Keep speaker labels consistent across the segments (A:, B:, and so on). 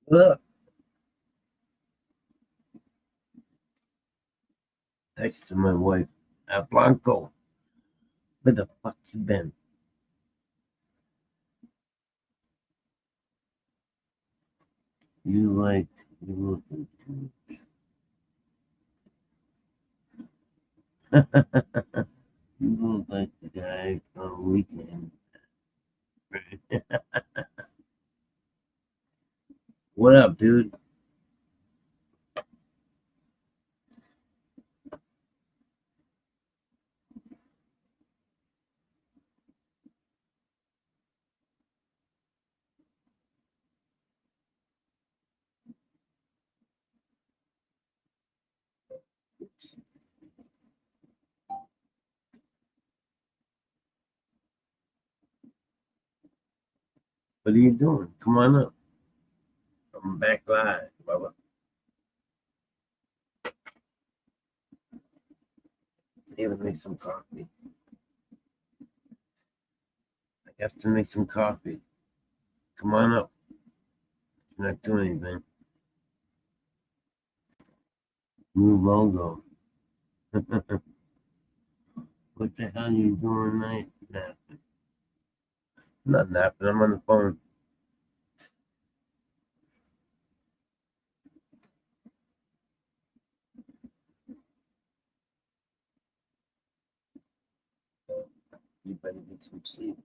A: Look, text to my wife. Blanco, where the fuck you been? You like, you looking you look like the guy from Weekend. What up, dude? What are you doing? Come on up. I'm back live, brother. Even make some coffee. I have to make some coffee. Come on up. You're not doing anything. New logo. What the hell are you doing tonight? Napping. Not napping. I'm on the phone. You better get some sleep.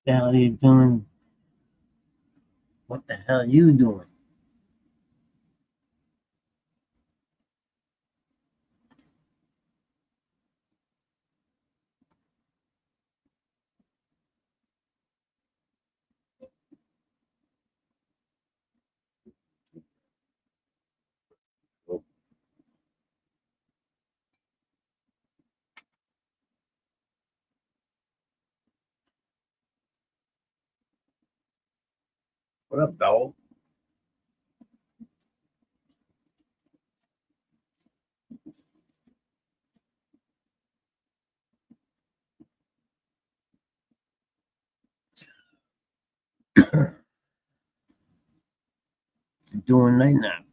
A: The hell are you doing? What the hell are you doing? What up, dog? Doing night nap.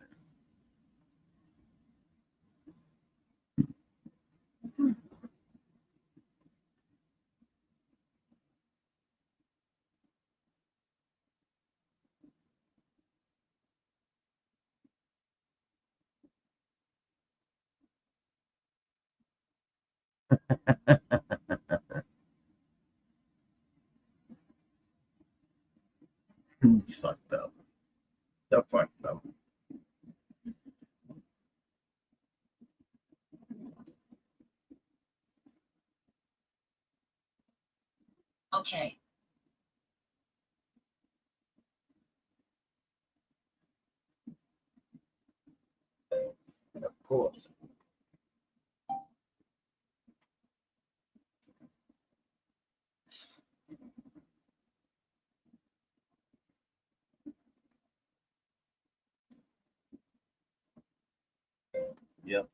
A: You fucked up. You're fucked up.
B: Okay.
A: Of course. Yep.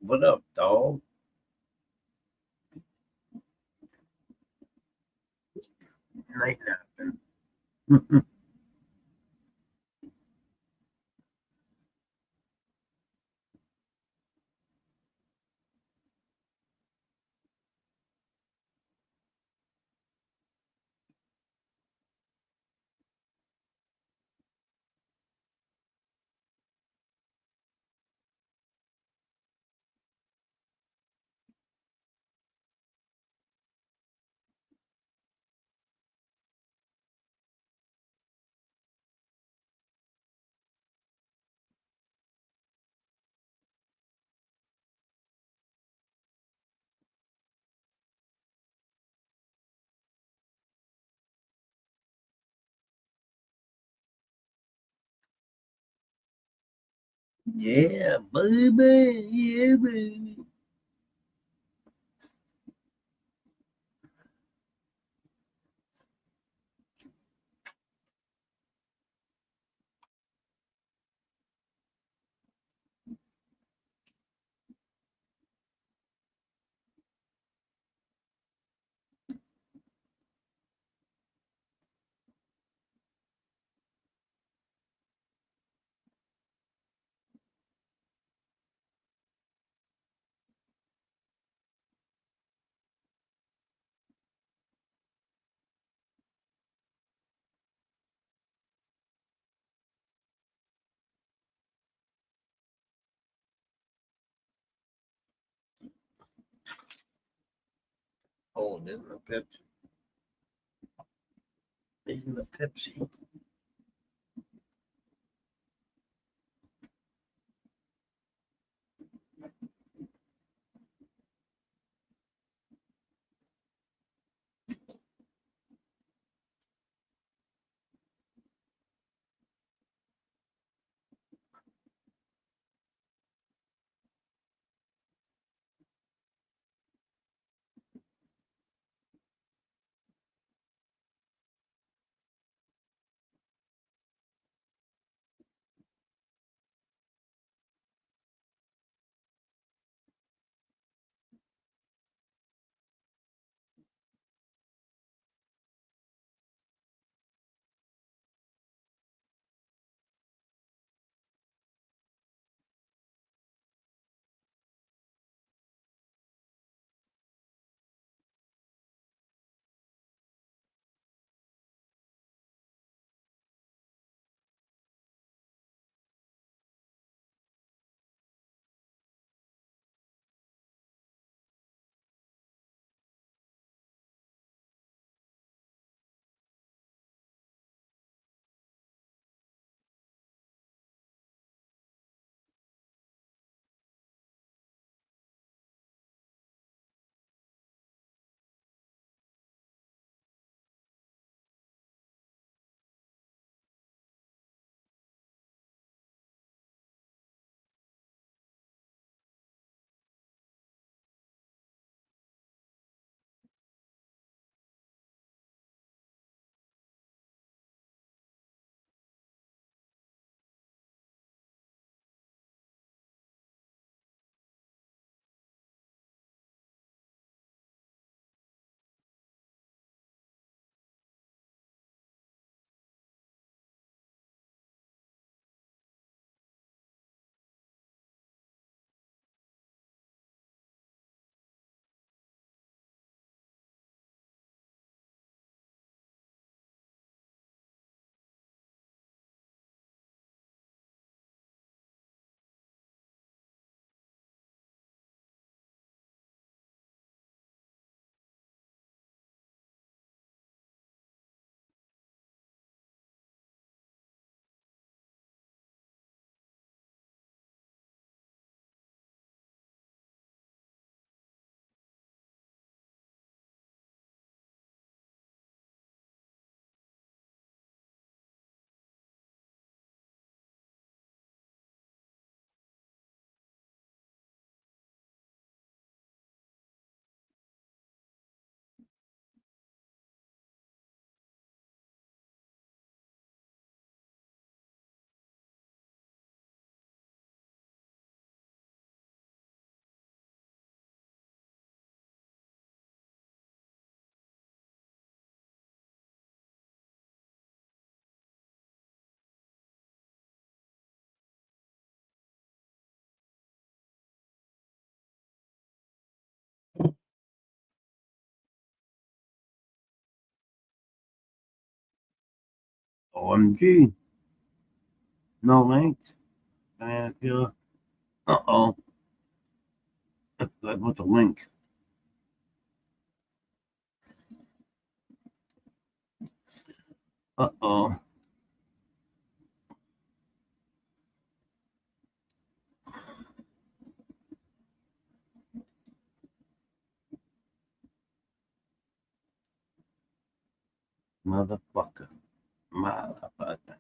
A: What up, dog? Night napping. Yeah, baby. Yeah, baby. Oh, this is a Pepsi. This is a Pepsi. OMG. No length. Banana peel. Uh-oh. I put the link. Uh-oh. Motherfucker. Motherfucker.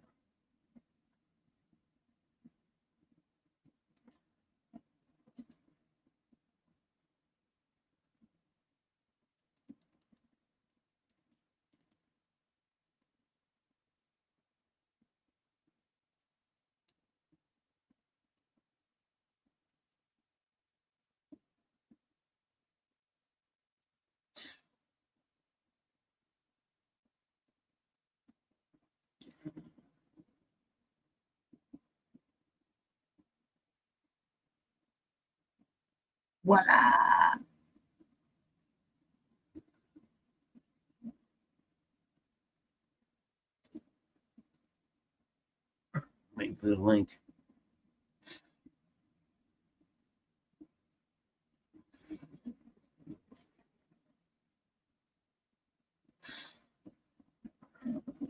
A: What up? Wait for the link.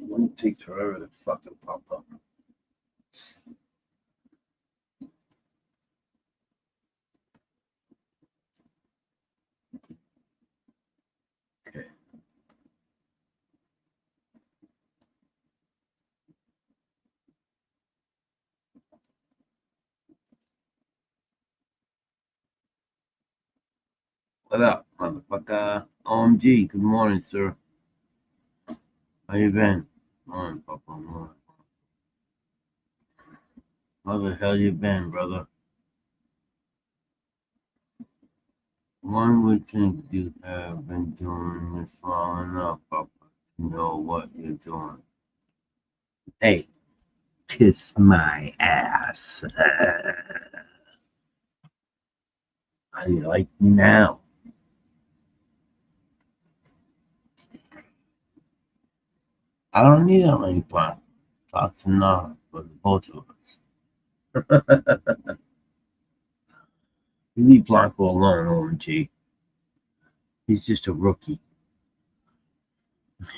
A: Link takes forever to fucking pop up. Okay. What up, motherfucker? OMG, good morning, sir. How you been? Morning, Papa. Morning. How the hell you been, brother? One would think you'd have been doing this long enough, Papa, to know what you're doing. Hey, kiss my ass. How do you like me now? I don't need a link block. That's enough for the both of us. You leave Blanco alone, OMG. He's just a rookie.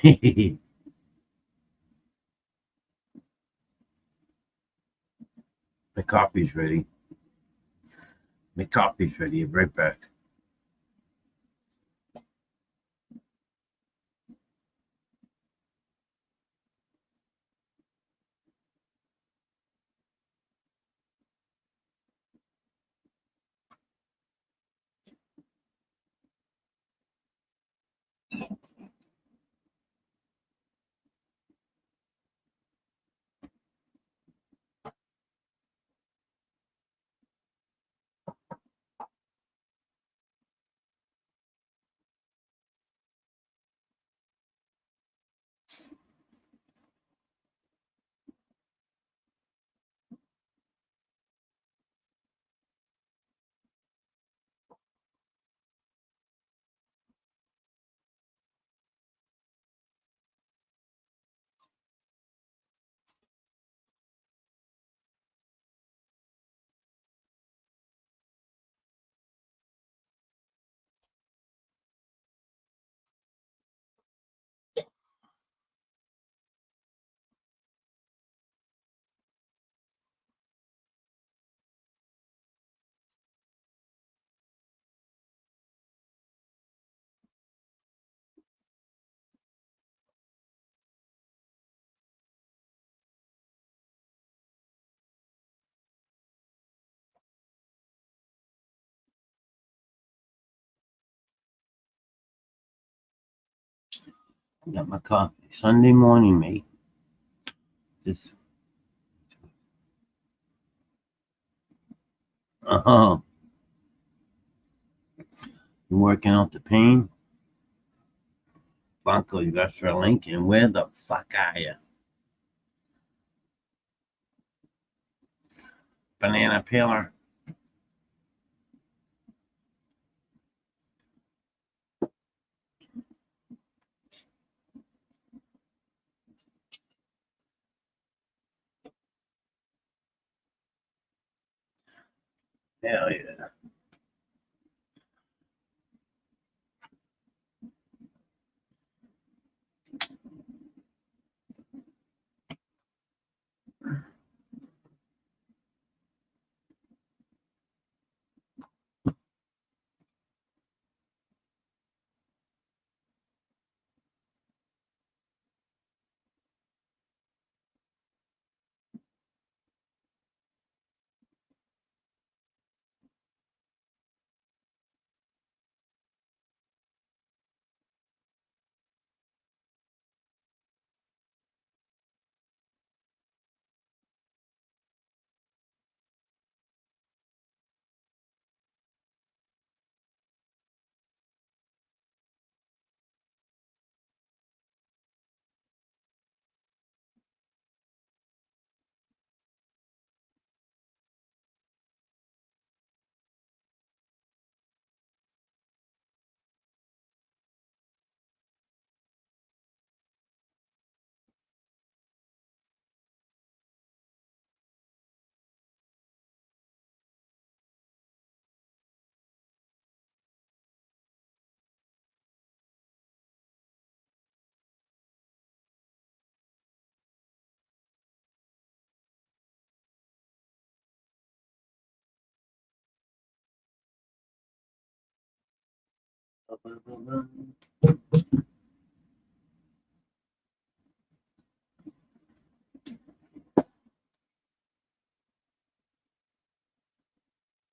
A: My coffee's ready. My coffee's ready. I'll be right back. I got my coffee. Sunday morning, mate. Just, uh-huh. You working out the pain? Blanco, you got your link, and where the fuck are you? Banana peeler. Hell yeah.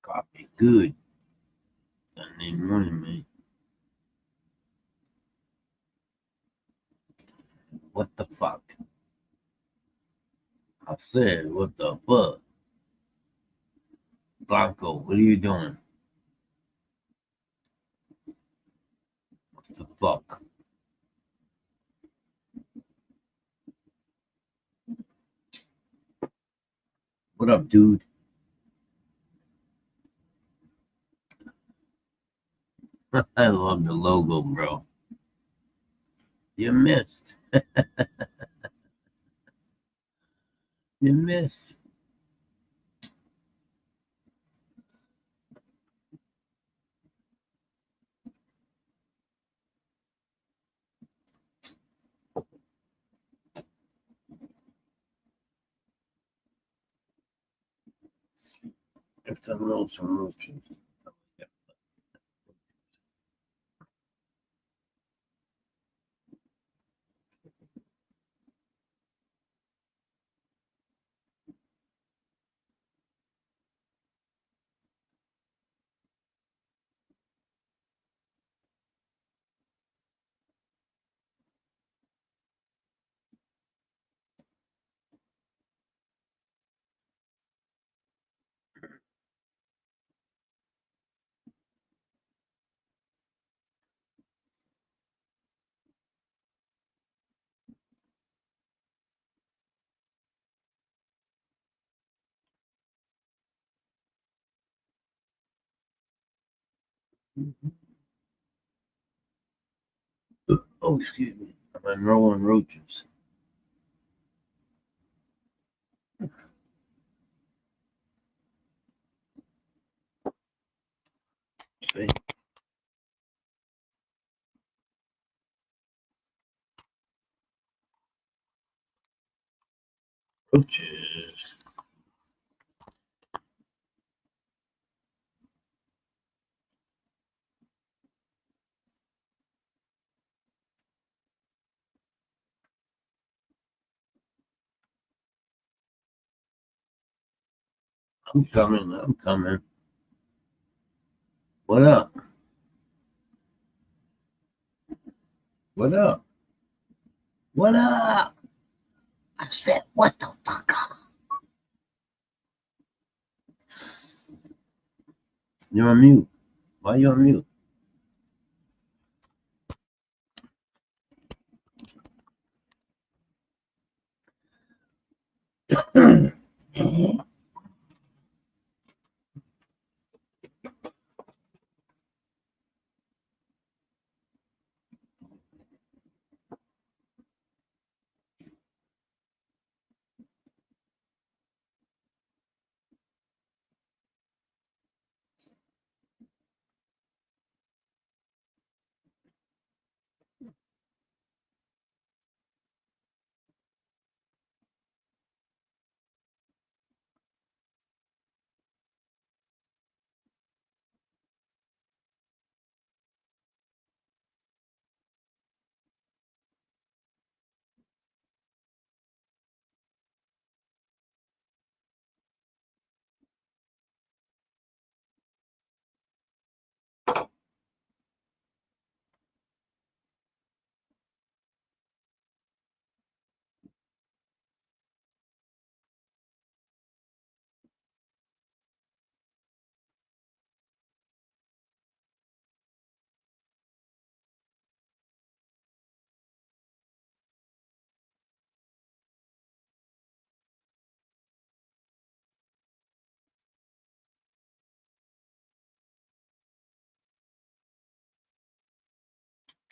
A: Coffee good. Sunday morning, man. What the fuck? I said, what the fuck? Blanco, what are you doing? What the fuck? What up, dude? I love the logo, bro. You missed. You missed. If the roads are roaches. Oh, excuse me. I'm rolling roaches. See? Roaches. I'm coming. I'm coming. What up? What up? What up? I said, what the fuck up? You're on mute. Why you on mute?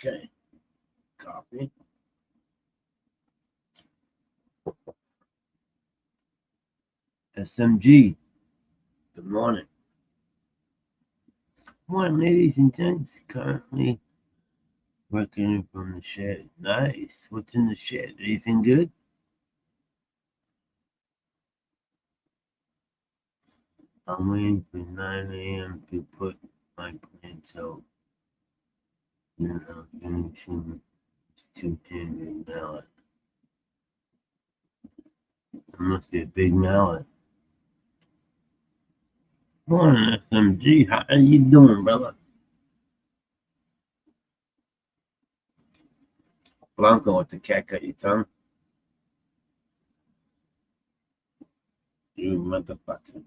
A: Okay. Copy. SMG. Good morning. Morning, ladies and gents. Currently working from the shed. Nice. What's in the shed? Anything good? I'm waiting for 9 a.m. to put my plants out. Then I'm finishing this 210 mallet. It must be a big mallet. Morning, SMG. How are you doing, brother? Blanco with the cat cut your tongue. You motherfucker.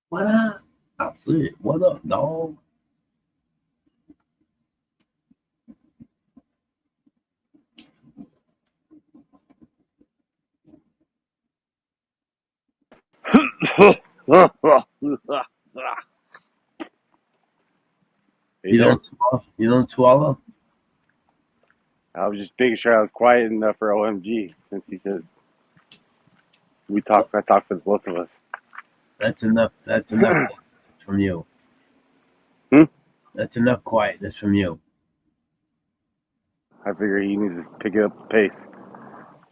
A: What up? I see it. What up, dog?
C: You there?
A: You don't swallow?
C: I was just making sure I was quiet enough for OMG since he said I talked for the both of us.
A: That's enough. That's enough from you.
C: Hmm?
A: That's enough quietness from you.
C: I figure he needs to pick it up the pace.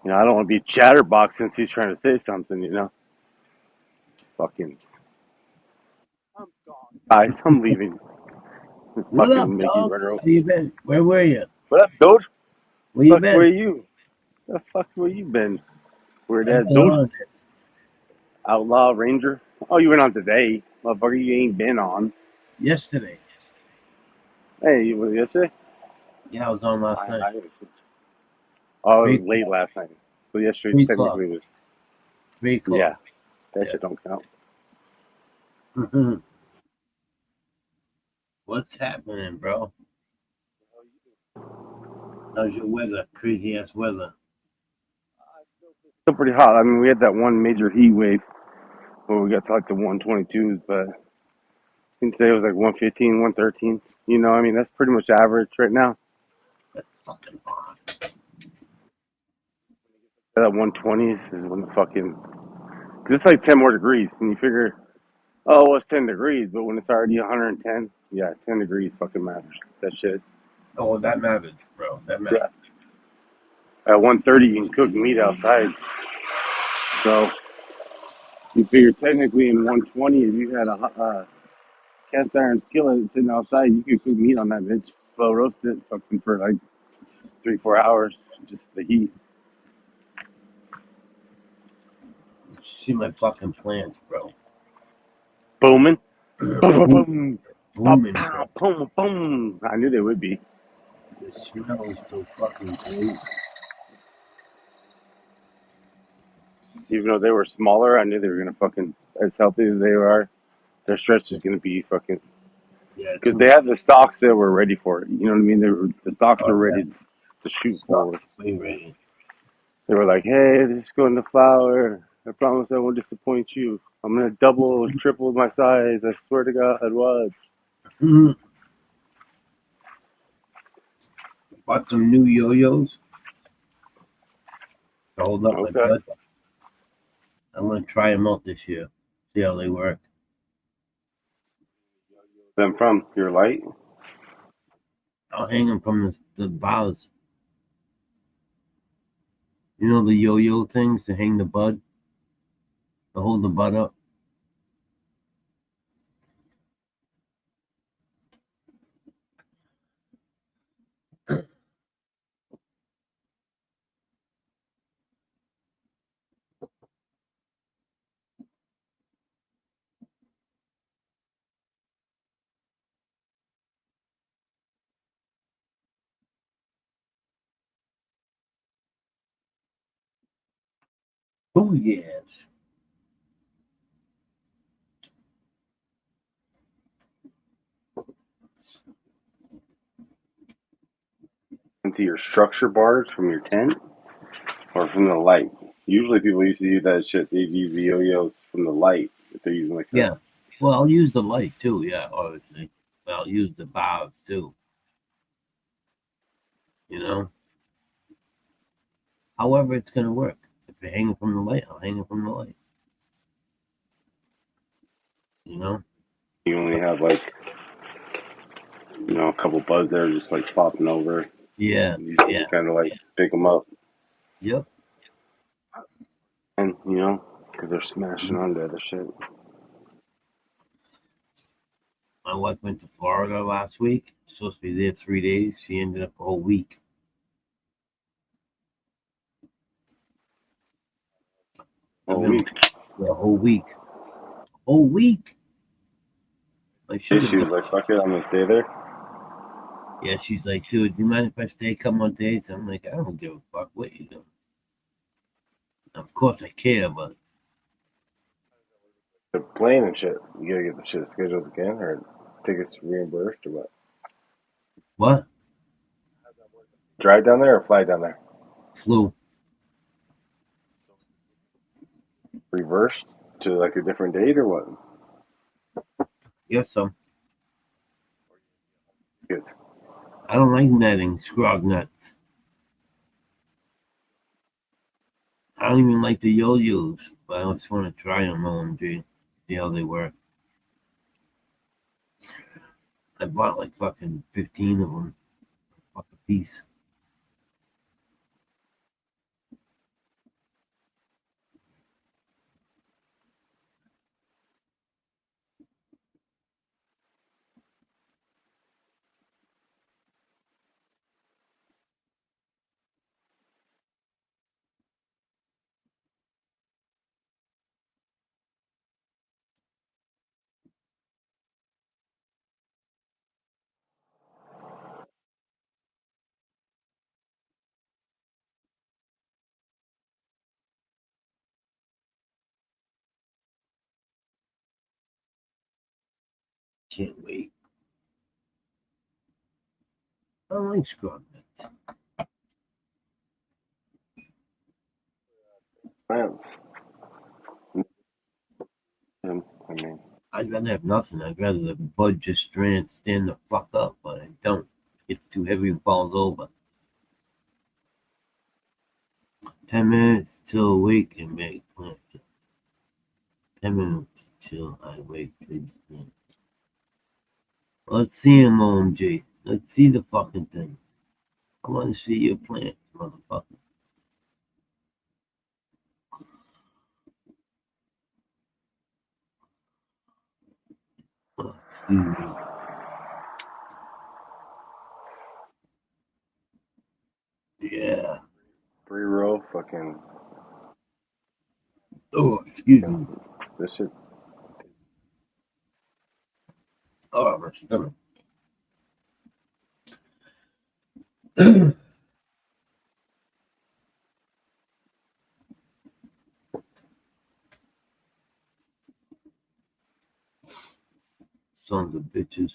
C: I don't want to be chatterbox since he's trying to say something. Fucking guys, I'm leaving.
A: What up,
C: Fucking make you
A: dog?
C: run over.
A: How you been? Where were you?
C: What up, dude?
A: Where you
C: Fuck, where
A: been?
C: you? The fuck where you been? Where
A: I've
C: that
A: been
C: dude?
A: on
C: Outlaw Ranger? Oh, you went on today. Motherfucker, you ain't been on.
A: yesterday.
C: Hey, you was yesterday?
A: Yeah, I was on last night.
C: I Oh, it
A: 3
C: was late
A: o'clock.
C: last night. So yesterday
A: 3 o'clock.
C: technically was,
A: 3
C: yeah,
A: o'clock.
C: that
A: Yeah.
C: shit don't count.
A: What's happening, bro? How's your weather? Crazy ass weather.
C: Still pretty hot. I mean, we had that one major heat wave where we got to like the 122s, but I think today was like 115, 113. I mean, that's pretty much average right now.
A: That's fucking hot.
C: That 120s is when the fucking, cause it's like 10 more degrees, and you figure, oh, well, it's 10 degrees, but when it's already 110, yeah, 10 degrees fucking matters. That shit.
A: Oh, that matters, bro. That matters.
C: Yeah. At 130, you can cook meat outside. So you figure technically in 120, if you had a cast iron skillet sitting outside, you could cook meat on that bitch. Slow roast it fucking for like 3-4 hours, just the heat.
A: See my fucking plants, bro.
C: Booming. Boom, boom,
A: Boom,
C: boom. Pow,
A: booming, bro.
C: pow, boom, boom. I knew they would be.
A: The smell is so fucking great.
C: Even though they were smaller, I knew they were going to fucking, as healthy as they are, their stretch is going to be fucking,
A: Yeah,
C: because they had the stalks that were ready for it. You know what I mean? The stalks were
A: yeah.
C: ready to shoot
A: Stop.
C: forward.
A: Way ready.
C: They were like, hey, this is going to flower. I promise I won't disappoint you. I'm going to double, triple my size. I swear to God, what?
A: Bought some new yo-yos to hold up my
C: Okay.
A: bud. I'm gonna try them out this year. See how they work.
C: Them from your light?
A: I'll hang them from the boughs. You know the yo-yo things to hang the bud, to hold the bud up. Oh yes.
C: Into your structure bars from your tent or from the light. Usually people used to use that shit. They'd use the yo-yos from the light if they're using like a
A: Yeah. Well, I'll use the light too. Yeah, obviously. But I'll use the bars too. You know. However, it's gonna work. If you're hanging from the light, I'll hang it from the light. You know.
C: you only have like a couple buds there just like flopping over.
A: Yeah.
C: You just kind of like pick them up
A: Yep.
C: and because they're smashing onto other shit.
A: My wife went to Florida last week. Supposed to be there 3 days. She ended up a whole week. I've
C: Whole
A: been
C: week.
A: like for a whole week. Whole week. I should have
C: She
A: gone.
C: was like, "Fuck it, I'm gonna stay there."
A: Yeah, she's like, dude, do you mind if I stay a couple more days? I'm like, I don't give a fuck what you do. Of course I care, but
C: The plane and shit. You gotta get the shit scheduled again, or tickets reimbursed, or what?
A: what?
C: Drive down there or fly down there?
A: Flu.
C: Reversed to like a different date, or what?
A: Yes, so
C: Yes.
A: I don't like netting, scrog nuts. I don't even like the yo-yos, but I just want to try them, OMG. See how they work. I bought like fucking 15 of them. Fuck a piece. Can't wait. I don't like scrog nuts.
C: Plans. I mean,
A: I'd rather have nothing. I'd rather the bud just stand the fuck up, but I don't. It's too heavy and falls over. 10 minutes till awake and make plans. 10 minutes till I wake. Let's see him, OMG. Let's see the fucking thing. I want to see your plants, motherfucker. Excuse me. Yeah.
C: 3 row, fucking.
A: Oh, excuse me.
C: This shit.
A: Oh, my stomach. Sons of bitches.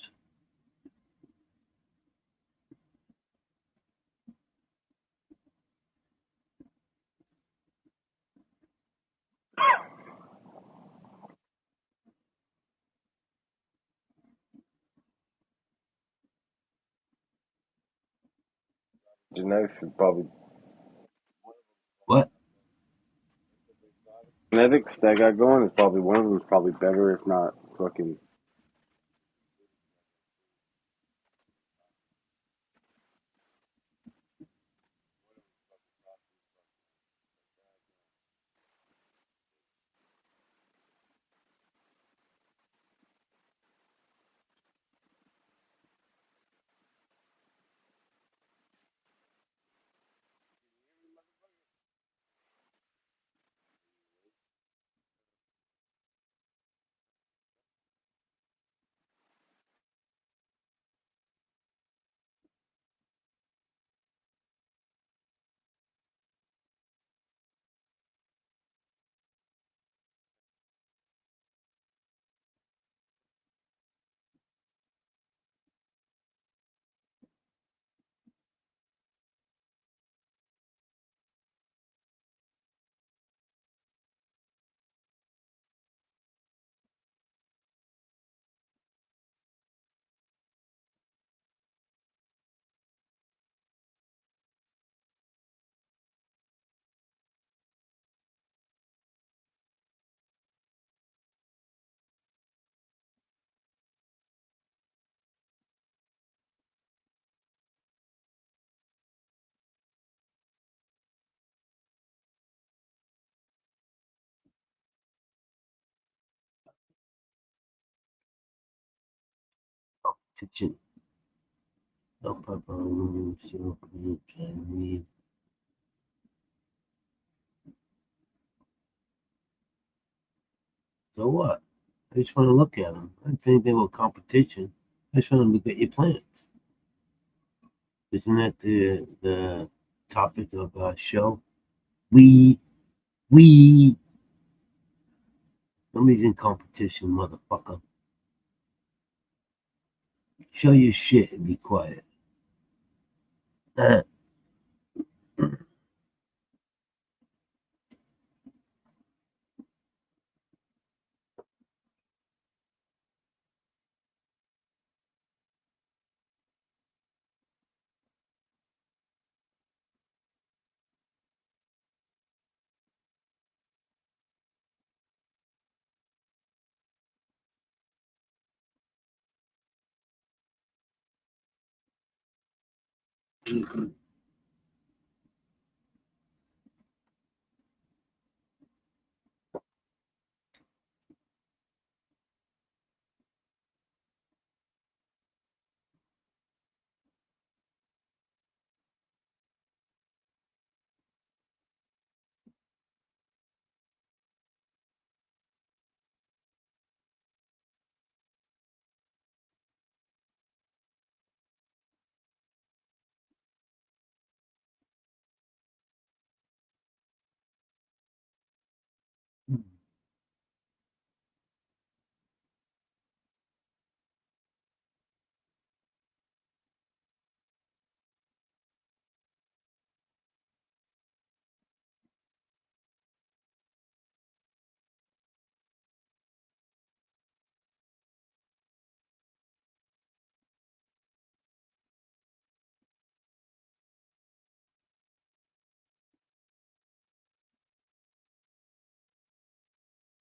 C: Genetics is probably
A: What?
C: genetics that I got going is probably one of them is probably better, if not fucking.
A: competition. No pepperoni, so you can read. So what? I just want to look at them. I didn't say anything about competition. I just want to look at your plants. Isn't that the topic of our show? We we nobody's in competition, motherfucker. Show your shit and be quiet.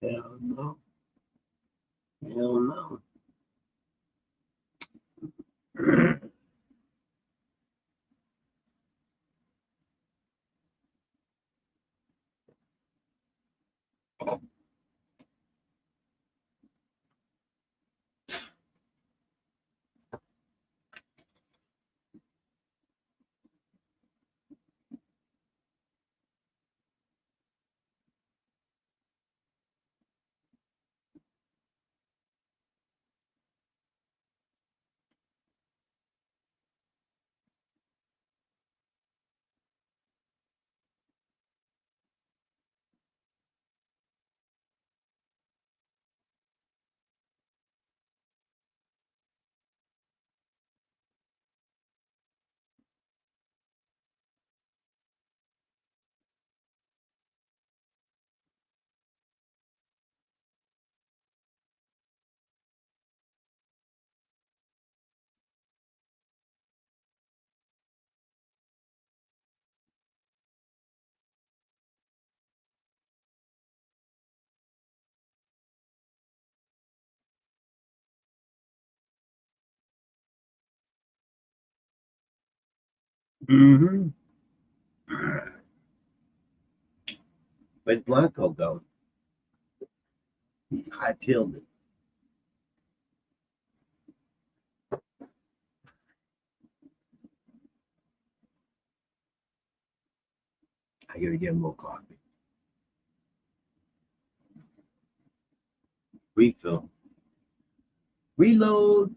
A: Hell no. Hell no. Mm-hmm. Where'd Blanco go? He hightailed it. I gotta get more coffee. Refill. Reload.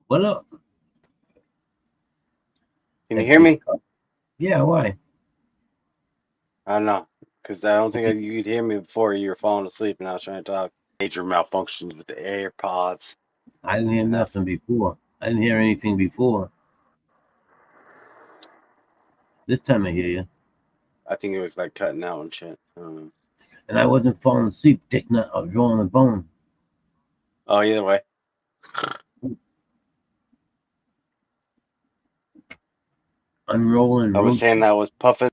A: What up?
C: Can you
A: That
C: hear
A: kid's
C: me?
A: cup. Yeah, why?
C: I don't know, because I don't think
A: Okay.
C: you could hear me before you were falling asleep and I was trying to talk. Major malfunctions with the AirPods.
A: I didn't hear
C: And
A: nothing before. I didn't hear anything before. This time I hear you.
C: I think it was like cutting out and shit.
A: And I wasn't falling asleep, taking out or drawing a bone.
C: Oh, either way.
A: Unrolling,
C: I was saying that
A: roasting.
C: I was puffing,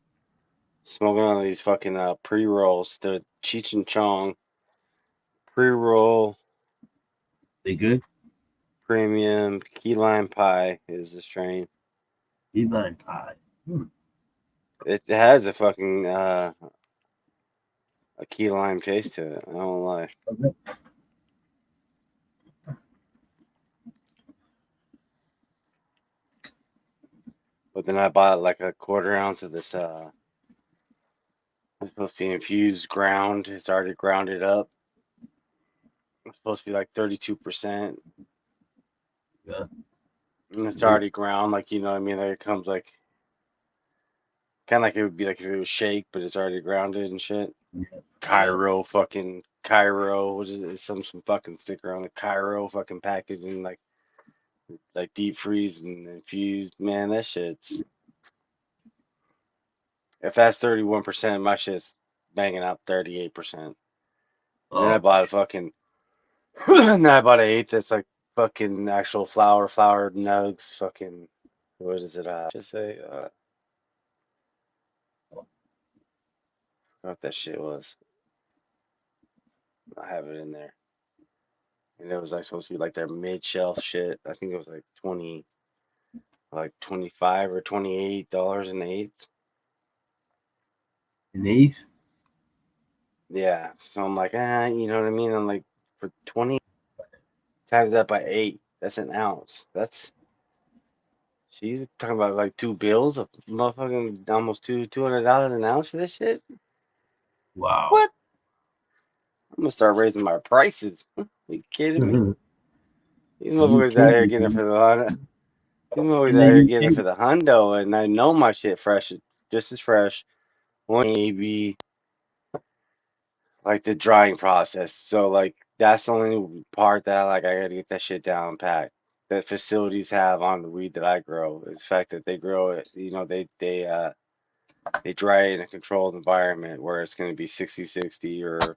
C: smoking on these fucking pre-rolls. The Cheech and Chong pre-roll
A: They good?
C: premium key lime pie is the strain.
A: Divine pie. Hmm.
C: It has a fucking a key lime taste to it. I don't lie.
A: Okay.
C: But then I bought like a quarter ounce of this it's supposed to be infused ground. It's already grounded up. It's supposed to be like 32%.
A: Yeah.
C: And it's
A: Good.
C: already ground, like you know what I mean? Like it comes like kind of like it would be like if it was shake, but it's already grounded and shit.
A: Yeah. Yeah.
C: Cairo fucking Cairo, which is some fucking sticker on the Cairo fucking packaging, like deep freeze and infused. Man, that shit's if that's 31%, my shit's banging out 38%. And then I
A: Oh,
C: bought a fucking then I bought an eighth that's like fucking actual flour nugs, fucking what is it? Just say what that shit was. I have it in there. And it was like supposed to be like their mid shelf shit. I think it was like 25 or $28 an eighth.
A: an eighth?
C: Yeah. So I'm like, you know what I mean? I'm like, for 20 times that by eight, that's an ounce. She's talking about like two bills of motherfucking almost $200 an ounce for this shit.
A: Wow.
C: What? I'm gonna start raising my prices. Are you kidding me?
A: You
C: These motherfuckers out here
A: kidding
C: getting it
A: me?
C: for the Honda. These motherfuckers
A: In the
C: out here getting it
A: UK?
C: for the hundo, and I know my shit fresh, just as fresh. Only maybe like the drying process. So like that's the only part that I gotta get that shit down pat. That facilities have on the weed that I grow is the fact that they grow it. You know, they dry it in a controlled environment where it's gonna be 60-60 or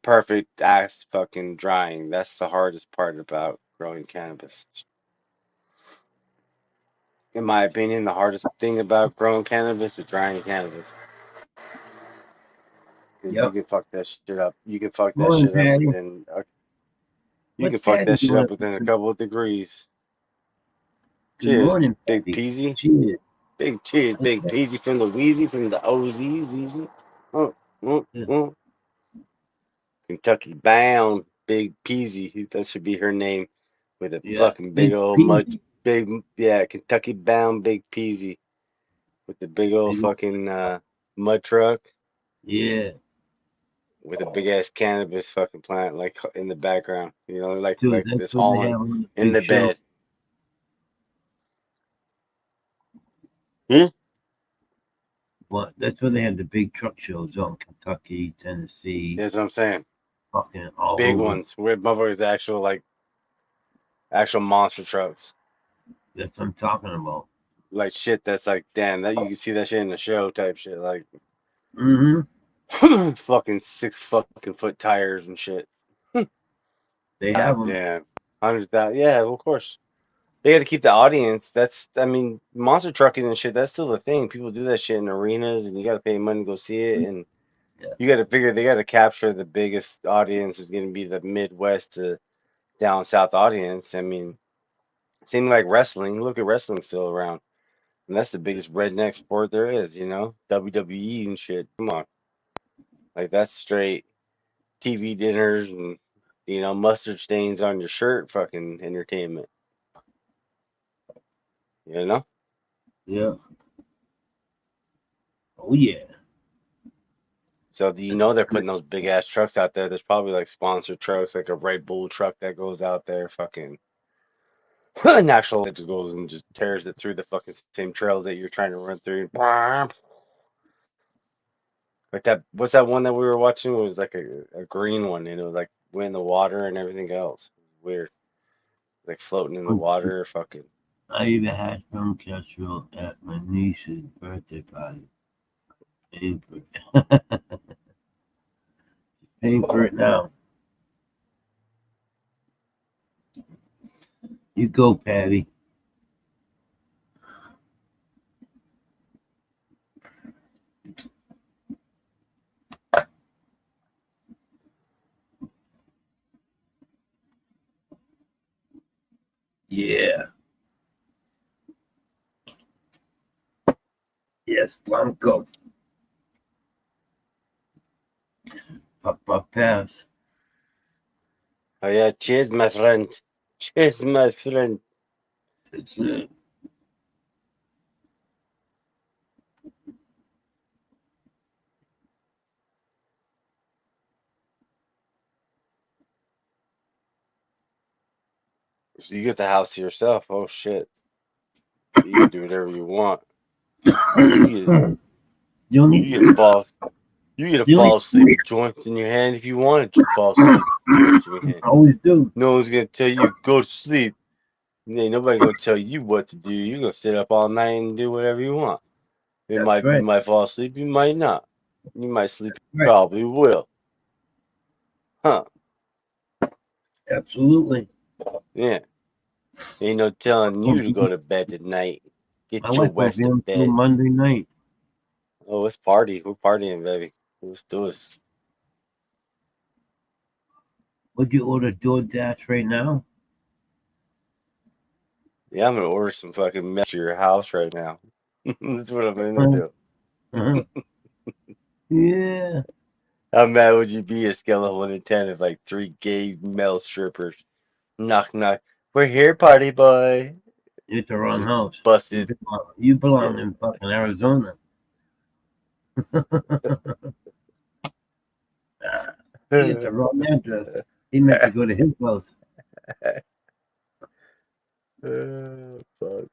C: perfect ass fucking drying. That's the hardest part about growing cannabis. In my opinion, the hardest thing about growing cannabis is drying cannabis. Because you
A: Yep.
C: can fuck that shit up. You can fuck that
A: Morning,
C: shit up
A: Patty.
C: within
A: What's Patty doing?
C: a couple of degrees.
A: Good
C: Cheers,
A: morning,
C: Big
A: Patty.
C: Peasy.
A: Cheers.
C: Big cheers,
A: What's
C: Big
A: that?
C: Peasy from the Wheezy, from the OZs, easy. Oh, oh,
A: Yeah.
C: oh. Kentucky bound, Big Peasy. That should be her name, with a
A: Yeah.
C: fucking big
A: Big
C: old
A: P.
C: big, yeah, Kentucky bound Big Peasy with the big old
A: Big ol'
C: fucking mud truck
A: yeah.
C: with a big ass cannabis fucking plant like in the background. You know,
A: Too.
C: like
A: That's
C: this
A: what they
C: hauling
A: have on the
C: in
A: big
C: the
A: show.
C: bed. Hmm?
A: What? That's where they have the big truck shows on Kentucky, Tennessee,
C: That's what I'm saying.
A: fucking all
C: Big
A: over.
C: ones where motherfuckers actual monster trucks.
A: That's what I'm talking about.
C: Like shit that's like damn that you can see that shit in the show type shit like
A: Mm-hmm.
C: fucking 6 fucking foot tires and shit.
A: They have
C: God
A: them.
C: damn. 100,000. Yeah, well, of course. They got to keep the audience. I mean, monster trucking and shit, that's still the thing. People do that shit in arenas and you got to pay money to go see it. And
A: Yeah.
C: you got to figure they got to capture the biggest audience is going to be the Midwest to down South audience. I mean, same like wrestling. Look at wrestling still around. And that's the biggest redneck sport there is, WWE and shit. Come on. Like that's straight TV dinners and mustard stains on your shirt fucking entertainment, you know?
A: Yeah. Oh yeah.
C: So do you know they're putting those big ass trucks out there? There's probably like sponsored trucks, like a Red Bull truck that goes out there, fucking. National Legend goes and just tears it through the fucking same trails that you're trying to run through. Like that, what's that one that we were watching? It was like a green one, and it was like went in the water and everything else. It was weird, like floating in the water. Fucking.
A: I even had some casserole at my niece's birthday party. Paying for it. Paying for it now. You go, Patty. Yeah. Yes, Blanco. Papaz.
C: Oh yeah, cheers, my friend. Cheers, my friend.
A: It's it.
C: So you get the house to yourself. Oh shit, you can do whatever you want. You get
A: You only,
C: you get to fall. You get to
A: you
C: fall
A: only,
C: asleep with joints in your hand if you wanted to fall asleep with joints in your hand.
A: always do.
C: No one's gonna tell you go to sleep. Ain't nobody gonna tell you what to do. You're gonna sit up all night and do whatever you want.
A: That's
C: You
A: right.
C: might fall asleep, you might not. You might sleep, you
A: Right.
C: probably will. Huh?
A: Absolutely.
C: Yeah. Ain't no telling you to go to bed tonight.
A: My
C: Get your
A: wife won't
C: ass
A: be
C: to
A: home till
C: bed.
A: Monday night.
C: Oh, let's party. We're partying, baby. Let's do this.
A: Would you order DoorDash right now?
C: Yeah, I'm gonna order some fucking mess to your house right now. That's what I'm gonna
A: Uh,
C: do.
A: uh-huh. Yeah.
C: How mad would you be at scale of 1 to 10 if like three gay male strippers knock knock? We're here, party boy.
A: You're at the wrong
C: Just
A: house.
C: busted.
A: You
C: Yeah.
A: belong in fucking Arizona. He had the wrong address. He meant to go to his house.
C: Fuck.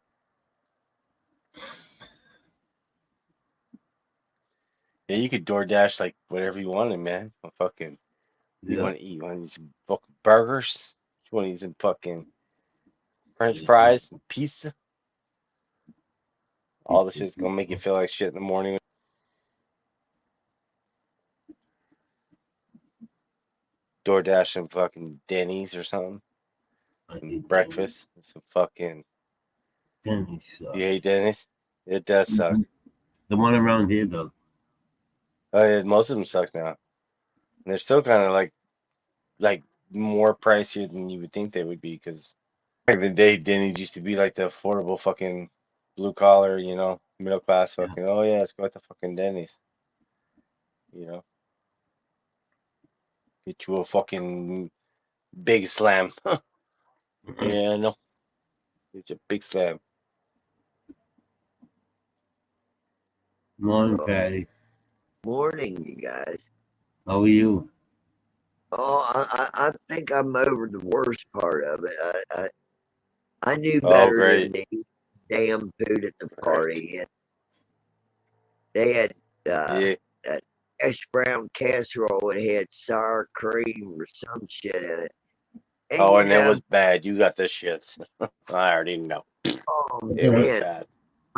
C: Yeah, you could DoorDash like whatever you wanted, man. Fucking, you
A: Yeah.
C: want to eat? You want to eat some fucking burgers? You want to eat some fucking French fries, some pizza? All the shit's gonna make you feel like shit in the morning. DoorDash some fucking Denny's or something.
A: I
C: Some
A: hate Denny's.
C: breakfast. Some fucking.
A: Denny's
C: You
A: sucks.
C: hate Denny's? It does suck.
A: Mhm. The one around here, though.
C: Oh, yeah, most of them suck now. And they're still kind of like more pricier than you would think they would be because back in the day, Denny's used to be like the affordable fucking blue collar, middle class
A: Yeah.
C: fucking. Oh yeah, let's go to fucking Denny's. You know, get you a fucking big slam. Yeah, no, it's a big slam.
A: Morning,
D: Oh,
A: Patty.
D: morning, you guys.
A: How are you?
D: Oh, I think I'm over the worst part of it. I knew
C: Oh
D: better than
C: great,
D: to eat damn food at the
C: great.
D: party. And they had
C: Yeah.
D: that hash brown casserole. It had sour cream or some shit in it. And
C: Oh, and it was bad. You got the shits. I already know.
D: oh
C: It was
D: man,
C: bad.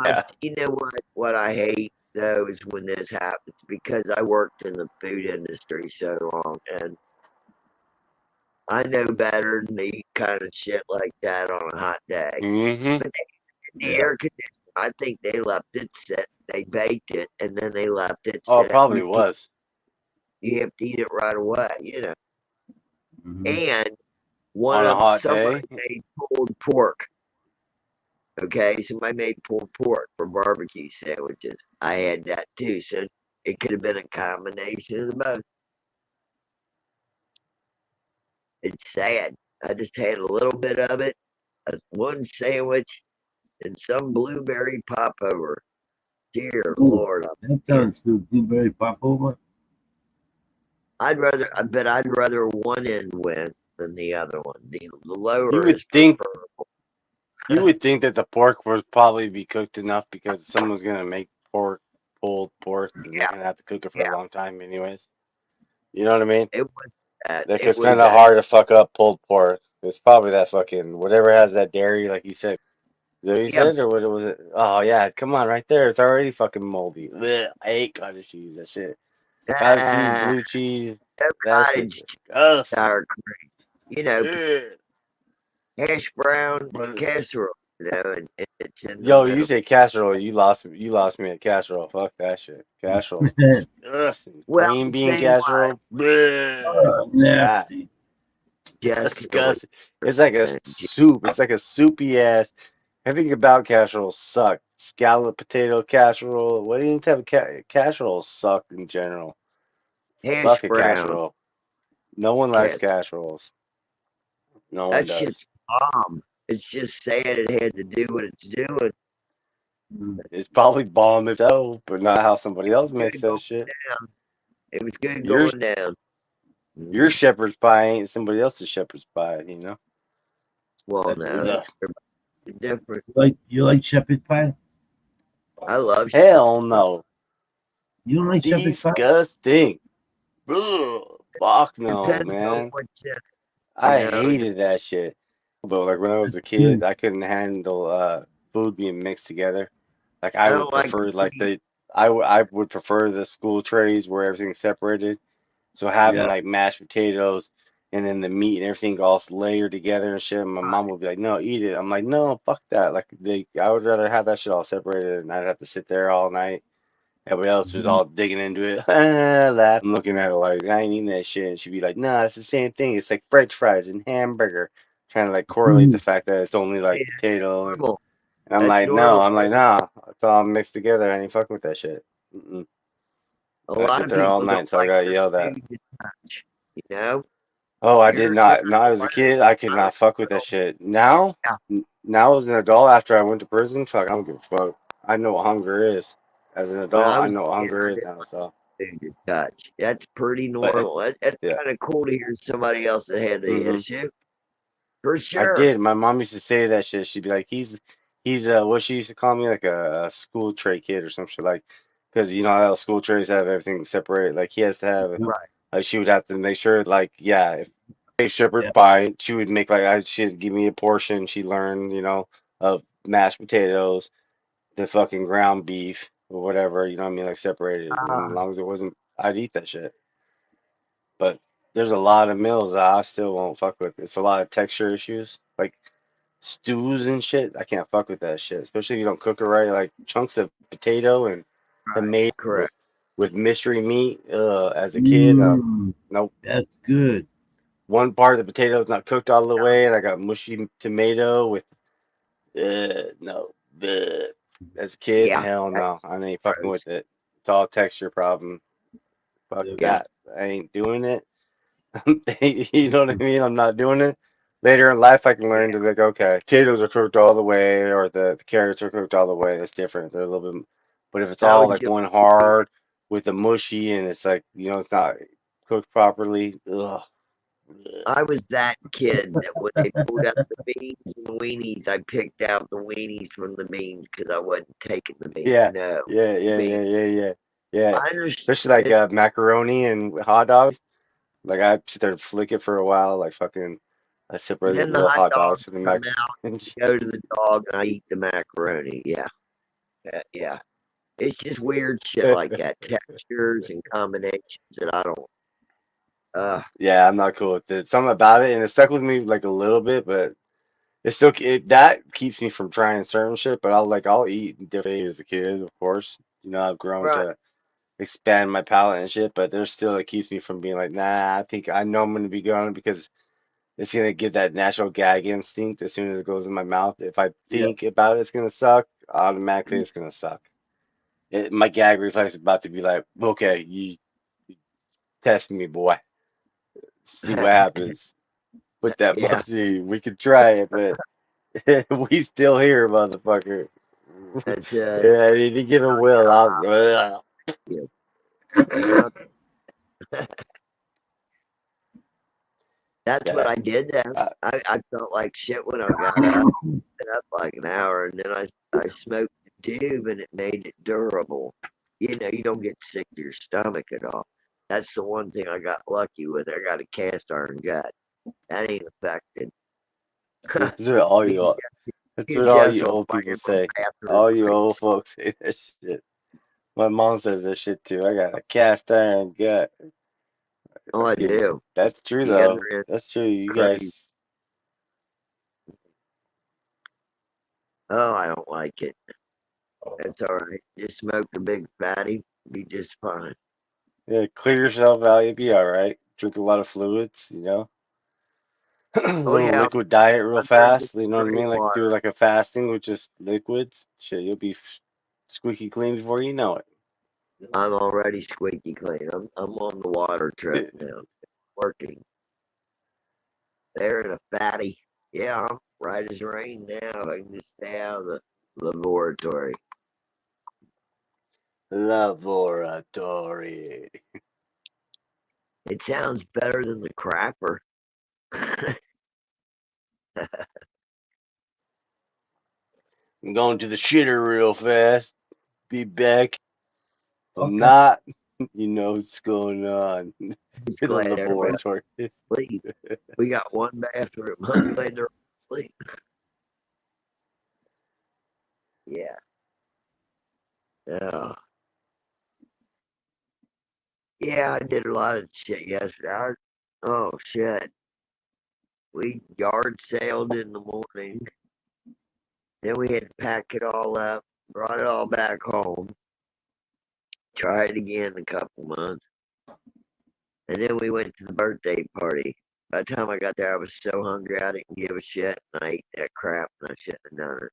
C: Yeah.
D: you know what I hate though is when this happens because I worked in the food industry so long and I know better than to eat kind of shit like that on a hot day.
C: Mm-hmm.
D: But the
A: Yeah.
D: air conditioner, I think they left it sit. They baked it and then they left it
C: Oh, it
D: sit.
C: probably was.
D: You have to eat it right away.
A: Mm-hmm.
D: And
C: On a hot
D: somebody
C: day.
D: made pulled pork. Okay, somebody made pulled pork for barbecue sandwiches. I had that too, so it could have been a combination of the both. It's sad. I just had a little bit of it, one sandwich, and some blueberry popover. Dear
A: Ooh,
D: Lord,
A: that sounds good. Blueberry popover.
D: but I'd rather one end win than the other one. The
C: You
D: lower
C: would
D: is
C: think
D: preferable.
C: You would think that the pork would probably be cooked enough because someone's gonna make pulled pork, and they're
D: Yeah,
C: gonna have to cook it for a
D: yeah.
C: long time, anyways. You know what I mean?
D: It was that.
C: Like
D: It
C: it's
D: was
C: kind of
D: that.
C: hard to fuck up pulled pork. It's probably that fucking whatever has that dairy, like you said. Is that what you
D: Yeah,
C: said, or what was it? Oh yeah, come on, right there. It's already fucking moldy. Blech, I hate cottage cheese. That shit. Cottage cheese,
D: ah,
C: blue cheese.
D: no
C: That shit
D: cottage cheese,
C: disgusting.
D: sour cream. You know,
C: Ugh.
D: hash brown
C: But
D: casserole. And it's in the
C: yo, you
D: middle.
C: say casserole, you lost me at casserole. Fuck that shit. Casserole's disgusting.
D: Well,
C: Green
D: I'll
C: bean
D: tell you what,
C: casserole. Bleh. God,
A: Nasty.
D: Jessica don't
C: disgusting. It's like a
D: understand.
C: soup. It's like a soupy ass. Everything about casserole sucked. Scallop potato casserole. What any type of casserole sucked in general.
D: Hash
C: Fuck a
D: brown
C: casserole. No one likes
D: cas.
C: casseroles. No one
D: That
C: does.
D: shit's bomb. It's just sad it had to do what it's doing.
A: Mm.
C: It's probably bomb itself, but not how somebody else makes
D: Good
C: that
D: going
C: shit.
D: down. It was good
C: Your
D: going down.
C: your
D: Mhm.
C: shepherd's pie ain't somebody else's shepherd's pie, you know?
D: Well,
A: That's
D: no,
A: good.
C: Ugh.
D: everybody's different.
A: You like shepherd pie?
D: I love
C: Hell
D: shepherd's pie.
C: no.
A: You don't like shepherd pie?
C: Disgusting. Ugh. Fuck no,
D: Depends on
C: man.
D: what's in it, you
C: I
D: know.
C: hated that shit. But like when I was a kid, I couldn't handle food being mixed together. Like I
D: I
C: would
D: don't like
C: prefer
D: the
C: like
D: meat.
C: I would prefer the school trays where everything's separated. So having
A: Yeah.
C: like mashed potatoes and then the meat and everything all layered together and shit. My mom
D: Right.
C: would be like, "No, eat it." I'm like, "No, fuck that." Like I would rather have that shit all separated, and I'd have to sit there all night. Everybody else was
A: Mhm.
C: all digging into it, laugh. I'm looking at her like I ain't eating that shit, and she'd be like, "Nah, it's the same thing. It's like French fries and hamburger." Trying to like correlate the
A: Mhm.
C: fact that it's only
D: Hey,
C: like
D: that's
C: potato, and
D: normal.
C: I'm
D: That's
C: like, no,
D: normal
C: I'm
D: for
C: like, nah, it's all mixed together. I ain't fucking with that shit. Mm-mm.
D: a
C: I
D: lot
C: sit
D: of
C: there all
D: people
C: night
D: don't
C: until I
D: like
C: got
D: their
C: yelled at.
D: food to touch. You know,
C: Oh, I did
D: you're
C: not. Not as a kid, I could
D: I
C: not fuck with that
D: still
C: shit. Now,
D: yeah.
C: now as an adult, after I went to prison, fuck, I don't give a fuck. I know what hunger is. As an
D: When
C: adult,
D: I
C: I
D: was
C: know what
D: a kid,
C: hunger
D: I
C: is
D: didn't
C: now. So,
D: like food to touch. That's pretty
C: but
D: normal. That's
C: yeah.
D: kind of cool to hear somebody else that had the
C: hmm
D: issue. For
C: I
D: sure.
C: did. My mom used to say that shit. She'd be like, he's what she used to call me, like a school tray kid or some shit, like, because you know how school trays have everything separate. Like he has to have,
A: Yep.
D: Right.
C: like she would have to make sure, like, yeah, if a shepherd
A: Yep.
C: pie, she would make like she'd give me a portion. She learned, of mashed potatoes, the fucking ground beef or whatever, you know what I mean, like separated. And as
D: Uh,
C: long as it wasn't, I'd eat that shit. But there's a lot of meals that I still won't fuck with. It's a lot of texture issues. Like stews and shit, I can't fuck with that shit. Especially if you don't cook it right. Like chunks of potato and
D: right.
C: tomato
D: Correct.
C: with mystery meat. As a kid,
A: Mm,
C: nope.
A: that's good.
C: One part of the potato is not cooked all the way, and I got mushy tomato with no. Bleh. As a kid,
D: Yeah.
C: hell no,
D: That's
C: I ain't fucking
D: gross.
C: with it. It's all texture problem. Fuck
A: Yep.
D: Yeah.
C: that. I ain't doing it. You know what I mean? I'm not doing it. Later in life, I can
D: Yeah.
C: learn to like, okay, potatoes are cooked all the way, or the carrots are cooked all the way. That's different. They're a little bit, but if it's
D: I
C: all
D: was
C: like
D: just
C: one hard with the mushy and it's like, it's not cooked properly. Ugh. Ugh.
D: I was that kid that when they pulled out the beans and the weenies, I picked out the weenies from the beans because I wasn't taking the beans.
C: Yeah,
D: No,
C: yeah,
D: the
C: yeah,
D: beans.
C: yeah, yeah, yeah, yeah.
D: I understood
C: Especially like
D: it.
C: macaroni and hot dogs. Like I sit there and flick it for a while, like fucking. I separate the
D: Then the
C: little
D: hot
C: hot dogs
D: dogs
C: from the
D: come
C: mac.
D: out, go to the dog, and I eat the macaroni. Yeah, yeah. It's just weird shit like that, textures and combinations that I don't. Uh,
C: Yeah, I'm not cool with it. Something about it, and it stuck with me like a little bit, but that keeps me from trying certain shit. But I'll eat different as a kid, of course. I've grown
D: right.
C: to expand my palate and shit, but there's still it keeps me from being like, nah. I know I'm gonna be going because it's gonna get that natural gag instinct as soon as it goes in my mouth. If I
A: Yep.
C: think about it's gonna suck, automatically it's gonna suck. My gag reflex is about to be like, okay, you test me, boy. See what happens. Put that
D: Yeah,
C: see, we could try it, but we still here, motherfucker.
D: that's
C: Yeah, I need to get a will. I'll,
D: yeah, yeah. That's what
C: yeah.
D: I did.
C: Uh,
D: I felt like shit when I got up. up like an hour, and then I smoked the tube, and it made it durable. You know, you don't get sick to your stomach at all. That's the one thing I got lucky with. I got a cast iron gut. That ain't affected.
E: That's what all
D: Me
E: you
D: and
E: all, that's
D: me
E: what
D: and
E: all
D: Jess
E: you
D: will
E: old
D: fight
E: people
D: in the
E: say.
D: bathroom
E: All you
D: breaks.
E: old folks say that shit. My mom says that shit too. I got a cast iron gut.
D: Oh, I
E: Fucking,
D: do.
E: that's true
D: You guys
E: though.
D: are in
E: That's true. You
D: crazy.
E: guys,
D: Oh, I don't like it. That's all right. Just smoke a big fatty, be just fine.
E: yeah, clear yourself out. You'll be all right. Drink a lot of fluids. A
D: Oh
E: little
D: yeah,
E: liquid diet real
D: I'm drinking
E: fast. You know what I
D: straight
E: mean? Like do
D: water.
E: like a fasting with just liquids. Shit, you'll be squeaky clean before you know
D: I'm already squeaky clean. I'm on the water trip
E: it.
D: now. Working. There in a fatty. Yeah, I'm right as rain now. I can just stay out of the laboratory.
E: Laboratory.
D: It sounds better than the crapper.
E: I'm going to the shitter real fast. Be back. I'm
B: Okay.
E: not. You know what's going on in
D: Just
E: the
D: glad everybody
E: laboratory.
D: sleep. We got one bathroom. I'm glad they're all asleep. Yeah. Oh. Yeah, I did a lot of shit yesterday. Oh shit. We yard sailed in the morning. Then we had to pack it all up, brought it all back home, try it again in a couple months. And then we went to the birthday party. By the time I got there, I was so hungry I didn't give a shit. And I ate that crap and I shouldn't have done it.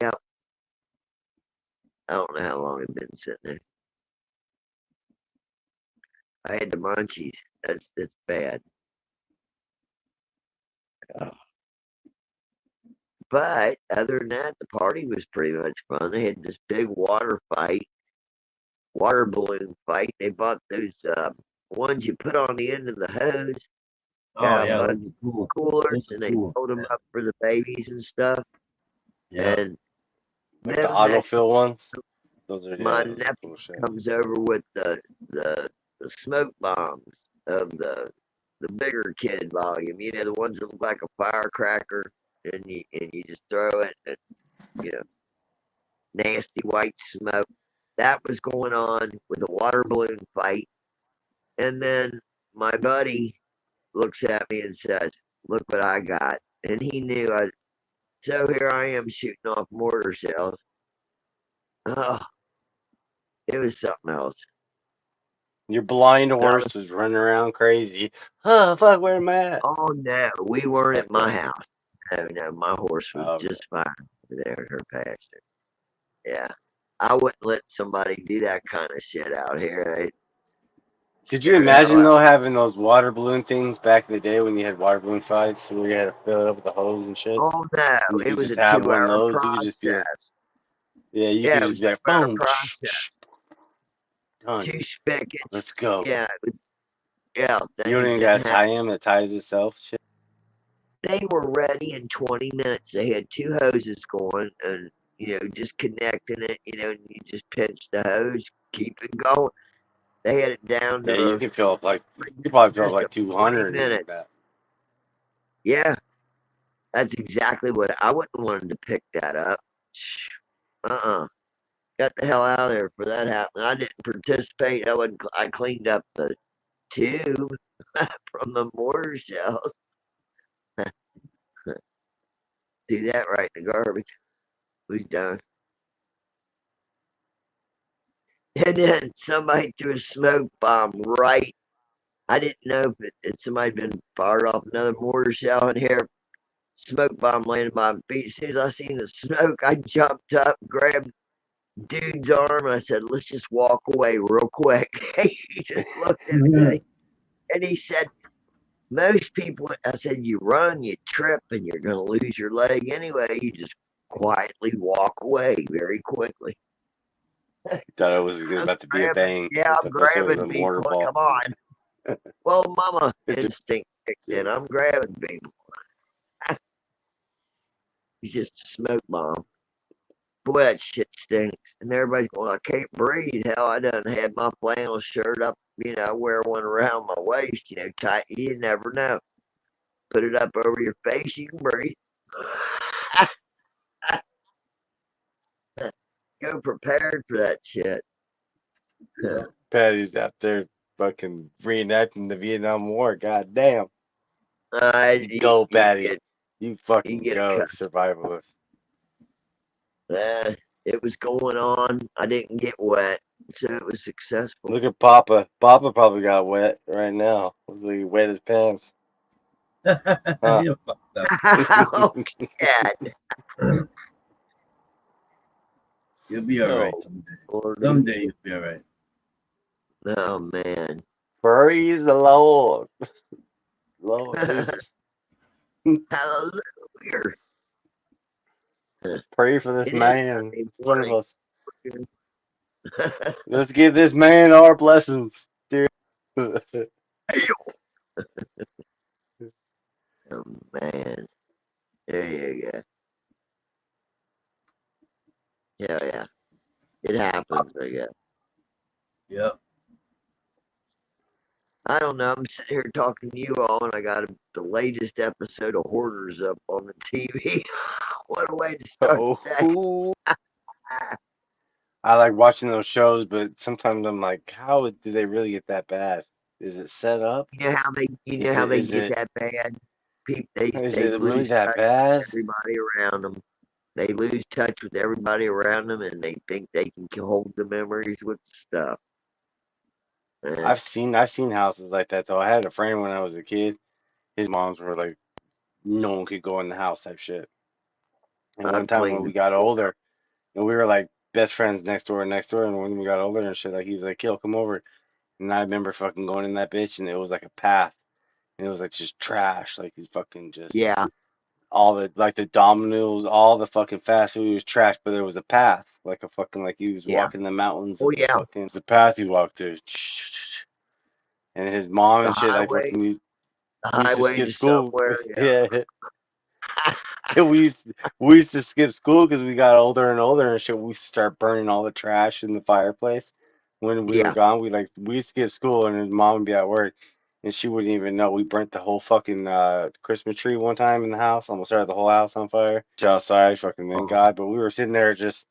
D: Yep. I don't know how long I've been sitting there. I had the munchies. That's bad. But other than that, the party was pretty much fun. They had this big water balloon fight. They bought those ones you put on the end of the hose.
A: Oh
D: Got a
A: yeah,
D: bunch
A: those are cool.
D: of coolers,
A: Those are
D: and they
A: cool.
D: load them up for the babies and stuff.
A: Yeah.
D: And
E: Like the
D: then next,
E: autofill ones.
D: my
E: Those are
D: nephew
E: cool shit.
D: comes over with the the smoke bombs of the bigger kid volume. You know, the ones that look like a firecracker, and you just throw it, and you know, nasty white smoke. That was going on with a water balloon fight. And then my buddy looks at me and says, "Look what I got." And he knew I. So here I am shooting off mortar shells. Oh, it was something else.
E: Your blind
D: I
E: horse
D: was,
E: was running around crazy. Oh fuck, where am I at?
D: oh no, we
E: It's
D: weren't at
E: fucked
D: my
E: up.
D: house. No, no, my horse was
E: Okay.
D: just fine over there in her pasture. Yeah, I wouldn't let somebody do that kind of shit out here. They
E: Could you
D: scare the hell
E: imagine
D: out.
E: though having those water balloon things back in the day when you had water balloon fights where you had to fill it up with the hose and shit?
D: Oh no,
E: And you
D: it
E: could
D: was
E: just
D: a
E: have one of
D: 2 hour
E: those. You could just be like,
D: process.
E: yeah, you could
D: Yeah, it
E: just
D: was
E: be like,
D: 2 hour
E: boom,
D: process.
E: done.
D: 2 spigots.
E: Let's go.
D: Yeah, it was, yeah,
E: You don't
D: things
E: even
D: didn't
E: gotta
D: happen.
E: tie him. It ties itself. Shit.
D: They were ready in 20 minutes. They had two hoses going and, just connecting it, and you just pinch the hose, keep it going. They had it down
E: Yeah, you
D: to
E: can fill up like you
D: a
E: could probably fill up like
D: system, 20
E: 200 in
D: minutes.
E: that.
D: Yeah, that's exactly what I wouldn't want to pick that up. Uh-uh. Got the hell out of there for that happen. I didn't participate. I cleaned up the tube from the mortar shells. Do that right in the garbage. Who's done? And then somebody threw a smoke bomb right. I didn't know if somebody had been fired off another mortar shell in here. Smoke bomb landed by my feet. As soon as I seen the smoke, I jumped up, grabbed dude's arm, and I said, "Let's just walk away real quick." He just looked at me and he said, "Most people," I said, "you run, you trip, and you're going to lose your leg anyway. You just quietly walk away very quickly."
E: You thought it was about to be a bang.
D: Yeah,
E: I
D: I'm
E: thought this was
D: grabbing
E: a mortar
D: people.
E: ball.
D: Come on. Well, mama
E: It's a
D: instinct and I'm grabbing people. He's just a smoke bomb. Boy, that shit stinks. And everybody's going, I can't breathe. Hell, I done had my flannel shirt up, I wear one around my waist, tight. You never know. Put it up over your face, you can breathe. Go prepared for that shit.
E: Patty's out there fucking reenacting the Vietnam War. God damn. You go, Patty. You fucking
D: get
E: go,
D: cut.
E: survivalist.
D: It was going on. I didn't get wet, so it was successful.
E: Look at Papa. Papa probably got wet right now. Looks like he wet his pants. Huh.
A: You're fucked up.
D: Oh, God.
A: You'll be alright someday. Someday you'll be alright.
D: Oh, man.
E: Praise the Lord. Lord Jesus.
D: Hallelujah.
E: Let's pray for this
D: It is
E: man
D: Sunday
E: in front of
D: morning.
E: us. Let's give this man our blessings, dear.
D: Oh, man. There you go. Yeah. It happens, I guess.
A: Yep.
D: I don't know. I'm sitting here talking to you all, and I got the latest episode of Hoarders up on the TV. What a way to start the day.
E: Oh, I like watching those shows, but sometimes I'm like, how do they really get that bad? Is it set up?
D: You know how they
E: Is
D: get that bad? They
E: it really
D: lose
E: that
D: touch with
E: bad?
D: everybody around them. They lose touch with everybody around them, and they think they can hold the memories with stuff. And
E: I've seen houses like that though. I had a friend when I was a kid. His moms were like, no one could go in the house type shit. And one
D: I've
E: time when
D: cleaned
E: we got older, and we were like best friends next door and next door, and when we got older and shit, like he was like, "Yo, come over." And I remember fucking going in that bitch, and it was like a path, and it was like just trash, like he's fucking just
D: yeah,
E: all the like the Domino's, all the fucking fast food was trash, but there was a path, like a fucking like he was
D: yeah.
E: walking the mountains
D: Oh
E: of the
D: yeah,
E: fucking the path he walked through, and his mom
D: the
E: and shit, like
D: highway,
E: fucking
D: the
E: we used to
D: highway
E: skip
D: to
E: school,
D: somewhere.
E: yeah. Yeah, we used to skip school because we got older and older and shit. We used to start burning all the trash in the fireplace when we were
D: Yeah,
E: gone. We used to skip school and his mom would be at work and she wouldn't even know. We burnt the whole fucking Christmas tree one time in the house. Almost started the whole house on fire. Outside, fucking thank God. But we were sitting there just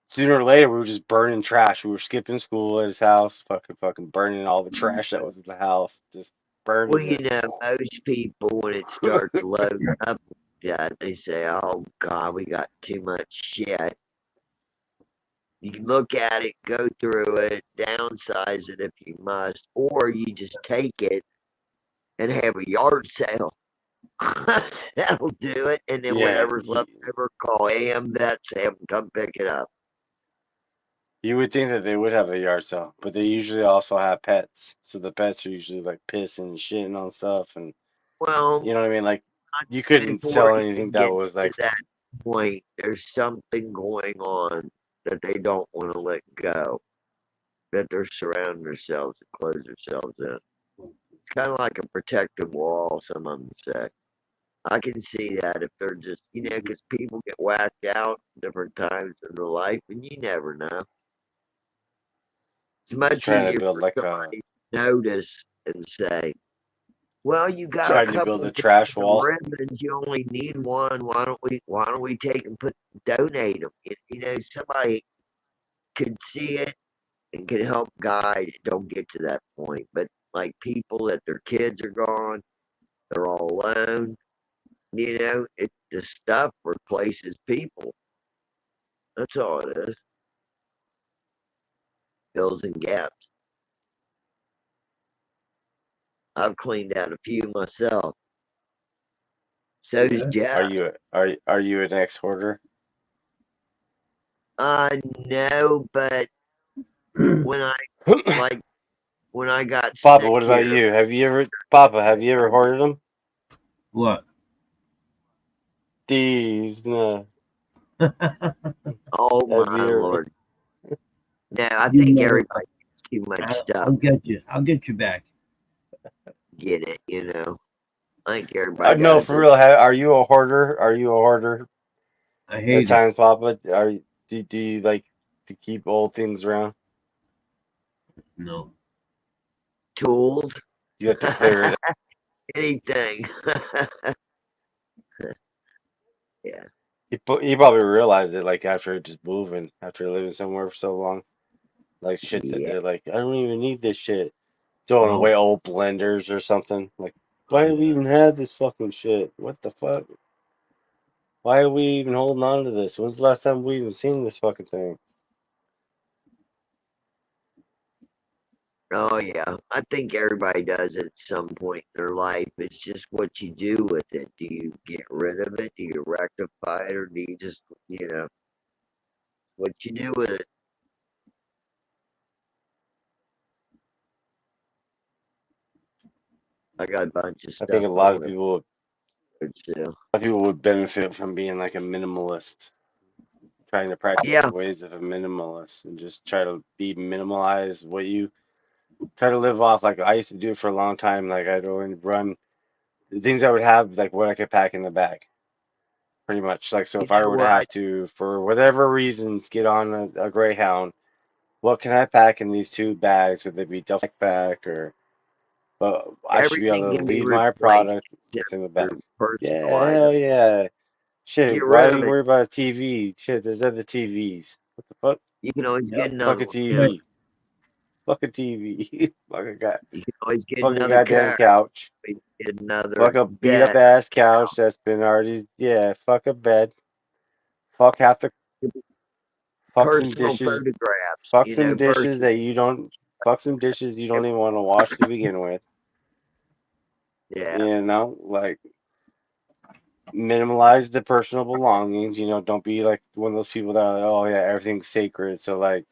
E: sooner or later we were just burning trash. We were skipping school at his house, fucking burning all the trash that was in the house, just
D: well,
E: burning it.
D: most people when it starts loading up like that, they say, "Oh God, we got too much shit." You can look at it, go through it, downsize it if you must, or you just take it and have a yard sale. That'll do it, and then
E: Yeah,
D: whatever's left over, call AM Vets, have them come pick it up.
E: you would think that they would have a yard sale, but they usually also have pets. So the pets are usually like pissing and shitting on stuff, and
D: Well,
E: you know what I mean? Like you couldn't
D: before
E: sell
D: it
E: anything
D: even
E: that
D: gets
E: was
D: to
E: like,
D: that point, there's something going on that they don't want to let go, that they're surrounding themselves and close themselves in. It's kind of like a protective wall, some of them say. I can see that if they're just, because people get whacked out different times in their life, and you never know. It's
E: they're
D: much
E: trying to
D: easier
E: build
D: for
E: like a
D: somebody to notice and say, well, you got a
E: trying to build
D: couple
E: a
D: pieces
E: trash
D: of
E: wall.
D: ribbons. You only need one. Why don't we take and donate them? Somebody could see it and can help guide. It don't get to that point, but like people that their kids are gone, they're all alone. The stuff replaces people. That's all it is. Fills in gaps. I've cleaned out a few myself. So does
A: Yeah.
D: Jeff.
E: Are you an ex hoarder?
D: No, but when I like when I got
E: Papa,
D: sick
E: what about
D: here.
E: you? Papa, have you ever hoarded them?
A: What?
E: These, no.
D: Oh
E: Have
D: my
E: you ever?
D: lord! No, I
A: You
D: think
A: know,
D: everybody gets too much stuff.
A: I'll get you. I'll get you back.
D: get it, you know. I think everybody
E: No,
D: does
E: for
D: it.
E: real. Are you a hoarder? Are you a hoarder
A: I
E: at
A: hate it.
E: times, Papa? Do you like to keep old things around?
A: No.
D: Tools,
E: You have to clear it.
D: anything. Yeah,
E: You probably realize it like after just moving, after living somewhere for so long. Like shit that
D: yeah.
E: they're like, I don't even need this shit. Throwing
A: No.
E: away old blenders or something. Like, why do we
A: Yeah.
E: even have this fucking shit? What the fuck? Why are we even holding on to this? When's the last time we even seen this fucking thing?
D: Oh yeah. I think everybody does it at some point in their life. It's just what you do with it. Do you get rid of it? Do you rectify it, or do you just, you know, what you do with it? I got a bunch of
E: I think
D: stuff
E: a
D: I
E: lot of
D: want to
E: people,
D: put too.
E: a lot of people would benefit from being like a minimalist, trying to practice the
D: Yeah,
E: ways of a minimalist and just try to be minimalize what you try to live off. Like I used to do it for a long time. Like I'd only run the things I would have, like what I could pack in the bag, pretty much. Like so,
D: you
E: if I
D: know
E: were to
D: what?
E: have to, for whatever reasons, get on a Greyhound, what can I pack in these two bags? Would they be duffel backpack or? But I should be
D: Everything
E: able to
D: can be
E: leave my
D: replaced
E: product
D: except
E: within the
D: for
E: bag.
D: personal
E: Yeah, hell
D: items.
E: yeah.
D: Get
E: Shit, why
D: rid
E: do
D: of
E: you
D: it.
E: worry about a TV? Shit, there's other TVs. What the fuck?
D: You can always get
A: Yep.
E: Fuck
D: another
E: a
D: one. You know,
A: Right.
E: TV. Fuck a TV.
D: you can always get
E: Fuck a
D: another
E: goddamn
D: car.
E: couch.
D: You can get another
E: Fuck a beat up
D: bed.
E: ass couch that's been already, yeah, fuck a bed. Fuck half the, fuck some
D: Personal
E: dishes.
D: photographs.
E: Fuck
D: You know,
E: some dishes that
D: personal.
E: you don't, fuck some dishes you don't even want to wash to begin with.
D: Yeah.
E: You know, like minimalize the personal belongings. Don't be like one of those people that are like, oh yeah, everything's sacred. So like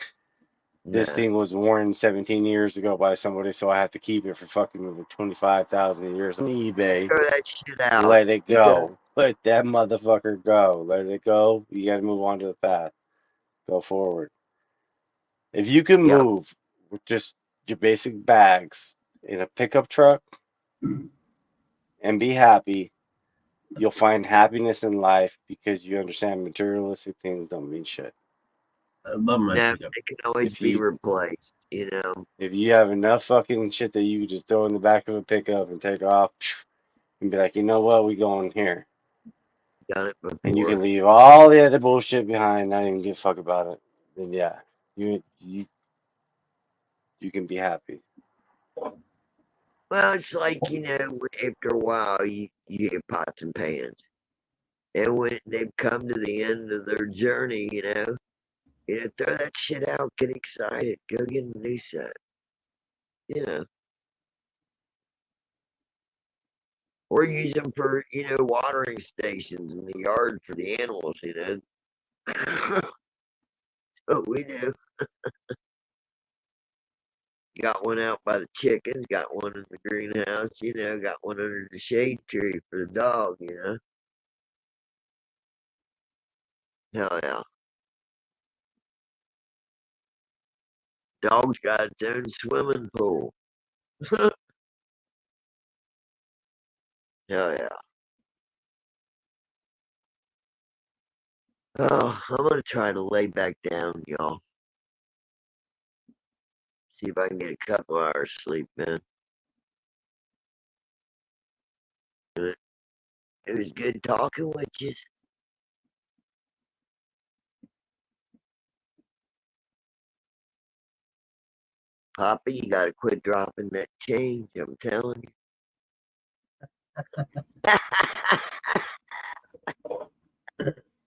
E: this
D: Nah.
E: thing was worn 17 years ago by somebody, so I have to keep it for fucking over 25,000 years on eBay.
D: Throw that shit out.
E: Let it
D: Because
E: go. Let that motherfucker go. Let it go. You got to move on to the path. Go forward. If you can
D: yeah.
E: move with just your basic bags in a pickup truck and be happy, you'll find happiness in life because you understand materialistic things don't mean shit.
A: I love my
D: No,
A: pickup.
D: they can always
E: If
D: be
E: you
D: replaced. You know,
E: if you have enough fucking shit that you can just throw in the back of a pickup and take off and be like, you know what, we going here.
D: done it
E: And you
D: before.
E: can leave all the other bullshit behind, not even give a fuck about it. Then yeah, you can be happy.
D: Well, it's like, you know, after a while, you get pots and pans. And when they've come to the end of their journey, you know, throw that shit out, get excited, go get a new set. You know, or use them for, you know, watering stations in the yard for the animals, you know. So we do. Got one out by the chickens, got one in the greenhouse, you know, got one under the shade tree for the dog, you know. Hell yeah. Dog's got its own swimming pool. Hell yeah. Oh, I'm gonna try to lay back down, y'all. See if I can get a couple hours sleep, man. It it was good talking with you. Papa, you gotta quit dropping that change, I'm telling you.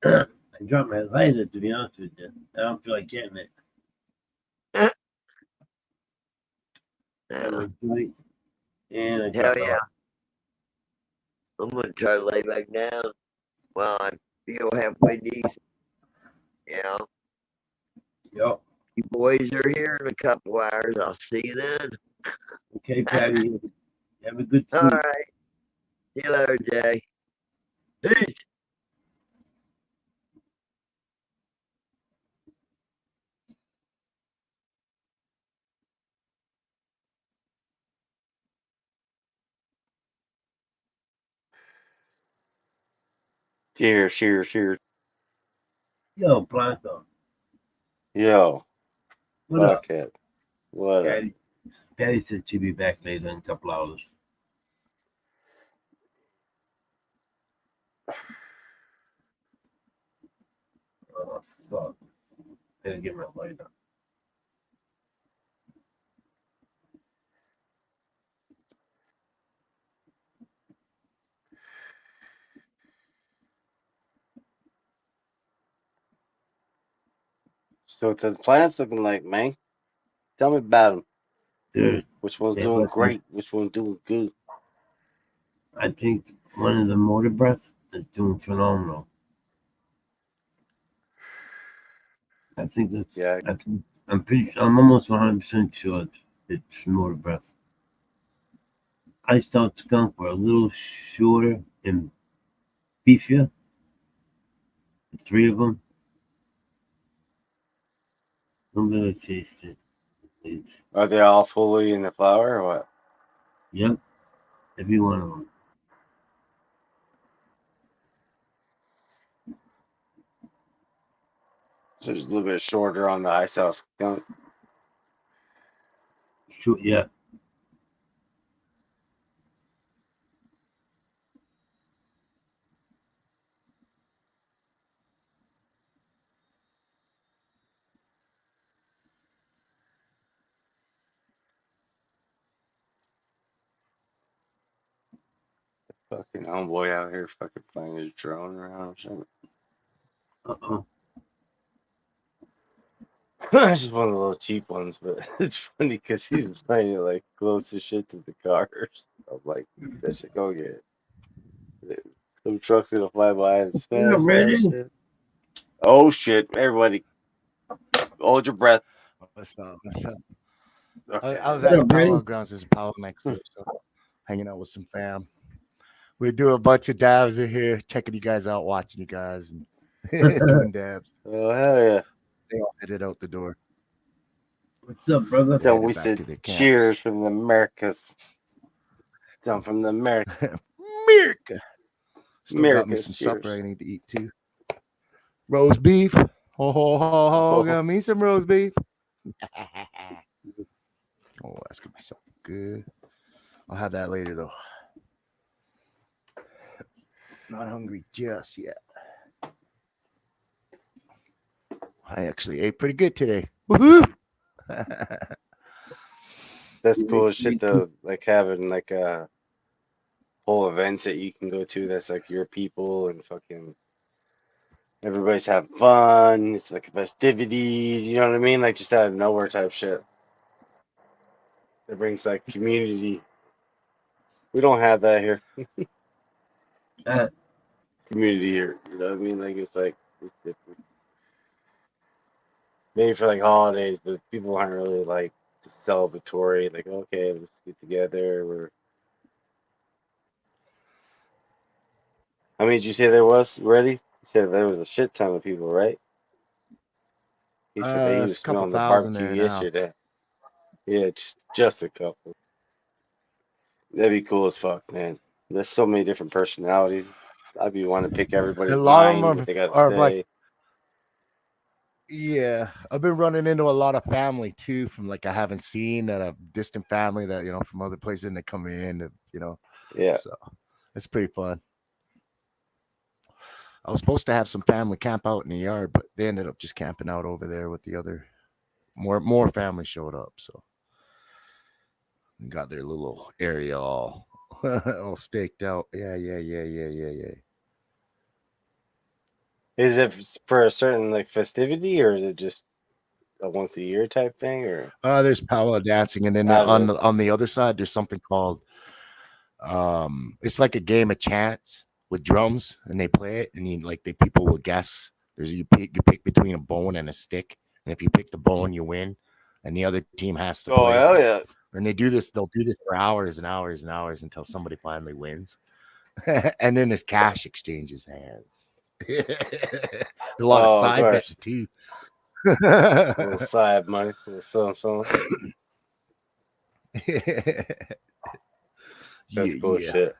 A: I dropped my lighter, to be honest with you. I don't feel like getting it. Got
D: Yeah.
A: my joint, and I
D: Hell
A: dropped the
D: yeah.
A: lighter.
D: I'm gonna try to lay back down. Well, I feel halfway decent. You know,
A: Yo.
D: you boys are here in a couple hours. I'll see you then.
A: Okay, Patty. Have a good
D: All
A: sleep.
D: right. See you later, Jay. Peace.
E: Cheers.
A: Yo, Blanco,
E: Yo,
A: what up?
E: fuckhead. What up?
A: Daddy said she'll be back later in a couple hours. Oh, fuck. Gotta get my light up.
E: So what the planet's looking like, man? Tell me about them.
A: Dude,
E: Which one's
A: they
E: doing
A: looking,
E: great? Which one's doing good?
A: I think one of the motor breaths is doing phenomenal. I think
E: Yeah,
A: I'm almost 100% sure it's motor breath. Iced out skunk were a little shorter and beefier, the three of them. I'm gonna taste it. It's,
E: are they all fully in the flower or what?
A: yep, every one of them.
E: So just a little bit shorter on the ice house skunk.
A: Sure, yeah.
E: Fucking homeboy out here fucking flying his drone around.
A: Uh-oh.
E: It's just one of the little cheap ones, but it's funny because he's playing it like close as shit to the cars. I'm like, that shit go get it. Some truck's gonna fly by and
A: Yeah,
E: smash that
A: ready?
E: shit. Oh shit! Everybody, hold your breath.
F: What's up? What's up?
E: Okay,
F: I was
A: What
F: at
A: up,
F: the
A: ready?
F: powwow grounds. There's a powwow next to it, so hanging out with some fam. We do a bunch of dabs in here, checking you guys out, watching you guys, and doing dabs.
E: oh hell yeah!
F: They all headed out the door.
A: What's up, brother?
F: They're
E: So we
F: headed back
E: said
F: to their camps.
E: cheers from the Americas. Some from the
F: America. Still got me
E: Americas.
F: some supper I
E: Cheers.
F: need to eat too. Roast beef. Ho ho ho ho!
E: Oh,
F: Got me some roast beef. Oh, that's gonna be something good. I'll have that later though. Not hungry just yet. I actually ate pretty good today. Woohoo!
E: that's
A: Me
E: cool as
A: me
E: shit
A: too.
E: though. Like having like whole events that you can go to. That's like your people and fucking everybody's having fun. It's like festivities. You know what I mean? Like just out of nowhere type shit. It brings like community. We don't have that here.
A: Uh,
E: Community here. You know what I mean? Like it's different. Maybe for like holidays, but people aren't really like just celebratory. Like okay, let's get together. We're how many did you say there was already? You said there was a shit ton of people, right? He said that he
F: It's
E: was
F: a couple
E: smelling the
F: thousand
E: barbecue
F: there now.
E: yesterday. Yeah, just a couple. That'd be cool as fuck, man. There's so many different personalities. I'd be wanting to pick
F: A
E: everybody's
F: lot of them
E: mind, what they got to
F: are like,
E: say.
F: yeah. I've been running into a lot of family too, from like I haven't seen that a distant family that from other places, and they come in.
E: Yeah.
F: So it's pretty fun. I was supposed to have some family camp out in the yard, but they ended up just camping out over there with the other more family showed up, so we got their little area all all staked out. Yeah.
E: Is it for a certain like festivity or is it just a once a year type thing or
F: There's powwow dancing, and then
E: out of the
F: on the other side, there's something called it's like a game of chance with drums, and they play it, and the people will guess. You pick between a bone and a stick, and if you pick the bone, you win, and the other team has to
E: oh
F: play.
E: hell yeah.
F: And they'll do this for hours and hours and hours until somebody finally wins. And then there's cash exchanges hands. A lot of
E: Oh of
F: side
E: course.
F: betting too.
E: A little side money, a little something. That's cool
F: Yeah.
E: shit.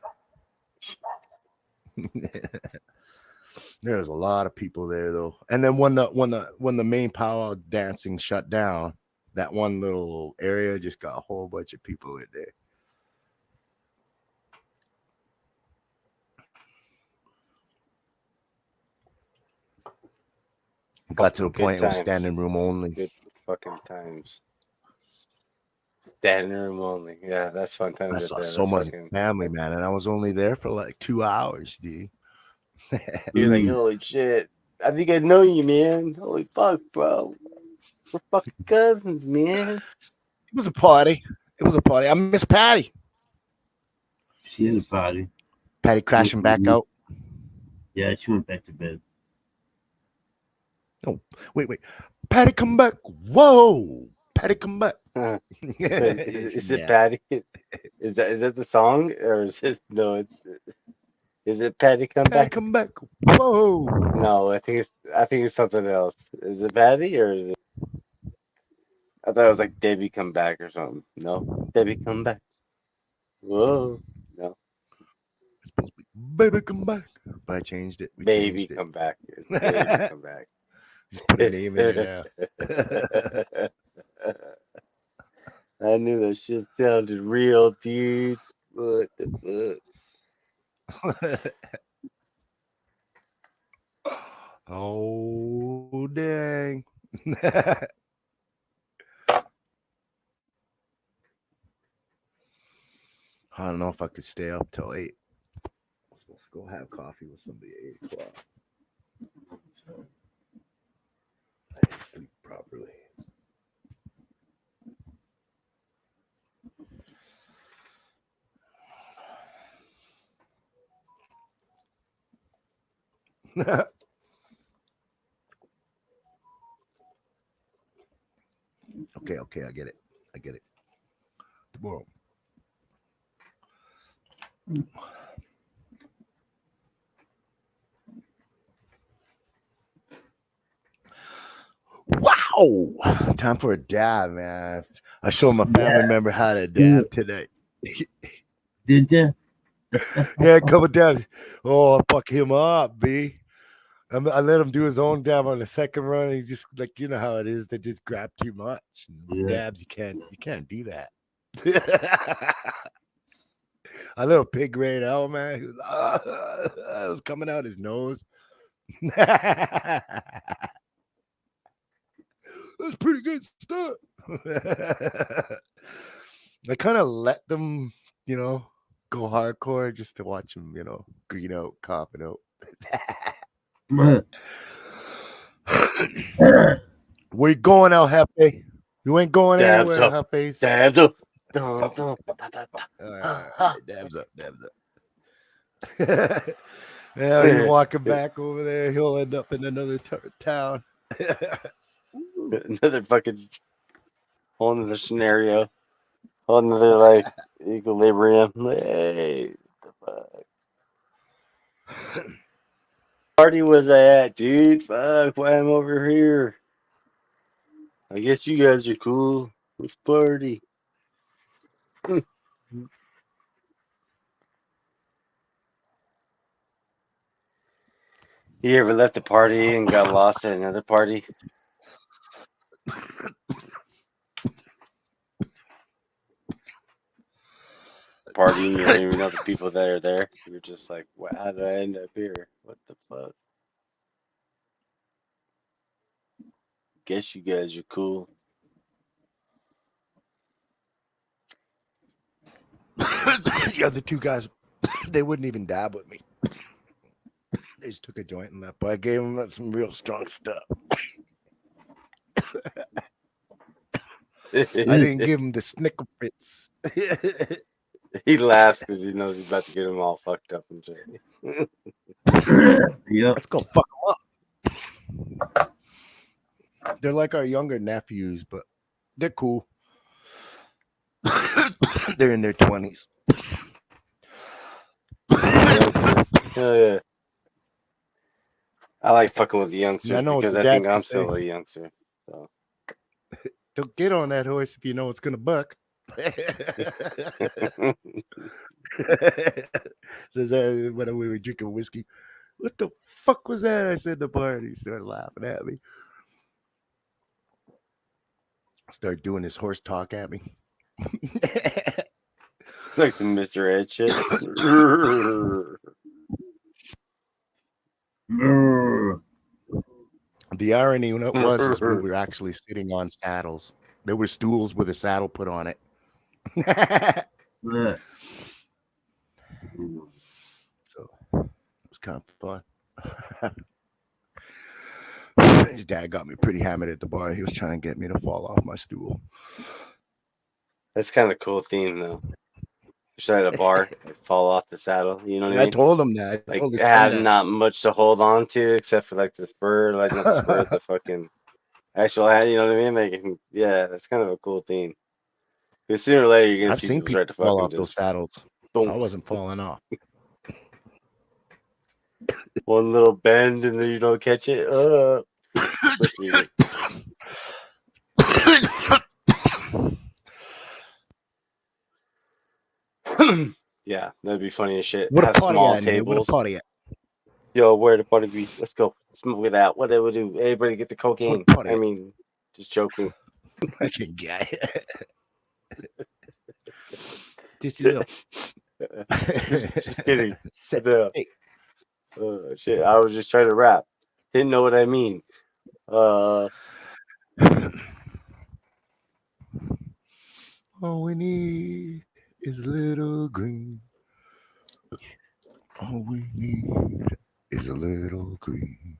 F: There was a lot of people there though. And then when the main powwow dancing shut down, that one little area just got a whole bunch of people in there. Got to the
E: Good
F: point it was
E: times.
F: standing room only.
E: Good fucking times. Standing room only. Yeah, that's fun
F: I
E: times right
F: saw
E: there.
F: so
E: That's
F: much
E: fucking.
F: family, man, and I was only there for like 2 hours, dude.
E: You're like,
A: Mm.
E: holy shit. I think I know you, man. Holy fuck, bro. We're fucking cousins, man.
F: It was a party. It was a party. I miss Patty.
A: She had a party.
F: Patty crashing back out.
A: Yeah, she went back to bed.
F: Oh, wait. Patty, come back. Whoa. Patty, come back.
E: Is it
F: Yeah.
E: Patty? Is that the song or is it no? Is it Patty come
F: Patty,
E: back?
F: come back. Whoa.
E: No, I think it's something else. Is it Patty or is it? I thought it was like Debbie come back or something. No, Debbie come back. Whoa, no,
F: It's supposed to be baby, come back. But I changed it. We
E: baby
F: changed it.
E: come back. It's baby come back.
F: Just put a name in there
E: I knew that shit sounded real, dude. What the
F: now. Oh, dang. I don't know if I could stay up till 8. I'm supposed to go have coffee with somebody at 8 o'clock. I didn't sleep properly. Okay, I get it. Tomorrow. Wow. Time for a dab, man. I showed my family member how to dab today.
A: Did ya?
F: Yeah, a couple dabs. Oh, I fuck him up, B. I let him do his own dab on the second run. He just like how it is. They just grab too much.
A: Yeah.
F: Dabs, you can't do that. A little pig right out, man. He was, it was coming out his nose. That's pretty good stuff. I kind of let them, go hardcore just to watch them, green out, coughing out. Where you going, El Jefe? You ain't going
E: Dabs
F: anywhere,
E: up.
F: Jefes.
E: Dabs up. Dun, dun, da, da, da.
F: Dabs up. Yeah, he's walking back over there. He'll end up in another town.
E: Another fucking whole another scenario. Whole another like equilibrium. Hey, what the fuck? Party was I at, dude? Fuck, why I'm over here? I guess you guys are cool. Let's party. You ever left a party and got lost at another party? Party and you don't even know the people that are there. You're just like, wow, how did I end up here? What the fuck? Guess you guys are cool.
F: The other two guys, they wouldn't even dab with me. They just took a joint and left. But I gave them some real strong stuff. I didn't give him the snicker fits.
E: He laughs because he knows he's about to get him all fucked up and shit.
A: Yep.
F: Let's go fuck them up. They're like our younger nephews, but they're cool. They're in their 20s.
E: Youngsters. Hell yeah. I like fucking with the youngsters
F: I know what
E: because
F: the
E: I think
F: dads
E: I'm
F: say.
E: still a youngster. So.
F: Don't get on that horse if you know it's gonna buck. Says when we were drinking whiskey. What the fuck was that? I said the bar, and he started laughing at me. Started doing his horse talk at me.
E: Like some Mr. Ed shit.
F: The irony when it was is we were actually sitting on saddles. There were stools with a saddle put on it.
A: Look.
F: So it was kind of fun. His dad got me pretty hammered at the bar. He was trying to get me to fall off my stool.
E: That's kind of cool theme though. Just at a bar, like fall off the saddle. You know what I
F: I
E: mean?
F: told him that. I
E: Like
F: told his
E: have
F: son that.
E: not much to hold on to except for like the spur, like not the spur, the fucking actual hat. You know what I mean? Like yeah, that's kind of a cool theme. Because sooner or later you're gonna
F: I've
E: see
F: seen
E: people
F: people
E: start to
F: fall
E: fucking
F: off those
E: just
F: saddles. I
E: boom,
F: wasn't falling off.
E: one little bend and then you don't catch it. Push music. Yeah, that'd be funny as shit.
F: What a
E: Have
F: party
E: small
F: at in here? What a
E: tables.
F: party at?
E: Yo, where the party be? Let's go. Smoke it out. Whatever we do. Everybody get the
F: What
E: cocaine.
F: a party
E: I
F: at?
E: mean, just joking.
F: Fucking guy. Just a little.
E: just kidding.
F: Set
E: The
F: the
E: shit. I was just trying to rap. Didn't know what I mean.
F: All we need is a little green. All we need is a little green.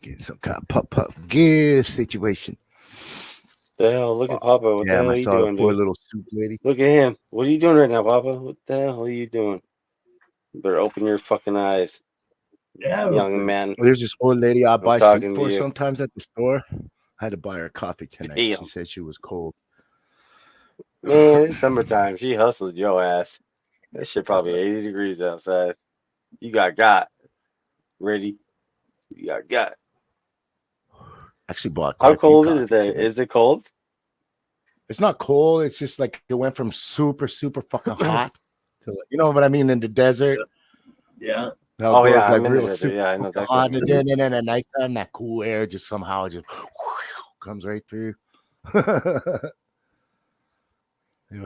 F: Get some kind of pop gear situation.
E: The hell? Look at Papa. What the
F: Damn,
E: hell
F: I
E: are you
F: saw the
E: doing,
F: poor
E: dude?
F: little soup lady.
E: Look at him. What are you doing right now, Papa? What the hell are you doing? You better open your fucking eyes, young man.
F: There's this old lady I
E: I'm
F: buy soup
E: talking to
F: for
E: you.
F: sometimes at the store. I had to buy her coffee tonight. She
E: Damn.
F: said she was cold.
E: Man, it's summertime. She hustled your ass. That shit probably 80 degrees outside. You got ready. You got.
F: Actually bought quite
E: How
F: a few
E: cold is it
F: coffees
E: there?
F: today.
E: Is it cold?
F: It's not cold. It's just like it went from super, super fucking hot to, you know what I mean, in the desert.
A: Yeah.
F: How
E: Oh
F: it
E: yeah,
F: goes like
E: I'm in the
F: real
E: desert.
F: super
E: Yeah, I know
F: fucking
E: exactly
F: hot,
E: what
F: and
E: you mean.
F: then at nighttime that cool air just somehow just comes right through.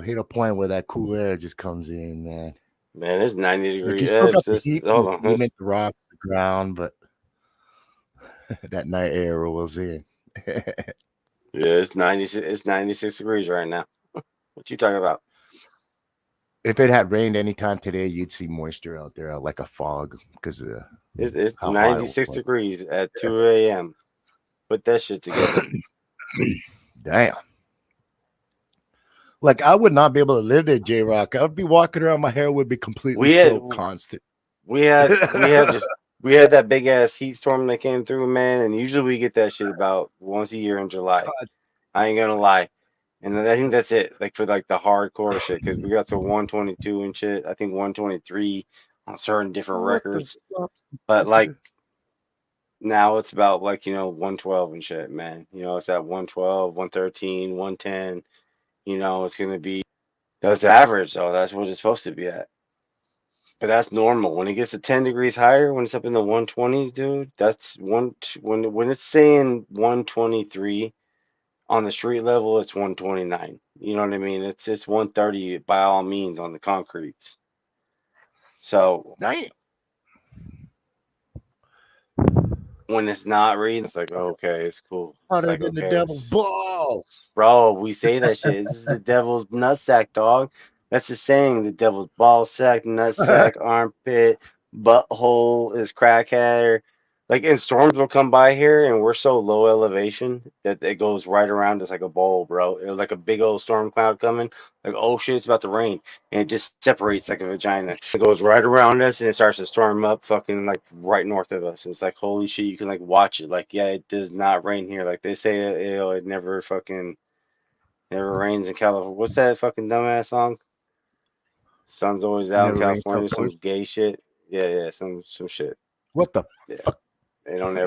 F: Hit a point where that cool air just comes in, man.
E: Man, it's 90
F: Like
E: degrees.
F: you still
E: It's
F: got the
E: just
F: heat from
E: hold
F: the
E: on.
F: cement, the rocks, the ground, but that night air rolls in.
E: Yeah, it's 96. It's 96 degrees right now. What you talking about?
F: If it had rained anytime today, you'd see moisture out there, like a fog, because of
E: It's
F: how hot it
E: 96
F: was.
E: degrees at 2 a.m. Put that shit together.
F: Damn. Like I would not be able to live there, J Rock. I would be walking around, my hair would be completely
E: We had
F: soaked constant.
E: we had that big ass heat storm that came through, man. And usually we get that shit about once a year in July. I ain't gonna lie. And I think that's it, like for like the hardcore shit, because we got to 122 and shit. I think 123 on certain different
F: What the
E: records.
F: fuck?
E: But like now it's about like, 112 and shit, man. It's at 112, 113, 110. It's gonna be that's the average, so that's what it's supposed to be at. But that's normal. When it gets to 10 degrees higher, when it's up in the 120s, dude, that's when it's saying 123 on the street level, it's 129. You know what I mean? It's 130 by all means on the concretes. So
F: Damn.
E: when it's not reading, it's like, okay, it's cool. It's
F: Hotter
E: like,
F: than the
E: okay,
F: devil's balls.
E: bro, we say that shit. This is the devil's nutsack, dog. That's the saying. The devil's ball sack, nutsack, armpit, butthole is crackhead. Like, and storms will come by here, and we're so low elevation that it goes right around us like a bowl, bro. It was like a big old storm cloud coming. Like, oh shit, it's about to rain, and it just separates like a vagina. It goes right around us, and it starts to storm up, fucking like right north of us. It's like, holy shit, you can like watch it. Like, yeah, it does not rain here. Like they say, it never fucking never rains in California. What's that fucking dumbass song? Sun's always out in
F: Never rains till
E: California. Some
F: pours.
E: gay shit. Yeah, some shit.
F: What the
E: Yeah.
F: fuck?
E: It don't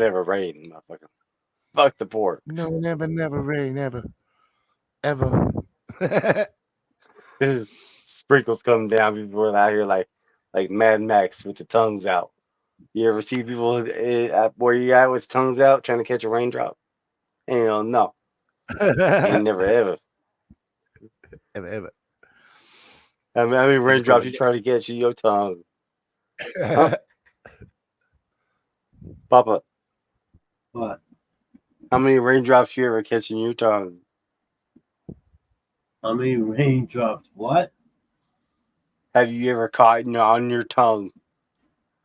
E: ever rain, motherfucker. Fuck the pork.
F: No, never rain, ever.
E: Sprinkles come down. People are out here like, like Mad Max with the tongues out. You ever see people where you at with tongues out trying to catch a raindrop? Hell no, ain't never ever.
F: Ever.
E: How many
F: I just
E: raindrops
F: go
E: you try to catch in your tongue, huh,
F: like
E: Papa?
A: What?
E: How many raindrops you ever catch in your tongue?
A: How many raindrops? What?
E: Have you ever caught on your tongue?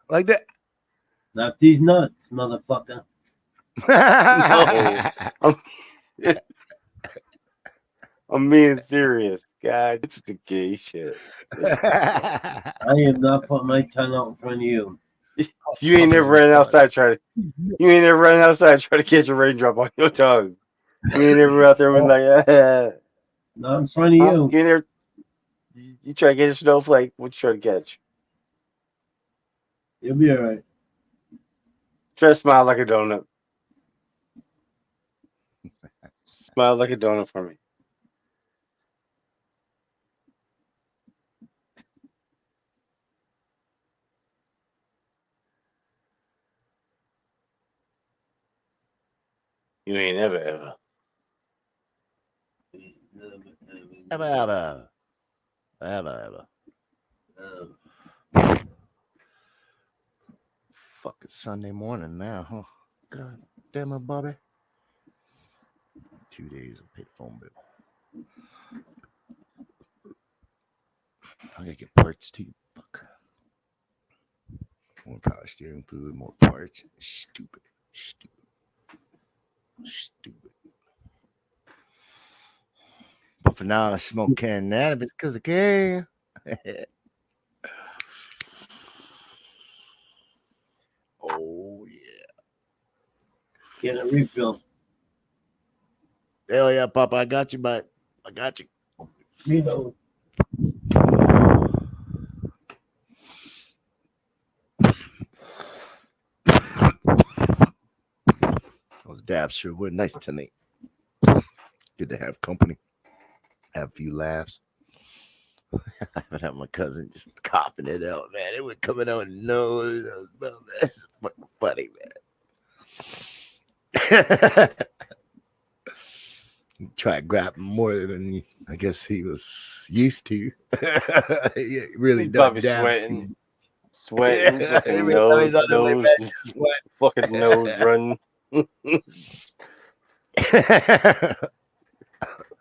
F: that.
A: Not these nuts, motherfucker.
E: No, I'm I'm being serious. God, it's the gay shit. This motherfucker.
A: I am not putting my tongue out in front of you.
E: You ain't never ran outside trying to. You ain't never ran outside trying to catch a raindrop on your tongue. You ain't never out there with like,
A: Not in front of
E: huh?
A: you.
E: You ain't never. You try to catch a snowflake. What you trying to catch?
A: You'll be alright.
E: Try to smile like a donut. Smile like a donut for me. You ain't never ever.
F: Ever. Fuck, it's Sunday morning now, huh? God damn it, Bobby. 2 days of paid phone bill. I gotta get parts too. Fuck. More power steering fluid, more parts. Stupid. But for now, I smoke cannabis because I can. Oh, yeah.
A: Get a refill.
F: Hell yeah, Papa. I got you, bud. I got you.
A: You know.
F: Those dabs sure were nice tonight. Good to have company. Have a few laughs. I would have my cousin just coughing it out, man. It would coming out nose. That's fucking funny, man. Try to grab him more than I guess he was used to. He really
E: He's
F: done
E: probably
F: dabs
E: sweating,
F: too.
E: fucking
F: Every time he's on the way back, he's
E: fucking nose running,
F: sweating.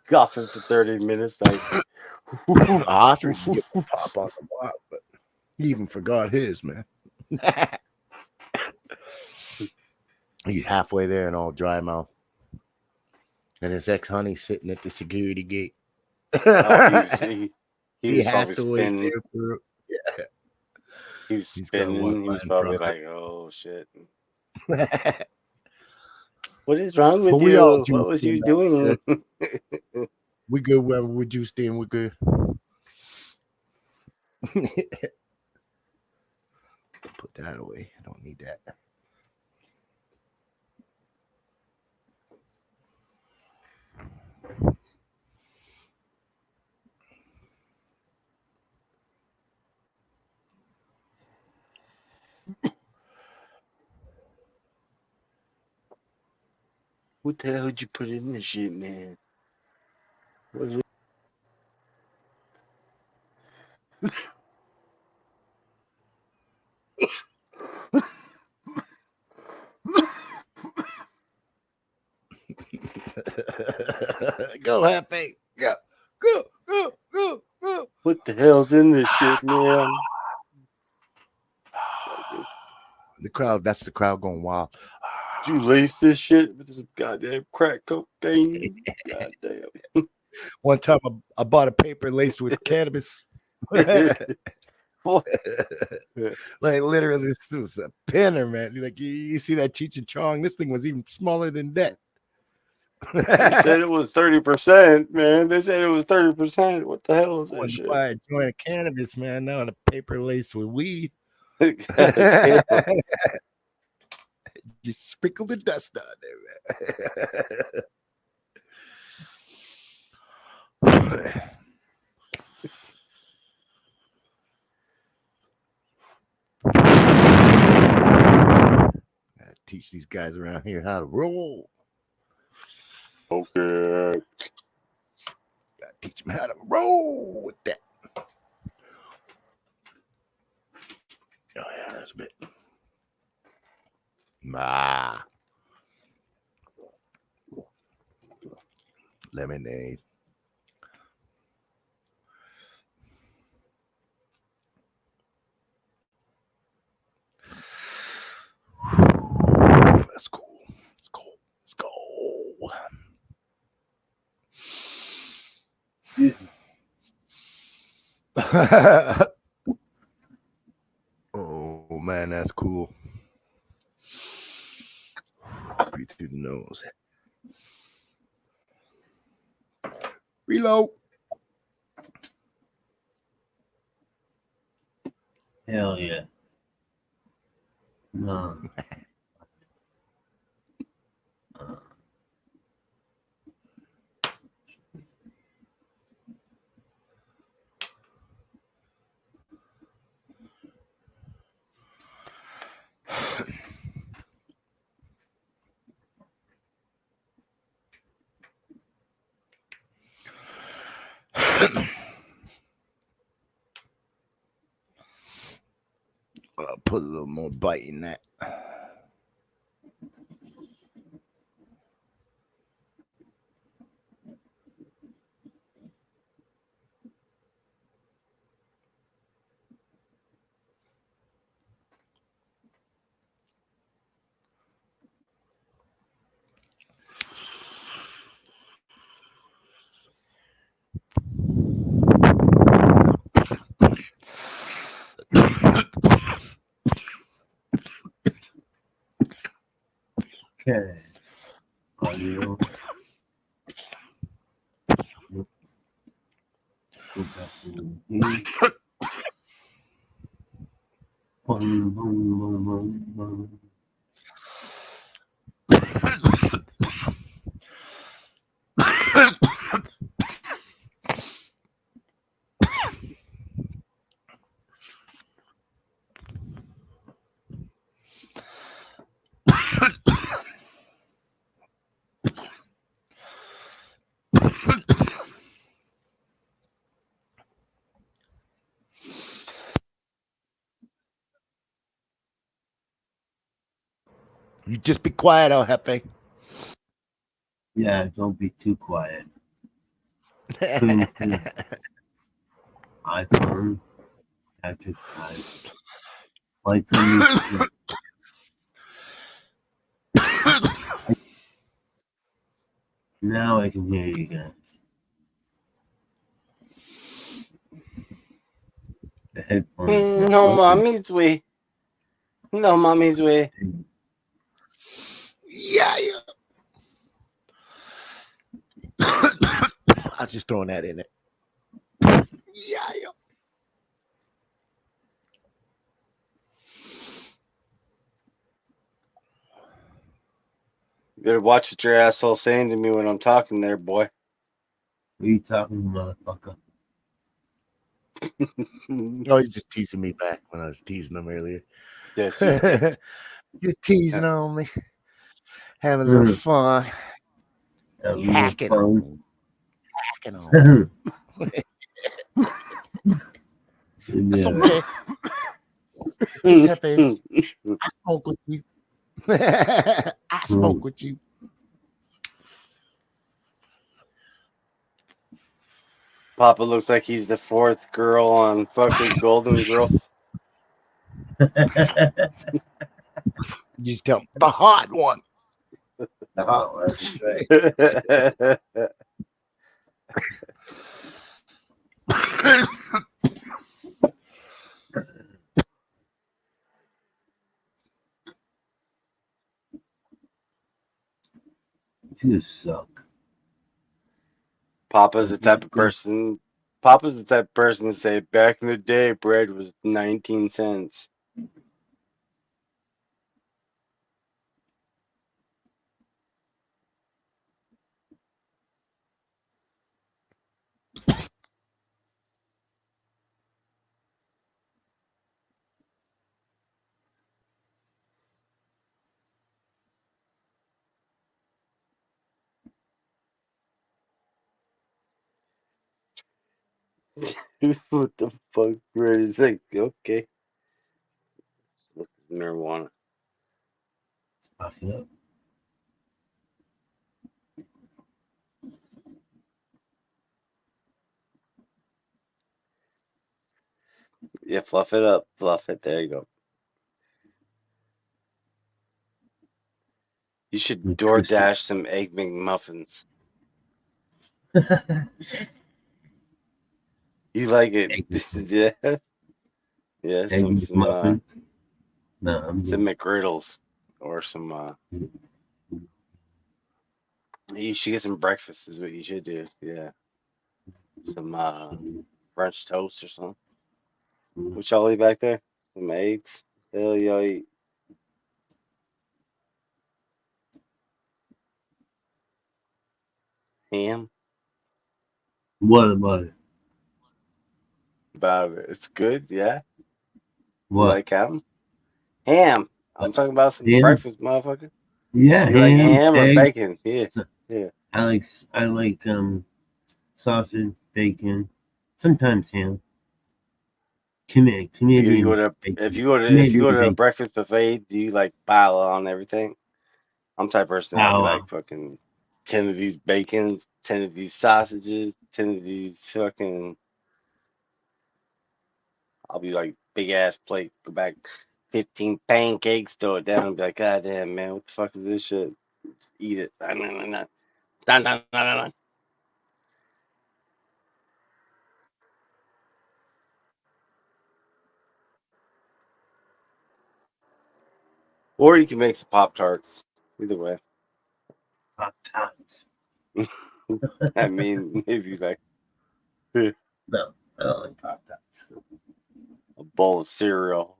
E: coughing for 30 minutes, like.
F: I offered to give him a pop on the block, but he even forgot his, man. He's halfway there and all dry mouth. And his ex-honey sitting at the security gate.
E: Oh, he
F: He
E: was
F: has
E: probably
F: to wait
E: spinning.
F: there for.
E: He was
F: He's gotta walk
E: spinning. He
F: by
E: was
F: in
E: probably
F: front.
E: like, "Oh shit, what is wrong
F: But
E: with
F: we all
E: you? What
F: juiced
E: was
F: in,
E: you
F: man.
E: doing?"
F: We good wherever we juiced in. We good. Put that away. I don't need that.
E: What the hell did you put in this shit, man? What is it?
F: Go, Happy. Go.
E: What the hell's in this shit, man?
F: The crowd, that's the crowd going wild.
E: Did you lace this shit with some goddamn crack cocaine? Goddamn.
F: One time I bought a paper laced with cannabis.
E: What?
F: Like literally, this was a pinner, man. Like you see that Cheech and Chong? This thing was even smaller than that.
E: They said it was 30%, man. They said it was 30%. What the hell is that
F: Wanted to
E: shit?
F: buy a joint of cannabis, man. Now the paper laced with weed.
E: Goddamn.
F: Just sprinkle the dust on there, man. teach these guys around here how to roll.
E: Okay.
F: Gotta teach them how to roll with that. Oh yeah, that's a bit. Ah, lemonade. That's cool. Let's go. Let's go. Oh man, that's cool. Breathe through the nose. Reload.
A: Hell yeah. No.
F: I'll put a little more bite in that.
A: Okay. Audio. Go back to the beat. Boom, boom, boom, boom, boom.
F: You just be quiet, El Jefe.
A: Yeah, don't be too quiet. Clean iPhone. Exercise. Like the Now I can hear you guys. The headphones not
E: No
A: working.
E: mommy's way. No mommy's way.
F: Yeah. I was just throwing that in it. Yeah.
E: You better watch what your asshole saying to me when I'm talking there, boy.
A: What are you talking, motherfucker?
F: Oh, he's just teasing me back when I was teasing him earlier.
E: Yes, you did.
F: Just teasing on me. Having a little fun.
A: A little
F: Hacking
A: fun.
F: on me. Hacking on me. That's okay. These Hefes, I smoke with you. I smoke with you.
E: Papa looks like he's the fourth girl on fucking Golden Girls.
F: You just tell me, the hot one.
A: The hot one, that's right. You suck.
E: Papa's the type of person. Papa's the type of person to say, back in the day, bread was 19 cents. What the fuck, bro? It's like, okay. Look at marijuana.
A: Let's fuck it up.
E: Yeah, fluff it up. Fluff it. There you go. You should
A: Nutrition.
E: DoorDash some Egg McMuffins. You like it?
A: Egg
E: Yeah. Yeah,
A: Egg McMuffin. No, I'm
E: some
A: good.
E: McGriddles or some you should get some breakfast is what you should do. Yeah. Some French toast or something. What y'all eat back there? Some eggs? Hell y'all eat ham?
A: What about it?
E: About it. It's good, yeah. You
A: What?
E: like ham? Ham. I'm talking about some
A: Ham?
E: breakfast, motherfucker.
A: Yeah,
E: You like
A: ham,
E: ham or
A: eggs.
E: bacon? Yeah.
A: So-
E: Yeah.
A: I like sausage, bacon, sometimes ham.
E: Because you go
A: Canadian
E: to
A: bacon.
E: if you go
A: Canadian
E: to a
A: bacon.
E: breakfast buffet, do you like pile on everything? I'm the type of person that'd be like
A: Wow.
E: fucking 10 of these bacons, 10 of these sausages, 10 of these fucking I'll be like big ass plate, go back 15 pancakes, throw it down and be like, God damn man, what the fuck is this shit? Just eat it. Nah, nah, nah, nah. Dun, dun, dun, dun, dun. Or you can make some Pop Tarts. Either way.
A: Pop tarts.
E: I mean, if you like a
A: No, I don't like pop tarts.
E: bowl of cereal.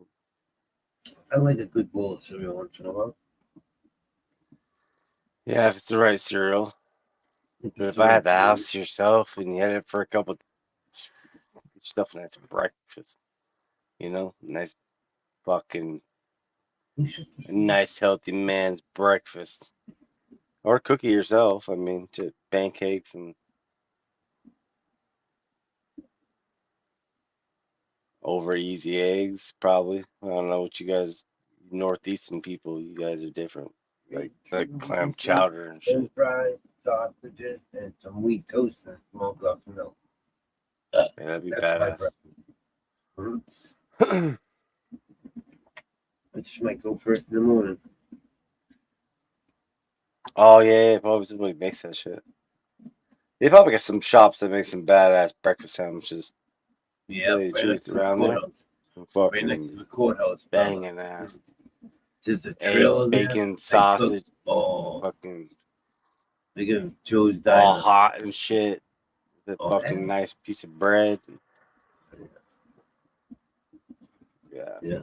A: I like a good bowl of cereal once in a while.
E: Yeah, if it's the right cereal.
A: Think
E: But
A: it's
E: if
A: the
E: I had
A: right
E: the
A: cereal.
E: house to yourself and you had it for a couple, get yourself a nice breakfast. You know, nice fucking,
A: You should
E: a nice healthy man's breakfast. Or cook it yourself. I mean, to pancakes and over easy eggs, probably. I don't know what you guys, northeastern people, you guys are different. Like clam chowder and
A: French
E: shit.
A: fries, sausages, and some wheat toast and a small glass of milk.
E: Yeah, that'd be
A: That's my
E: badass.
A: breakfast. I just might go first in the morning.
E: Oh yeah, probably somebody makes that shit. They probably got some shops that make some badass breakfast sandwiches. Tell
A: Yep,
E: you the
A: right next
E: truth,
A: to the
E: around there.
A: courthouse.
E: Some
A: Right next to
E: fucking
A: the courthouse, brother.
E: banging ass.
A: There's a
E: Egg,
A: trailer there.
E: bacon,
A: They cook.
E: sausage,
A: Oh,
E: fucking
A: they give Joe's
E: all
A: Diner.
E: hot and shit. The
A: Oh,
E: fucking nice piece of bread. Yeah.
A: yeah.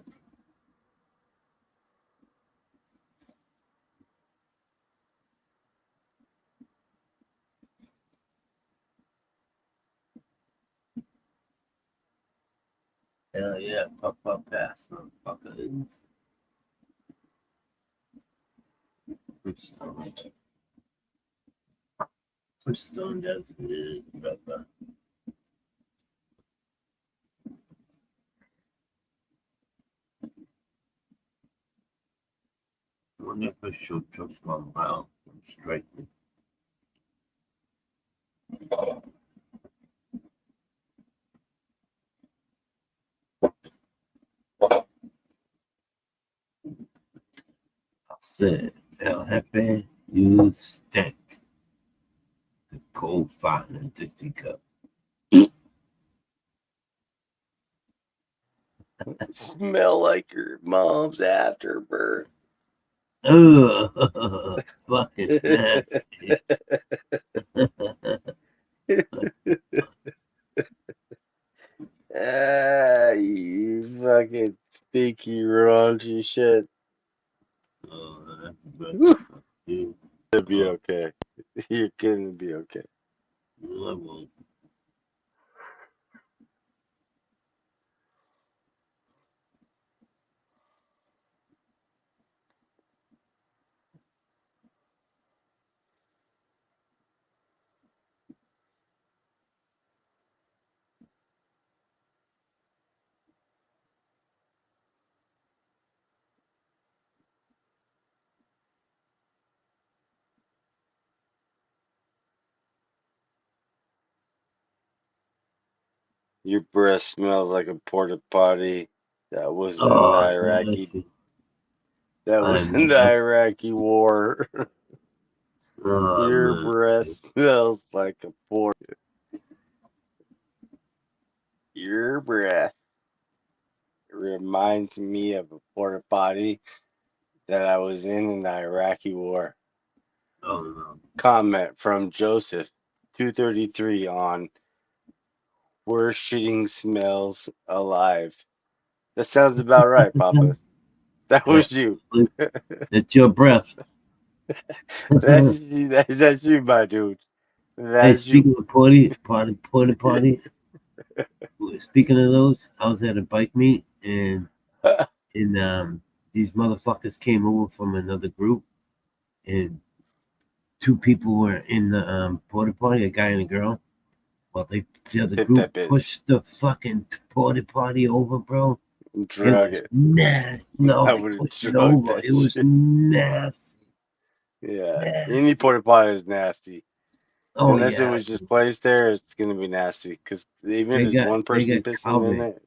A: Hell yeah. Puff, puff, pass, motherfucker. Which stone does it, brother? I wonder if I should trust my mouth and strike me. I said, El Jefe, you stink. The cold fire in a Dixie cup.
E: Smell like your mom's afterbirth.
A: Ugh, fucking nasty.
E: Ah, you fucking stinky, raunchy shit.
A: Oh, that's good.
E: Whew,
A: Dude,
E: it'll be okay. You're gonna be okay.
A: I will.
E: Your breath smells like a porta potty that was in the
A: Oh,
E: Iraqi
A: nasty.
E: that was in
A: I'm
E: the
A: nasty.
E: Iraqi war.
A: Oh,
E: Your
A: man.
E: breath smells like a porta. Your breath reminds me of a porta potty that I was in the Iraqi war.
A: Oh, no.
E: Comment from Joseph 233 on worst shitting smells alive. That sounds about right, Papa. That
A: Yeah.
E: was you.
A: It's your breath.
E: That's you, that's you, my dude.
A: Hey,
E: That's you.
A: speaking of porta potties, speaking of those, I was at a bike meet and these motherfuckers came over from another group and two people were in the porta potty, a guy and a girl. Well, the other
E: Tip
A: group
E: that bitch.
A: pushed the fucking porta potty over, bro. It
E: Drug
A: was
E: it.
A: nasty. No,
E: I
A: they
E: would have
A: pushed it
E: drugged
A: over.
E: that
A: It was
E: shit.
A: nasty.
E: Yeah. Any
A: Nasty.
E: porta potty is nasty.
A: Oh
E: Unless it
A: yeah.
E: was just placed there, it's gonna be nasty. Because even if it's one
A: They
E: person
A: got
E: pissing in
A: covered.
E: it,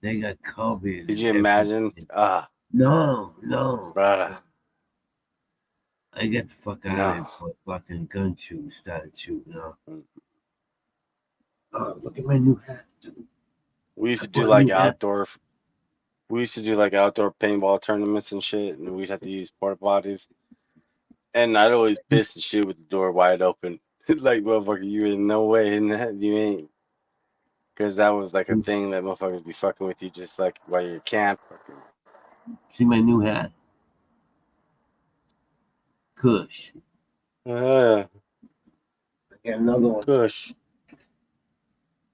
A: They got covered
E: could
A: in
E: you imagine?
A: everything.
E: Ah,
A: No.
E: brother.
A: I got the fuck out of
E: No.
A: there before fucking gun shoot started shooting off. Oh, look at my new hat, dude.
E: We used
A: I
E: to do
A: bought a
E: like
A: new hat.
E: outdoor. We used to do like outdoor paintball tournaments and shit, and we'd have to use porta potties. And I'd always piss and shit with the door wide open. Like, motherfucker, you in no way in that. You ain't. Because that was like a thing that motherfuckers be fucking with you just like while you're camped.
A: See my new hat? Kush.
E: Uh,
A: I got another one.
E: Kush.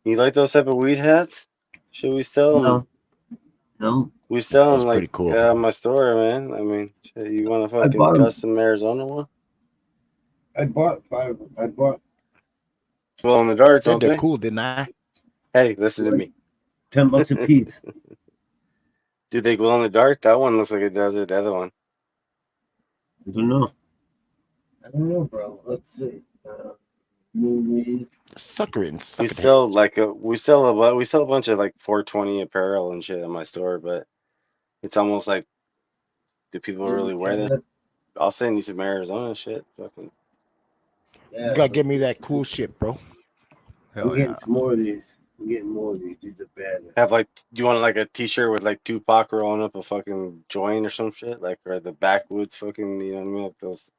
E: You like those type of weed hats? Should we sell them?
A: No.
E: We sell them
F: That's
E: like
F: pretty cool.
E: at my store, man. I mean, shit, you want a
A: I
E: fucking
A: bought them.
E: custom Arizona one?
A: I bought 5. I bought
E: Glow in the dark,
F: Said
E: don't
F: they're
E: they?
F: cool, didn't I?
E: Hey, listen to me.
A: $10 a piece.
E: Do they glow in the dark? That one looks like it does it. The other one.
A: I don't know. I don't know, bro. Let's see. Movie.
F: Sucker it and
E: We
F: suck it.
E: sell like we sell a bunch of like 420 apparel and shit in my store, but it's almost like, do people really wear that? I'll send you some Arizona shit. Fucking.
A: Yeah,
F: You gotta give me that cool shit, bro.
A: I'm
F: Hell
A: getting
F: yeah.
A: some more of these. I'm getting more of these. These are bad.
E: Have like, do you want like a T-shirt with like Tupac rolling up a fucking joint or some shit, like, or the backwoods fucking, you know what I mean, like those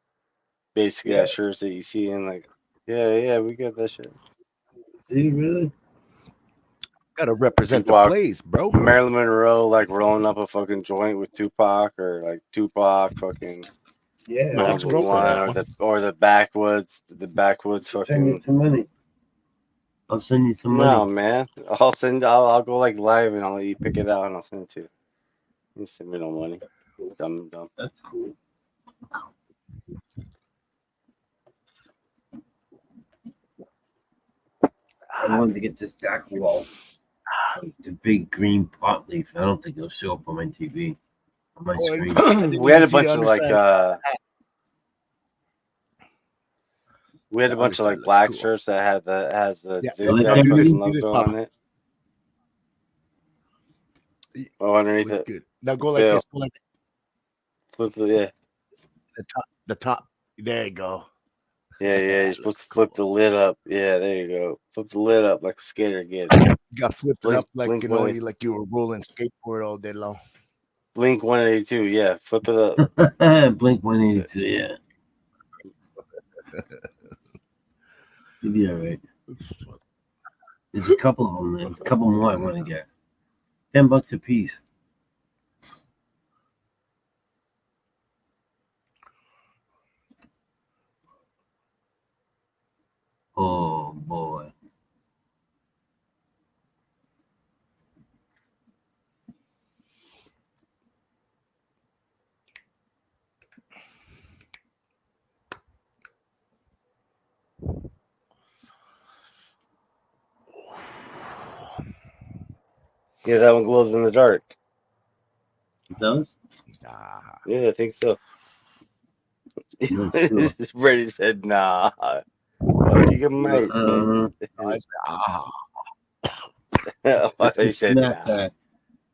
E: basic
A: Yeah.
E: ass shirts that you see in like, yeah, we got that shit.
A: Do you really?
F: Gotta represent the
E: Tupac,
F: place, bro.
E: Marilyn Monroe like rolling up a fucking joint with Tupac, or like Tupac fucking
A: Yeah.
F: My
E: going for
F: ex-girlfriend
E: one,
F: had one.
E: or the backwoods
A: I'll send you
E: fucking.
A: some money. I'll send you some
E: No,
A: money.
E: man, I'll go like live and I'll let you pick it out and I'll send it to you. You send me no money, dumb.
A: That's cool. I wanted to get this back wall. Like the big green pot leaf. I don't think it'll show up on my TV. On my
F: Oh,
A: screen.
F: I didn't
E: We had
F: even
E: a
F: see the
E: bunch of like
F: underside.
E: we had a
F: The
E: bunch of
F: underside
E: like
F: looks
E: black
F: cool.
E: shirts that has the
F: Yeah,
E: zigzag
F: do this.
E: fucking
F: Do this,
E: logo
F: Papa.
E: on it. Oh, underneath
F: Looks
E: it,
F: good. Now go like
E: Bill.
F: this. Go like
E: Flip it, yeah.
F: the top. There you go.
E: Yeah, you're
F: That
E: supposed
F: looks
E: to flip
F: cool.
E: the lid up. Yeah, there you go. Flip the lid up like a skater kid.
F: You got flipped it up like
E: Blink
F: you know, like you were rolling skateboard all day long.
E: Blink 182. Yeah, flip it up.
A: Blink 182. Yeah. You'll be all right. There's a couple of them. There's a couple more I want to get. $10 a piece. Oh boy.
E: Yeah, that one glows in the dark.
A: It does?
F: Ah,
E: Yeah, I think so.
A: Not sure.
E: Brady said, nah. I think it might, man.
F: I said,
E: They said nah,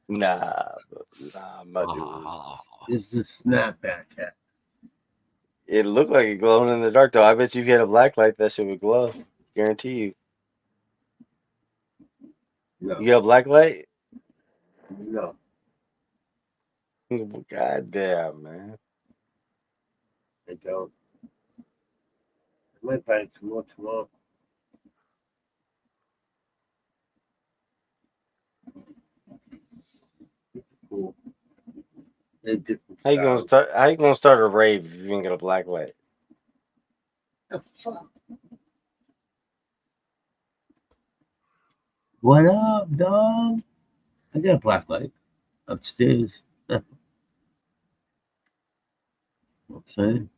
A: Snapback.
E: my dude.
A: It's the snapback hat.
E: It looked like it glowing in the dark though. I bet you if you had a black light, that shit would glow. Guarantee you.
A: No,
E: You got a black light?
A: no.
E: God damn, man.
A: I don't. I might buy some more tomorrow. Cool. They're different styles.
E: How you gonna start a rave if you ain't got a black light?
A: The fuck? What up, dog? I got a black light upstairs. I'm saying.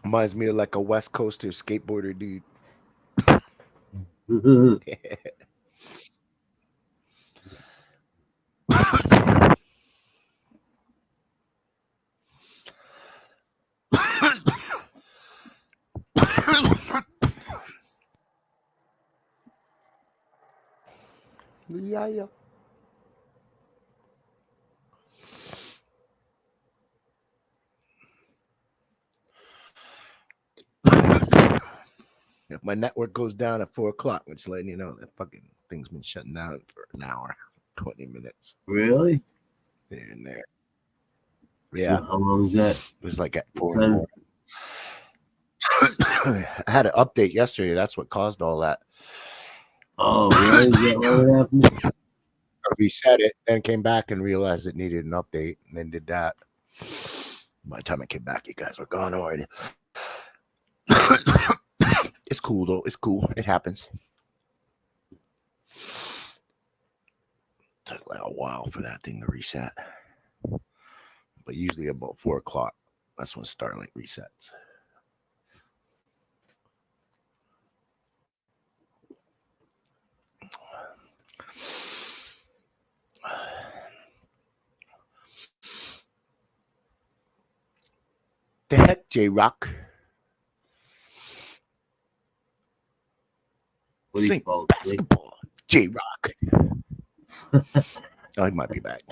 F: Reminds me of like a West Coaster skateboarder dude. Yeah. If my network goes down at 4 o'clock, I'm just letting you know that fucking thing's been shutting down for an hour, 20 minutes
A: Really?
F: here and there. Yeah,
A: How long is that?
F: it was like at 4 in the morning. I had an update yesterday. That's what caused all that.
A: Oh, really? Is that what happened?
F: I reset it, then came back and realized it needed an update, and then did that. By the time I came back, you guys were gone already. It's cool though. It's cool. It happens. Took like a while for that thing to reset, but usually about 4 o'clock, that's when Starlink resets. The heck, J Rock?
A: What do you
F: Sing
A: call it?
F: basketball, J Rock. Oh, he might be back.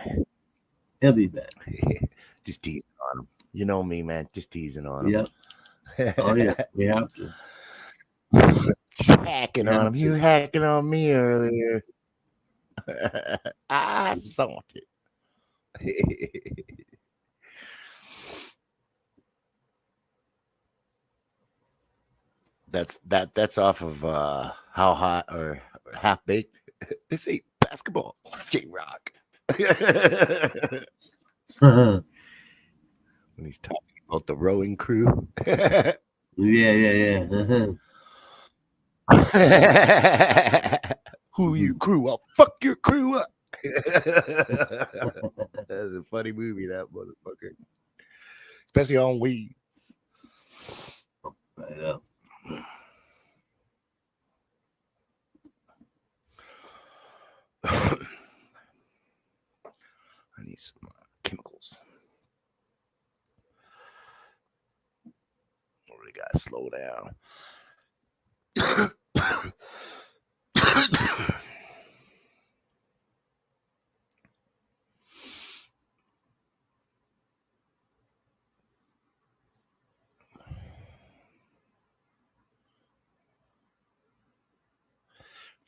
A: He'll be back.
F: Just teasing on him. You know me, man. Just teasing on him.
A: Yep. Oh, yeah. We have to.
F: Just hacking on him. You hacking on me earlier. I saw it. That's off of How Hot or Half Baked. This ain't basketball, J Rock. When he's talking about the rowing crew.
A: Yeah.
F: Who you crew up? Fuck your crew up. That's a funny movie, that motherfucker. Especially on weed.
A: Right up.
F: I need some chemicals. Really gotta slow down.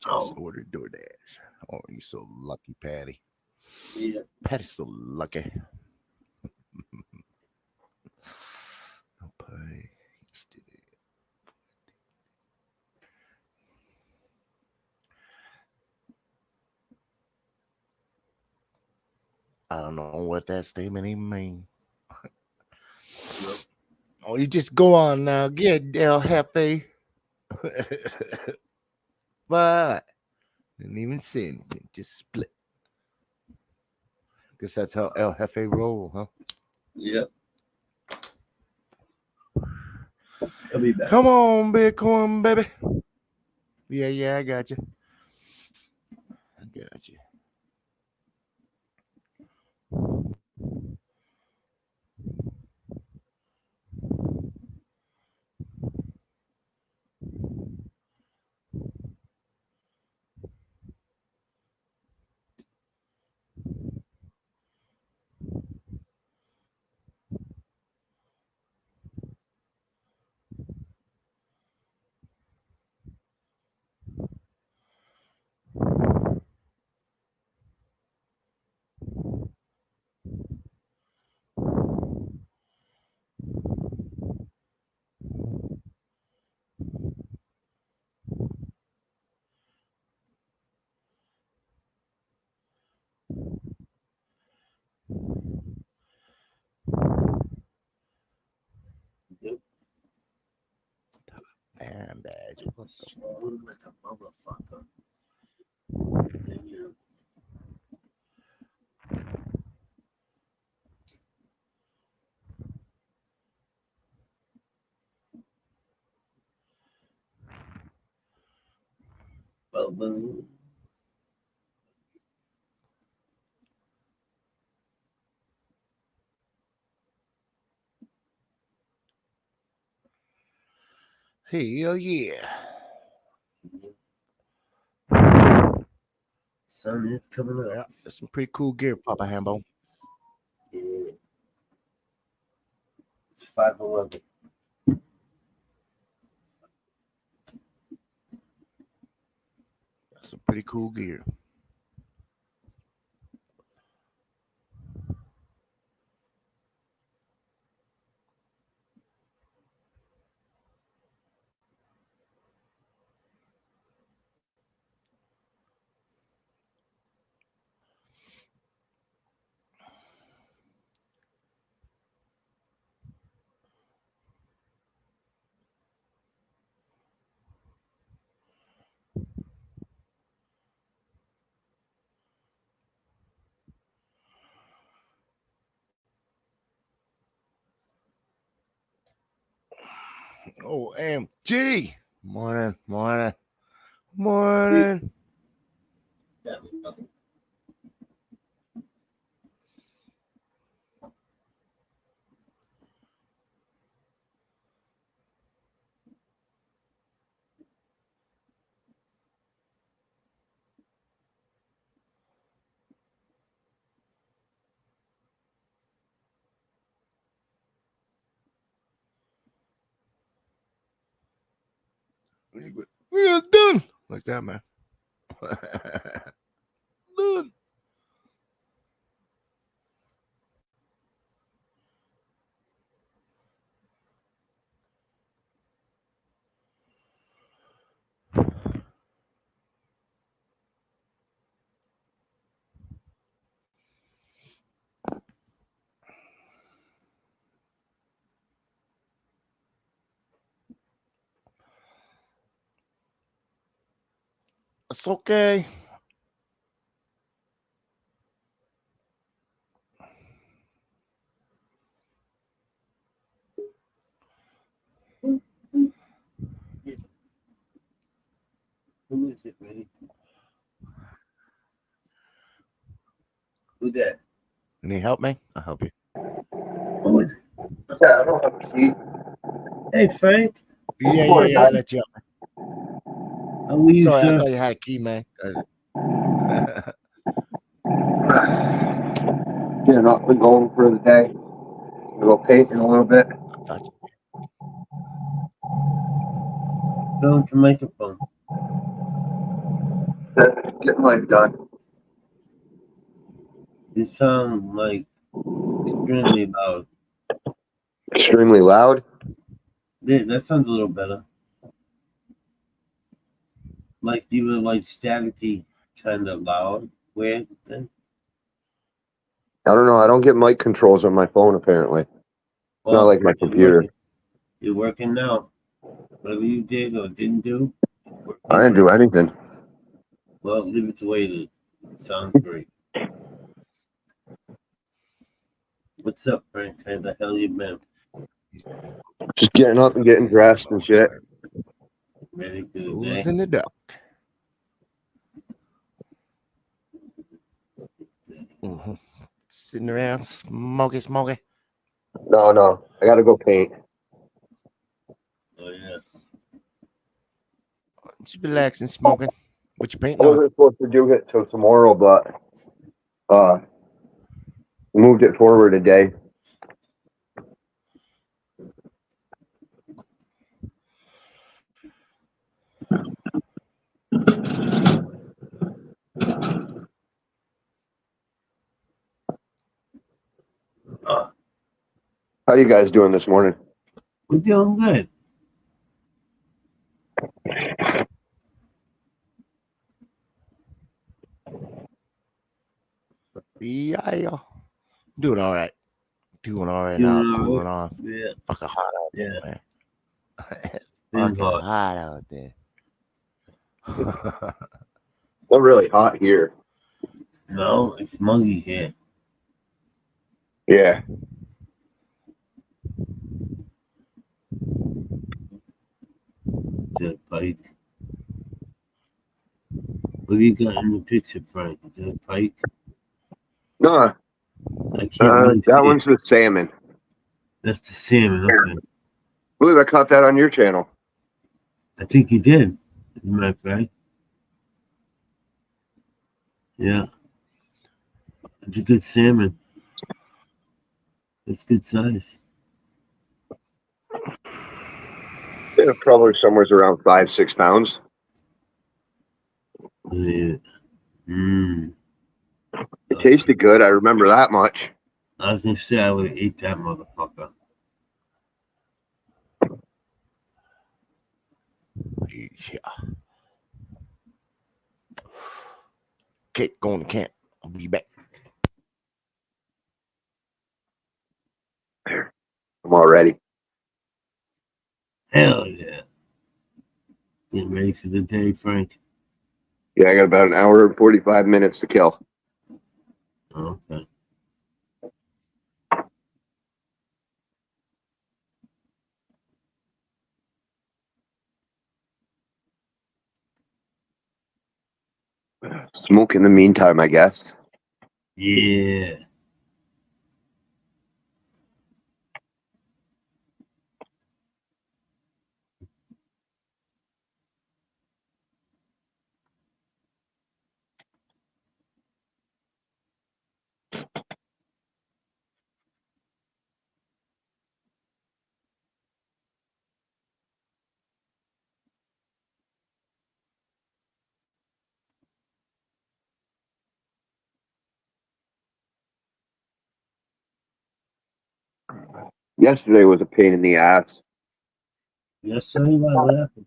F: Just ordered DoorDash. Oh, you're so lucky, Patty.
A: Yeah.
F: Patty's so lucky. No pay yesterday. I don't know what that statement even means.
A: Yep.
F: Oh, you just go on now. Get El Jefe. But didn't even say anything. Just split. Guess that's how El Jefe roll, huh?
A: Yep. He'll be back.
F: Come on, Bitcoin, baby. Yeah, I got you. I got you. Damn badge. What the
A: Smooth like a motherfucker. Yeah. Bubba.
F: hell yeah.
A: Sun is coming up.
F: Yeah, that's some pretty cool gear, Papa Hambo.
A: Yeah. It's 511.
F: That's some pretty cool gear. OMG. Morning, morning, morning.
A: Yeah.
F: We are done. Like that, man. Done. It's okay.
A: Who is it, ready? Who that?
F: You need help, man? I'll help you.
A: Who is it?
C: Yeah, I don't have a key.
A: Hey, Frank.
F: Yeah,
C: Morning,
F: I'll
C: guys.
F: let you up.
A: How are you,
F: Sorry, I
A: sir?
F: thought you had a key, man.
C: Yeah, not been going for the day. We'll go paint in a little bit.
F: I thought you.
A: Go on your microphone.
C: Getting life done.
A: You sound like extremely loud.
C: Extremely loud.
A: Yeah, that sounds a little better. Like you were like staticky, kind of loud. Weird. Then.
C: I don't know. I don't get mic controls on my phone, apparently. It's not like my
A: You're
C: computer.
A: working. You're working now. Whatever you did or didn't do, working
C: I didn't do anything.
A: well, leave it the way it is. It sounds great. What's up, Frank? How the hell you been?
C: Just getting up and getting dressed and shit.
A: Ready for the
F: Who's
A: day?
F: in the duck? Mm-hmm. Sitting around smoky.
C: No. I gotta go paint.
A: Oh yeah.
F: Just relaxing, smoking. What you
C: I
F: painting on?
C: wasn't supposed to do it till tomorrow, but moved it forward a day. How you guys doing this morning?
A: We're doing good.
F: Yeah. Doing all right. Doing all right
A: Doing
F: now.
A: all
F: Cooling
A: right.
F: off.
A: Yeah.
F: Fucking hot out
A: Yeah.
F: there, man.
A: Been
F: Fucking
A: hot.
F: hot out there.
G: Not really hot here.
A: No, it's muggy here.
G: Yeah.
A: The pike. What do you got in the picture, Frank? Is that a pike?
G: No,
A: I can't really
G: that
A: see it.
G: one's the salmon.
A: That's the salmon. Okay.
G: I believe I caught that on your channel.
A: I think you did. As a matter of fact. Yeah. It's a good salmon. It's good size.
G: Yeah, probably somewhere around 5-6 pounds.
A: Yeah. Mmm.
G: It tasted good. I remember that much.
A: I was gonna say I would have ate that motherfucker.
F: Yeah. Okay, going to camp. I'll be back.
G: I'm all ready.
A: Hell yeah. Getting ready for the day, Frank.
G: Yeah, I got about an hour and 45 minutes to kill.
A: Okay.
G: Smoke in the meantime, I guess.
A: Yeah.
G: Yesterday was a pain in the ass.
A: Yes, sir. What happened?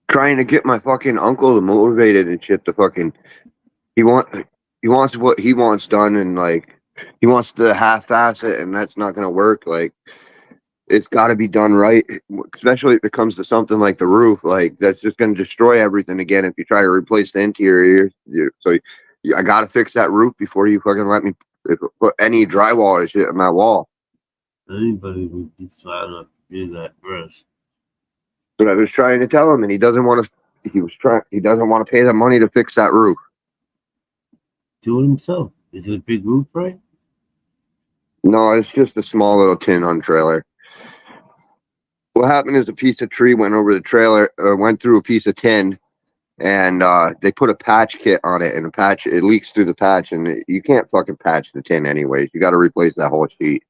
G: Trying to get my fucking uncle to motivated and shit to fucking he wants what he wants done, and like he wants to half-ass it, and that's not gonna work. Like it's got to be done right, especially if it comes to something like the roof. Like that's just gonna destroy everything again if you try to replace the interior. I gotta fix that roof before you fucking let me put any drywall or shit on my wall.
A: Anybody would be smart enough to do that first.
G: But I was trying to tell him, and he doesn't want to. He doesn't want to pay the money to fix that roof.
A: Do it himself. Is it a big roof, right?
G: No, it's just a small little tin on trailer. What happened is a piece of tree went over the trailer, went through a piece of tin, and they put a patch kit on it, and it leaks through the patch, and you can't fucking patch the tin anyways. You got to replace that whole sheet.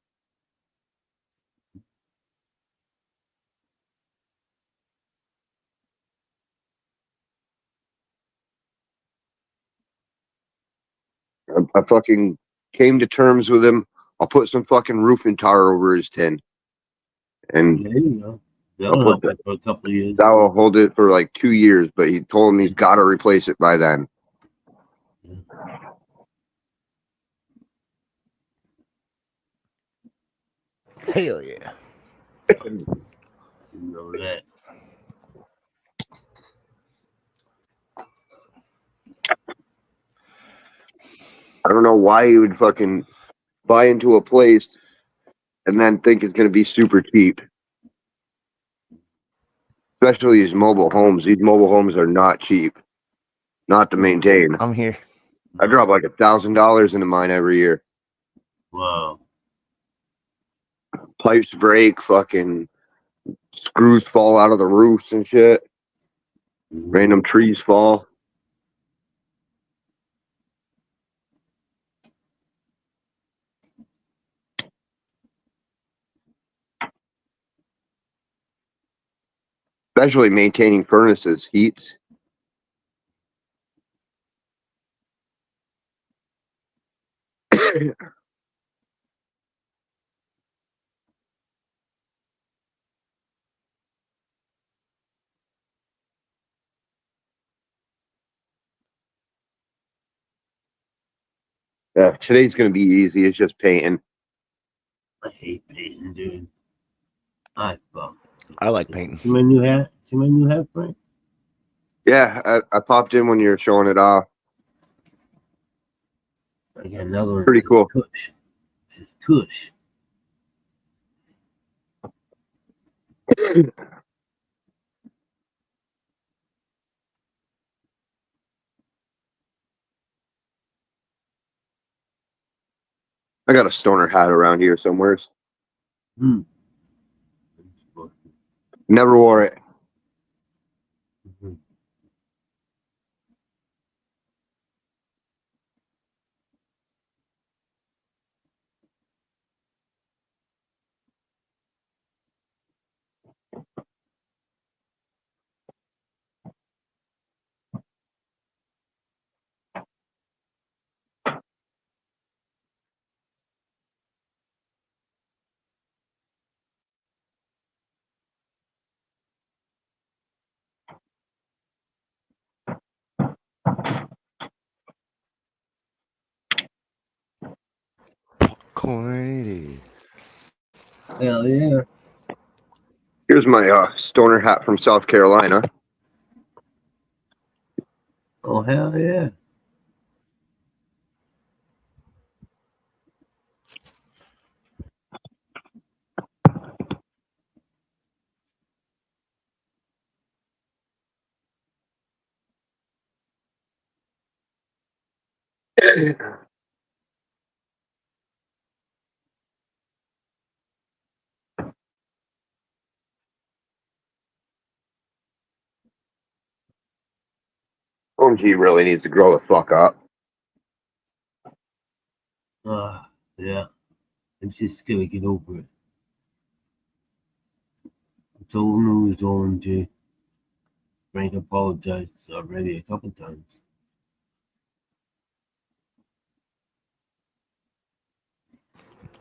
G: I fucking came to terms with him. I'll put some fucking roofing tar over his tin, and
A: There you go.
G: I'll
A: That'll
G: put
A: help it for a couple of years.
G: that will hold it for like 2 years. But he told him he's got to replace it by then.
F: Hell yeah.
A: You know that.
G: I don't know why he would fucking buy into a place and then think it's going to be super cheap. Especially these mobile homes. These mobile homes are not cheap, not to maintain.
F: I'm here.
G: I drop like $1,000 into mine every year.
A: Wow.
G: Pipes break, fucking screws fall out of the roofs and shit. Random trees fall. Especially maintaining furnaces, heats. Yeah, today's gonna be easy. It's just painting.
A: I hate painting, dude. I fuck.
F: I like painting.
A: See my new hat? See my new hat, Frank?
G: Yeah, I popped in when you were showing it off.
A: I got another one.
G: Pretty cool.
A: Tush. This is Tush.
G: I got a stoner hat around here somewhere.
A: Hmm.
G: Never wore it.
A: Mhm.
F: Corny.
A: Hell yeah.
G: Here's my stoner hat from South Carolina.
A: Oh, hell yeah.
G: OMG really needs to grow the fuck up.
A: Yeah. I'm just gonna get over it. It's old news, OMG. Frank apologized already a couple times.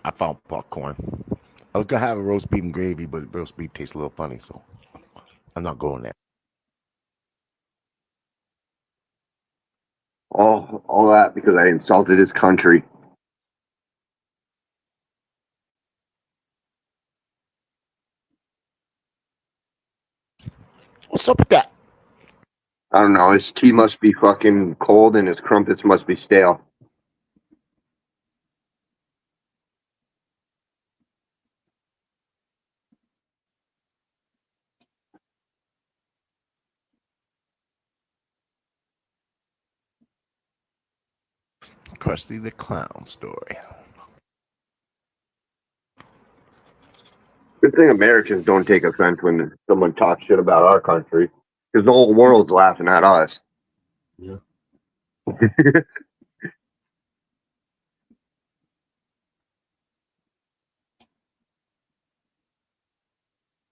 F: I found popcorn. I was gonna have a roast beef and gravy, but roast beef tastes a little funny, so I'm not going there.
G: All that because I insulted his country.
F: What's up with that?
G: I don't know. His tea must be fucking cold and his crumpets must be stale.
F: Krusty the Clown story.
G: Good thing Americans don't take offense when someone talks shit about our country, because the whole world's laughing at us.
A: Yeah.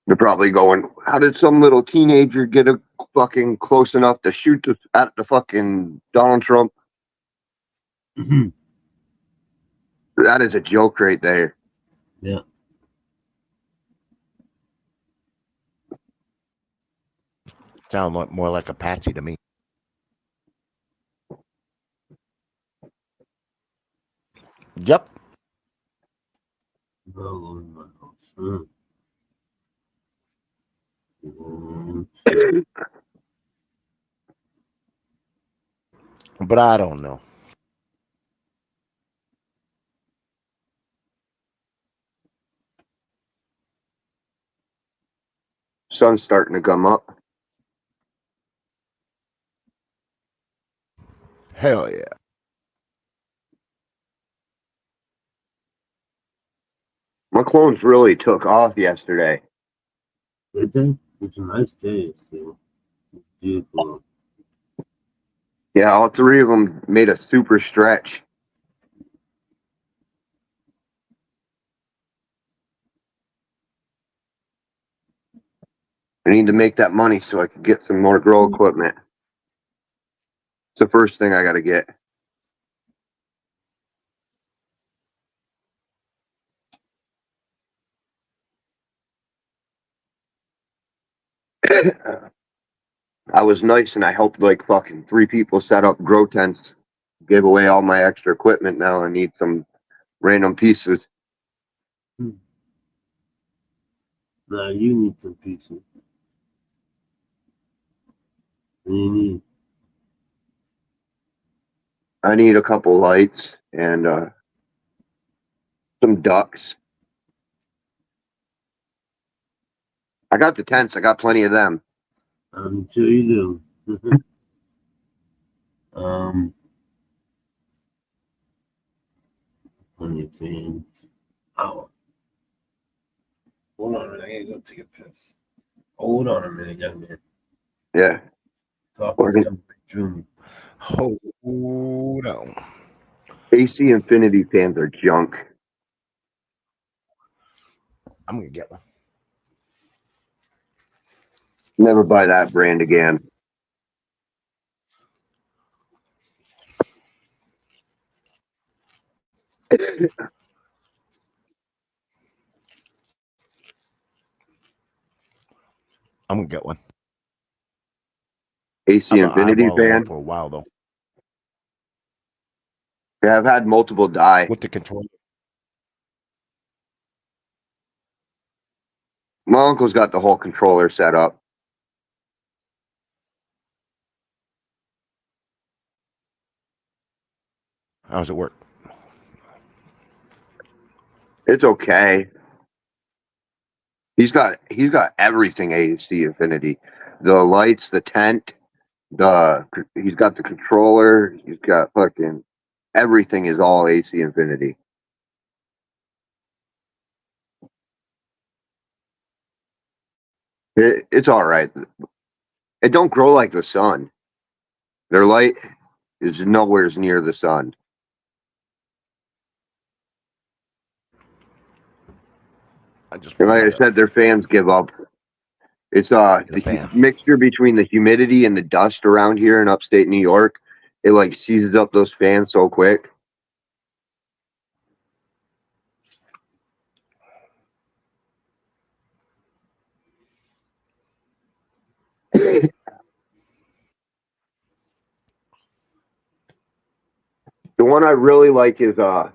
G: They're probably going, "How did some little teenager get a fucking close enough to shoot at the fucking Donald Trump?" That is a joke right there.
A: Yeah.
F: Sound more like Apache to me. Yep.
A: Well, in my house.
F: But I don't know.
G: Sun's starting to come up.
F: Hell yeah.
G: My clones really took off yesterday.
A: Did they? It's a nice day. So. Beautiful.
G: Yeah, all three of them made a super stretch. I need to make that money so I can get some more grow equipment. It's the first thing I got to get. I was nice and I helped like fucking 3 people set up grow tents. Gave away all my extra equipment. Now I need some random pieces.
A: Now you need some pieces. You need.
G: I need a couple lights and some ducks. I got the tents. I got plenty of them.
A: I'm sure you do. Plenty of fans. Oh, hold on a minute. I gotta go take a piss. Hold on a minute, young man.
G: Yeah.
A: Talk
G: Or
A: is coming right through me.
F: Hold on.
G: AC Infinity fans are junk.
F: I'm gonna get one.
G: Never buy that brand again.
F: I'm gonna get one.
G: AC
F: I've been
G: Infinity
F: eyeballing one
G: fan.
F: for a while though.
G: Yeah, I've had multiple die.
F: With the controller.
G: My uncle's got the whole controller set up.
F: How's it work?
G: It's okay. He's got everything AC Infinity. The lights, the tent, he's got the controller, he's got fucking everything is all AC Infinity. It's all right. It don't grow like the sun. Their light is nowhere near the sun.
F: I just
G: And like
F: wanted
G: I said, their fans give up. It's
F: the
G: the
F: fan.
G: mixture between the humidity and the dust around here in upstate New York. It like seizes up those fans so quick. The one I really like is I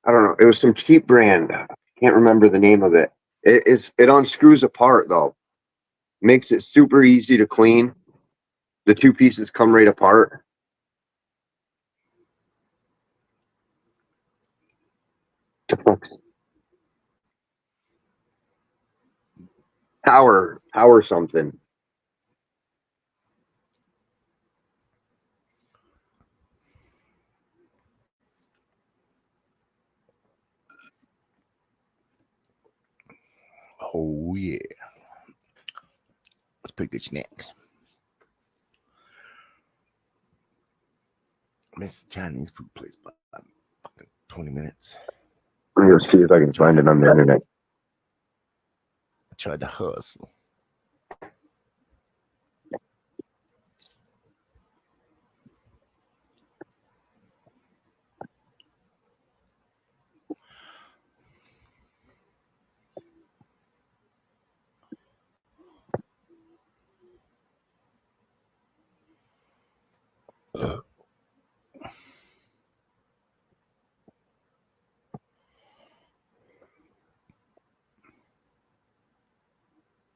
G: don't know. It was some cheap brand. Can't remember the name of it. It unscrews apart though. Makes it super easy to clean. The two pieces come right apart. Power something.
F: Oh yeah. Let's pick the snacks. I miss the Chinese food place by fucking 20 minutes.
G: I'm gonna see if I can find it on the internet.
F: I tried to hustle.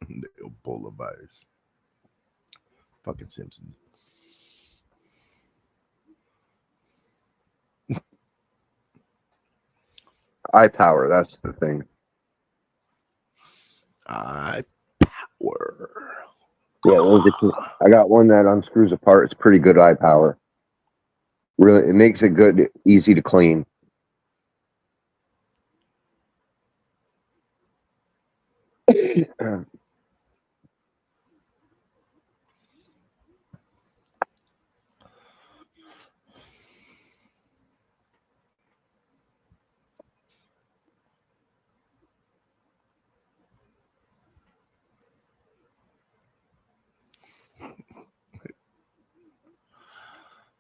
F: The Ebola virus. Fucking Simpsons.
G: Eye power, that's the thing.
F: I power.
G: Yeah, I got one that unscrews apart. It's pretty good eye power. Really, it makes it good, easy to clean.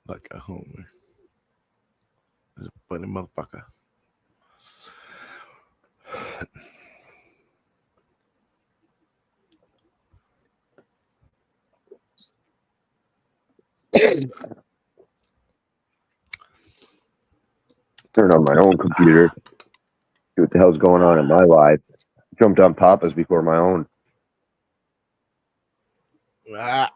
F: Like a homer. It's a funny motherfucker.
G: Turn on my own computer. See what the hell's going on in my life. jumped on Papa's before my own.
F: Ah.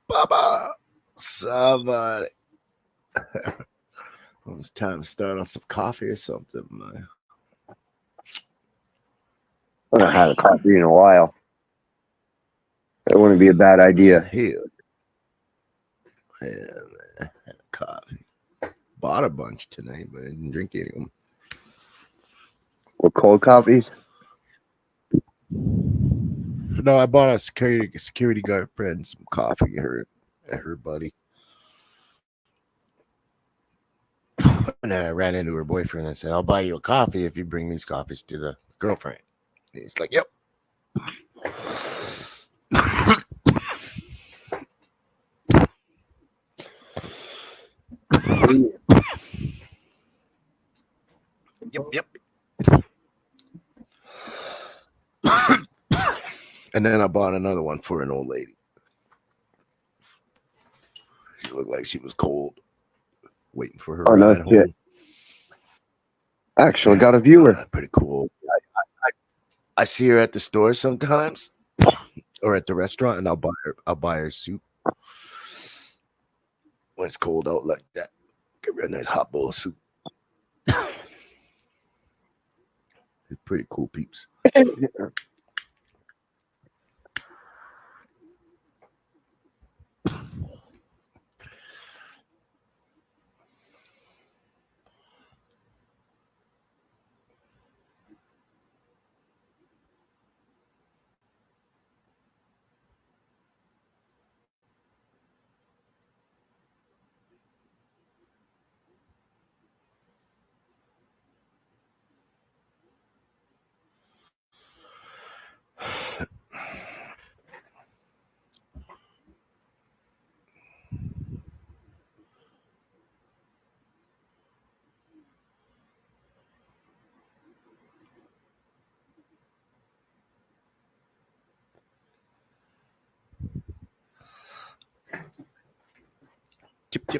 F: Baba, somebody. It's time to start on some coffee or something, man.
G: I haven't had a coffee in a while. That wouldn't be a bad idea.
F: Hell, yeah, man. Coffee. Bought a bunch tonight, but I didn't drink any of them.
G: With cold coffees?
F: No, I bought a security guard friend some coffee. Her buddy. And then I ran into her boyfriend and said, "I'll buy you a coffee if you bring these coffees to the girlfriend." And he's like, "Yep." Yep. And then I bought another one for an old lady. She looked like she was cold, waiting for her ride home.
G: Shit. Actually, got a viewer.
F: Pretty cool. I see her at the store sometimes, or at the restaurant, and I'll buy her soup when it's cold out like that. Get her a nice hot bowl of soup. Pretty cool peeps.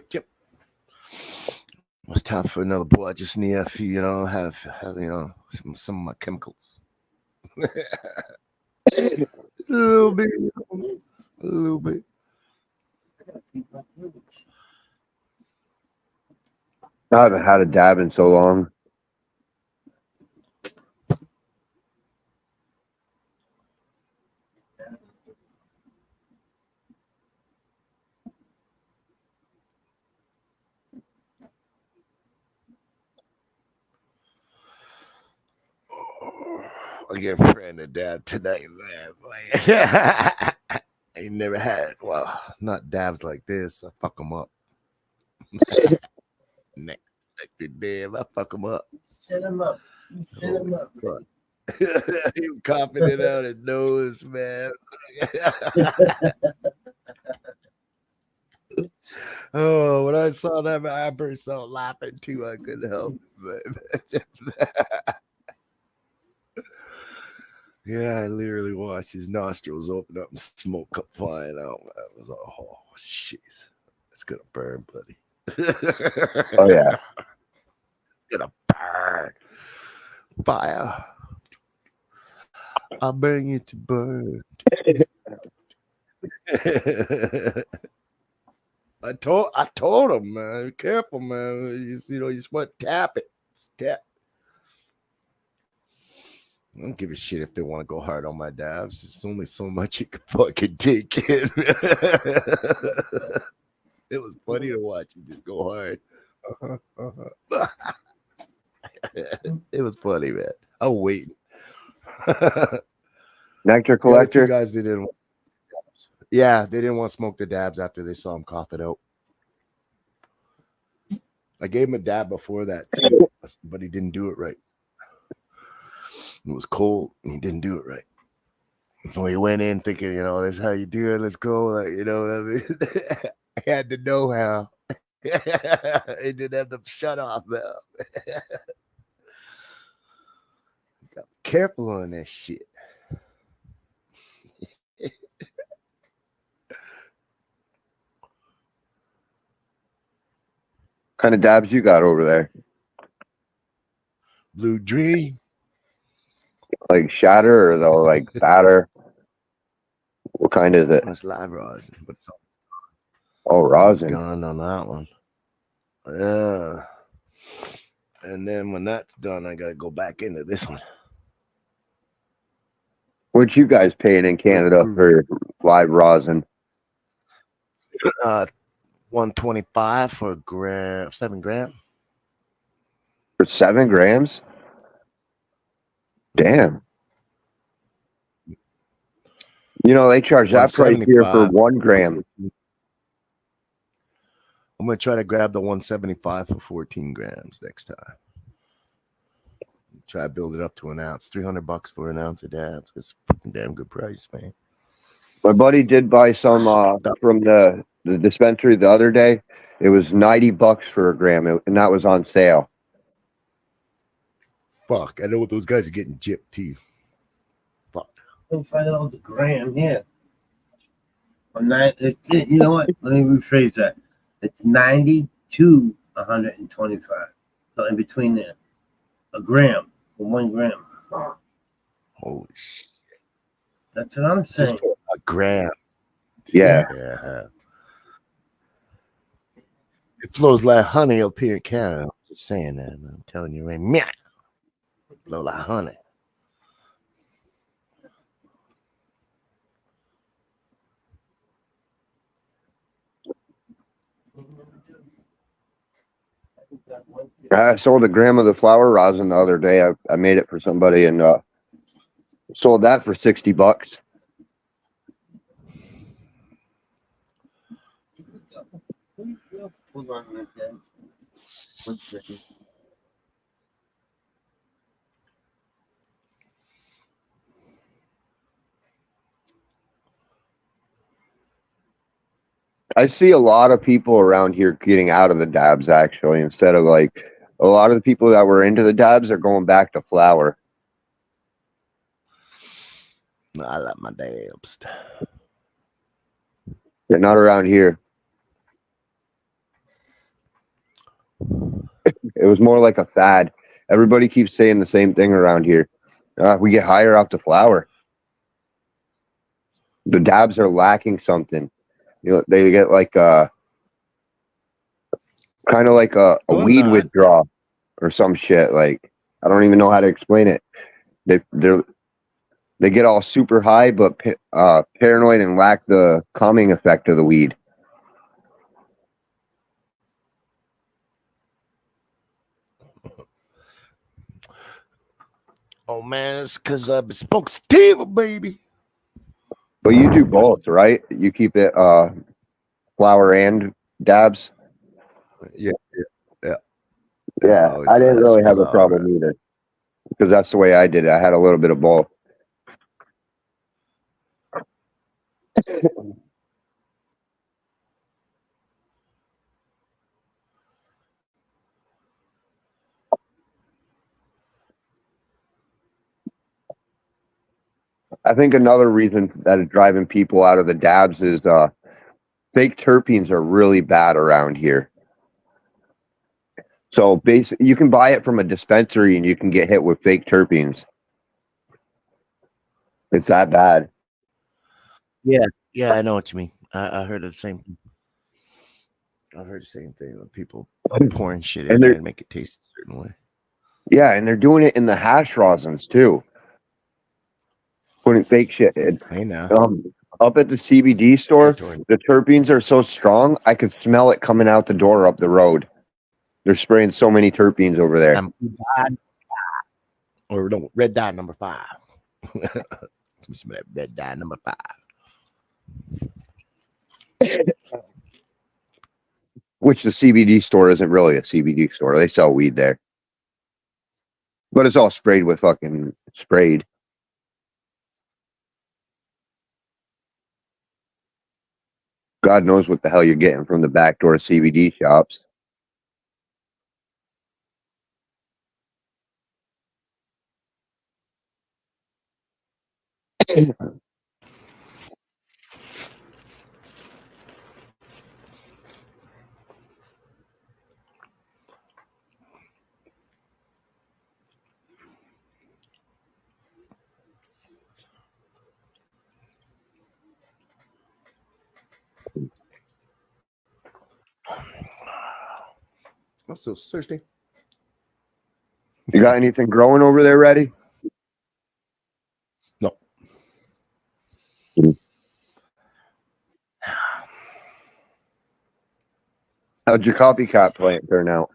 F: Chip. It's time for another bowl. I just need a few, have some of my chemicals. A little bit.
G: I haven't had a dab in so long.
F: I get a friend a dab tonight, man. I ain't never had, not dabs like this. I fuck them up. Next dab, I fuck them up.
A: Set him up. Set him up.
F: He was coughing it out his nose, man. Oh, when I saw that, I burst out laughing too. I couldn't help it. Yeah, I literally watched his nostrils open up and smoke come flying out. I was like, oh, jeez. It's going to burn, buddy.
G: Oh, yeah.
F: It's going to burn. Fire. I'll bring it to burn. I told him, man, be careful, man. You just want to tap it. Just tap. I don't give a shit if they want to go hard on my dabs. It's only so much you can fucking take in. It was funny to watch him just go hard. It was funny, man. I'm waiting.
G: Nectar collector.
F: You guys didn't. Yeah, they didn't want to smoke the dabs after they saw him cough it out. I gave him a dab before that too, but he didn't do it right. It was cold and he didn't do it right. So he went in thinking, this is how you do it. Let's go. Like, you know what I mean? I had to know how. He didn't have the shut off valve. Got careful on that shit.
G: Kind of dabs you got over there?
F: Blue Dream.
G: Like shatter or though, like batter? What kind is it?
F: That's live rosin, but it's
G: Oh, rosin.
F: gone on that one. Yeah. And then when that's done, I gotta go back into this one.
G: What you guys paying in Canada for live rosin?
F: 125 for a gram, 7 gram.
G: For 7 grams? Damn. They charge that price here for 1 gram.
F: I'm gonna try to grab the 175 for 14 grams next time. Try to build it up to an ounce. $300 for an ounce of dabs. It's a fucking damn good price, man.
G: My buddy did buy some from the dispensary the other day. It was $90 for a gram, and that was on sale.
F: Fuck, I know what those guys are getting gypped too. Fuck.
A: $5 a gram, yeah. You know what? Let me rephrase that. It's 90 to 125. So in between there. A gram for 1 gram.
F: Holy shit.
A: That's what I'm saying.
F: Just for a gram.
G: Yeah.
F: Yeah. It flows like honey up here in Canada. I'm just saying that, man. I'm telling you right now. It flows like honey.
G: I sold a gram of the flower rosin the other day. I made it for somebody and sold that for $60.
A: Hold on a minute, then. 1 second.
G: I see a lot of people around here getting out of the dabs, actually, instead of like a lot of the people that were into the dabs are going back to flower.
F: I like my dabs.
G: They're not around here. It was more like a fad. Everybody keeps saying the same thing around here. We get higher off the flower. The dabs are lacking something. They get like kind of like a weed withdrawal or some shit. Like, I don't even know how to explain it. They get all super high, but paranoid and lack the calming effect of the weed.
F: Oh man, it's because I spoke sativa, baby.
G: But you do both, right? You keep it flower and dabs.
F: Yeah.
G: Yeah, I didn't really have a problem either, because that's the way I did it. I had a little bit of both. I think another reason that is driving people out of the dabs is fake terpenes are really bad around here. So basically, you can buy it from a dispensary and you can get hit with fake terpenes. It's that bad.
F: Yeah, I know what you mean. I heard the same thing. I heard the same thing when people pouring shit in there and make it taste a certain way.
G: Yeah, and they're doing it in the hash rosins too. Putting fake shit in.
F: Hey now.
G: Up at the CBD store, the terpenes are so strong, I could smell it coming out the door up the road. They're spraying so many terpenes over there.
F: Or no, red dye number 5. Some of that red dye number 5.
G: which the CBD store isn't really a CBD store. They sell weed there, but it's all sprayed with fucking sprayed. God knows what the hell you're getting from the back door CBD shops.
F: I'm so thirsty.
G: You got anything growing over there ready?
F: No.
G: How'd your copycat plant turn out?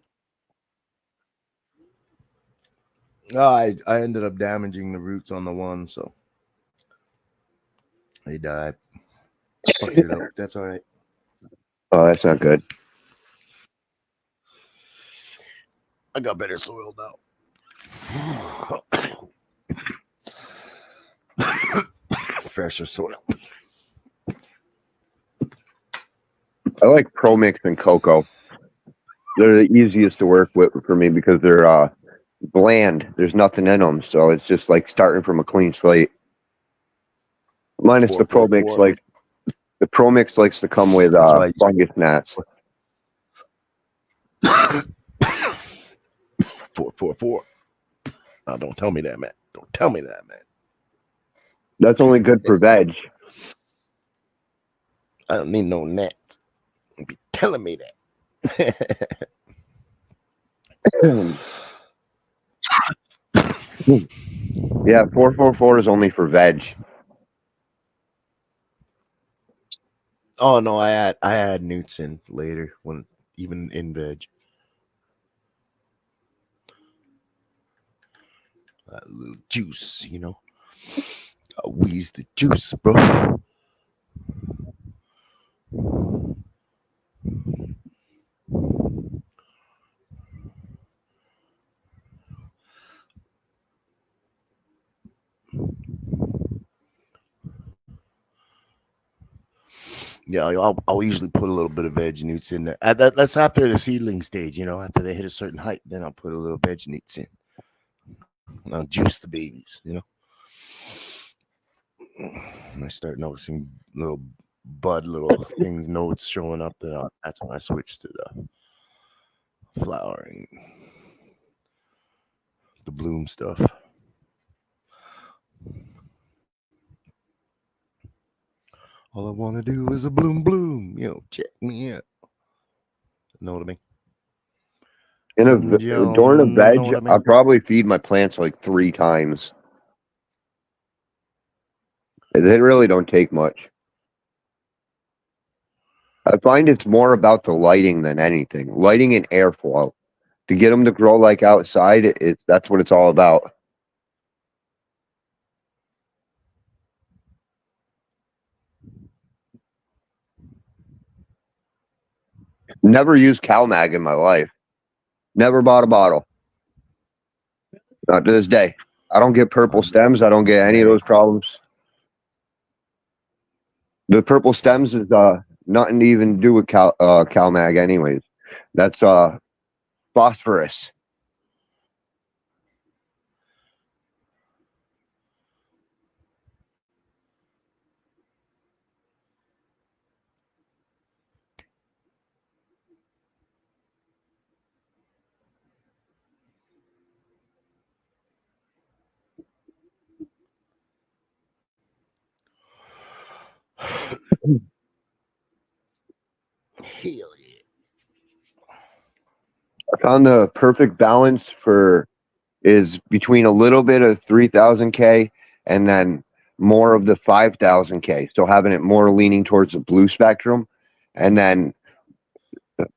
F: I ended up damaging the roots on the one, so they died. Fucked it up. That's all right.
G: Oh, that's not good.
F: I got better soil now. Fresher soil.
G: I like Pro Mix and Cocoa. They're the easiest to work with for me because they're bland. There's nothing in them, so it's just like starting from a clean slate. Minus the Pro Mix, like the Pro Mix likes to come with fungus gnats.
F: 444. Oh, don't tell me that, man. Don't tell me that, man.
G: That's only good for veg.
F: I don't need no gnats. You be telling me that.
G: Yeah, 444 is only for veg.
F: Oh no, I add newts in later when even in veg. A little juice, you know. Wheeze the juice, bro. Yeah, I'll usually put a little bit of veg newts in there. That's after the seedling stage, you know. After they hit a certain height, then I'll put a little veg newts in. And I'll juice the babies, you know. And I start noticing little things, notes showing up. That's when I switch to the flowering, the bloom stuff. All I want to do is a bloom, you know. Check me out. Know what I mean?
G: During a veg, I'll probably feed my plants like 3 times. They really don't take much. I find it's more about the lighting than anything. Lighting and airflow. To get them to grow like outside, that's what it's all about. Never used CalMag in my life. Never bought a bottle. Not to this day. I don't get purple stems. I don't get any of those problems. The purple stems is nothing to even do with CalMag anyways. That's phosphorus.
F: Hell yeah.
G: I found the perfect balance is between a little bit of 3000K and then more of the 5000K. So having it more leaning towards the blue spectrum, and then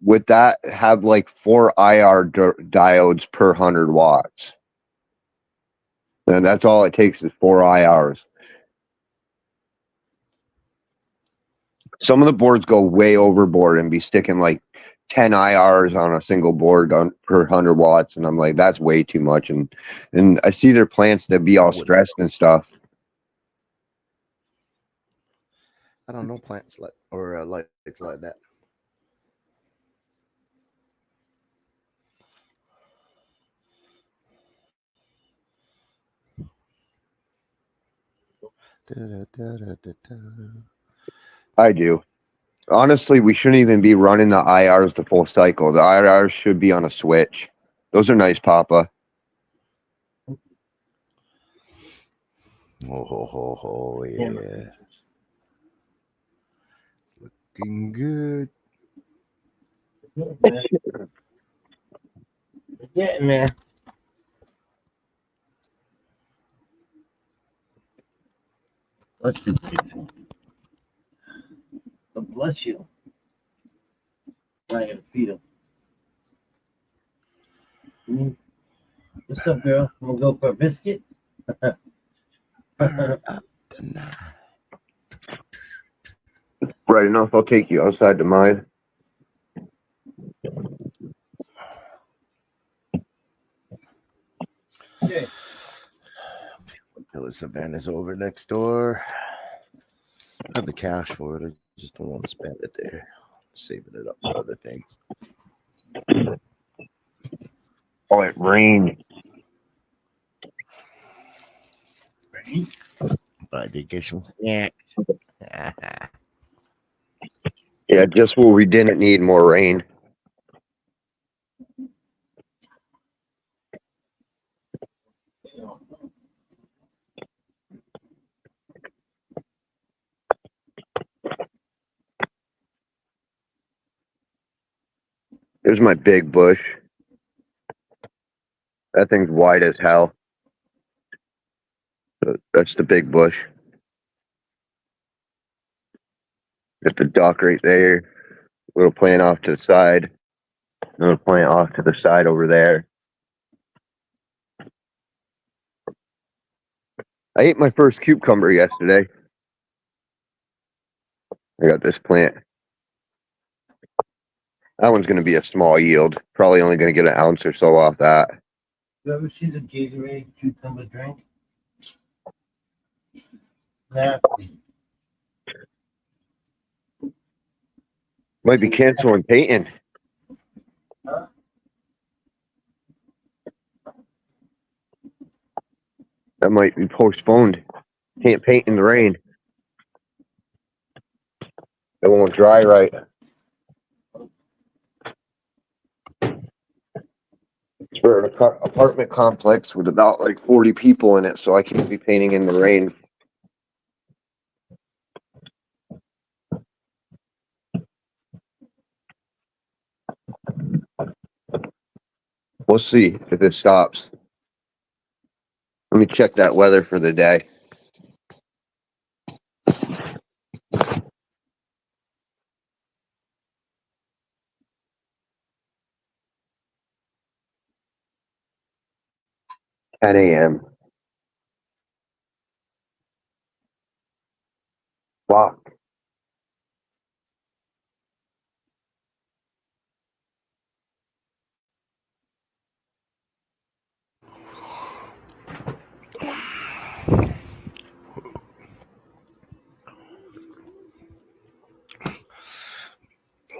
G: with that have like 4 IR diodes per 100 watts. And that's all it takes is 4 IRs. Some of the boards go way overboard and be sticking like 10 IRs on a single board per 100 watts, and I'm like, that's way too much. And I see their plants that be all stressed and stuff.
F: I don't know plants like or lights like that.
G: I do. Honestly, we shouldn't even be running the IRs the full cycle. The IRs should be on a switch. Those are nice, Papa.
F: Oh, yeah. Looking good.
A: Yeah, man. Bless you, Jason. God bless you. I gotta feed him. What's up, girl? Wanna go for a biscuit?
F: Burn up the night.
G: Right enough, I'll take you outside to mine.
A: Okay.
F: Until the Savannah's over next door. I have the cash for it. I just don't want to spend it there. Saving it up for other things.
G: Oh, it rained.
F: But I did get some snacks.
G: Yeah, just where we didn't need more rain. Here's my big bush. That thing's wide as hell. That's the big bush. Got the dock right there. Little plant off to the side. Another plant off to the side over there. I ate my first cucumber yesterday. I got this plant. That one's going to be a small yield. Probably only going to get an ounce or so off that.
A: You ever see the Gatorade cucumber drink? Nasty.
G: Might be canceling Peyton.
A: Huh?
G: That might be postponed. Can't paint in the rain. It won't dry right. It's for an apartment complex with about like 40 people in it, so I can't be painting in the rain. We'll see if it stops. Let me check that weather for the day. Ten a.m. Fuck.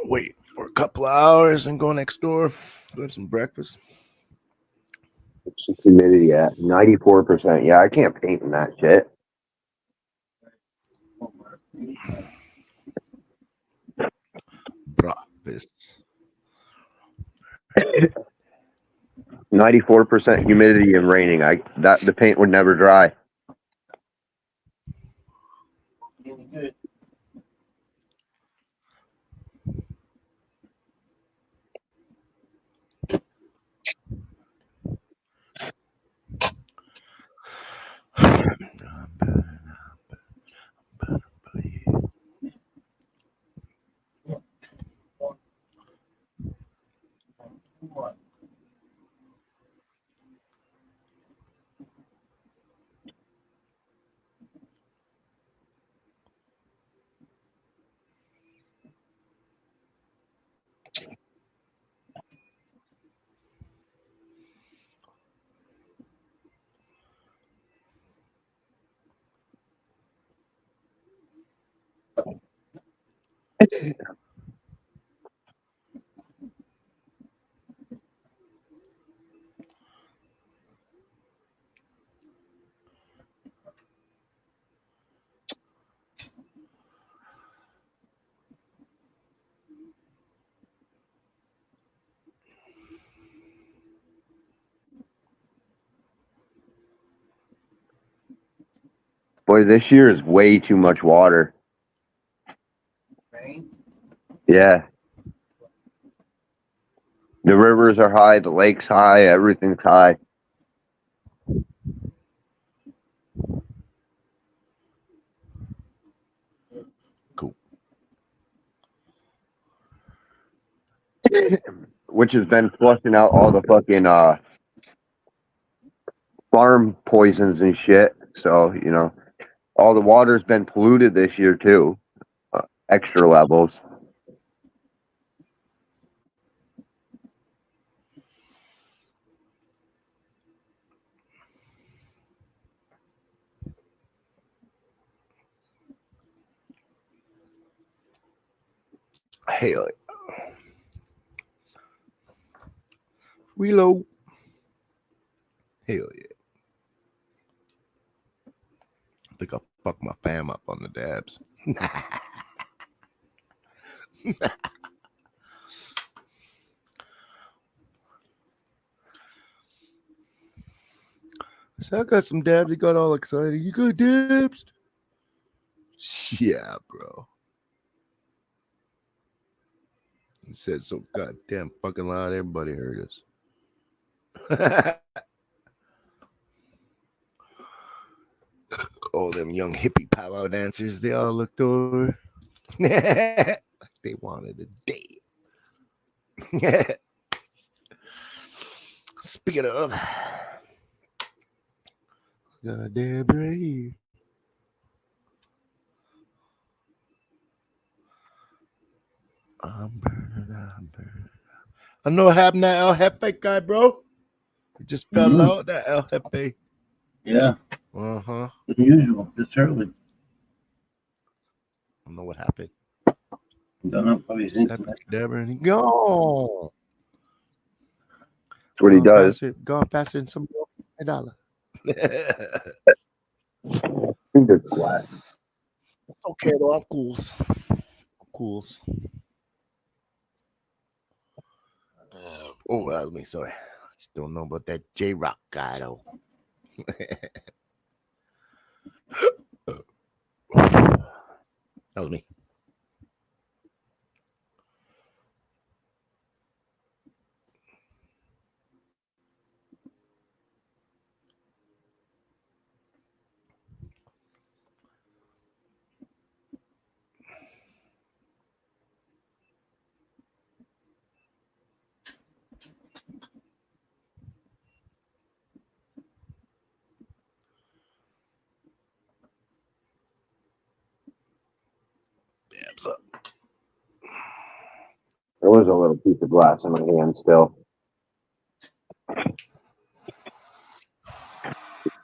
F: Wait for a couple of hours and go next door. Go have some breakfast.
G: What's the humidity at? 94%. Yeah, I can't paint in that shit.
F: Breakfast.
G: 94% humidity and raining. The paint would never dry.
A: Getting good.
G: Boy, this year is way too much water.
A: Right?
G: Yeah. The rivers are high, the lake's high, everything's high.
F: Cool.
G: Which has been flushing out all the fucking farm poisons and shit. So, you know, all the water's been polluted this year too. Extra levels.
F: Hell, reload. Hell yeah. I think I fucked my fam up on the dabs. So I got some dabs. He got all excited. You got dabs? Yeah, bro. He said so goddamn fucking loud. Everybody heard us. All them young hippie powwow dancers, they all looked over. They wanted a date. Speaking of, goddamn right. I'm burning. I know what happened to El Jefe guy, bro. He just fell out, that El Jefe.
A: Yeah.
F: Uh-huh.
A: As usual, just early.
F: I don't know what happened.
A: Don't know, probably his
F: Just
A: internet.
F: Deborah and he gone.
G: That's what he does.
F: Gone faster than some $1.
G: Fingers flat.
F: It's okay though. I'm cools. Oh, that was me. Sorry. I just don't know about that J Rock guy though. That was me. Dabs up.
G: There was a little piece of glass in my hand still.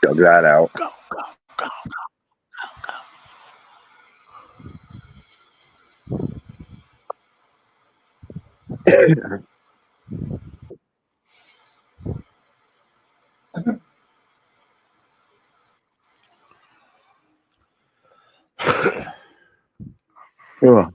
G: Chug that out.
F: Go, go, go.
G: Ugh.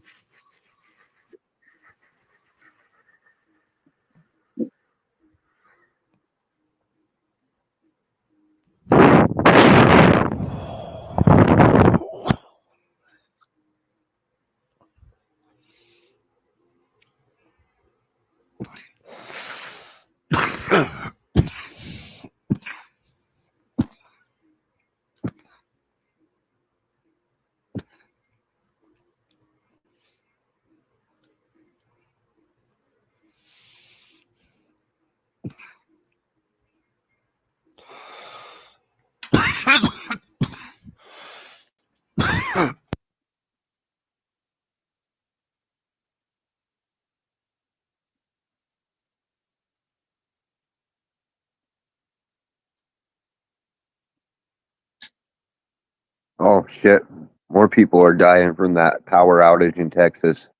G: Oh shit. More people are dying from that power outage in Texas.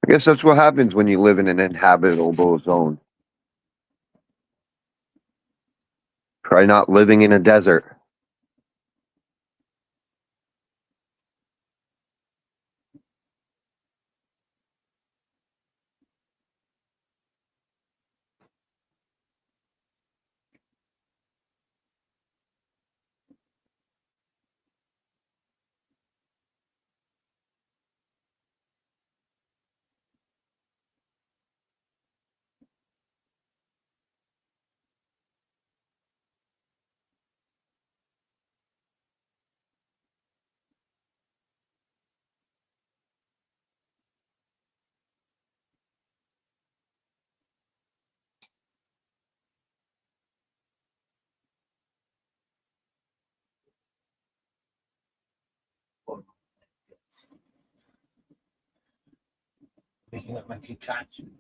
G: I guess that's what happens when you live in an inhabitable zone. Try not living in a desert.
A: Picking up my concoction.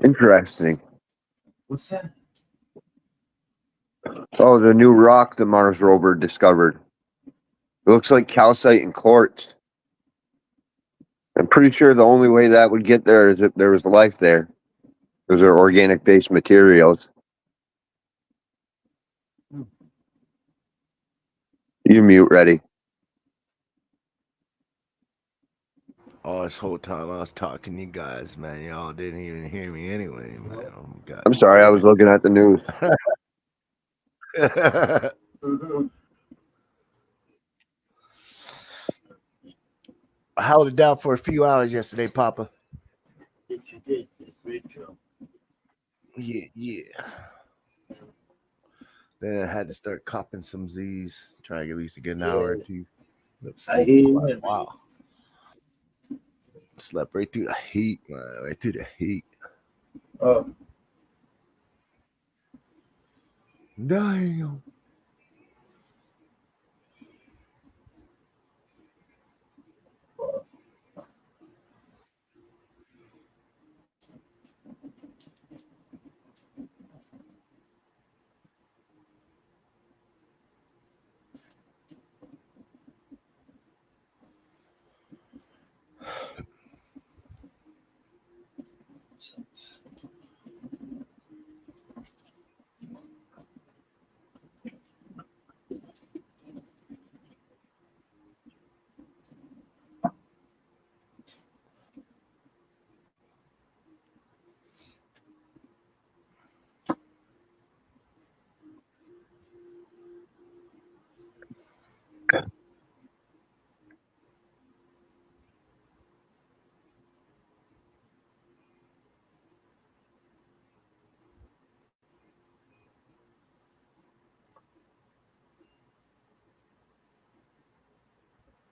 G: Interesting.
A: What's that?
G: Oh, the new rock the Mars rover discovered. It looks like calcite and quartz. I'm pretty sure the only way that would get there is if there was life there. Those are organic-based materials. You mute, ready?
F: Oh, this whole time I was talking to you guys, man. Y'all didn't even hear me anyway, man. Oh, God.
G: I'm sorry, I was looking at the news.
F: I held it down for a few hours yesterday, Papa.
A: Yes, you did. It's Rachel.
F: Yeah. Then I had to start copping some Z's, trying at least to get an hour or two.
A: I hear you.
F: Wow. Slept right through the heat, man. Right through the heat.
A: Oh,
F: Damn.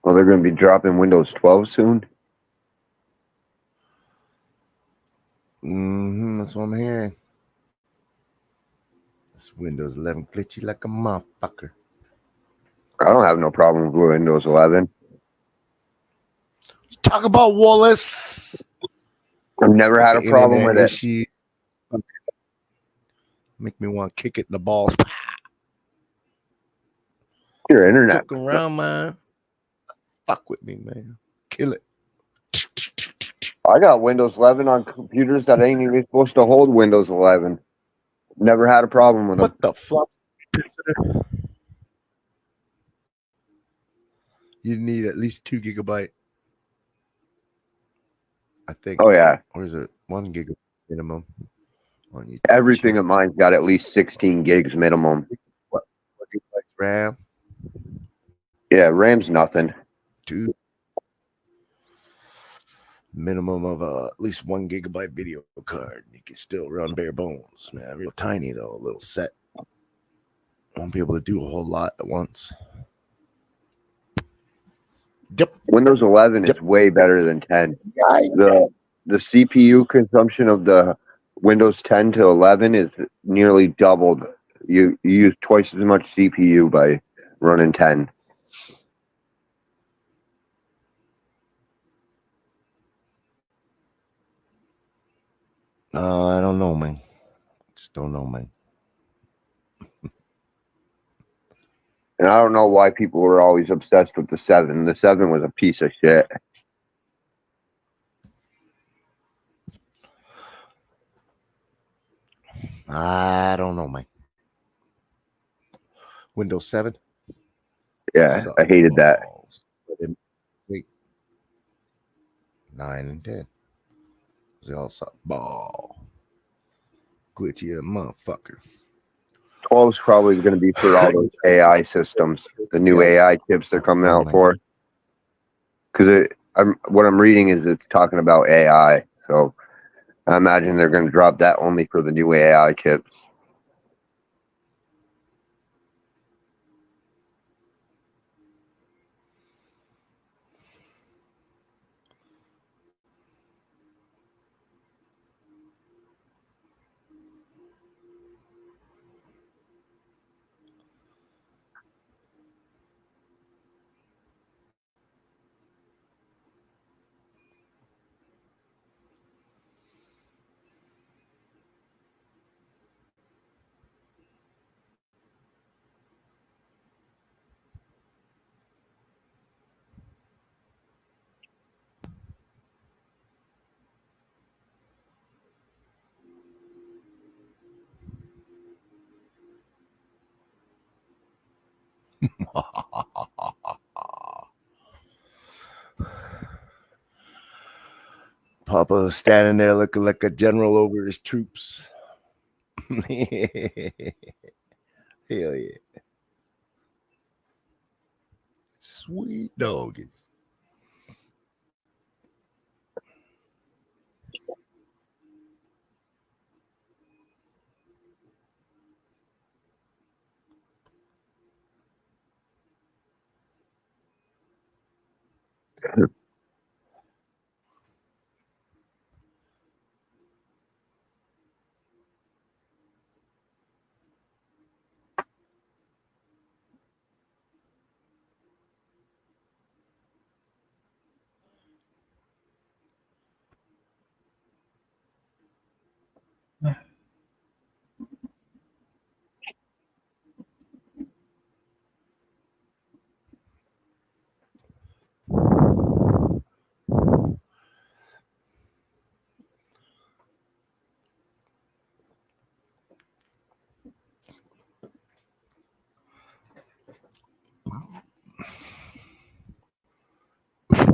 G: Well, they're going to be dropping Windows 12 soon.
F: That's what I'm hearing. This Windows 11 glitchy like a motherfucker.
G: I don't have no problem with Windows 11.
F: Talk about Wallace.
G: I've never had a problem with it.
F: Issue. Make me want to kick it in the balls.
G: Your internet.
F: Joke around, man. Fuck with me, man. Kill it.
G: I got Windows 11 on computers that ain't even supposed to hold Windows 11. Never had a problem with them.
F: What the fuck? You need at least 2 gigabyte. I think.
G: Oh, yeah.
F: Or is it 1 gigabyte minimum?
G: Everything of mine's got at least 16 gigs minimum.
F: What gigabytes RAM?
G: Yeah, RAM's nothing.
F: 2. Minimum of at least 1 gigabyte video card. You can still run bare bones, man. Real tiny though, a little set. Won't be able to do a whole lot at once. Yep.
G: Windows 11 is way better than 10. The CPU consumption of the Windows 10 to 11 is nearly doubled. You use twice as much CPU by running 10.
F: I don't know, man. Just don't know, man.
G: And I don't know why people were always obsessed with the 7. The 7 was a piece of shit.
F: I don't know, man. Windows 7?
G: Yeah, I hated that.
F: 9 and 10. They all suck ball. Glitchy a motherfucker.
G: 12 is probably going to be for all those AI systems, the new AI chips they're coming out for. Because what I'm reading is it's talking about AI. So I imagine they're going to drop that only for the new AI chips.
F: Papa standing there looking like a general over his troops. Hell yeah. Sweet doggy.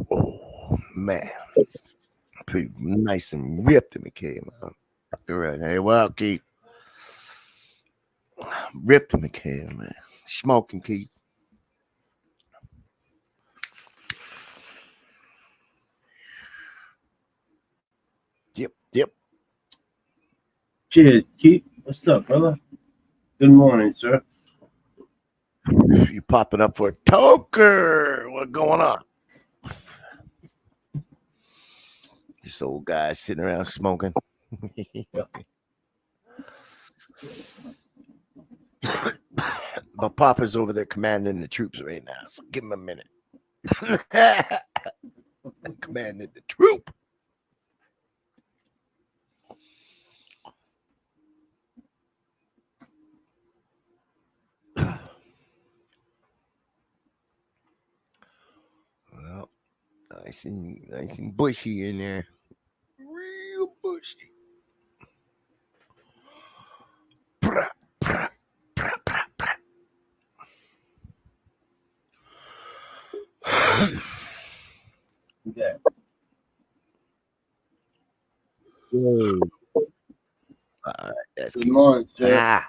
F: Oh man. Pretty nice and ripped him, came out. Right. Hey, well, Keith. Ripped him, came, man. Smoking, Keith. Yep.
A: Cheers, Keith. What's up, brother? Good morning, sir.
F: You popping up for a toker. What's going on? This old guy sitting around smoking. But Papa's over there commanding the troops right now, so give him a minute. Commanding the troop. Well, nice and bushy in there. Real bushy. Pra, pra, pra, pra, pra.
A: Yeah.
F: That's
A: Good
F: good.
A: morning, sir.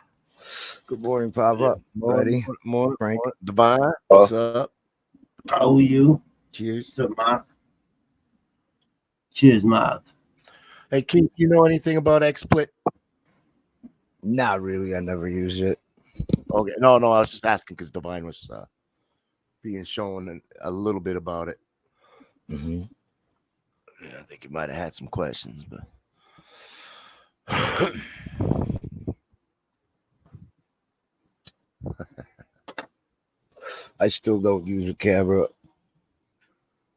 H: Good morning, Papa. Ready?
F: Morning,
H: Frank.
F: Divine, what's up?
A: How are you?
F: Cheers.
A: What's up, Mark? Cheers, Mark.
F: Hey, Keith, you know anything about XSplit?
H: Not really. I never use it.
F: Okay, no, I was just asking because Divine was being shown a little bit about it.
H: Mm-hmm.
F: Yeah, I think you might have had some questions, but
H: I still don't use a camera.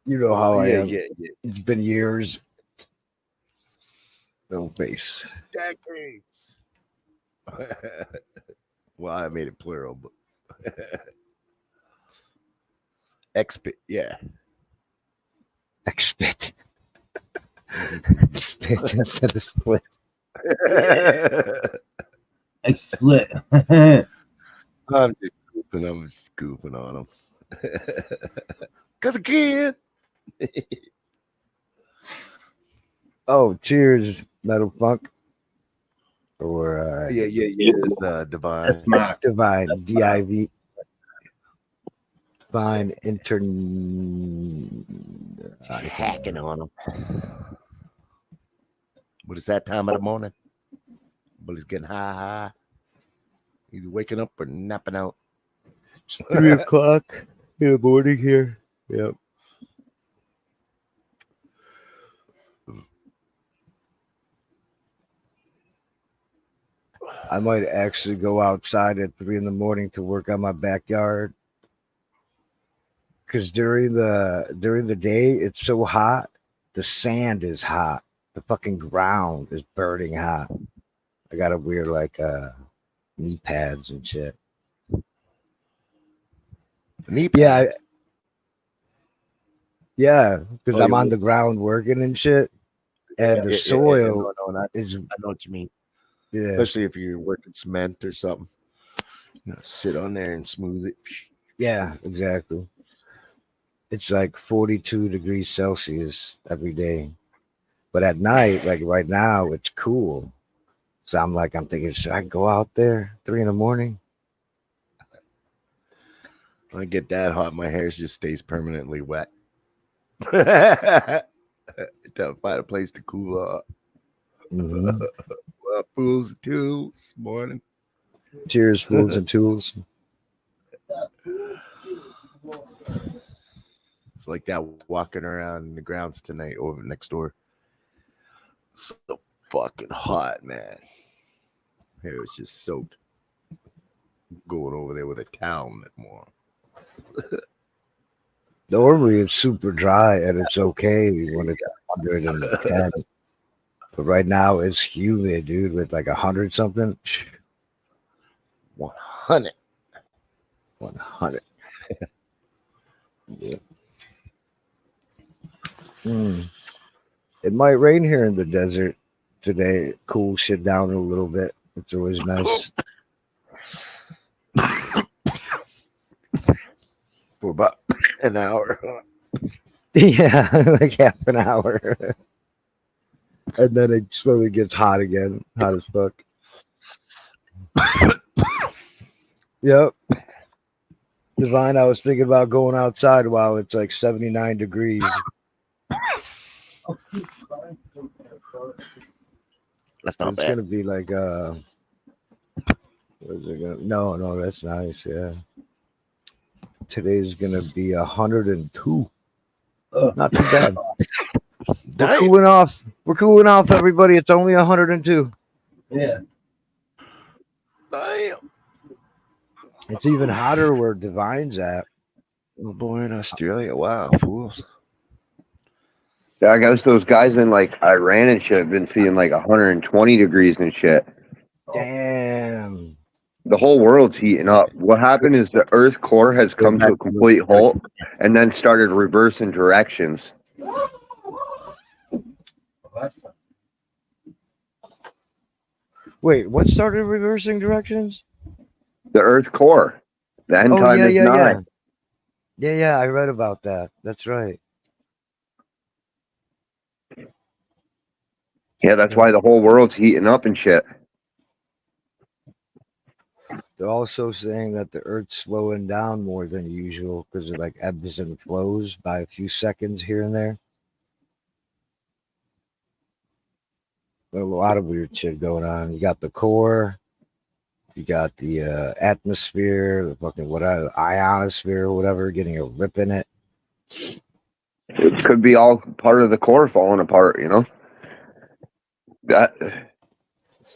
H: You know how I am.
F: Yeah.
H: It's been years. No face.
F: Decades. Well, I made it plural, but XSplit, yeah.
H: Expect. Spit instead of split.
A: Split.
F: I'm just goofing on him. Because I can.
H: Oh, cheers, Metal Funk. Or
F: Yeah. It's Divine.
A: That's Mark.
H: Divine, DIV. Fine
F: Hacking on them. But it's that time of the morning. But he's getting high. He's waking up or napping out.
H: 3 o'clock in the morning here. Yep. I might actually go outside at 3 in the morning to work on my backyard. Because during the day it's so hot, the sand is hot, the fucking ground is burning hot. I gotta wear like knee pads and shit.
F: Knee
H: Yeah,
F: pads.
H: yeah, because
F: Oh,
H: I'm
F: you
H: on
F: will.
H: the ground working and shit, and the
F: Yeah,
H: soil
F: no,
H: is
F: I know what you mean.
H: yeah,
F: Especially if you're working cement or something. Sit on there and smooth it.
H: yeah, exactly. It's like 42 degrees Celsius every day, but at night, like right now, it's cool. So I'm thinking, should I go out there 3 in the morning?
F: When I get that hot, my hair just stays permanently wet. To find a place to cool off.
H: Mm-hmm.
F: Pools too this morning.
H: Cheers, fools and tools.
F: It's like that walking around the grounds tonight over next door. So fucking hot, man. Hair was just soaked. Going over there with a towel more.
H: Normally it's super dry and it's okay when it's 110. But right now it's humid, dude, with like 100 something.
F: 100.
H: 100. Yeah. It might rain here in the desert today. Cool shit down a little bit. It's always nice.
F: For about an hour.
H: Yeah, like half an hour. And then it slowly gets hot again. Hot as fuck. Yep. Divine, I was thinking about going outside while it's like 79 degrees.
F: That's not
H: It's
F: bad.
H: gonna be like what is it gonna no, that's nice, yeah. Today's gonna be 102. Not too bad. We're cooling off. We're cooling off, everybody. It's only 102.
A: Yeah.
F: Damn.
H: It's even hotter where Divine's at.
F: Oh boy, in Australia. Wow, fools.
G: Yeah, I guess those guys in like Iran and shit have been feeling like 120 degrees and shit.
H: Damn.
G: The whole world's heating up. What happened is the Earth core has come to a complete halt and then started reversing directions.
H: Wait, what started reversing directions?
G: The Earth core. The end time is nigh.
H: Yeah, I read about that. That's right.
G: Yeah, that's why the whole world's heating up and shit.
H: They're also saying that the Earth's slowing down more than usual because it like ebbs and flows by a few seconds here and there. But a lot of weird shit going on. You got the core, you got the atmosphere, the fucking whatever ionosphere or whatever, getting a rip in it.
G: It could be all part of the core falling apart, you know? That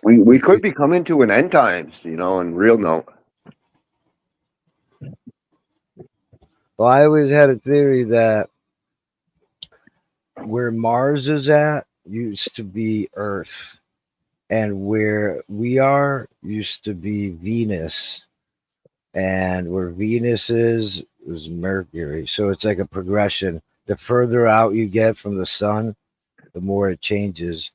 G: we could be coming to an end times, you know, in real note.
H: Well, I always had a theory that where Mars is at used to be Earth, and where we are used to be Venus, and where Venus is Mercury. So it's like a progression. The further out you get from the sun, the more it changes.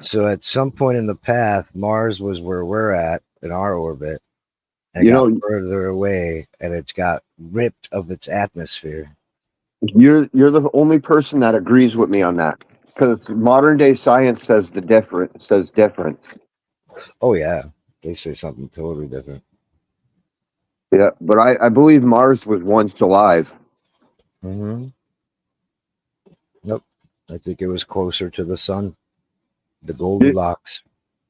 H: So at some point in the path, Mars was where we're at in our orbit, and it got further away, and it's got ripped of its atmosphere.
G: You're the only person that agrees with me on that, because modern day science says different.
H: Oh yeah, they say something totally different.
G: Yeah, but I believe Mars was once alive.
H: Mm-hmm. Nope. I think it was closer to the sun. The
G: Did,
H: Goldilocks.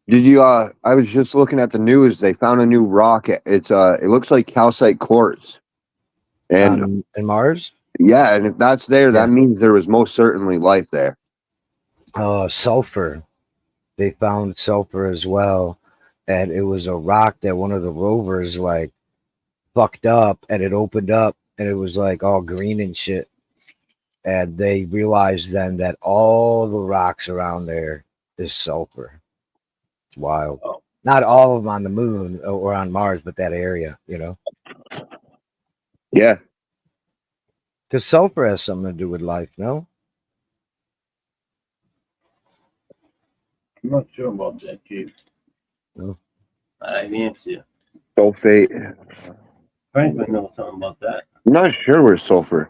G: did you? I was just looking at the news. They found a new rock. It's it looks like calcite quartz. And
H: And Mars?
G: yeah, and if that's there,
H: Yeah.
G: that means there was most certainly life there.
H: Sulfur. They found sulfur as well. And it was a rock that one of the rovers like fucked up and it opened up and it was like all green and shit. And they realized then that all the rocks around there is sulfur. It's wild. Not all of them on the moon or on Mars, but that area, you know?
G: Yeah,
H: Because sulfur has something to do with life, no?
A: I'm not sure about that, Chief.
H: No.
A: I didn't answer you.
G: sulfate.
A: Frank would know something about that.
G: I'm not sure where sulfur.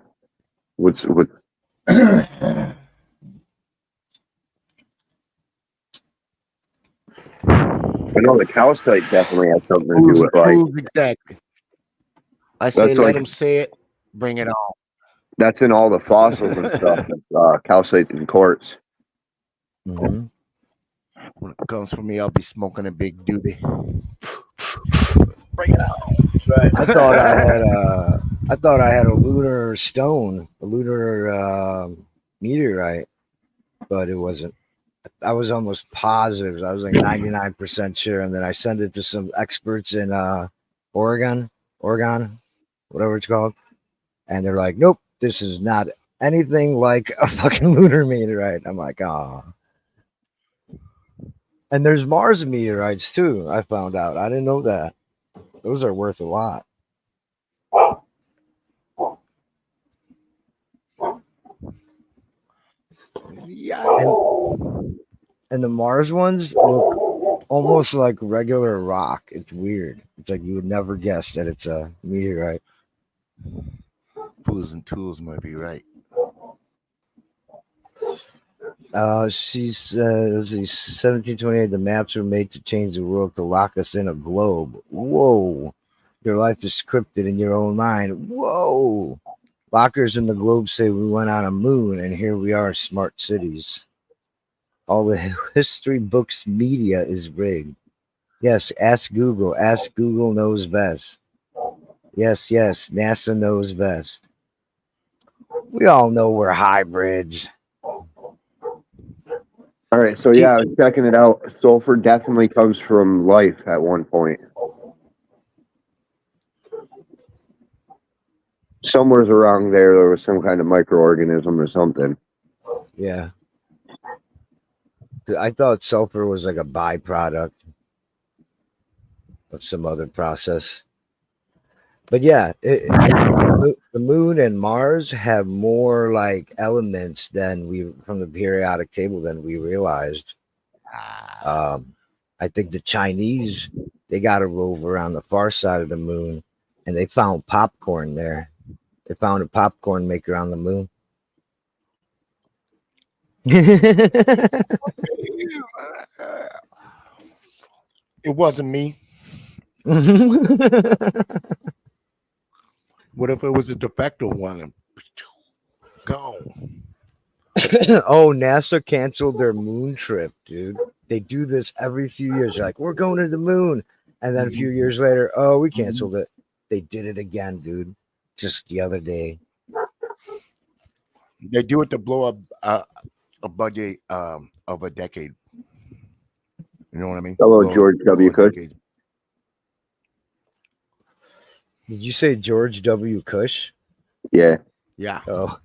G: What's with? I know the calcite definitely has something to do with life.
F: Who's exactly? I say
G: That's
F: let
G: like
F: him say it. Bring it on.
G: that's in all the fossils and stuff. Calcite and quartz.
H: Mm-hmm.
F: When it comes for me, I'll be smoking a big doobie. Bring it on.
A: Right.
H: I thought I had a lunar stone, a lunar meteorite, but it wasn't. I was almost positive. I was like 99% sure, and then I sent it to some experts in Oregon, whatever it's called, and they're like, "Nope, this is not anything like a fucking lunar meteorite." I'm like, "Ah." And there's Mars meteorites too. I found out. I didn't know that. Those are worth a lot.
F: Yeah.
H: And the Mars ones look almost like regular rock. It's weird. It's like you would never guess that it's a meteorite.
F: Fools and tools might be right.
H: She's 1728. The maps were made to change the world to lock us in a globe. Whoa. Your life is scripted in your own mind. Whoa. Lockers in the globe say we went on a moon, and here we are, smart cities. All the history books media is rigged. Yes, ask Google. Ask Google knows best. Yes, NASA knows best. We all know we're hybrids.
G: All right, so yeah, I was checking it out. Sulfur definitely comes from life at one point. Somewhere around there was some kind of microorganism or something.
H: Yeah. I thought sulfur was like a byproduct of some other process. But yeah, the moon and Mars have more like elements than we from the periodic table than we realized. I think the Chinese they got a rover on the far side of the moon, and they found popcorn there. They found a popcorn maker on the moon.
F: It wasn't me. What if it was a defective one? Gone.
H: Oh, NASA canceled their moon trip, dude. They do this every few years. They're like, we're going to the moon. And then a few years later, oh, we canceled it. They did it again, dude. Just the other day.
F: They do it to blow up a budget of a decade. You know what I mean?
G: Hello, George W. Cook.
H: Did you say George W. Cush?
G: Yeah.
F: Yeah.
H: Oh.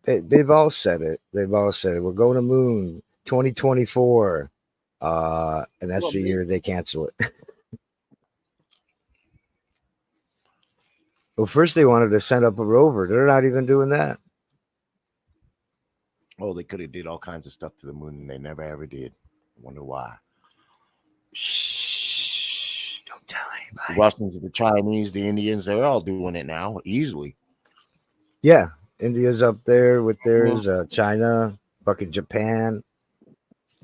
H: They've all said it. They've all said it. We're going to moon 2024. And that's the year they cancel it. Well, first they wanted to send up a rover. They're not even doing that.
F: Oh, they could have did all kinds of stuff to the moon, and they never ever did. I wonder why.
H: Shh! Don't tell anybody.
F: The Russians, the Chinese, the Indians, they're all doing it now easily.
H: Yeah, India's up there with theirs. China, fucking Japan,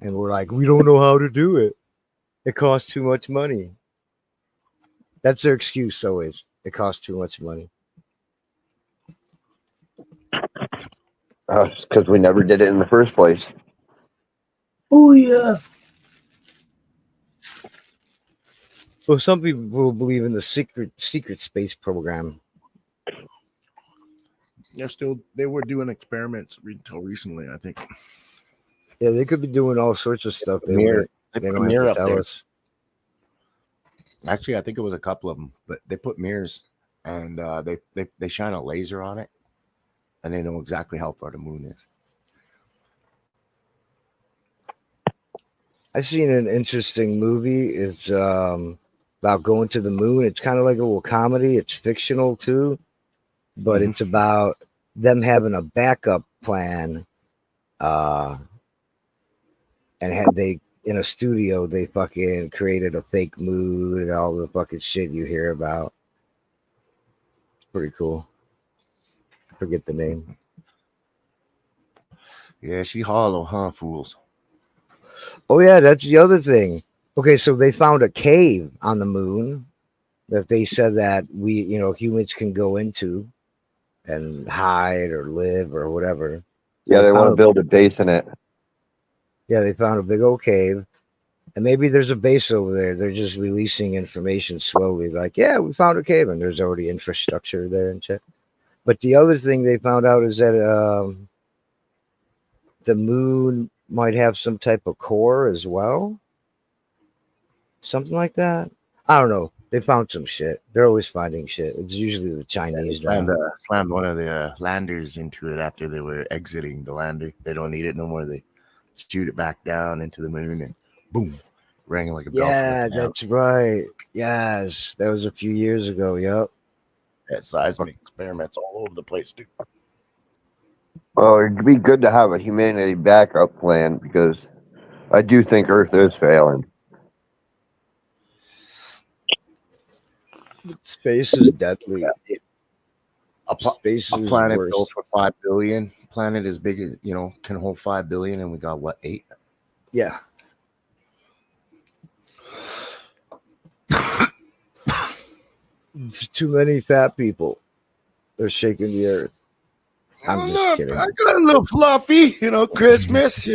H: and we're like, we don't know how to do it. It costs too much money. That's their excuse always. It costs too much money.
G: Because we never did it in the first place.
A: Oh yeah.
H: Well, some people believe in the secret space program.
F: They were doing experiments until recently, I think.
H: Yeah, they could be doing all sorts of stuff. They
F: Mirror. They
H: don't
F: put a
H: have
F: mirror
H: to
F: up
H: tell
F: there.
H: us.
F: Actually, I think it was a couple of them, but they put mirrors and they shine a laser on it, and they know exactly how far the moon is.
H: I seen an interesting movie. It's about going to the moon. It's kind of like a little comedy. It's fictional too, but it's about them having a backup plan. And had they in a studio, they fucking created a fake moon and all the fucking shit you hear about. It's pretty cool. I forget the name.
F: Yeah, she hollow, huh, fools?
H: Oh yeah, that's the other thing. Okay, so they found a cave on the moon that they said that humans can go into and hide or live or whatever.
G: Yeah, they want to build a base in it.
H: Yeah, they found a big old cave, and maybe there's a base over there. They're just releasing information slowly, like, yeah, we found a cave, and there's already infrastructure there and shit. But the other thing they found out is that the moon might have some type of core as well. Something like that. I don't know. They found some shit. They're always finding shit. It's usually the Chinese.
F: Slammed one of the landers into it after they were exiting the lander. They don't need it no more. They shoot it back down into the moon and boom, rang like a bell.
H: Yeah, that's right. Yes, that was a few years ago. Yep.
F: Had seismic experiments all over the place, dude.
G: Well, it'd be good to have a humanity backup plan because I do think Earth is failing.
H: Space is deadly.
F: A planet built for 5 billion. Planet as big as can hold 5 billion, and we got what, 8?
H: Yeah. It's too many fat people. They're shaking the earth. I'm just kidding.
F: I got a little fluffy, Christmas,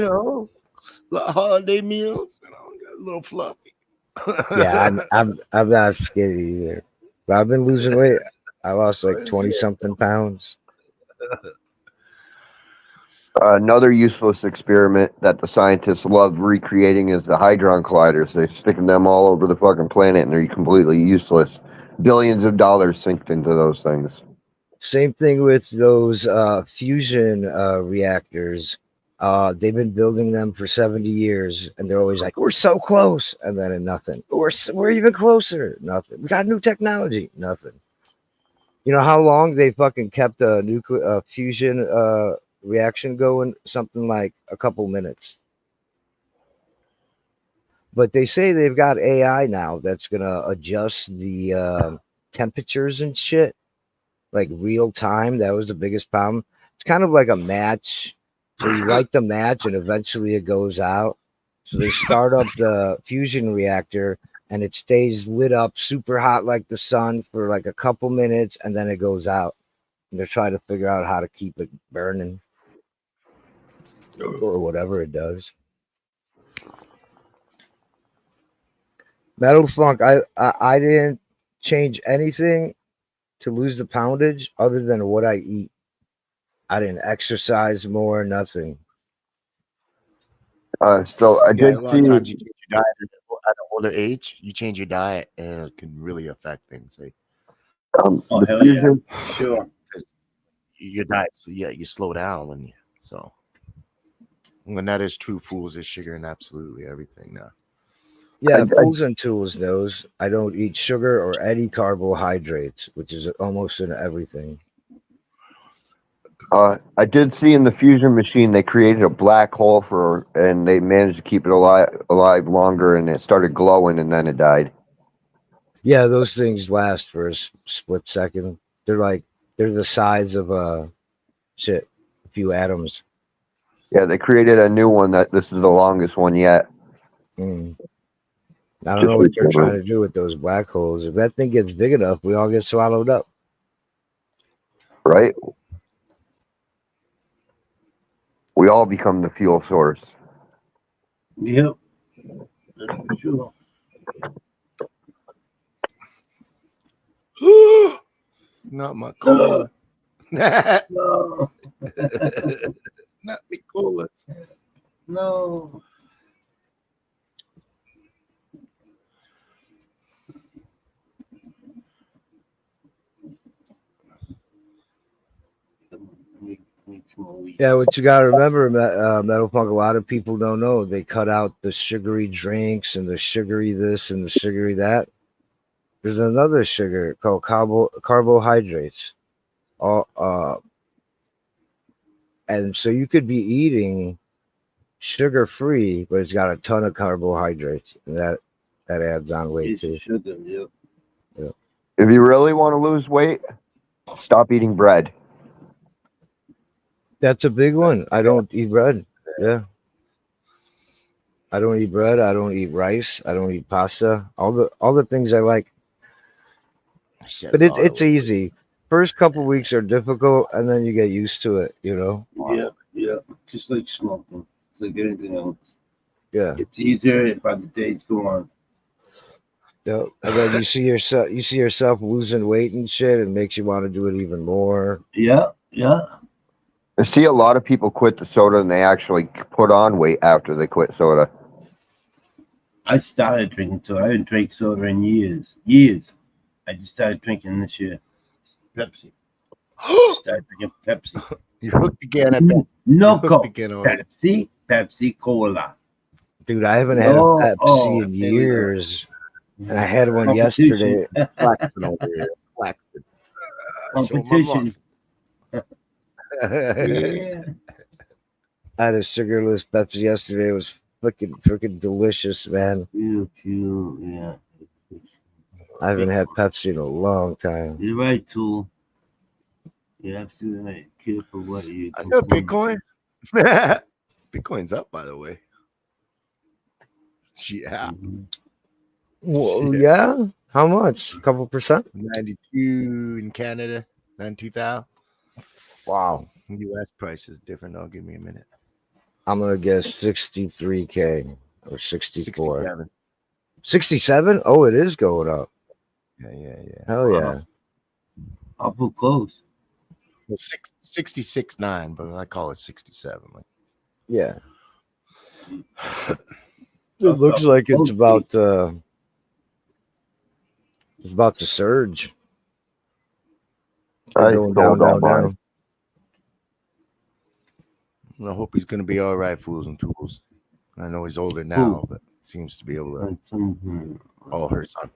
F: holiday meals, got a little fluffy.
H: Yeah, I'm not skinny either. But I've been losing weight. I lost like 20 something pounds.
G: Another useless experiment that the scientists love recreating is the Hadron Colliders. They're sticking them all over the fucking planet and they're completely useless. Billions of dollars sink into those things.
H: Same thing with those fusion reactors. They've been building them for 70 years, and they're always like, "We're so close," and then nothing. We're even closer. Nothing. We got new technology. Nothing. You know how long they fucking kept a nuclear fusion reaction going? Something like a couple minutes. But they say they've got AI now that's gonna adjust the temperatures and shit, like real time. That was the biggest problem. It's kind of like a match. So you light the match and eventually it goes out. So they start up the fusion reactor and it stays lit up super hot like the sun for like a couple minutes and then it goes out. And they're trying to figure out how to keep it burning or whatever it does. Metal Funk, I didn't change anything to lose the poundage other than what I eat. I didn't exercise more, nothing.
G: So I did
F: a lot
G: see.
F: of times you change your diet at an older age. You change your diet, and it can really affect things.
G: The
A: hell
G: fusion,
A: yeah. Sure.
F: Your diet, you slow down when that is true. Fools is sugar and absolutely everything now.
H: Yeah, Fools and Tools knows I don't eat sugar or any carbohydrates, which is almost in everything.
G: I did see in the fusion machine they created a black hole and they managed to keep it alive longer, and it started glowing, and then it died.
H: Yeah, those things last for a split second. They're the size of a few atoms.
G: Yeah, they created a new one that this is the longest one yet.
H: Yeah, I don't know what they're trying to do with those black holes. If that thing gets big enough, we all get swallowed up.
G: Right? We all become the fuel source.
A: Yep. That's for sure.
F: Not my cola.
A: No.
F: Not me cola.
A: No.
H: Yeah, what you got to remember, Metal Punk, a lot of people don't know. They cut out the sugary drinks and the sugary this and the sugary that. There's another sugar called carbohydrates. All, and so you could be eating sugar free, but it's got a ton of carbohydrates, and that adds on weight too.
A: Sugar, yep.
G: If you really want to lose weight, stop eating bread.
H: That's a big one. I don't eat bread. Yeah. I don't eat bread. I don't eat rice. I don't eat pasta. All the things I like. But it's easy. First couple weeks are difficult, and then you get used to it. You know.
A: Yeah, yeah. Just like smoking. It's like anything else.
H: Yeah.
A: It's easier by the days go on.
H: Yeah. And then you see yourself losing weight and shit. It makes you want to do it even more.
A: Yeah, yeah.
G: I see a lot of people quit the soda and they actually put on weight after they quit soda.
A: I started drinking soda. I haven't drank soda in years. Years. I just started drinking this year. Pepsi. Started drinking Pepsi.
F: You're hooked again at that.
A: No
F: You're
A: Coke.
F: hooked again already.
A: Pepsi Cola.
H: Dude, I haven't had a Pepsi in years. And I had one yesterday.
F: Flexing over here. Flexing.
A: Competition.
H: Yeah. I had a sugarless Pepsi yesterday. It was freaking delicious, man.
A: Yeah.
H: I haven't had Pepsi in a long time.
A: You're right, too. You have to be careful what you
F: I got Bitcoin. Bitcoin's up, by the way. Yeah.
H: Well, yeah. How much? A couple percent?
F: 92 in Canada, 92,000.
H: Wow.
F: U.S. price is different. I'll give me a minute.
H: I'm gonna guess 63K or 64.
F: 67.
H: 67? Oh, it is going up.
F: Yeah.
H: Hell yeah.
A: Awful close.
F: Well, 66.9, but I call it 67. Like,
H: yeah. It looks like it's about to surge. Going down.
F: I hope he's going to be all right, fools and tools. I know he's older now, but seems to be able to. Oh, her son.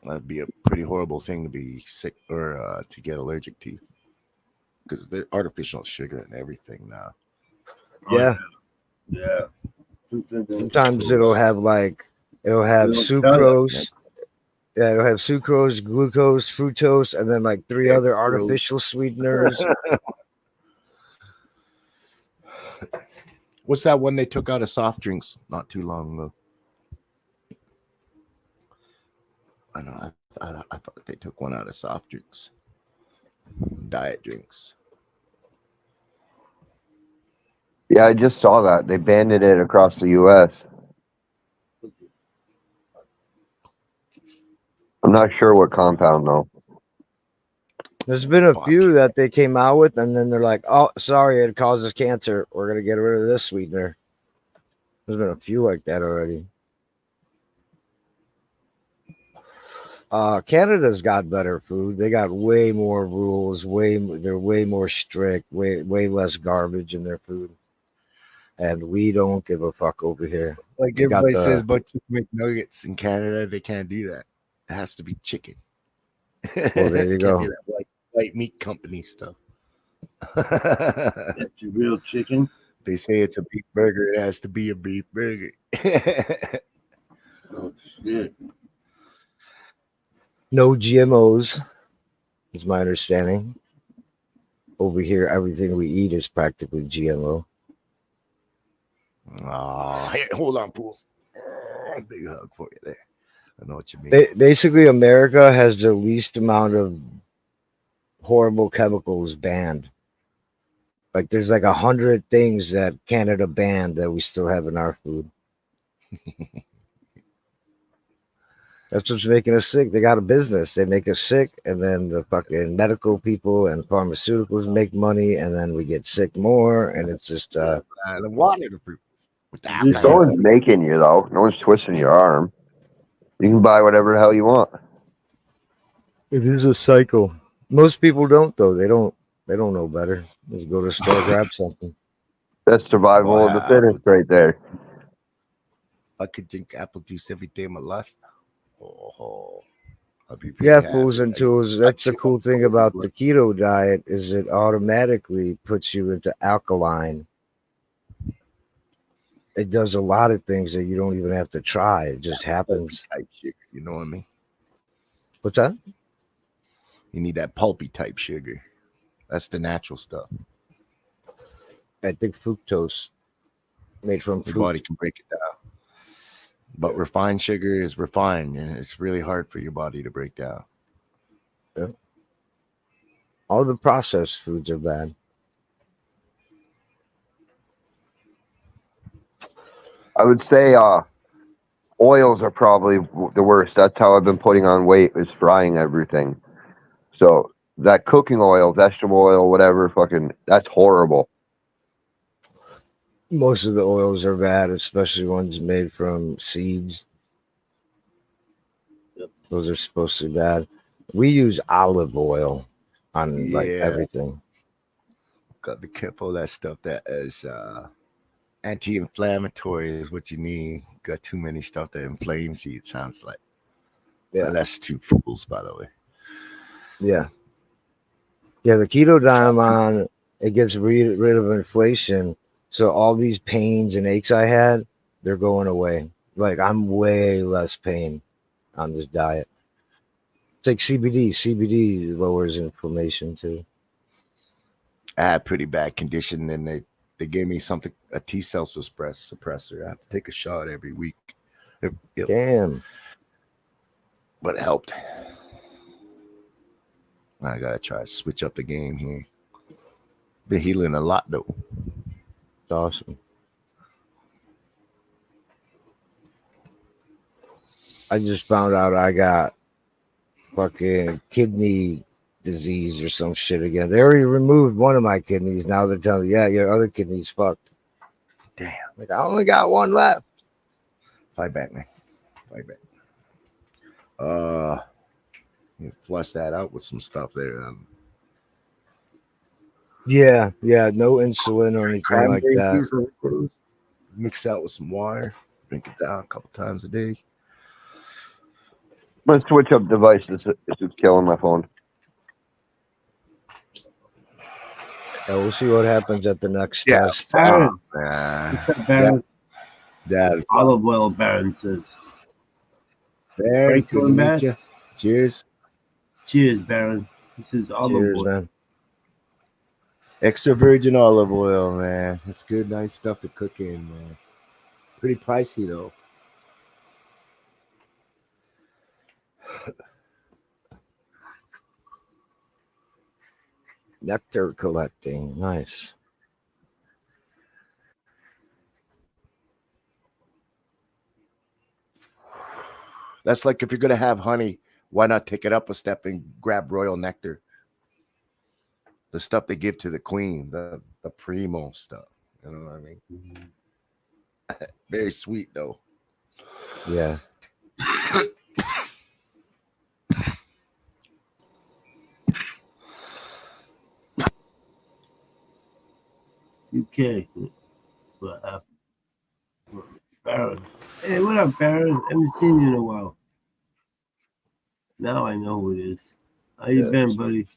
F: That'd be a pretty horrible thing to be sick or to get allergic to, because they're artificial sugar and everything now.
H: Yeah.
A: Yeah.
H: Sometimes it'll have sucrose. Yeah, it'll have sucrose, glucose, fructose, and then like 3 other artificial sweeteners.
F: What's that one they took out of soft drinks not too long ago? I know. I thought they took one out of soft drinks, diet drinks.
G: Yeah, I just saw that. They banned it across the U.S. I'm not sure what compound, though.
H: There's been a few that they came out with, and then they're like, oh, sorry, it causes cancer. We're going to get rid of this sweetener. There's been a few like that already. Canada's got better food. They got way more rules. They're way more strict. Way less garbage in their food. And we don't give a fuck over here.
F: Like everybody says about chicken McNuggets in Canada, they can't do that. It has to be chicken.
H: Well, there you go.
F: White meat company stuff.
A: That's real chicken.
F: They say it's a beef burger. It has to be a beef burger.
A: Oh, shit.
H: No GMOs, is my understanding. Over here, everything we eat is practically GMO.
F: Oh, hey, hold on, pools. Big hug for you there. I know what you mean.
H: Basically, America has the least amount of horrible chemicals banned. Like there's like 100 things that Canada banned that we still have in our food. That's what's making us sick. They got a business. They make us sick, and then the fucking medical people and pharmaceuticals make money, and then we get sick more, and it's just
F: The water to fruit with the
G: No
F: alcohol.
G: one's making you though. No one's twisting your arm. You can buy whatever the hell you want.
H: it is a cycle. Most people don't though. They don't know better. Just go to the store, grab something.
G: That's survival
F: Boy,
G: of the fittest right there.
F: I could drink apple juice every day of my life. Oh, I'd be pretty
H: Yeah,
F: happy.
H: fools and tools. That's the cool thing about the keto diet is it automatically puts you into alkaline. It does a lot of things that you don't even have to try. It just happens.
F: Type sugar, you know what I mean?
H: What's that?
F: You need that pulpy type sugar. That's the natural stuff.
H: I think fructose made from
F: Your
H: fruit.
F: body can break it down. But refined sugar is refined, and it's really hard for your body to break down.
H: Yeah. All the processed foods are bad.
G: I would say oils are probably the worst. That's how I've been putting on weight is frying everything. So that cooking oil, vegetable oil, whatever, fucking that's horrible.
H: Most of the oils are bad, especially ones made from seeds. Those are supposed to be bad. We use olive oil on like
F: Yeah.
H: everything.
F: Got to be careful of that stuff that is anti-inflammatory is what you need. Got too many stuff that inflames you, it sounds like.
H: Yeah.
F: And that's two fools, by the way.
H: Yeah. Yeah, the keto diet I'm on, it gets rid of inflation. So all these pains and aches I had, they're going away. Like I'm way less pain on this diet. It's like CBD. CBD lowers inflammation too.
F: I had pretty bad condition, and they gave me something, a T cell suppressor. I have to take a shot every week. Yep.
H: Damn.
F: But it helped. I gotta try to switch up the game here. Been healing a lot though.
H: It's awesome. I just found out I got fucking kidney disease or some shit again. They already removed one of my kidneys. Now they're telling me, yeah, your other kidney's fucked.
F: Damn.
H: Like I only got one left.
F: Fight back, man. Fight back. You flush that out with some stuff there.
H: Yeah, no insulin or anything like that.
F: Mix out with some water. Drink it down a couple times a day.
G: Let's switch up devices. This is killing my phone.
H: Yeah, we'll see what happens at the next
F: Yeah.
H: test.
A: Baron. What's up, Baron?
F: Dad.
A: Olive oil, Baron says.
F: Baron,
A: Frank
F: good to
A: going
F: meet
A: back?
F: you. Cheers.
A: Cheers, Baron. This is olive
H: Cheers,
A: oil.
H: man.
F: Extra virgin olive oil, man. It's good, nice stuff to cook in, man. Pretty pricey though.
H: Nectar collecting. Nice.
F: That's like if you're gonna have honey, why not take it up a step and grab royal nectar? The stuff they give to the queen, the primo stuff. You know what I mean? Very sweet though.
H: Yeah.
A: UK. What up? Baron. Hey, what up, Baron? Haven't seen you in a while. Now I know who it is. How you
H: Yeah.
A: been, buddy?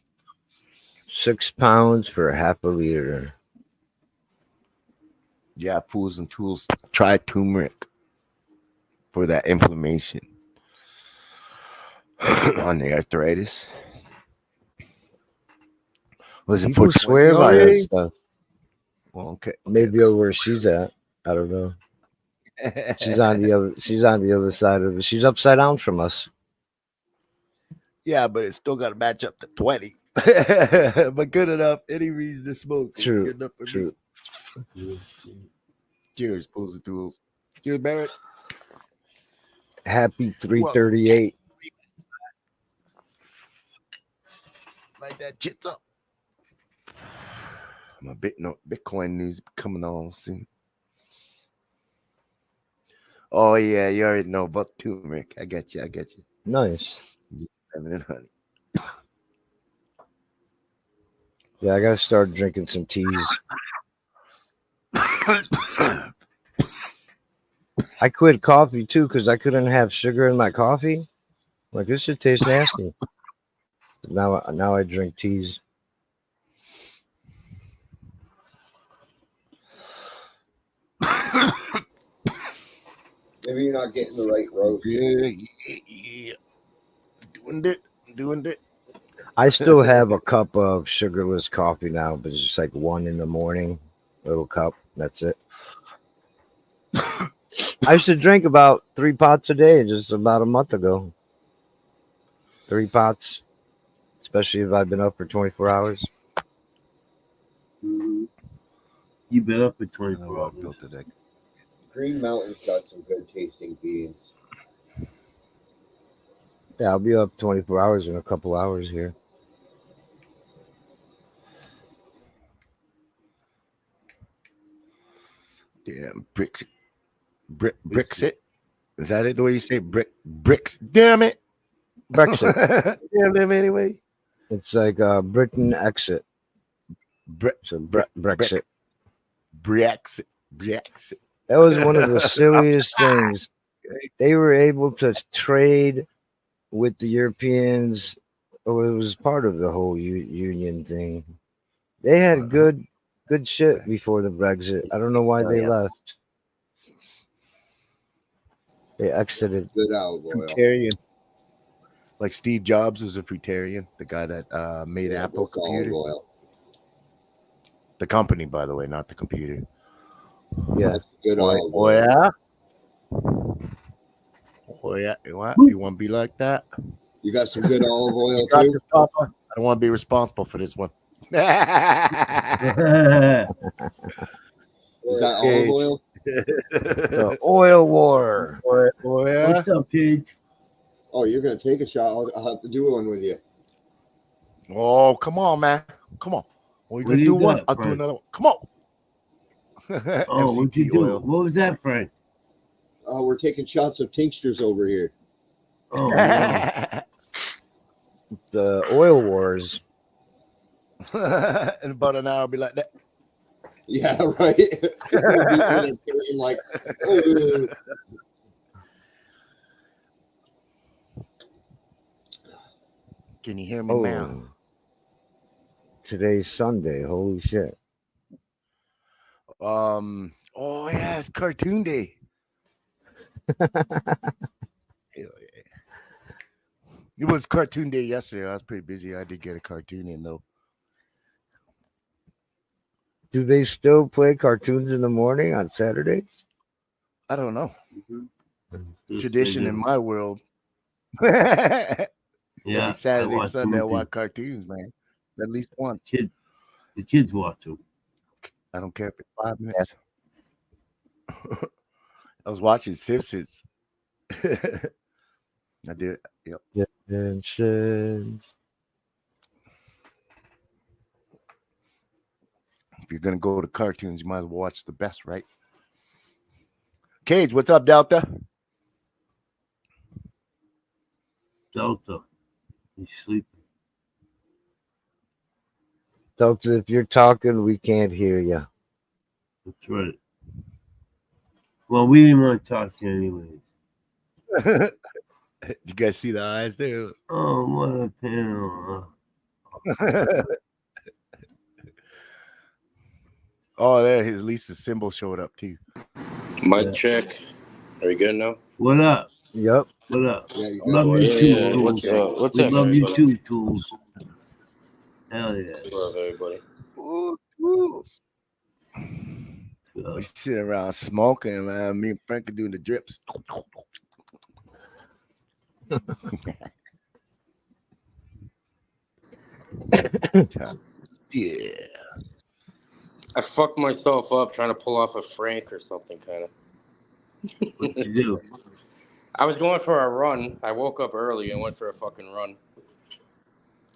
H: 6 pounds for half a liter.
F: Yeah, fools and tools. Try turmeric for that inflammation on the arthritis. Was it
H: People
F: for
H: swear by that
F: already?
H: stuff.
F: Well, okay.
H: Maybe over where she's at. I don't know. She's on the other. She's on the other side of it. She's upside down from us.
F: Yeah, but it's still got to match up to 20. But good enough. Any reason to smoke. Is
H: True.
F: good enough for
H: True.
F: me. Cheers, Pulls and Tools. Cheers, Barrett.
H: Happy
F: Who else?
H: 338.
F: Light that shit up. My Bitcoin news coming on soon. Oh yeah, you already know about turmeric. I got you. I got you.
H: Nice.
F: Honey.
H: Yeah, I gotta start drinking some teas. I quit coffee too because I couldn't have sugar in my coffee. Like this shit tastes nasty. Now I drink teas.
G: Maybe you're not getting the right roast.
F: Yeah. Doing it.
H: I still have a cup of sugarless coffee now, but it's just like 1 in the morning, little cup. That's it. I used to drink about 3 pots a day just about a month ago. 3 pots, especially if I've been up for 24 hours.
A: Mhm. You been up for 24
F: Oh, I
A: hours.
F: built it.
G: Green Mountain's got some good tasting beans.
H: Yeah, I'll be up 24 hours in a couple hours here.
F: Damn, bricks. Bricks it. Is that it? The way you say bricks? Damn it.
H: Brexit.
F: Damn them anyway.
H: It's like Britain exit. So Brexit.
F: Brexit.
H: That was one of the silliest things. They were able to trade with the Europeans. Or it was part of the whole union thing. They had good shit before the Brexit. I don't know why they left. They exited.
G: Good olive oil.
F: Fruitarian. Like Steve Jobs was a fruitarian, the guy that made Apple computer.
G: Olive oil.
F: The company, by the way, not the computer.
H: Yeah.
G: That's good olive
F: Oh
G: oil.
F: yeah. Oh yeah. You want to be like that?
G: You got some good olive oil
F: You got
G: too?
F: this, Papa? I don't want to be responsible for this one.
G: Is that olive oil?
H: The oil war.
F: Oh yeah.
A: What's up, Paige?
G: Oh, you're gonna take a shot. I'll have to do one with you.
F: Oh, come on, man. Come on. Well, you
A: What
F: gonna
A: do
F: do
A: you
F: one?
A: got,
F: I'll do
A: Frank?
F: another one. Come on.
A: Oh, what'd you
F: MCT
A: do?
F: oil.
A: What was that, Frank?
G: We're taking shots of tinctures over here.
A: Oh, no.
H: The oil wars.
F: In about an hour, I'll be like that.
G: Yeah, right. We'll be sitting there like, "Ugh."
F: Can you hear me now?
H: Oh, today's Sunday. Holy shit.
F: Oh yeah, it's cartoon day. Hell yeah. It was cartoon day yesterday. I was pretty busy. I did get a cartoon in though.
H: Do they still play cartoons in the morning on Saturdays?
F: I don't know.
A: Yes,
F: Tradition
A: they
F: in
A: do.
F: my world. Every
A: Yeah,
F: Saturday,
A: watch
F: Sunday, I
A: them
F: watch
A: too.
F: cartoons, man. At least one.
A: The kids watch them.
F: I don't care if it's 5 minutes. I was watching Simpsons. I did. Yep.
H: Simpsons.
F: If you're gonna go to cartoons, you might as well watch the best, right? Cage, what's up, Delta?
A: Delta. He's sleeping.
H: Delta, if you're talking, we can't hear you.
A: That's right. Well, we didn't want to talk to you anyways.
F: You guys see the eyes there?
A: Oh, what a panel.
F: Oh, there, his Lisa's symbol showed up too.
I: Mic check. Are we good now?
A: What up?
H: Yep.
A: What up?
G: Yeah, you
A: Love
G: got
A: you
I: Yeah,
A: too,
I: yeah.
A: Tools.
I: What's
A: We
I: up,
A: love you
I: everybody?
A: too, Tools. Hell yeah.
I: Love everybody.
F: Ooh, tools. We sit around smoking, man. Me and Frank are doing the drips. Yeah.
I: I fucked myself up trying to pull off a Frank or something, kind of.
A: What you do?
I: I was going for a run. I woke up early and went for a fucking run.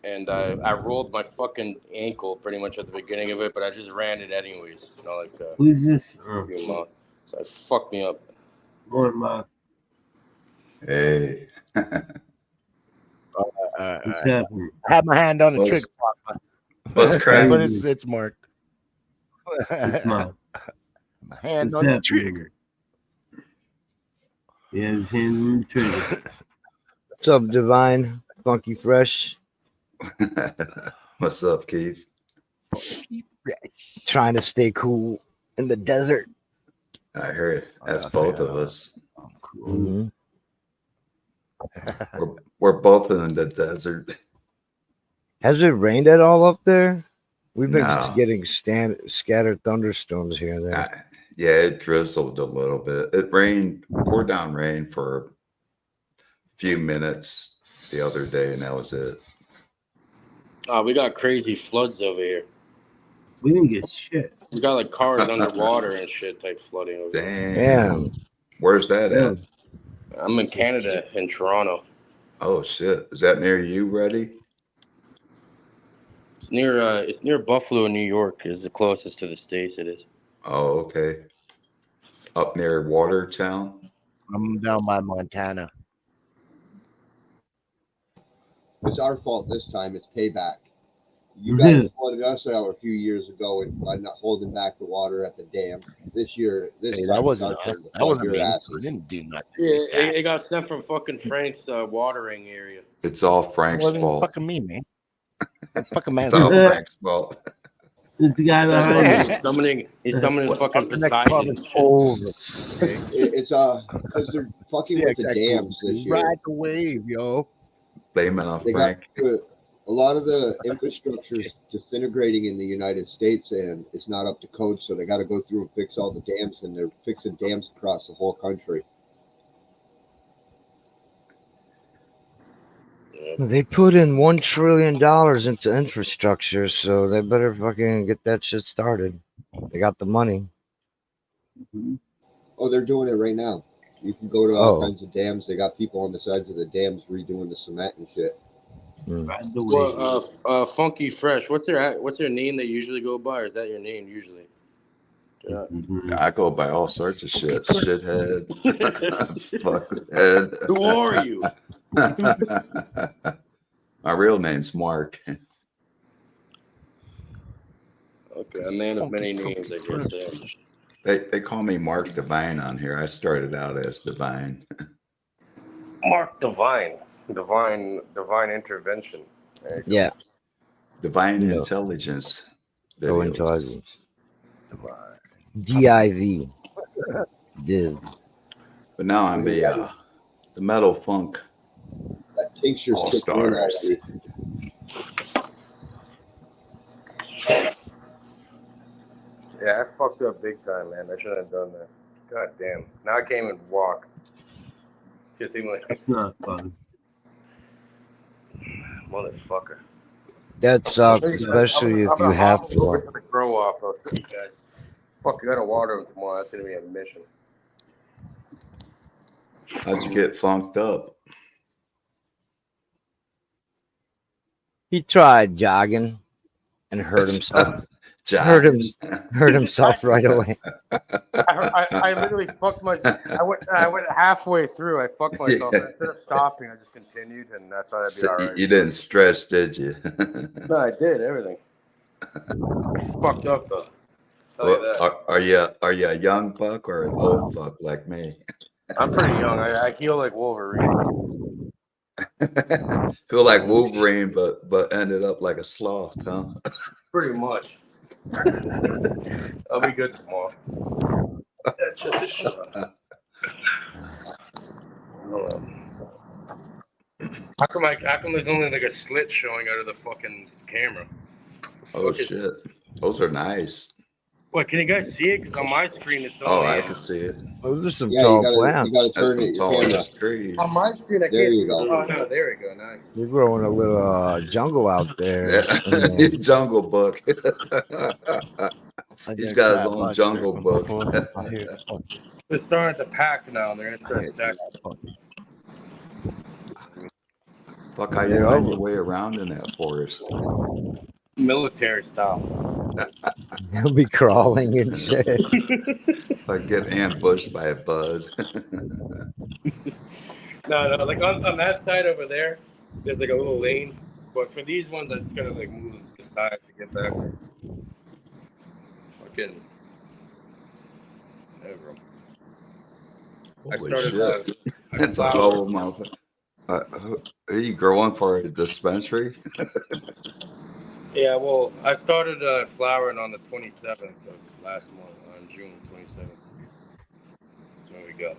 I: And I rolled my fucking ankle pretty much at the beginning of it, but I just ran it anyways. You know, like
A: Who's this?
I: few months. So it fucked me up.
A: More my.
J: Hey.
A: What's happening?
F: I had my hand on the
J: What's-
F: trigger.
J: What's cracking?
F: But it's marked.
A: It's my.
F: My hand
A: What's
F: on the
A: happening?
F: trigger.
A: Yeah, his hand on the trigger.
H: What's up, Divine? Funky Fresh.
J: What's up, Keith?
H: Trying to stay cool in the desert.
J: I heard it. That's
F: Oh,
J: both
F: yeah.
J: of us.
H: Mhm.
J: We're both in the desert.
H: Has it rained at all up there? We've been
J: No.
H: getting scattered thunderstorms here and there.
J: Yeah, it drizzled a little bit. It rained, poured down rain for a few minutes the other day, and that was it.
I: We got crazy floods over here.
A: We didn't get shit.
I: We got like cars underwater and shit type flooding over here.
J: Damn. Where's that
A: Yeah.
J: at?
I: I'm in Canada, in Toronto.
J: Oh shit! Is that near you, Reddy?
I: It's near Buffalo, New York. Is the closest to the States it is.
J: Oh, okay. Up near Watertown.
F: I'm down by Montana.
G: It's our fault this time. It's payback. You
A: Mhm.
G: guys flooded us out a few years ago by not holding back the water at the dam. This year, this
F: Hey,
G: time
F: that
G: it's
F: wasn't
G: our
F: us.
G: turn to
F: That
G: flood
F: wasn't
G: your
F: me. I
G: asses.
F: didn't do nothing.
I: Yeah, it got sent from fucking Frank's watering area.
J: It's all
F: It
J: Frank's
F: wasn't
J: fault.
F: fucking me, man. It's a fucking man's
J: It's all
F: fault.
J: Frank's fault.
A: It's the guy
I: That's
A: behind
I: fucking
A: you.
I: he's summoning fucking
F: The next
I: Poseidon
F: part
I: and
F: is
I: shit.
F: over. Okay?
G: It's because they're fucking with the
F: CXX
G: dams this year.
F: Ride the wave, yo.
J: Blame it on
G: They got
J: Frank.
G: a lot of the infrastructure is disintegrating in the United States, and it's not up to code. So they got to go through and fix all the dams, and they're fixing dams across the whole country.
H: They put in $1 trillion into infrastructure, so they better fucking get that shit started. They got the money.
G: Oh, they're doing it right now. You can go to all
H: Oh.
G: kinds of dams. They got people on the sides of the dams redoing the cement and shit.
A: Ride the wave.
I: Well, Funky Fresh. What's your name they usually go by? Or is that your name usually? Yeah.
J: I go by all sorts of shit. Shithead. Fuckhead.
I: Who are you?
J: My real name's Mark.
I: Okay, a man of many names, I guess. Yeah.
J: They call me Mark Divine on here. I started out as Divine.
I: Mark Divine intervention. There you go.
H: Yeah.
J: Divine
H: No.
J: Intelligence.
H: Go
J: videos.
H: intelligence. DIV. Div.
J: But now I'm the metal funk.
G: That tincture's
J: All
G: kicked in
J: stars.
G: already.
I: Yeah, I fucked up big time, man. I shouldn't have done that. God damn. Now I can't even walk. It's
A: not fun.
I: Motherfucker.
H: That sucks, especially if you have to.
I: Over to the grow up, you guys. Fuck, you gotta water them tomorrow. That's gonna be a mission.
J: How'd you get funked up?
H: He tried jogging and hurt himself. hurt himself right away.
I: I literally fucked myself. I went halfway through. I fucked myself.
J: Yeah.
I: Instead of stopping, I just continued, and I thought I'd be all right.
J: You didn't stretch, did you?
I: No, I did everything. Fucked up though. Tell you that.
J: Are you a young buck or an old buck like me?
I: I'm pretty young. I heal like Wolverine.
J: Feel like Wolverine, but ended up like a sloth, huh?
I: Pretty much. I'll be good tomorrow. How come there's only like a slit showing out of the fucking camera?
J: Oh shit, those are nice.
I: What, can you guys see it? Because on my screen it's
J: Oh,
I: only
J: I can see it.
H: Those are some
G: Yeah,
H: tall
G: you
H: plants.
G: gotta
J: That's
G: turn it
J: some
G: your
J: tall
G: camera.
J: ass trees.
I: on my screen. I
G: There
I: can't
G: you
I: see.
G: go.
I: Oh no, there we go. Nice.
H: You're growing a little jungle out there.
J: Yeah, Jungle Book.
F: I
J: He's
F: got
J: got his
F: fat
J: own
F: butt
J: Jungle
F: from
J: Book.
F: before. I hear it's fucking.
I: They're starting to pack now, and they're gonna
F: I
I: start
F: hear
I: stacking
F: it's fucking.
J: Fuck, how you
H: They're
J: find your
H: over.
J: way around in that forest?
I: military style.
H: He'll be crawling and shit.
J: Like get ambushed by a bud.
I: No, like on that side over there, there's like a little lane. But for these ones, I just gotta like move them to the side to get back there. Fucking. There we go. I
J: Holy
I: started.
J: shit.
I: I
J: That's a
I: flowered.
J: whole motherfucker. Are you growing for a dispensary?
I: Yeah, well, I started flowering on the 27th of last month, on June 27th. So there we go.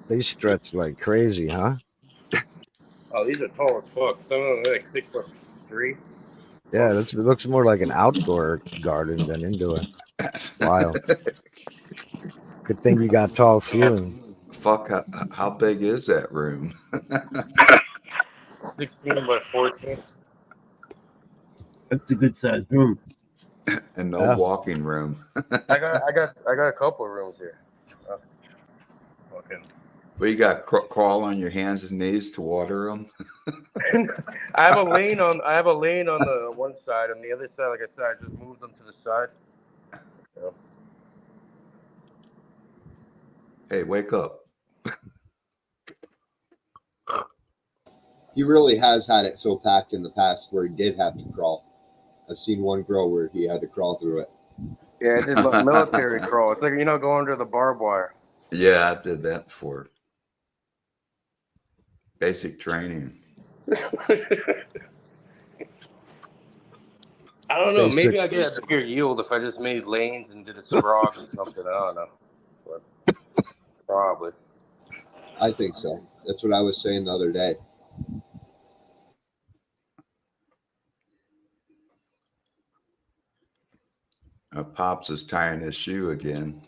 H: They stretch like crazy, huh?
I: Oh, these are tall as fuck. Some of them are like 6'3".
H: Yeah, it looks more like an outdoor garden than indoor. Wow. Good thing you got tall ceilings.
J: Fuck, how big is that room?
I: 16 by 14.
A: That's a good sized room.
J: And no
H: Yeah.
J: walking room.
I: I got a couple of rooms here. Fucking.
J: Well, you got crawl on your hands and knees to water them.
I: I have a lane on the one side, and the other side, like I said, I just moved them to the side. Yeah.
J: Hey, wake up.
G: He really has had it so packed in the past where he did have to crawl. I've seen one grow where he had to crawl through it.
I: Yeah, I did military crawl. It's like, going under the barbed wire.
J: Yeah, I did that before. Basic training.
I: I don't know. Maybe I get a bigger yield if I just made lanes and did a scrog or something. I don't know. But probably.
G: I think so. That's what I was saying the other day.
J: Pops is tying his shoe again.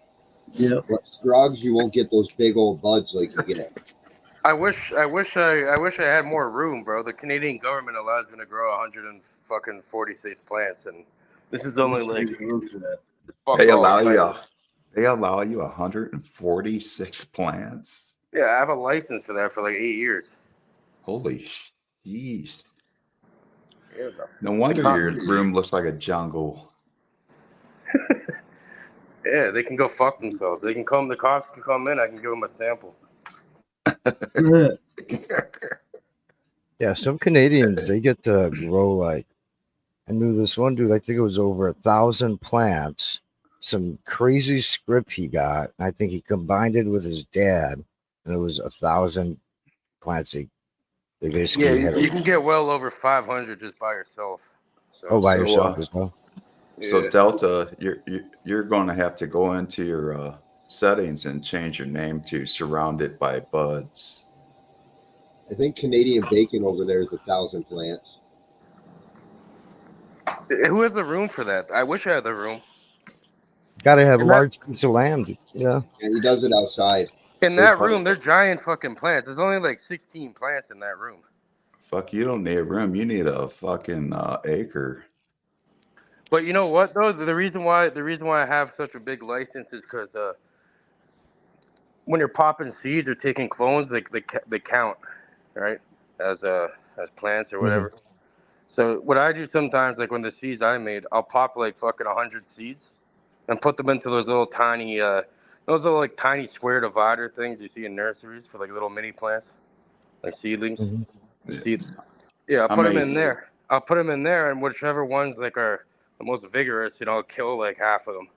A: Yeah.
G: But scrogs, you won't get those big old buds like you get.
I: I wish I had more room, bro. The Canadian government allows me to grow 146 plants, and this is only like
J: They allow you 146 plants.
I: Yeah, I have a license for that for like 8 years.
J: Holy jeez.
I: Yeah,
J: No wonder your room looks like a jungle.
I: Yeah, they can go fuck themselves. They can come. The cops can come in. I can give them a sample.
H: Yeah, some Canadians, they get to grow like, I knew this one dude, I think it was over 1,000 plants. Some crazy script he got. I think he combined it with his dad, and it was 1,000 plants. They basically
I: Yeah, you can get well over 500 just by yourself. So,
H: by yourself as well.
J: So Delta, you're going to have to go into your settings and change your name to Surrounded by Buds.
G: I think Canadian bacon over there is 1,000 plants.
I: Who has the room for that? I wish I had the room.
H: Got to have a large piece of land. Yeah.
G: And he does it outside.
I: In that room, they're giant fucking plants. There's only like 16 plants in that room.
J: Fuck, you don't need a room. You need a fucking acre.
I: But you know what though? The reason why I have such a big license is because when you're popping seeds or taking clones, they count, right? As plants or whatever.
H: Mm-hmm.
I: So what I do sometimes, like when the seeds I made, I'll pop like fucking 100 seeds and put them into those little tiny like tiny square divider things you see in nurseries for like little mini plants, like seedlings.
H: Mm-hmm.
I: Seeds. Yeah, I'll put them in there. I'll put them in there, and whichever ones like are the most vigorous, I'll kill like half of them,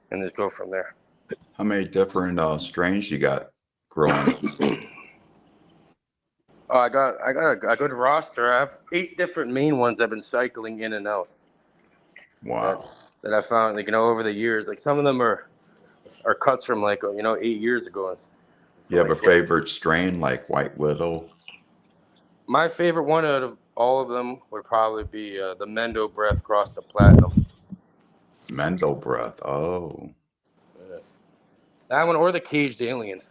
I: and just go from there.
J: How many different strains you got growing?
I: Oh, I got a good roster. I have 8 different main ones I've been cycling in and out.
J: Wow.
I: That I found, like, over the years. Like some of them are cuts from like 8 years ago.
J: You have a favorite strain like White Widow?
I: My favorite one out of all of them would probably be the Mendo Breath Cross to Platinum.
J: Mendel breath. Oh.
I: That one or the Caged Alien,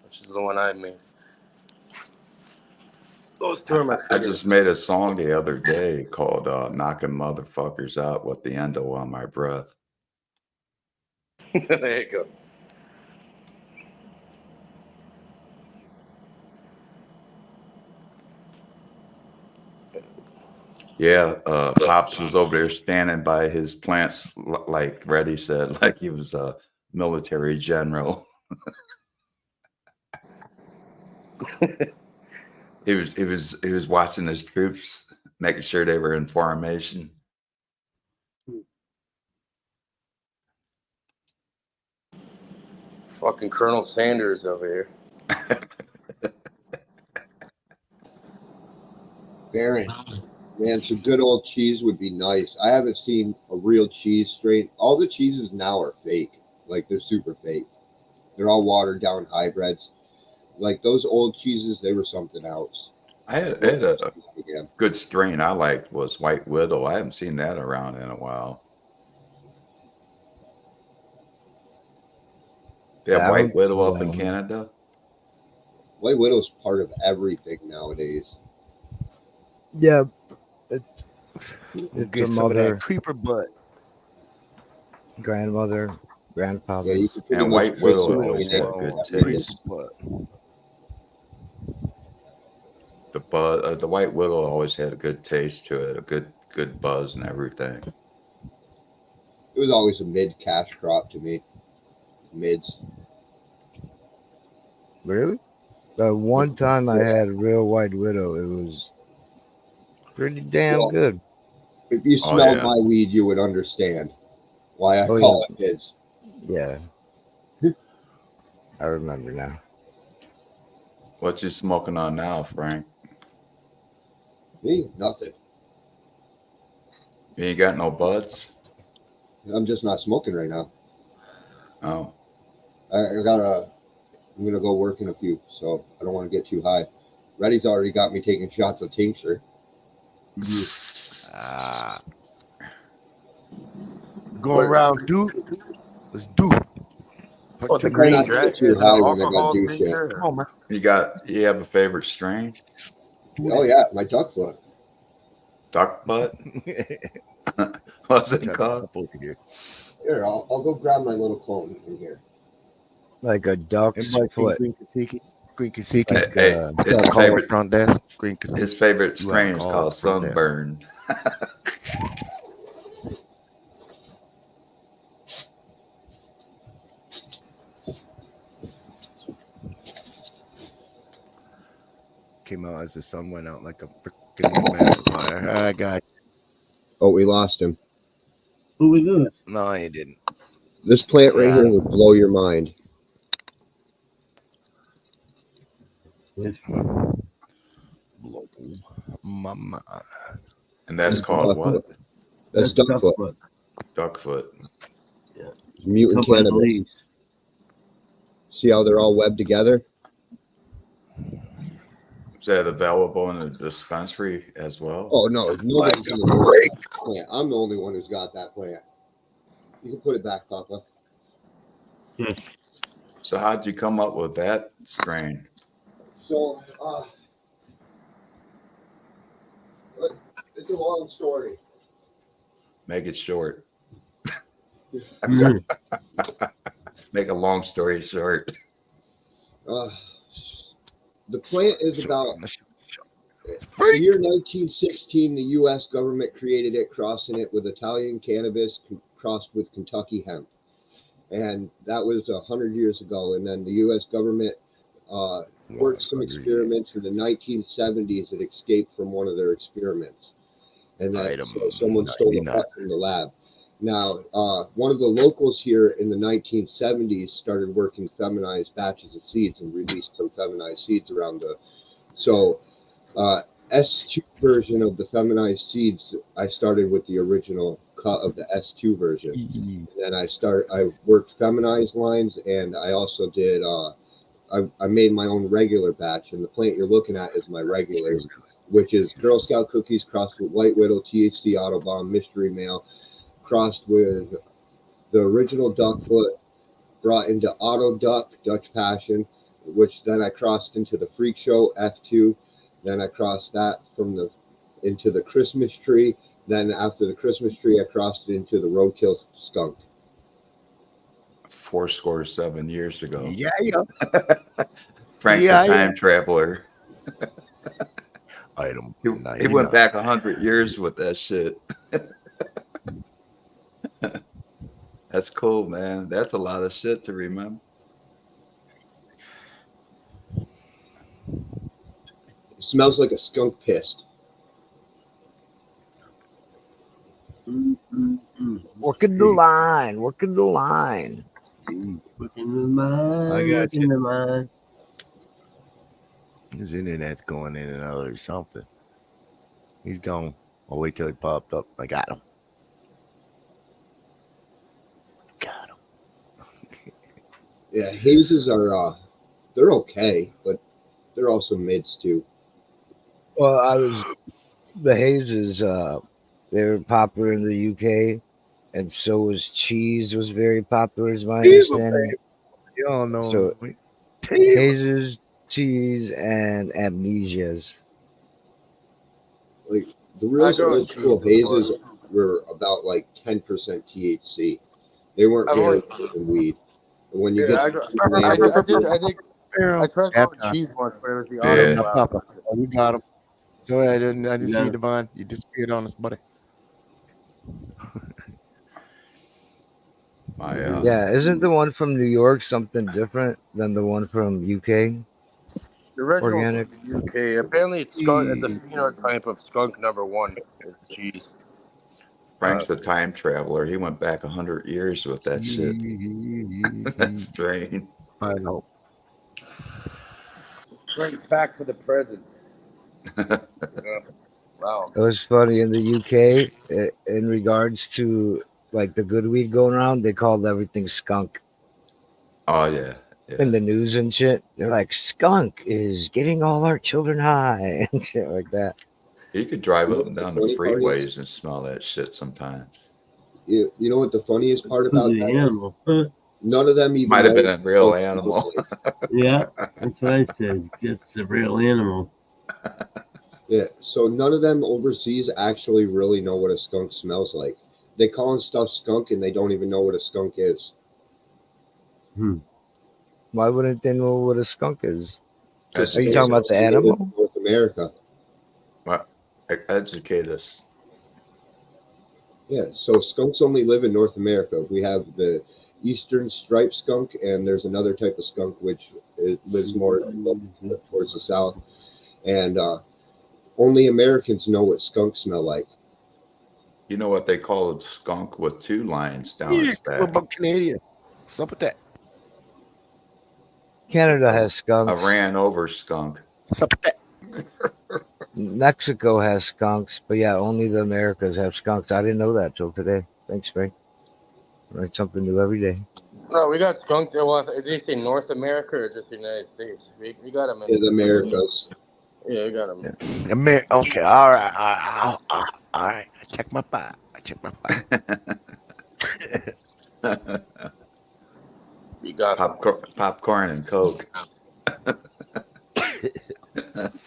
I: which is the one I made. Those two are my
J: I
I: favorite.
J: just made a song the other day called Knocking Motherfuckers Out with the endo on my breath.
I: There you go.
J: Yeah, Pops was over there standing by his plants, like Reddy said, like he was a military general. He was watching his troops, making sure they were in formation.
I: Fucking Colonel Sanders over here.
G: Baron, man, some good old cheese would be nice. I haven't seen a real cheese strain. All the cheeses now are fake. Like, they're super fake. They're all watered down hybrids. Like, those old cheeses, they were something else.
J: I had a good strain I liked was White Widow. I haven't seen that around in a while. They have White Widow up in Canada.
G: White Widow's part of everything nowadays.
H: Yeah,
F: Get
H: it's
F: some of
H: mother,
F: that creeper butt.
H: grandmother, grandfather.
G: Yeah, you can pretty
J: And
G: much
J: White
G: fix
J: Widow
G: it
J: always
G: in
J: had
G: it.
J: good
G: Yeah.
J: taste. The White Widow always had a good taste to it, a good buzz and everything.
G: It was always a mid cash crop to me. Mids.
H: Really? The one time I had a real White Widow, it was pretty damn good.
G: If you
J: Oh,
G: smelled
J: yeah.
G: my weed, you would understand why I
H: Oh,
G: call
H: yeah.
G: it mids.
H: Yeah. I remember now.
J: What you smoking on now, Frank?
G: Me? Nothing.
J: You ain't got no buds?
G: I'm just not smoking right now.
J: Oh.
G: I'm gonna go work in a few, so I don't want to get too high. Reddy's already got me taking shots of tincture.
F: Go around, dude. Let's do it.
I: Oh, the
G: I try
I: green
G: not to
I: dragon
G: get too
I: is it an
G: high when I got
I: alcohol
G: do shit.
I: tincture?
F: Come on, man.
J: You have a favorite strain?
G: Oh yeah, my duck foot.
J: Duck butt? What's it
F: Try to
J: called?
F: pop over here.
G: Here, I'll go grab my little clone in here.
H: Like a duck's
F: Everybody seen
H: foot.
F: Green Kasiki? Green Kasiki.
H: Like,
J: Hey,
F: Still
J: his
F: call
J: favorite
F: it front desk. Green Kasiki.
J: his favorite
F: You gotta
J: strain is
F: call
J: called
F: it front desk.
J: Sunburn.
F: Came out as the sun went out like a freaking magnifier. I got
G: Oh, we lost him.
A: Who was this?
F: no, you didn't.
G: This plant right
F: Yeah.
G: here would blow your mind.
A: This
F: Blow my mind.
J: And that's
G: That's
J: called
G: duck
J: what?
G: foot. That's duck foot.
J: Duckfoot.
G: Mutant
A: Took my
G: cannabis.
A: leaves.
G: See how they're all webbed together?
J: Is that available in a dispensary as well?
G: Oh no, nobody's gonna do that plant. I'm the only one who's got that plant. You can put it back, Papa.
J: So how'd you come up with that strain?
G: So, it's a long story.
J: Make it short.
A: Mm.
J: Make a long story short.
G: The plant is about the year 1916. The U.S. government created it, crossing it with Italian cannabis crossed with Kentucky hemp, and that was 100 years ago. And then the U.S. government worked some experiments in the 1970s. It escaped from one of their experiments, and then so someone stole the pot from the lab. Now, one of the locals here in the 1970s started working feminized batches of seeds and released some feminized seeds around the. So, S2 version of the feminized seeds, I started with the original cut of the S2 version. And then I worked feminized lines, and I also did. I made my own regular batch, and the plant you're looking at is my regular. which is Girl Scout cookies crossed with White Widow, THC Autobahn, Mystery Mail, crossed with the original duck foot, brought into Auto Duck, Dutch Passion, which then I crossed into the Freak Show F2. Then I crossed that into the Christmas tree. Then after the Christmas tree, I crossed it into the Roadkill skunk.
J: 7 years ago.
F: Yeah.
J: Frank's
F: Yeah,
J: a time traveler.
F: Item.
J: He went back 100 years with that shit. That's cool, man. That's a lot of shit to remember.
G: It smells like a skunk pissed.
H: Working the line. Working the line.
A: Working the mind.
F: I got
A: working
F: you.
A: the mind.
F: His internet's going in and out or something. He's gone. I'll wait till he popped up. I got him. Got him.
G: Yeah, hazes are they're okay, but they're also mids too.
H: Well, the hazes. They were popular in the UK, and so was cheese. Was very popular, is my understanding.
F: You don't know.
H: So hazes, cheese, and amnesias.
G: Like the real
I: I go
G: old
I: with
G: school
I: cheese
G: hazes were about like 10% THC. They weren't
I: I've
G: very
I: only-
G: good in weed. And when you
I: Yeah, I
G: get
I: tried going cheese once, but it was the auto
J: Yeah.
I: slap.
F: Papa. Oh, you got him. Sorry, I didn't see you, Devon. You disappeared on us, buddy.
H: Yeah, isn't the one from New York something different than the one from UK?
I: The original
H: Organic.
I: from the UK. Apparently, it's skunk. It's a phenotype of skunk number 1. Is the cheese.
J: Frank's a time traveler. He went back 100 years with that shit. That's strange.
F: I know.
I: Frank's back for the present. Yeah. Wow.
H: It was funny in the UK in regards to like the good weed going around. They called everything skunk
J: Oh, yeah.
H: in the news and shit. They're like, skunk is getting all our children high and shit like that.
J: You could drive up and down the
G: funny part is-
J: freeways and smell that shit sometimes.
G: you know what the funniest part about
A: The
G: that?
A: animal. Huh?
G: None of them even
J: Might have
G: know
J: been a real
G: what skunk
J: animal.
G: smells like.
A: Yeah, that's what I said. It's a real animal.
G: Yeah, so none of them overseas actually really know what a skunk smells like. They call stuff skunk and they don't even know what a skunk is.
H: Why wouldn't they know what a skunk is?
J: That's
H: Are you talking about the animal?
G: North America.
J: What? Educate us.
G: Yeah, so skunks only live in North America. We have the eastern striped skunk, and there's another type of skunk which lives more towards the south. And only Americans know what skunks smell like.
J: You know what they call a skunk with 2 lines down
F: Yeah,
J: its
F: what
J: back?
F: about Canadian? What's up with that?
H: Canada has
J: A
H: skunks.
J: ran over skunk.
F: What's up with that?
H: Mexico has skunks, but yeah, only the Americas have skunks. I didn't know that till today. Thanks, Frank. Learn something new every day.
I: No, we got skunks. Well, did you say North America or just the United States? We got them in
G: In the Americas.
I: Yeah, we got them.
F: Okay, all right. All right. I check my file.
I: You got
J: Popcorn and Coke.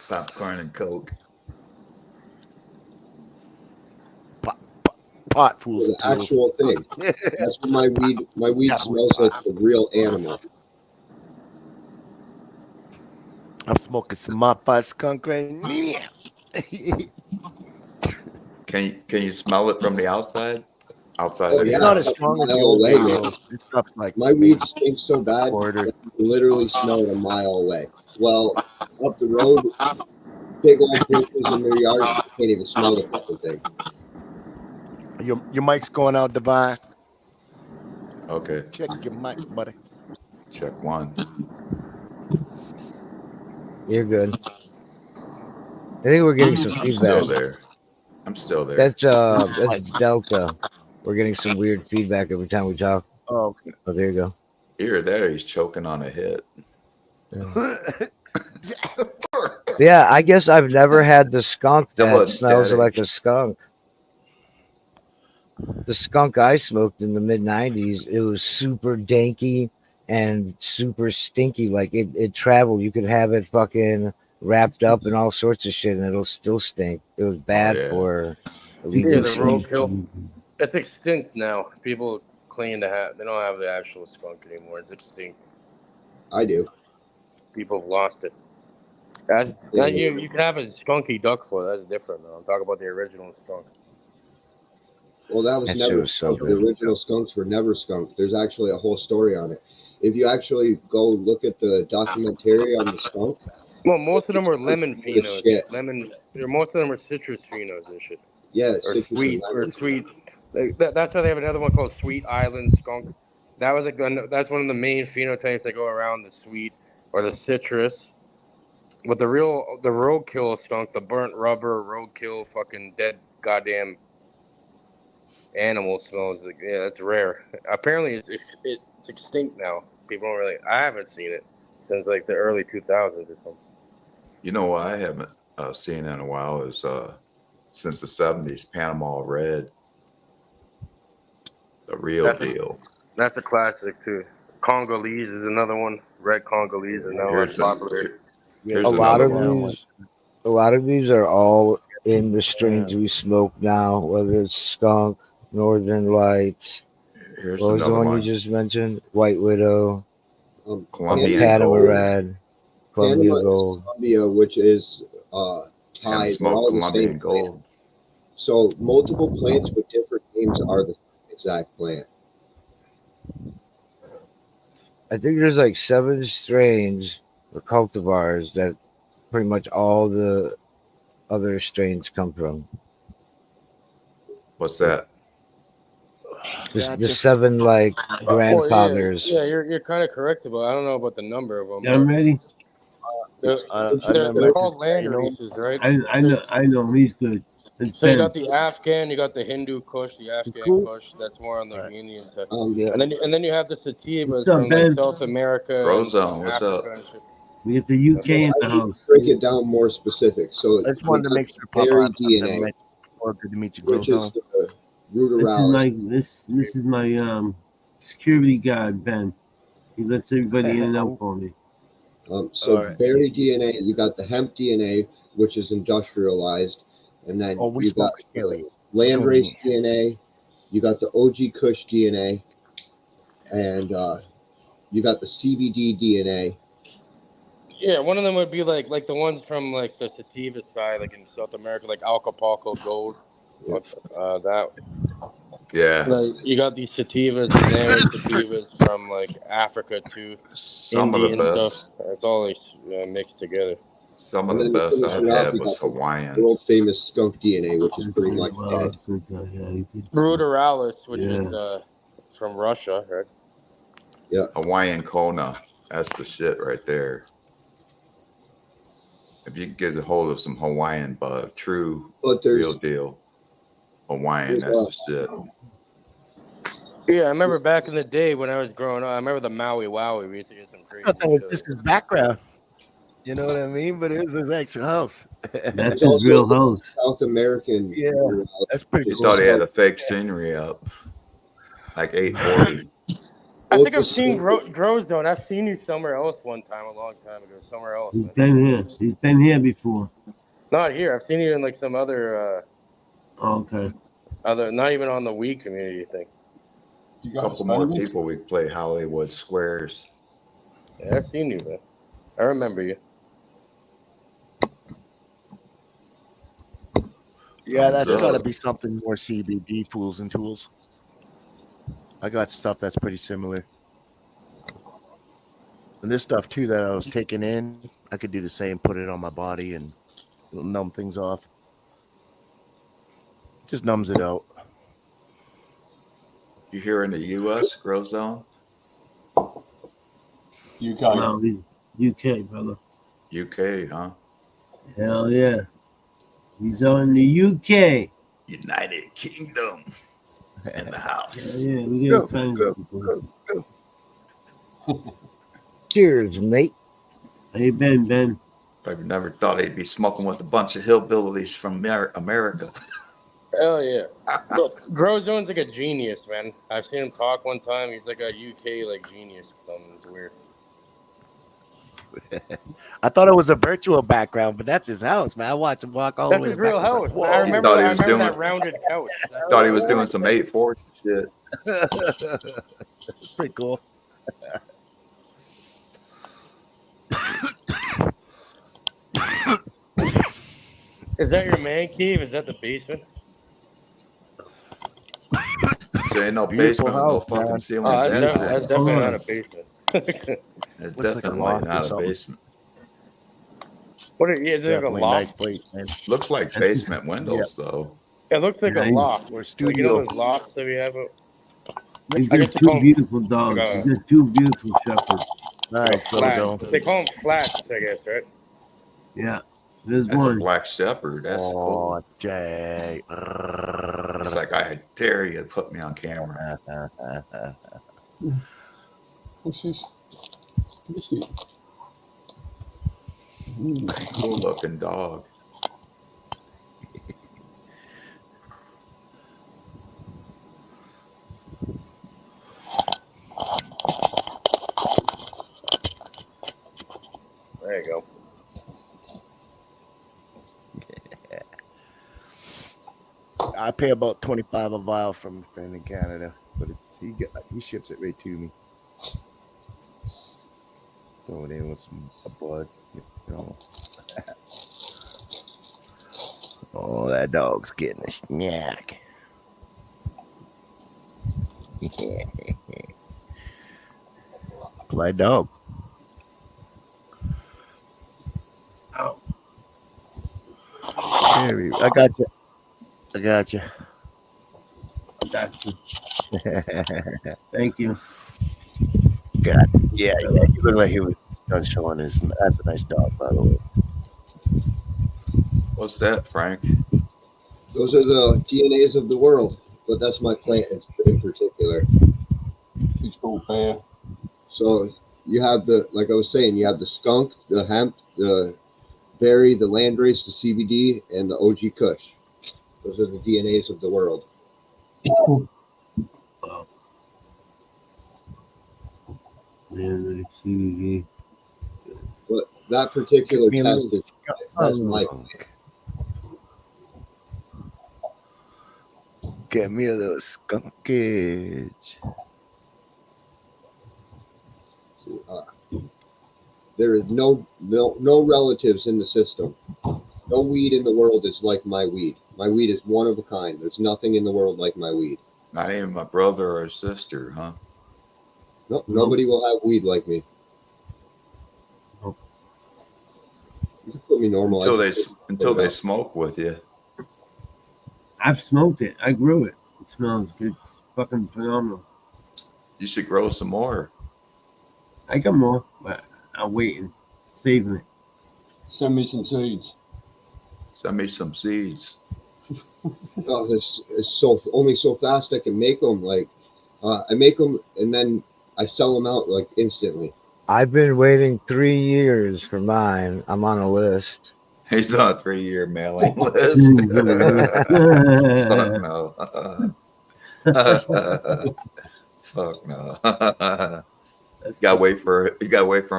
J: Popcorn and Coke.
F: Pot fools.
G: The actual thing. That's what my weed smells like the real animal.
F: I'm smoking some moppa skunk right now.
J: Can you smell it from the outside? Outside.
G: Oh,
J: of
F: It's
G: yeah.
F: not as strong as the
G: Mile
F: old
G: away,
F: weed,
G: man.
F: though. This stuff's like
G: My weed stinks so bad
F: quarter.
G: that you literally smell it a mile away. Well, up the road, big old bushes in their yard, you can't even smell the fucking thing.
F: Your mic's going out, Divine.
J: Okay,
F: Check your mic, buddy.
J: check 1.
H: You're good. I think we're getting some
J: I'm still
H: feedback.
J: there. I'm still there.
H: That's Delta. We're getting some weird feedback every time we talk.
F: Oh, okay.
H: Oh, there you go.
J: Here, there, he's choking on a hit.
H: Yeah. Yeah, I guess I've never had the skunk
J: That
H: that
J: was
H: smells
J: static.
H: like a skunk. The skunk I smoked in the mid '90s, it was super danky and super stinky. Like it traveled. You could have it fucking wrapped up in all sorts of shit, and it'll still stink. It was
J: Oh
H: bad
J: yeah.
H: for
I: Yeah,
H: illegal
I: the
H: shit.
I: roadkill. It's extinct now. People claim to have. They don't have the actual skunk anymore. It's extinct.
K: I do.
I: People have lost it. That's now you can have a skunky duck foot. That's different though. I'm talking about the original skunk.
K: Well, that was
H: That shit
K: never
H: was so
K: skunk. The
H: good.
K: original skunks were never skunk. There's actually a whole story on it. If you actually go look at the documentary on the skunk,
I: Well, most of them were
K: it's
I: lemon
K: full of
I: phenos.
K: shit.
I: Lemon. Most of them were citrus phenos and shit,
K: Yeah,
I: or
K: citrus and
I: sweet, or
K: lemon.
I: sweet. That's why they have another one called Sweet Island Skunk. That was a gun. That's one of the main phenotypes that go around the sweet or the citrus. But the roadkill skunk, the burnt rubber roadkill, fucking dead goddamn animal smells. Like, yeah, that's rare. Apparently, it's extinct now. People don't really. I haven't seen it since like the early 2000s or something.
J: You know what I haven't seen in a while is since the 70s, Panama Red, the real
I: That's
J: deal.
I: That's a classic too. Congolese is another one. Red Congolese is another one that's
J: Here's
I: popular.
F: Yeah,
J: here's
H: A lot
J: another
H: of
J: one.
H: these, a lot of these are all in the strains
F: Yeah.
H: we smoke now. Whether it's skunk, Northern Lights.
J: Here's
H: What was the
J: another
H: one you
J: one.
H: just mentioned? White Widow,
J: Colombian
H: Panama
J: Gold.
H: Red, Columbia
K: Panama is
H: Gold.
K: Colombia, which is
J: Haven't
K: Thai. They're
J: smoked
K: all the
J: Colombian
K: same plant.
J: Gold.
K: So multiple plants with different names are the exact plant.
H: I think there's like 7 strains or cultivars that pretty much all the other strains come from.
J: What's that?
H: The
F: Gotcha.
H: 7 like
I: Well,
H: grandfathers.
I: you're kind of correct about. I don't know about the number of them,
A: Yeah, I'm
I: but
A: ready.
F: I
I: they're
F: remember,
I: called land
F: you know,
I: releases, right?
A: I know. He's good. It's
I: So you
A: Ben.
I: got the Afghan, you got the Hindu Kush, the Afghan
F: cool.
I: Kush. That's more on like
F: Right.
I: the Indian side,
F: Yeah.
I: and then you have the sativas
A: What's up,
I: from like
A: Ben?
I: South America and
J: Frozone, what's
I: Africa
J: up?
I: and shit.
A: We get the UK in the
K: I need to
A: house.
K: break it down more specific. So
F: I just
K: we
F: wanted to
K: got
F: make
K: the
F: sure, Papa,
K: berry
F: I've never
K: DNA,
F: met you before. Good to meet you,
K: which is
F: Grozone.
K: the ruderalis.
A: This is my security guard, Ben. He lets everybody in and out for me.
K: So
F: All right.
K: berry DNA, you got the hemp DNA, which is industrialized, and then
F: Oh, we
K: you got
F: smoke Haley.
K: landrace DNA, you got the OG Kush DNA, and you got the CBD DNA.
I: Yeah, one of them would be like the ones from like the sativa side, like in South America, like Acapulco Gold.
K: Yeah.
I: That
J: Yeah.
I: like you got these sativas, these landrace sativas from like Africa to
J: Some of
I: India
J: the
I: and stuff.
J: best
I: It's all like, mixed together.
J: some of
K: And
J: the
K: then to
J: best
K: finish
J: I've
K: it off,
J: had
K: you
J: was
K: got the
J: Hawaiian.
K: world famous skunk DNA, which is
A: It's
K: pretty
A: been
K: much
A: a while
K: dead.
A: since I had it.
I: Ruderalis, which is
A: Yeah.
I: from Russia, right?
J: Hawaiian Kona. That's the shit right there. If you can get a hold of some Hawaiian bud, true,
K: But there's
J: real deal Hawaiian, that's the shit.
I: Yeah, I remember back in the day when I was growing up. I remember the Maui Wowie. We used to get some
F: I
I: crazy
F: thought that was
I: shit.
F: just his background. You know what I mean? But it was his actual house.
A: That's
K: there's
A: his
K: also
A: real
K: the
A: house.
K: South American
F: Yeah,
K: ruderalis,
F: that's pretty
J: You
K: which
F: cool.
J: thought he had
K: is
J: a fake scenery up, like 840.
I: I
K: both
I: think
K: the
I: I've seen
K: skunk-
I: Grozone. I've seen you somewhere else one time, a long time ago, somewhere else,
A: He's
I: man.
A: been here. He's been here before.
I: Not here. I've seen you in like some other,
A: Okay.
I: not even on the weed community thing.
J: A couple more people we could play Hollywood Squares.
I: Yeah, I've seen you, man. I remember you.
F: Yeah, that's
J: Thumbs
F: got to
J: up.
F: be something more CBD tools and tools. I got stuff that's pretty similar. And this stuff too that I was taking in, I could do the same, put it on my body and it'll numb things off. Just numbs it out.
J: You here in the U.S. Grow Zone?
A: No, he's UK, brother.
J: UK, huh?
A: Hell yeah. He's on the UK.
J: United Kingdom in the
A: Yeah,
J: house.
A: yeah. We got kinds of people.
H: Cheers, mate.
A: How you been, Ben?
J: I never thought he'd be smoking with a bunch of hillbillies from America.
I: Hell yeah. Look, Grozone's like a genius, man. I've seen him talk one time. He's like a UK like genius or something. It's weird.
F: I thought it was a virtual background, but that's his house, man. I watched him walk all the
I: That's
F: way
I: his
F: back.
I: real
F: I was like,
I: house, man.
F: whoa.
I: I
J: He
I: remember
J: thought he was doing
I: that rounded couch. That's
J: thought he was doing some 8-4 shit.
F: It's pretty cool.
I: Is that your man cave? Is that the basement?
J: There ain't no
F: Beautiful
J: basement with no
F: house, man.
J: fucking ceiling.
I: Oh, that's,
J: vents.
I: that's definitely not a basement.
J: It's
F: Looks like a
J: definitely
F: loft or
J: not a
F: something.
J: basement.
I: What is it, like a
F: Definitely a nice
I: loft?
F: place, man.
J: Looks like basement windows though.
I: It looks like a
A: Nice.
I: loft.
F: Or a
I: Like,
F: studio.
I: you know those lofts that we have?
A: He's
I: I
A: got
I: guess they
A: two
I: call 'em
A: beautiful dogs.
I: like a-
A: He's got two beautiful shepherds.
F: Nice,
I: flat.
F: Frozo.
I: They call them flats, I guess, right?
A: Yeah. There's
J: That's a
A: one.
J: black shepherd. That's cool.
F: Oh, Jay.
J: It's like I dare you to put me on camera. Cool looking dog.
I: There you go.
F: I pay about $25 a vial from a friend in Canada, but he ships it right to me. Throw it in with a bud, you know. Oh, that dog's getting a snack. Play dog.
A: Ow.
F: I got you. I got you.
A: Got you. Thank you.
F: God, yeah. He looked like he was done showing his. That's a nice dog, by the way.
J: What's that, Frank?
K: Those are the DNAs of the world, but that's my plant in particular.
L: She's called Bear.
K: So you have like I was saying, you have the skunk, the hemp, the berry, the landrace, the CBD, and the OG Kush. Those are the DNAs of the world.
A: Wow. Man, let's see.
K: But that particular
F: Give me a
K: test
F: little
K: is that's my
F: skunk. Get me a little skunkage.
K: There is no relatives in the system. No weed in the world is like my weed. My weed is one of a kind. There's nothing in the world like my weed.
J: Not even my brother or sister, huh?
K: Nope, nobody will have weed like me.
A: Nope.
K: You can put me normal.
J: Until they smoke with you.
A: I've smoked it. I grew it. It smells good. It's fucking phenomenal.
J: You should grow some more.
A: I got more, but I'm waiting, saving it.
L: Send me some seeds.
J: Send me some seeds.
K: Oh, it's so only so fast I can make them. Like I make them and then I sell them out like instantly.
H: I've been waiting 3 years for mine. I'm on a list.
J: He's on a 3-year mailing list. Fuck no. Fuck no. You gotta wait for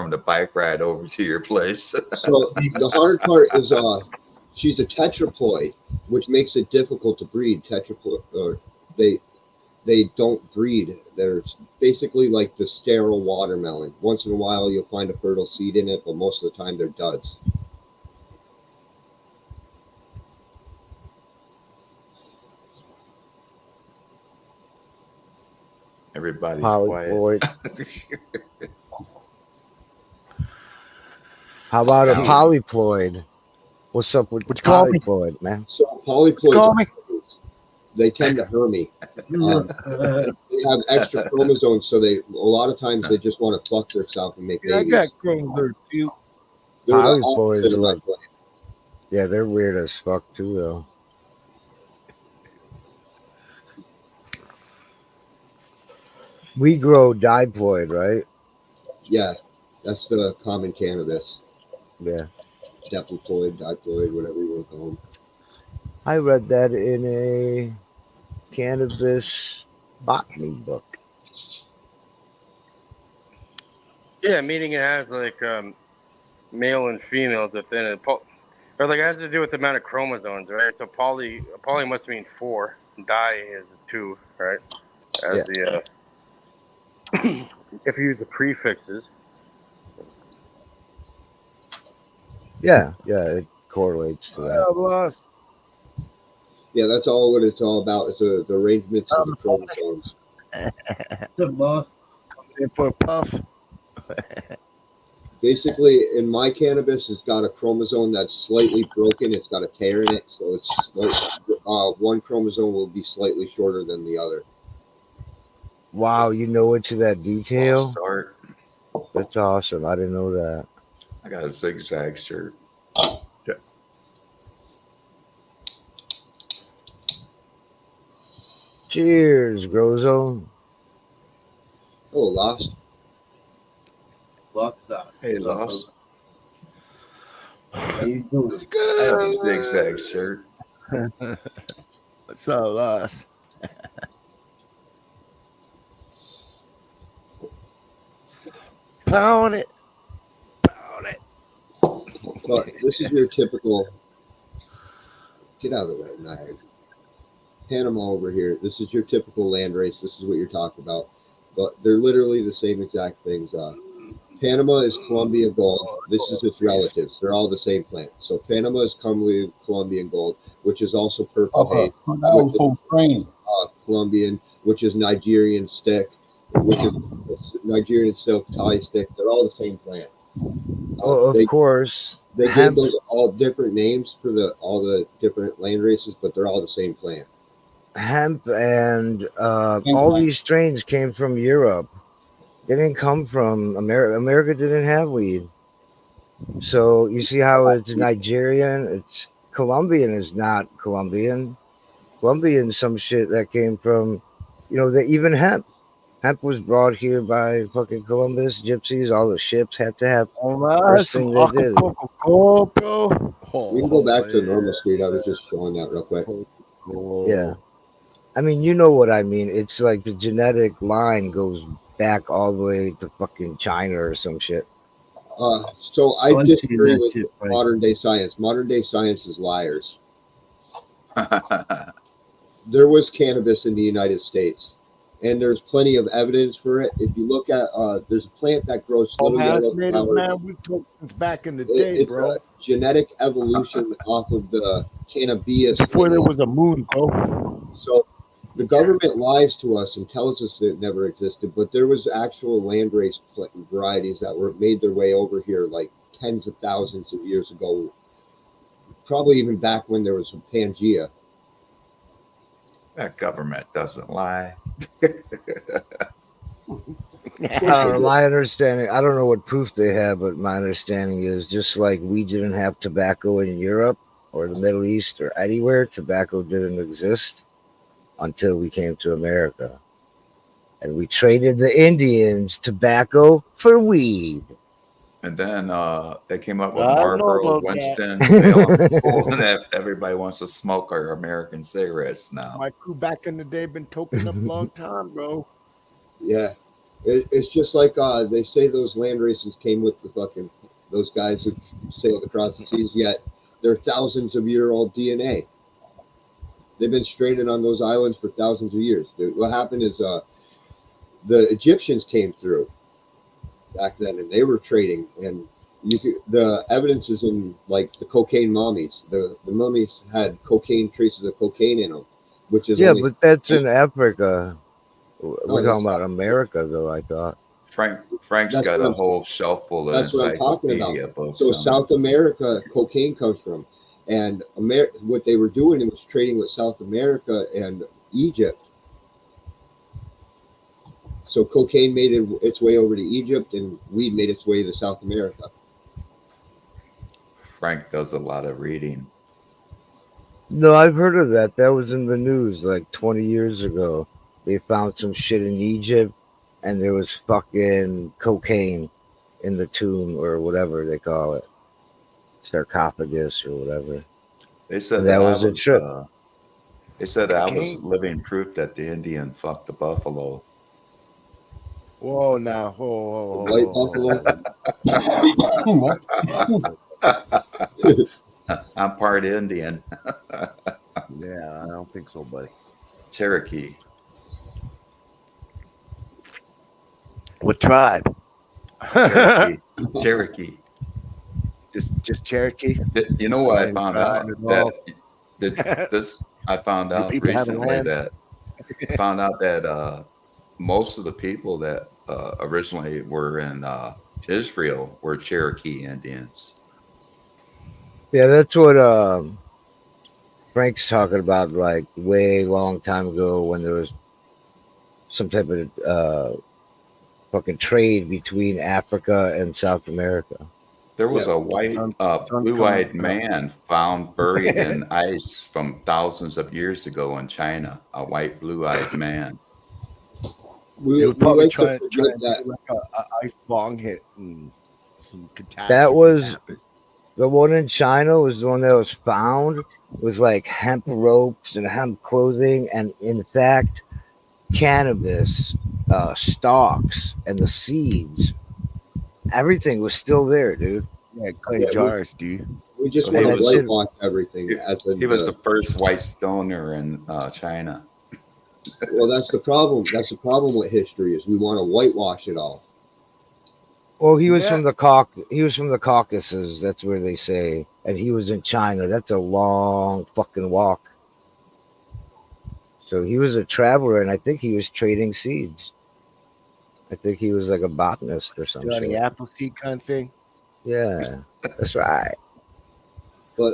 J: him to bike ride over to your place.
K: So the hard part is she's a tetraploid, which makes it difficult to breed. They don't breed. They're basically like the sterile watermelon. Once in a while you'll find a fertile seed in it, but most of the time they're duds.
J: Everybody's quiet.
H: Polyploid. How about a polyploid? What's up with
F: What you call me?
H: polyploid, man?
K: So polyploids,
F: Call me.
K: they tend to hermy. They have extra chromosomes, so a lot of times they just want to fuck themselves and make
F: Yeah, I
K: babies.
F: got chromosomes too.
K: They're the
H: Polyploids
K: opposite
H: are
K: of my
H: like,
K: plant.
H: yeah, they're weird as fuck too, though. We grow diploid, right?
K: Yeah, that's the common cannabis.
H: Yeah.
K: diploid, diploid, whatever you want to call them.
H: I read that in a cannabis botany book.
I: Yeah, meaning it has like male and females within it. Or like it has to do with the amount of chromosomes, right? So poly must mean 4. Di is 2, right? As
H: Yeah.
I: the if you use the prefixes.
H: Yeah, it correlates to that.
F: Lost.
K: Yeah, that's all what it's all about. Is the arrangements of the chromosomes.
A: The boss.
F: In for a puff.
K: Basically, in my cannabis, it's got a chromosome that's slightly broken. It's got a tear in it, so it's one chromosome will be slightly shorter than the other.
H: Wow, you know into that
J: Lost
H: detail?
J: start.
H: That's awesome. I didn't know that.
J: I got a zigzag shirt.
H: Cheers, Grozo.
K: Oh, lost.
A: Lost that.
J: Hey, Lost.
A: How you doing?
J: I have a zigzag shirt.
F: What's up, Lost? Pound it.
K: But this is your typical. Get out of the way, Nag. Panama over here. This is your typical land race. This is what you're talking about. But they're literally the same exact things. Panama is Colombia gold. This is its relatives. They're all the same plant. So Panama is Colombian gold, which is also purple haze,
L: full train.
K: Colombian, which is Nigerian stick, which is Nigerian silk tie stick. They're all the same plant.
H: Well, of course.
K: They gave those all different names for all the different land races, but they're all the same plant.
H: Hemp and all these strains came from Europe. They didn't come from America. America didn't have weed. So you see how it's Nigerian? It's Colombian is not Colombian. Colombian is some shit that came from, even hemp. Hemp was brought here by fucking Columbus, gypsies. All the ships had to have. First thing they did.
F: Bro.
K: We can go back to normal street. I was just showing that real quick.
H: Yeah. I mean, you know what I mean. It's like the genetic line goes back all the way to fucking China or some shit.
K: So I disagree with modern day science. Modern day science is liars. There was cannabis in the United States, and there's plenty of evidence for it. If you look at, there's a plant that grows little yellow flowers.
F: Man, we talked since back in the day,
K: It's
F: bro.
K: a genetic evolution off of the cannabis.
F: Before there was a moon, bro.
K: So the government lies to us and tells us that it never existed, but there was actual landrace varieties that were made their way over here like tens of thousands of years ago, probably even back when there was a Pangea.
J: That doesn't lie.
H: My understanding, I don't know what proof they have, but my understanding is just like we didn't have tobacco in Europe or the Middle East or anywhere, tobacco didn't exist until we came to America. And we traded the Indians tobacco for weed.
J: And then they came up with
F: I don't know
J: Marlboro,
F: about
J: Winston,
F: that.
J: and everybody wants to smoke our American cigarettes now.
F: My crew back in the day been toking up a long time, bro.
K: Yeah. It's just like they say those land races came with those guys who sailed across the seas, yet they're thousands of year old DNA. They've been stranded on those islands for thousands of years. What happened is the Egyptians came through back then, and they were trading. And the evidence is in like the cocaine mummies. The mummies had traces of cocaine in them, which is
H: but that's in Africa. We're talking about America, though. I thought
J: Frank's got a whole shelf full of encyclopedia books.
K: So South America, cocaine comes from. And what they were doing was trading with South America and Egypt. So cocaine made its way over to Egypt, and weed made its way to South America.
J: Frank does a lot of reading.
H: No, I've heard of that. That was in the news like 20 years ago. They found some shit in Egypt, and there was fucking cocaine in the tomb or whatever they call it. sarcophagus or whatever.
J: They said
H: And that was a
J: was
H: trip.
J: they said I was
F: Cocaine.
J: living proof that the Indian fucked the buffalo.
F: Whoa, now, whoa,
K: The white buffalo.
F: What?
J: I'm part Indian.
F: Yeah, I don't think so, buddy.
J: Cherokee.
F: What tribe?
J: Cherokee. Cherokee.
F: Just Cherokee.
J: You know what I
F: Any
J: found
F: tribe
J: out
F: at all?
J: that this I found
F: Do
J: out
F: people have
J: recently
F: lands?
J: that most of the people that originally were in Israel were Cherokee Indians.
H: Yeah, that's what Frank's talking about, like way long time ago when there was some type of fucking trade between Africa and South America.
J: There was
K: Yeah.
J: a white,
F: Sun's
J: blue-eyed
F: coming up.
J: man found buried in ice from thousands of years ago in China. A white, blue-eyed man.
F: They
K: We
F: were probably
K: like
F: trying
K: to
F: to
K: forget that
F: do like a ice bong hit and some catastrophe.
H: That was
F: happened.
H: the one in China was the one that was found with like hemp ropes and hemp clothing, and in fact, cannabis stalks and the seeds. Everything was still there, dude.
F: Yeah, clay
K: Yeah,
F: jars, dude.
K: we just
J: So
K: want
J: he
K: to
H: And that shit,
K: whitewash everything. As in
J: He was the first white stoner in China.
K: well, that's the problem. That's the problem with history is we want to whitewash it all.
H: well, he was
F: Yeah.
H: from the he was from the Caucasus. That's where they say, and he was in China. That's a long fucking walk. So he was a traveler, and I think he was trading seeds. I think he was like a botanist or some
F: Johnny
H: shit.
F: Appleseed kind of thing.
H: Yeah, that's right.
K: But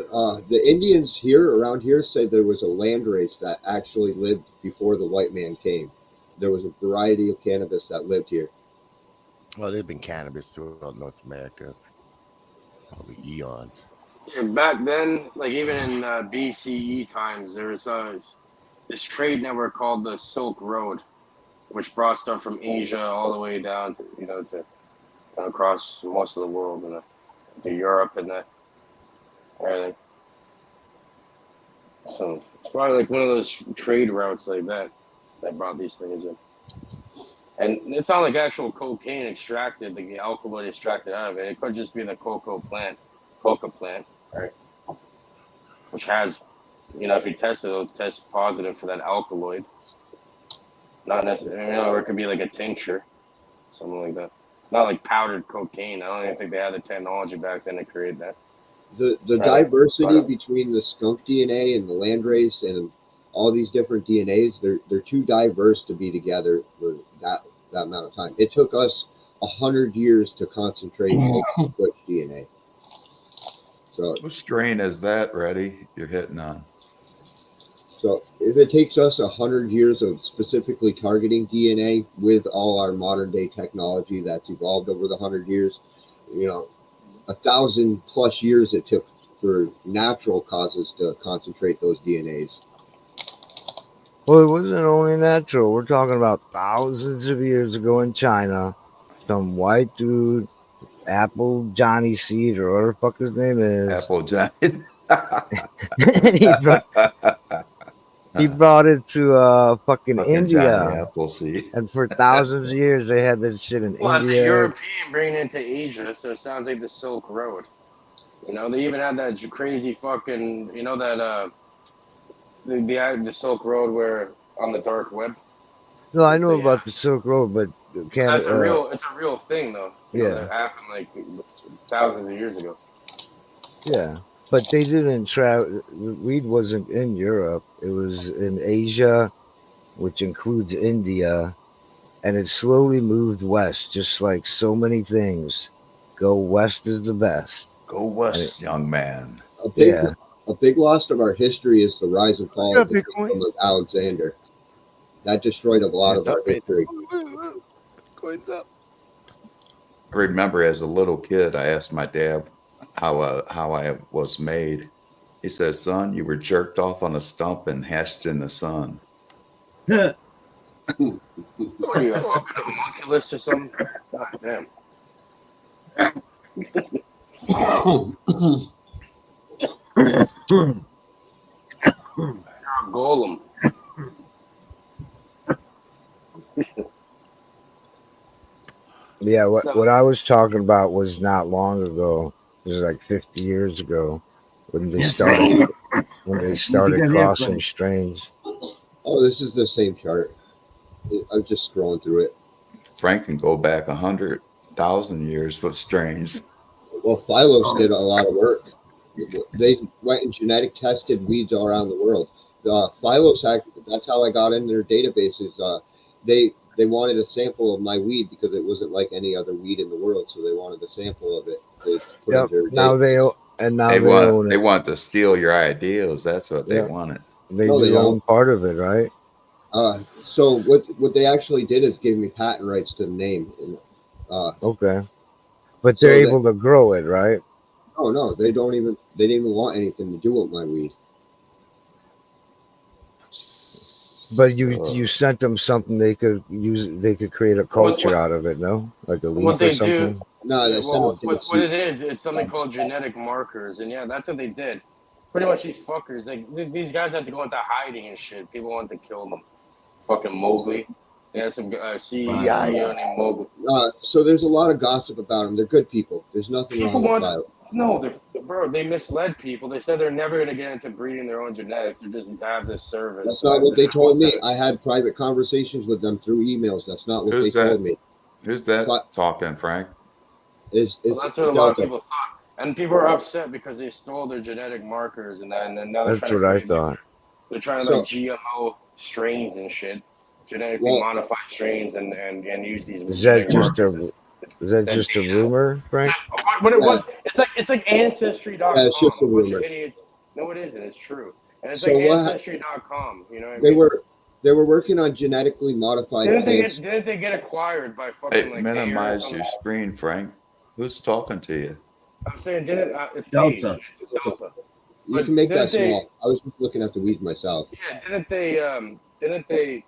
K: the Indians here around here say there was a land race that actually lived before the white man came. There was a variety of cannabis that lived here.
F: Well, there've been cannabis throughout North America, probably eons.
I: Yeah, back then, like even in BCE times, there was this trade network called the Silk Road, which brought stuff from Asia all the way down to to across most of the world and to Europe and that everything. So it's probably like one of those trade routes like that brought these things in. And it's not like actual cocaine extracted, like the alkaloid extracted out of it. It could just be the coca plant, right? Which has, if you test it, it'll test positive for that alkaloid. Not necessarily, or it could be like a tincture, something like that. Not like powdered cocaine. I don't even think they had the technology back then to create that.
K: The
I: Right.
K: diversity
I: But-
K: between the skunk DNA and the landrace and all these different DNAs, they're too diverse to be together for that amount of time. It took us 100 years to concentrate on switch DNA. So
J: What strain is that, Reddy? You're hitting on.
K: So if it takes us 100 years of specifically targeting DNA with all our modern day technology that's evolved over the 100 years, 1,000+ years it took for natural causes to concentrate those DNAs.
H: Well, it wasn't only natural. We're talking about thousands of years ago in China. Some white dude, Apple Johnny Seed, or whatever the fuck his name is.
J: Apple Giant.
H: he brought it to fucking
J: Fucking
H: India.
J: Johnny Appleseed.
H: And for thousands of years, they had that shit in
I: Well, it's a
H: India.
I: European bringing it to Asia, so it sounds like the Silk Road. They even had that crazy fucking, that the Silk Road where on the dark web.
H: No, I know
I: Yeah.
H: about the Silk Road, but
I: It's a real thing though.
H: Yeah.
I: That happened like thousands of years ago.
H: Yeah, but they didn't travel. Weed wasn't in Europe. It was in Asia, which includes India, and it slowly moved west, just like so many things. Go west is the best.
J: Go west, young man.
K: A big loss of our history is the rise and fall of the kingdom of Alexander. That destroyed a lot of our history.
F: Coins up.
J: I remember as a little kid, I asked my dad how I was made. He says, "Son, you were jerked off on a stump and hatched in the sun."
I: What are you, a fucking homunculus or something? God damn. Golem.
H: Yeah, what I was talking about was not long ago. It was like 50 years ago when they
A: Yes,
H: started
A: you got that
H: crossing
A: funny.
H: strains.
K: Oh, this is the same chart. I'm just scrolling through it.
J: Frank can go back 100,000 years with strains.
K: Well, Phylos did a lot of work. They went and genetic tested weeds all around the world. Phylos, that's how I got in their databases. They wanted a sample of my weed because it wasn't like any other weed in the world, so they wanted a sample of it to put
H: Yep.
K: into their
H: Now
K: database.
H: they own
J: They
H: it.
J: want to steal your ideas. That's what they
H: Yeah,
J: wanted.
H: they
K: No, they
H: do own
K: don't.
H: part of it, right?
K: So what they actually did is give me patent rights to the name. And,
H: Okay, but they're
K: so that
H: able to grow it, right?
K: no, they didn't even want anything to do with my weed.
H: But you sent them something they could use. They could create a culture out of it, no? Like a
I: What
H: leaf or
I: they do,
H: something.
K: No,
I: yeah,
K: they sent
I: well,
K: them dead
I: what
K: seed.
I: it is, it's something called genetic markers, and yeah, that's what they did. Pretty much, these fuckers, like these guys have to go into hiding and shit. People want to kill them. Fucking Mowgli. Yeah, some CEO named Mowgli.
K: So there's a lot of gossip about them. They're good people. There's nothing
I: People
K: wrong with
I: want
K: Phylos.
I: no, bro. They misled people. They said they're never gonna get into breeding their own genetics. They just have this service.
K: That's
I: So
K: not what they
I: that's
K: told me.
I: it.
K: I had private conversations with them through emails. That's not what they
J: Who's
K: told
J: that?
K: me.
J: Who's that
K: But
J: talking, Frank?
K: it's
I: Well, that's what a lot of
K: Delta.
I: people thought, and people are upset because they stole their genetic markers, and then now they're
H: That's
I: trying to
H: what I
I: create.
H: thought.
I: They're trying to
K: So
I: like GMO strains and shit, genetically
K: well,
I: modified strains, and use these
H: Is that
I: genetic
H: just
I: markers
H: a is that
I: that
H: just a
I: data.
H: rumor, Frank?
I: So what it
K: yeah,
I: was, it's like Ancestry.com.
K: yeah, it's just a
I: A bunch of
K: rumor.
I: idiots. No, it isn't. It's true, and it's like
K: So what
I: Ancestry.com. You know what I
K: they
I: mean?
K: were working on genetically modified plants.
I: Didn't they get acquired by
J: Hey,
I: fucking like Bayer or
J: minimize
I: something?
J: your screen, Frank. Who's talking to you?
I: I'm saying didn't it's Age.
A: Delta.
I: It's Delta.
K: You
I: But
K: can make that
I: didn't they?
K: small. I was just looking at the weeds myself.
I: Yeah, didn't they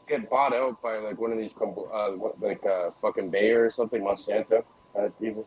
I: get bought out by like one of these fucking Bayer or something, Monsanto people?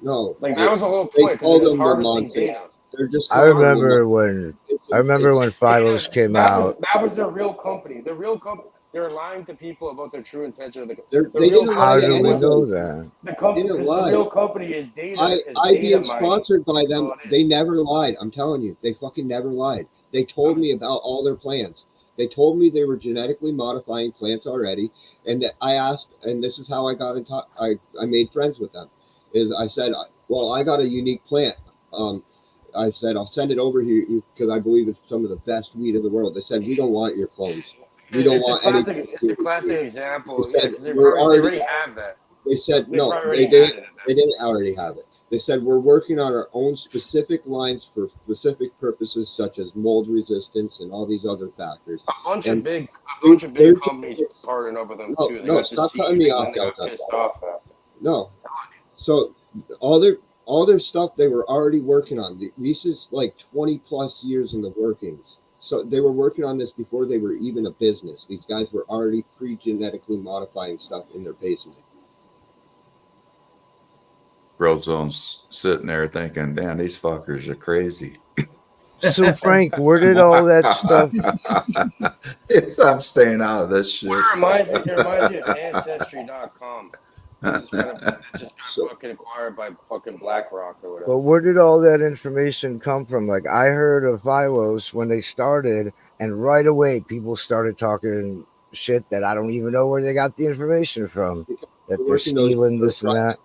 K: No,
I: Like that was the whole
K: they
I: point because
K: call
I: they're just
K: them the
I: harvesting
K: Monsanto.
I: data.
K: They're just
H: I
K: calling them the
H: remember when
I: It's
H: Phylos
I: data.
H: came out.
I: That was their real company. The real company. They're lying to people about their true intention of the
K: They
I: real
K: didn't lie
H: How
K: to
H: do we
K: anybody.
H: know that?
I: The
K: They
I: company,
K: didn't
I: because the
K: lie.
I: real company is data.
K: I being
I: Mining.
K: sponsored by
I: That's
K: them,
I: all it is.
K: they never lied. I'm telling you, they fucking never lied. They told me about all their plans. They told me they were genetically modifying plants already, and that I asked, and this is how I got in touch. I made friends with them. Is I said, well, I got a unique plant. I said I'll send it over here because I believe it's some of the best weed in the world. They said we don't want your clones. We don't want any.
I: It's a classic example.
K: They
I: Yeah,
K: said
I: because
K: they
I: they already have that.
K: They said
I: They
K: no,
I: probably
K: they
I: already had
K: didn't.
I: it.
K: They didn't already have it. They said we're working on our own specific lines for specific purposes, such as mold resistance and all these other factors.
I: A bunch of big
K: they're
I: companies partnered up with them
K: no,
I: too. They
K: no,
I: got
K: stop
I: deceived
K: cutting me
I: and
K: off,
I: then they got
K: Delta.
I: pissed off after.
K: No, so all their stuff they were already working on. This is like 20 plus years in the workings. So they were working on this before they were even a business. These guys were already pre-genetically modifying stuff in their basement.
J: Rozone's sitting there thinking, damn, these fuckers are crazy.
H: So Frank, where did all that stuff?
J: I'm staying out of this shit.
I: It reminds me of Ancestry.com. It's just got fucking acquired by fucking BlackRock or whatever.
H: But where did all that information come from? Like I heard of Phylos when they started, and right away people started talking shit that I don't even know where they got the information from. That they're stealing this and that.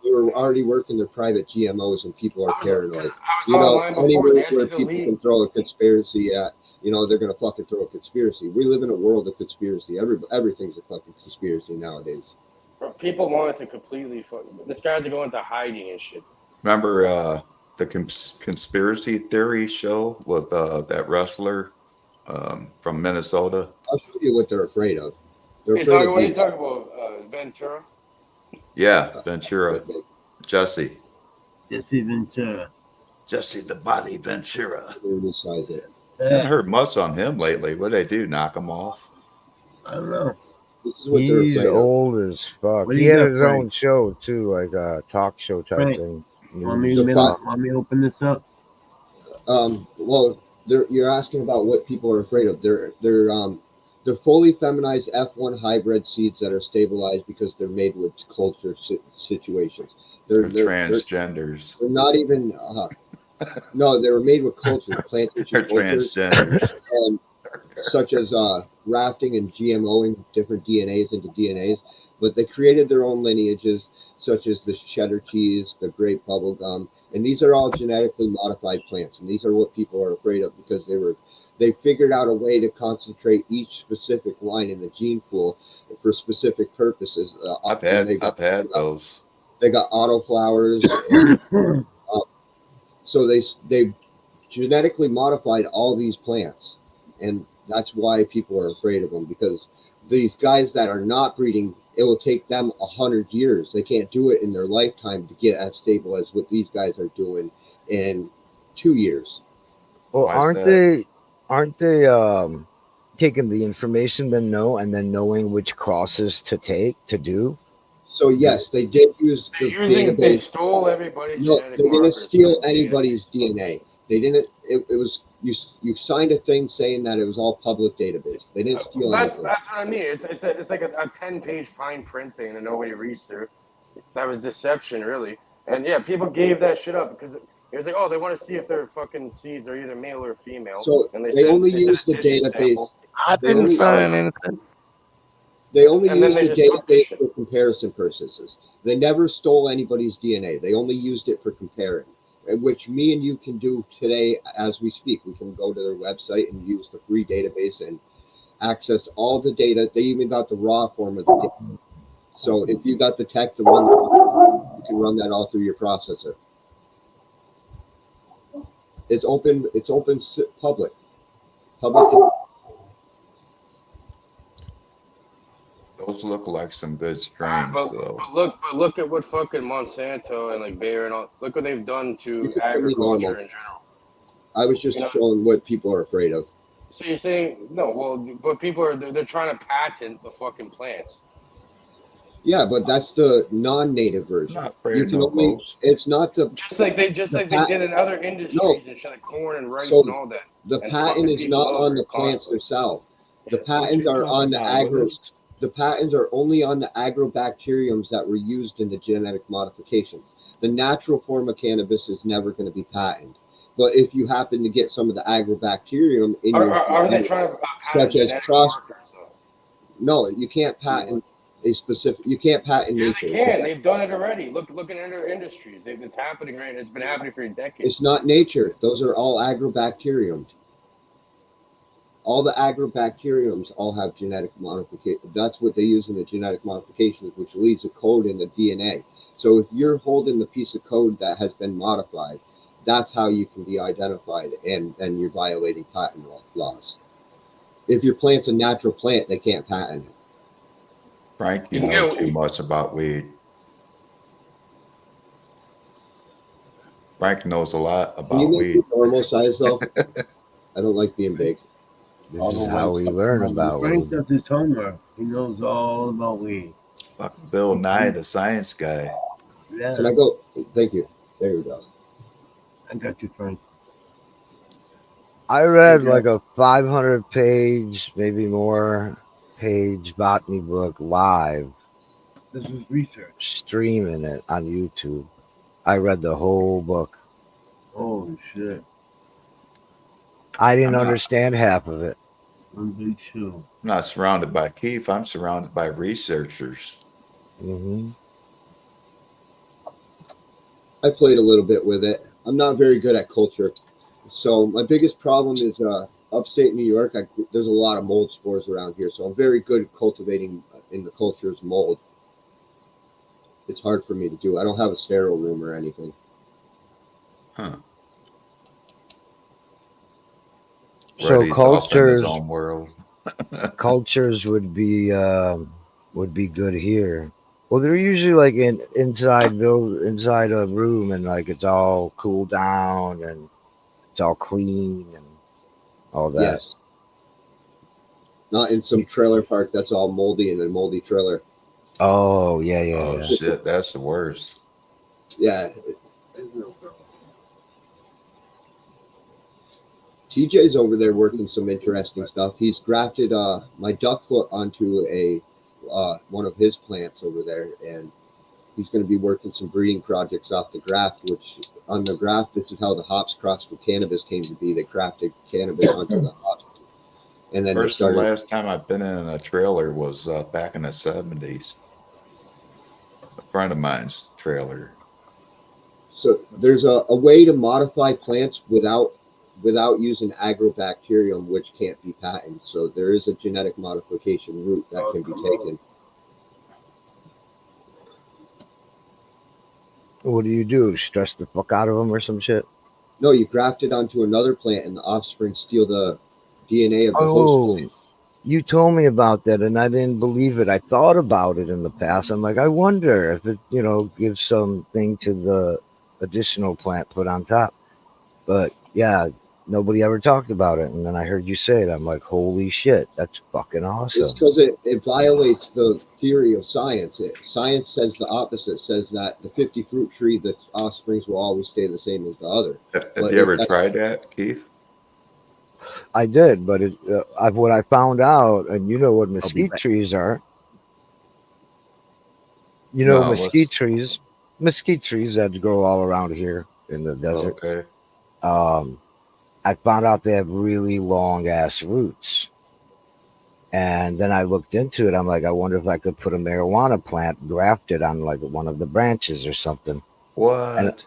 K: They were already working their private GMOs, and people are paranoid.
I: online before,
K: Anywhere
I: they had to
K: where people
I: delete.
K: can throw a conspiracy at, they're gonna fucking throw a conspiracy. We live in a world of conspiracy. Everything's a fucking conspiracy nowadays.
I: People wanted to completely this guy had to go into hiding and shit.
J: Remember the conspiracy theory show with that wrestler from Minnesota?
K: I'll show you what they're afraid of. They're
I: What
K: afraid of
I: are you
K: me.
I: talking about? Ventura?
J: Yeah, Ventura. Jesse.
A: Jesse Ventura.
J: Jesse the Body Ventura.
K: Resize it.
J: I haven't heard much on him lately. What do they do? Knock him off?
A: I don't know.
K: This is what they're
H: He's
K: afraid of.
H: old as fuck.
A: What do
H: He
A: you
H: had
A: got,
H: his
A: Frank?
H: own show too, like a talk show type
A: Frank,
H: thing.
A: Want me to open this up?
K: Well, you're asking about what people are afraid of. They're fully feminized F1 hybrid seeds that are stabilized because they're made with culture situations.
J: They're
K: They're
J: transgenders.
K: not even. No, they were made with cultures, plant tissue
J: They're
K: cultures,
J: transgenders.
K: and such as grafting and GMOing different DNAs into DNAs. But they created their own lineages, such as the cheddar cheese, the grape bubble gum, and these are all genetically modified plants. And these are what people are afraid of because they figured out a way to concentrate each specific line in the gene pool for specific purposes.
J: I've had those.
K: They got autoflowers, and so they genetically modified all these plants, and that's why people are afraid of them, because these guys that are not breeding, it will take them 100 years. They can't do it in their lifetime to get as stable as what these guys are doing in 2 years.
H: Well,
J: Why is
H: aren't they taking the information then knowing which crosses to do?
K: So yes, they did use the
I: They
K: database.
I: stole everybody's
K: No,
I: genetic
K: they didn't
I: markers.
K: steal
I: from the
K: anybody's
I: database.
K: DNA. They didn't. It was you signed a thing saying that it was all public database. They didn't steal
I: That's
K: anything.
I: what I mean. It's like a 10-page fine print thing that nobody reads through. That was deception, really. And yeah, people gave that shit up because it was like, oh, they want to see if their fucking seeds are either male or female.
K: So
I: And
K: they only
I: said
K: use
I: a
K: the
I: tissue
K: database.
I: sample.
F: I
K: They
F: didn't
K: only
F: sign anything.
K: they only
I: And then
K: use
I: they
K: the
I: just took the
K: database
I: shit.
K: for comparison purposes. They never stole anybody's DNA. They only used it for comparing, which me and you can do today as we speak. We can go to their website and use the free database and access all the data. They even got the raw form of the data. So if you got the tech to run, you can run that all through your processor. It's open. It's open public.
J: Those look like some good strains, though.
I: But look at what fucking Monsanto and like Bayer and all. Look what they've done to
K: It's totally
I: agriculture
K: normal.
I: in general.
K: I was just showing what people are afraid of.
I: So you're saying no? Well, but people are they're trying to patent the fucking plants.
K: Yeah, but that's the non-native version.
J: Not afraid
K: You
J: of
K: can
J: no
K: only.
J: ghosts.
K: It's not the.
I: Just like they did in other industries and shit like corn and rice
K: So
I: and all that.
K: the
I: And
K: patent
I: fucking
K: is
I: people
K: not
I: over
K: on the
I: it
K: plants
I: constantly.
K: themselves. The
J: What
K: patents
J: you
K: are
J: talking
K: on the
J: about, Willis?
K: The patents are only on the agrobacteriums that were used in the genetic modifications. The natural form of cannabis is never going to be patented. But if you happen to get some of the agrobacterium in your
I: Are they trying to patent
K: such as
I: genetic
K: cross,
I: markers though?
K: no, you can't patent a specific. You can't patent
I: Yeah,
K: nature.
I: they can. They've done it already. Look at other industries. It's happening right. It's been happening for decades.
K: It's not nature. Those are all agrobacteriums. All the agrobacteriums all have genetic modification. That's what they use in the genetic modifications, which leaves a code in the DNA. So if you're holding the piece of code that has been modified, that's how you can be identified, and you're violating patent laws. If your plant's a natural plant, they can't patent it.
J: Frank, you know too much about weed. Frank knows a lot
K: Can you
J: about
K: make
J: weed.
K: me normal size though? I don't like being big.
H: This is how we learn about
A: Frank
H: weed.
A: does his homework. He knows all about weed.
J: Fucking Bill Nye, the science guy.
A: Yeah,
K: Can I go? Thank you. There we go.
A: I got you, Frank.
H: I read like a 500-page, maybe more page botany book live,
A: This was research.
H: streaming it on YouTube. I read the whole book.
A: Holy shit.
H: I didn't understand half of it.
A: One big shoe.
J: I'm not surrounded by Keith. I'm surrounded by researchers.
H: Mm-hmm.
K: I played a little bit with it. I'm not very good at culture. So my biggest problem is upstate New York. There's a lot of mold spores around here. So I'm very good at cultivating in the culture's mold. It's hard for me to do. I don't have a sterile room or anything.
J: Huh.
H: So
J: Reddy's off in his
H: cultures,
J: own world.
H: cultures would be good here. Well, they're usually like inside a room, and like it's all cooled down and it's all clean and all that.
K: Yes. Not in some trailer park that's all moldy in a moldy trailer.
H: Oh yeah.
J: Oh shit, that's the worst.
K: Yeah. TJ's over there working some interesting stuff. He's grafted my duck foot onto a one of his plants over there, and he's going to be working some breeding projects off the graft. Which on the graft, this is how the hops crossed with cannabis came to be. They crafted cannabis onto the hops, and then
J: First
K: they
J: and
K: started.
J: last time I've been in a trailer was back in the 70s. A friend of mine's trailer.
K: So there's a way to modify plants without using agrobacterium, which can't be patented. So there is a genetic modification route that can be taken.
H: What do? Stress the fuck out of them or some shit?
K: No, you graft it onto another plant, and the offspring steal the DNA of the host plant.
H: You told me about that, and I didn't believe it. I thought about it in the past. I'm like, I wonder if it, gives something to the additional plant put on top. But yeah, nobody ever talked about it. And then I heard you say it. I'm like, holy shit, that's fucking awesome.
K: It's because it violates the theory of science. Science says the opposite. Says that the 50 fruit tree, the offsprings will always stay the same as the other.
J: Have you ever tried that, Keith?
H: I did, but what I found out, and you know what mesquite trees are. You know, mesquite trees that grow all around here in the desert.
J: Okay.
H: I found out they have really long ass roots. And then I looked into it. I'm like, I wonder if I could put a marijuana plant grafted on like one of the branches or something.
J: What?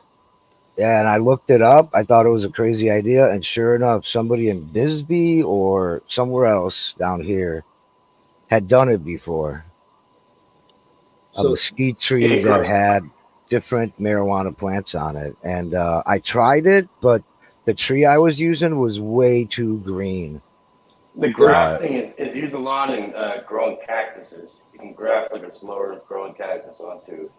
H: And I looked it up. I thought it was a crazy idea. And sure enough, somebody in Bisbee or somewhere else down here had done it before. A mesquite tree that had different marijuana plants on it. And I tried it, but the tree I was using was way too green.
I: The grafting is used a lot in growing cactuses. You can graft like a slower growing cactus onto.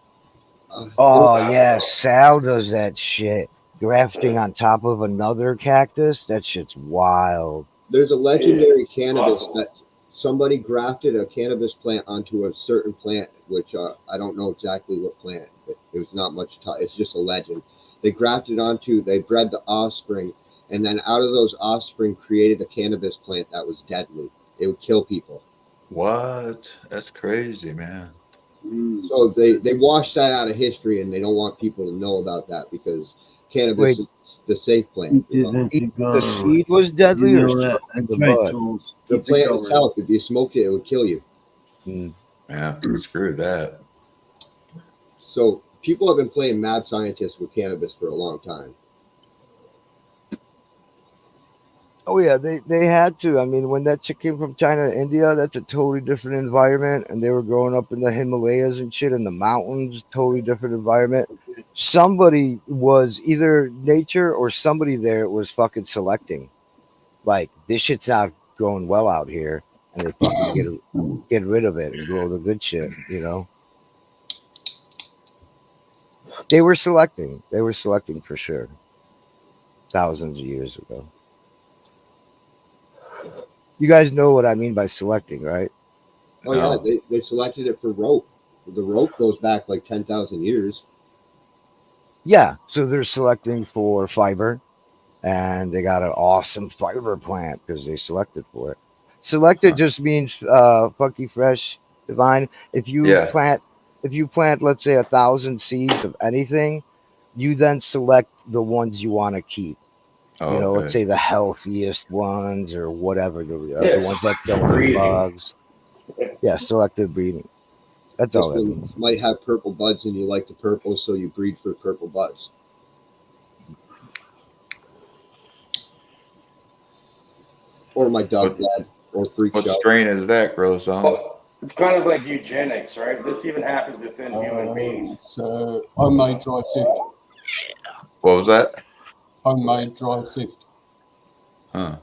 H: Oh yeah, Sal does that shit. Grafting on top of another cactus, that shit's wild.
K: There's a legendary cannabis that somebody grafted a cannabis plant onto a certain plant, which I don't know exactly what plant. It was not much. It's just a legend. They grafted onto. They bred the offspring, and then out of those offspring created a cannabis plant that was deadly. It would kill people.
J: What? That's crazy, man.
K: So they wash that out of history, and they don't want people to know about that because cannabis is the safe plant.
H: The seed was deadly, or the bud?
K: The plant itself, if you smoked it, it would kill you.
J: Yeah, screw that.
K: So people have been playing mad scientists with cannabis for a long time.
H: Oh yeah, they had to. I mean, when that chick came from China to India, that's a totally different environment, and they were growing up in the Himalayas and shit in the mountains, totally different environment. Somebody was either nature or somebody there was fucking selecting. Like, this shit's not growing well out here, and they fucking get rid of it and grow the good shit, They were selecting. They were selecting for sure. Thousands of years ago. You guys know what I mean by selecting, right?
K: Oh yeah, they selected it for rope. The rope goes back like 10,000 years.
H: Yeah, so they're selecting for fiber, and they got an awesome fiber plant because they selected for it. Selected just means funky, fresh, divine. If you plant, let's say 1,000 seeds of anything, you then select the ones you want to keep. Let's say the healthiest ones or whatever, the ones that don't have bugs. Yeah, selective breeding. That's all that means.
K: Might have purple buds and you like the purple, so you breed for purple buds. Or my dog blood, or freak
J: What
K: show.
J: strain is that, grows on?
I: Well, it's kind of like eugenics, right? This even happens within human beings.
L: So homemade dry sift.
J: What was that?
L: Homemade dry sift.
J: Huh.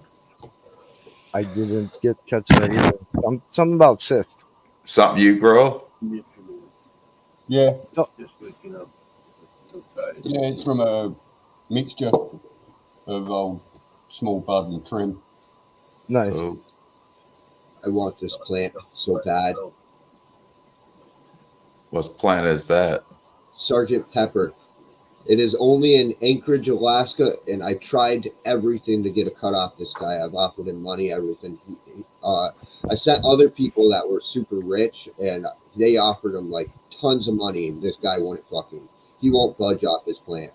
H: I didn't catch that either. Something about sift.
J: Something you grow?
L: Yeah.
H: Oh.
L: Yeah, it's from a mixture of old small bud and trim.
H: Nice.
K: I want this plant so bad.
J: What plant is that?
K: Sergeant Pepper. It is only in Anchorage, Alaska, and I tried everything to get a cut off this guy. I've offered him money, everything. I sent other people that were super rich, and they offered him like tons of money, and this guy won't fucking. He won't budge off his plant.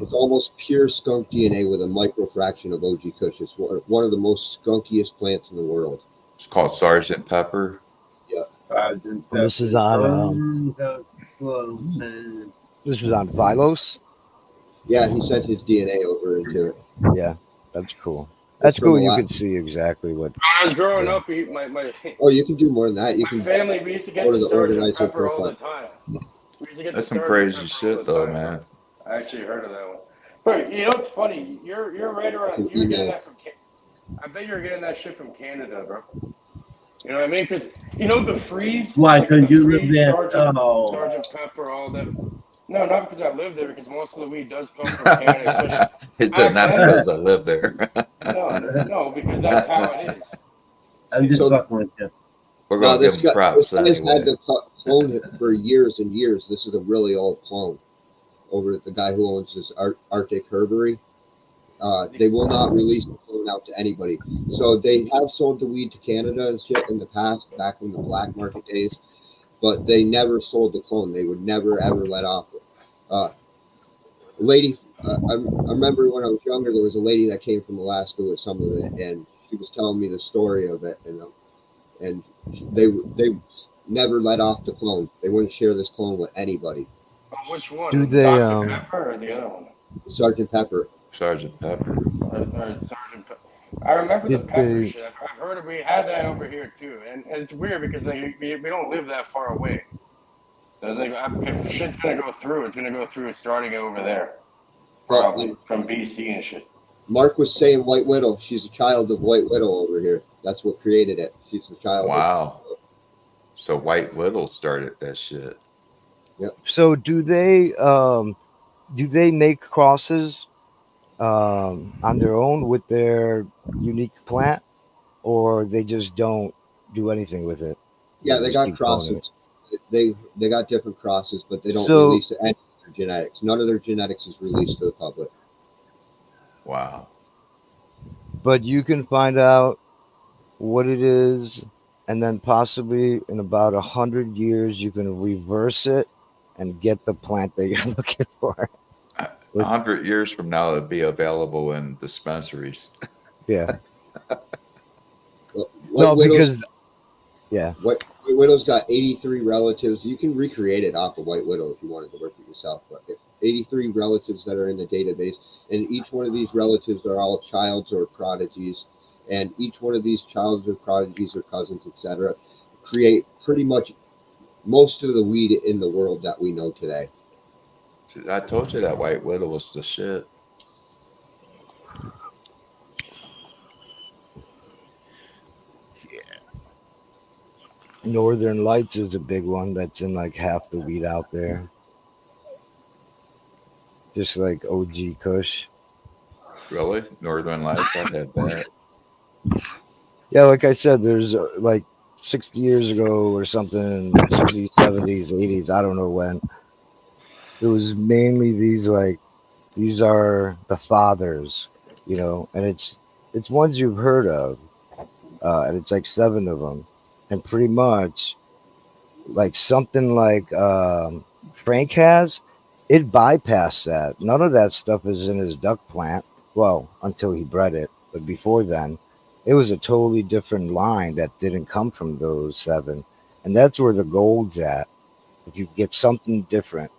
K: It's almost pure skunk DNA with a microfraction of OG Kush. It's one of the most skunkiest plants in the world.
J: It's called Sergeant Pepper.
K: Yeah.
H: And this is on this was on Phylos.
K: Yeah, he sent his DNA over into it.
H: Yeah, that's cool. That's cool. You can see exactly what.
I: When I was growing up, my
K: Oh, you can do more than that. You can
I: family, we used to get
K: go to
I: the
K: the
I: Sergeant
K: organizer
I: Pepper all the
K: profile.
I: time. We used to get
J: That's
I: the
J: some
I: Sergeant
J: crazy
I: Pepper all
J: shit,
I: the
J: though,
I: time.
J: man.
I: I actually heard of that one. But you know what's funny? You're right around.
K: An
I: You're getting
K: email.
I: that from. I bet you're getting that shit from Canada, bro. You know what I mean? Because you know the freeze.
A: Why?
I: Like
A: Because
I: the
A: you live
I: freeze,
A: there.
I: Sergeant Pepper, all that. No, not because I live there. Because most of the weed does come from Canada, especially.
J: He said not because I live there.
I: No, because that's how it is.
A: I'm just
K: So-
A: fucking with you.
J: We're
K: No,
J: gonna
K: this
J: give him
K: guy, this
J: props
K: guy's
J: anyway.
K: had the clone it for years and years. This is a really old clone. Over at the guy who owns this Arctic Herbery. They will not release the clone out to anybody. So they have sold the weed to Canada and shit in the past, back in the black market days, but they never sold the clone. They would never ever let off it. Lady, I remember when I was younger, there was a lady that came from Alaska with some of it, and she was telling me the story of it, and they never let off the clone. They wouldn't share this clone with anybody.
I: Which one?
H: Do they,
I: Dr. Pepper or the other one?
K: Sergeant Pepper.
J: Sergeant Pepper.
I: Or Sergeant Pepper. I remember the
H: Did
I: pepper
H: they-
I: shit. I've heard of. We had that over here too, and it's weird because like, we don't live that far away. So it's like if shit's gonna go through, it's gonna go through starting over there, probably from BC and shit.
K: Mark was saying White Widow. She's a child of White Widow over here. That's what created it. She's a child.
J: Wow. So White Widow started that shit.
H: So do they make crosses on their own with their unique plant, or they just don't do anything with it?
K: Yeah, they
H: just
K: got
H: keep cloning it?
K: crosses. They got different crosses, but they don't
H: So-
K: release any of their genetics. None of their genetics is released to the public.
J: Wow.
H: But you can find out what it is, and then possibly in about 100 years you can reverse it and get the plant that you're looking for.
J: 100 years from now, it'll be available in dispensaries.
H: Yeah.
K: White
H: No,
K: Widow's,
H: because yeah,
K: White Widow's got 83 relatives. You can recreate it off of White Widow if you wanted to work it yourself. But 83 relatives that are in the database, and each one of these relatives are all childs or prodigies, and each one of these childs or prodigies or cousins, etc., create pretty much most of the weed in the world that we know today.
J: I told you that White Widow was the shit.
H: Northern Lights is a big one that's in like half the weed out there. Just like OG Kush.
J: Really? Northern Lights? I had that.
H: Yeah, like I said, there's like 60 years ago or something, 60s, 70s, 80s, I don't know when. It was mainly these are the fathers, you know, and it's ones you've heard of, and it's like 7 of them, and pretty much like something like Frank has, it bypassed that. None of that stuff is in his duck plant. Well, until he bred it, but before then, it was a totally different line that didn't come from those 7, and that's where the gold's at. If you get something different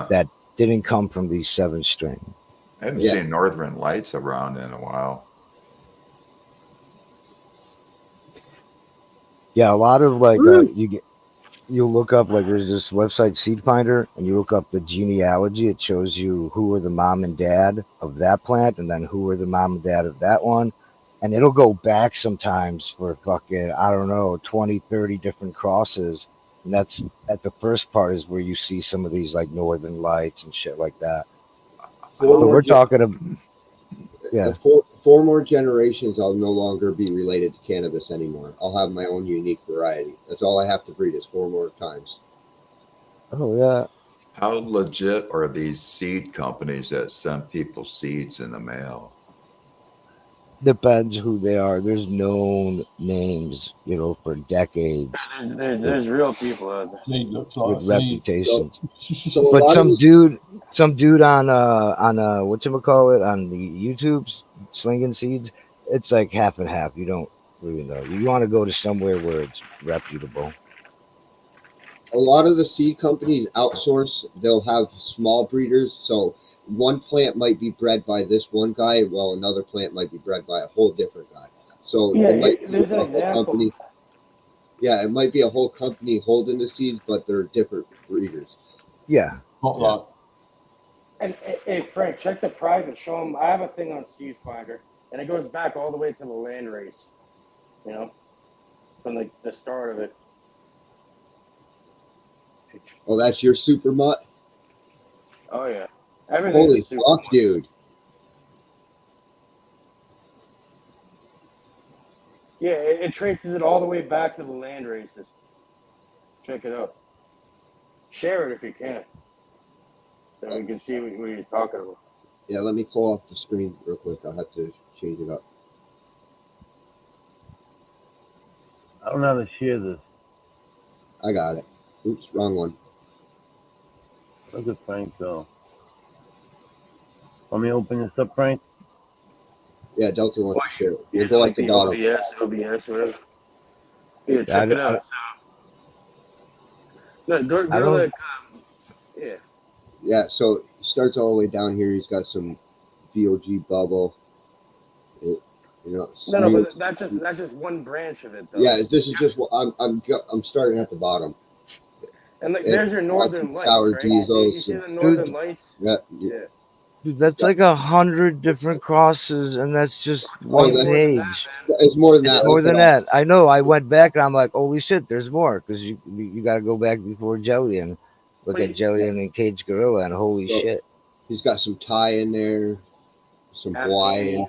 H: that didn't come from these 7 string.
J: I haven't
K: Yeah.
J: seen Northern Lights around in a while.
H: Yeah, a lot of like you look up like there's this website Seed Finder, and you look up the genealogy. It shows you who were the mom and dad of that plant, and then who were the mom and dad of that one, and it'll go back sometimes for fucking I don't know 20, 30 different crosses. And that's at the first part is where you see some of these like Northern Lights and shit like that. So we're talking about yeah.
K: Four more generations, I'll no longer be related to cannabis anymore. I'll have my own unique variety. That's all I have to breed is 4 more times.
H: Oh yeah.
J: How legit are these seed companies that send people seeds in the mail?
H: Depends who they are. There's known names, for decades
I: There's real people out there.
L: Seed looks
H: with
L: like seed.
H: reputations.
K: So a
H: But
K: lot of
H: some
K: these,
H: dude on whatchamacallit on the YouTube's slinging seeds, it's like half and half. You don't really know. You want to go to somewhere where it's reputable.
K: a lot of the seed companies outsource. They'll have small breeders. So one plant might be bred by this one guy, while another plant might be bred by a whole different guy. So
I: Yeah,
K: it might be
I: there's an
K: a whole
I: example.
K: company. Yeah, it might be a whole company holding the seeds, but they're different breeders.
H: Yeah.
L: Not like
I: And hey, Frank, check the private. Show them. I have a thing on Seed Finder, and it goes back all the way to the land race. From the start of it.
K: Oh, that's your super mutt?
I: Oh yeah, everything's
K: Holy
I: a super
K: fuck,
I: mutt.
K: dude.
I: Yeah, it traces it all the way back to the land races. Check it out. Share it if you can, so we can see what you're talking about.
K: Yeah, let me pull off the screen real quick. I'll have to change it up.
A: I don't know how to share this.
K: I got it. Oops, wrong one.
A: Look at Frank go. Want me to open this up, Frank?
K: Yeah, Delta wants to share it. We'll
I: It's
K: go
I: like
K: at the
I: the
K: bottom.
I: OBS, whatever. Yeah, check it out. So, no, go
H: I
I: to
H: don't.
I: the yeah.
K: Yeah, so he starts all the way down here. He's got some VOG bubble.
I: No,
K: real-
I: but that's just one branch of it, though.
K: yeah, this is just what I'm starting at the bottom.
I: And there's your northern lights,
K: sour
I: right?
K: diesels
I: You see the
K: and-
I: northern lights?
K: Yeah,
I: Yeah.
H: Dude, that's like 100 different crosses, and that's just one
K: that's-
H: page.
K: It's more than that.
H: It's more
K: Look
H: than
K: at
H: that. I know. I went back and I'm like, holy shit, there's more, because you got to go back before Jelly and look at Jelly and Cage Gorilla, and holy
K: So-
H: shit.
K: He's got some Thai in there, some
I: Afghani.
K: Hawaiian.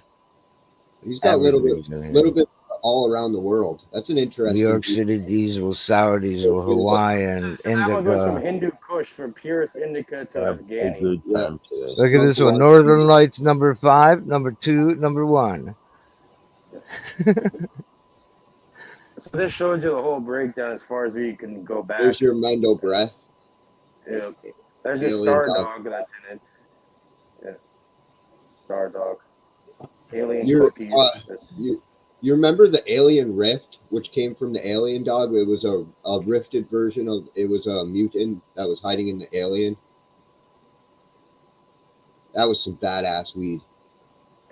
K: He's got a little bit all around the world. That's an
H: New
K: interesting.
H: York City diesel, sour diesel, Hawaiian,
I: So that one goes from
H: indica.
I: Hindu Kush, from purest indica to Afghani.
A: Good
K: Yeah.
A: time today.
H: Look at this one: Northern Lights number 5, number 2, number 1.
I: So this shows you the whole breakdown as far as where you can go back.
K: There's your Mendo breath.
I: Yeah. There's your
K: Alien
I: Star
K: Dog.
I: Dog that's in it. Yeah. Star Dog. Alien
K: You're,
I: cookies.
K: You remember the Alien Rift, which came from the Alien Dog? It was a rifted version of. It was a mutant that was hiding in the alien. That was some badass weed.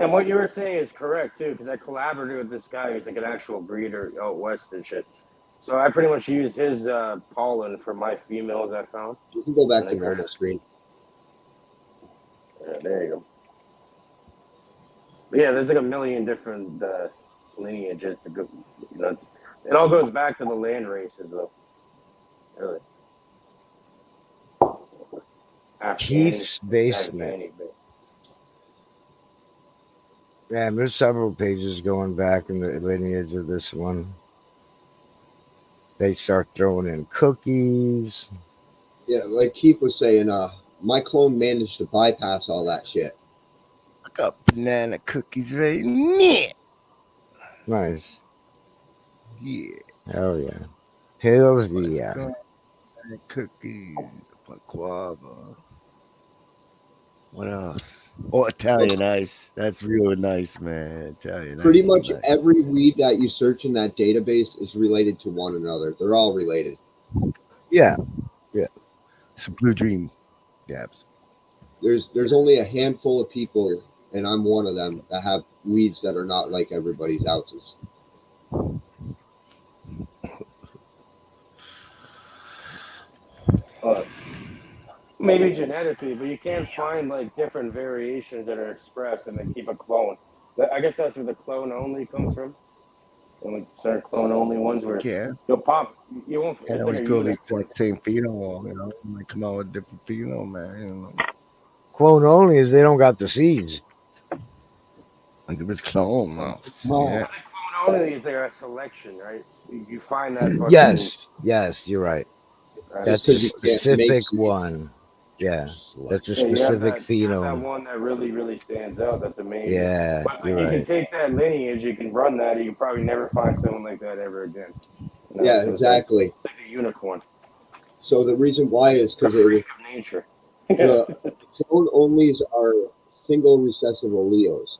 I: And what you were saying is correct too, because I collaborated with this guy who's like an actual breeder out west and shit. So I pretty much used his pollen for my females I found.
K: You can go back to normal screen.
I: Yeah, there you go. But yeah, there's like a million different lineages to go. It all goes back to the land races, though. Really.
H: Keith's Basement. Yeah, there's several pages going back in the lineage of this one. They start throwing in cookies.
K: Yeah, like Keith was saying, my clone managed to bypass all that shit.
F: I got banana cookies right now.
H: Nice.
F: Yeah.
H: Hell yeah. Hells
F: Let's
H: yeah.
F: go. Banana cookies, baklava. What else? Oh, Italian ice. That's really nice, man. Italian
K: Pretty
F: ice is
K: much
F: nice.
K: every weed that you search in that database is related to one another. They're all related.
H: Yeah. Yeah.
F: It's a blue dream. Dabs.
K: There's only a handful of people, and I'm one of them, that have weeds that are not like everybody's else's.
I: Maybe genetically, but you can't find like different variations that are expressed and then keep a clone. I guess that's where the clone only comes from. And like certain clone only ones where you'll pop, you won't.
F: Can't
I: It's
F: always
I: like a
F: go the
I: unicorn.
F: exact same phenol, You might come out with different phenol, man.
H: Clone only is they don't got the seeds.
F: Like it was clone mouse.
H: No.
F: Yeah.
I: Clone only is there a selection, right? You find that. Fucking,
H: Yes, you're right. That's
K: because
H: a
K: you can't make
H: specific
K: seeds.
H: one. Yeah, that's a
C: Yeah,
H: specific
C: you have that
H: phenome.
C: one that really stands out. That's amazing.
H: Yeah,
C: But
H: you're
C: you can
H: right.
C: take that lineage, you can run that, and you can probably never find someone like that ever again. You know,
K: Yeah,
C: so
K: exactly.
C: it's like a unicorn,
K: So the reason why is
C: a
K: because it was
C: freak of nature.
K: the clone onlys are single recessive alleles,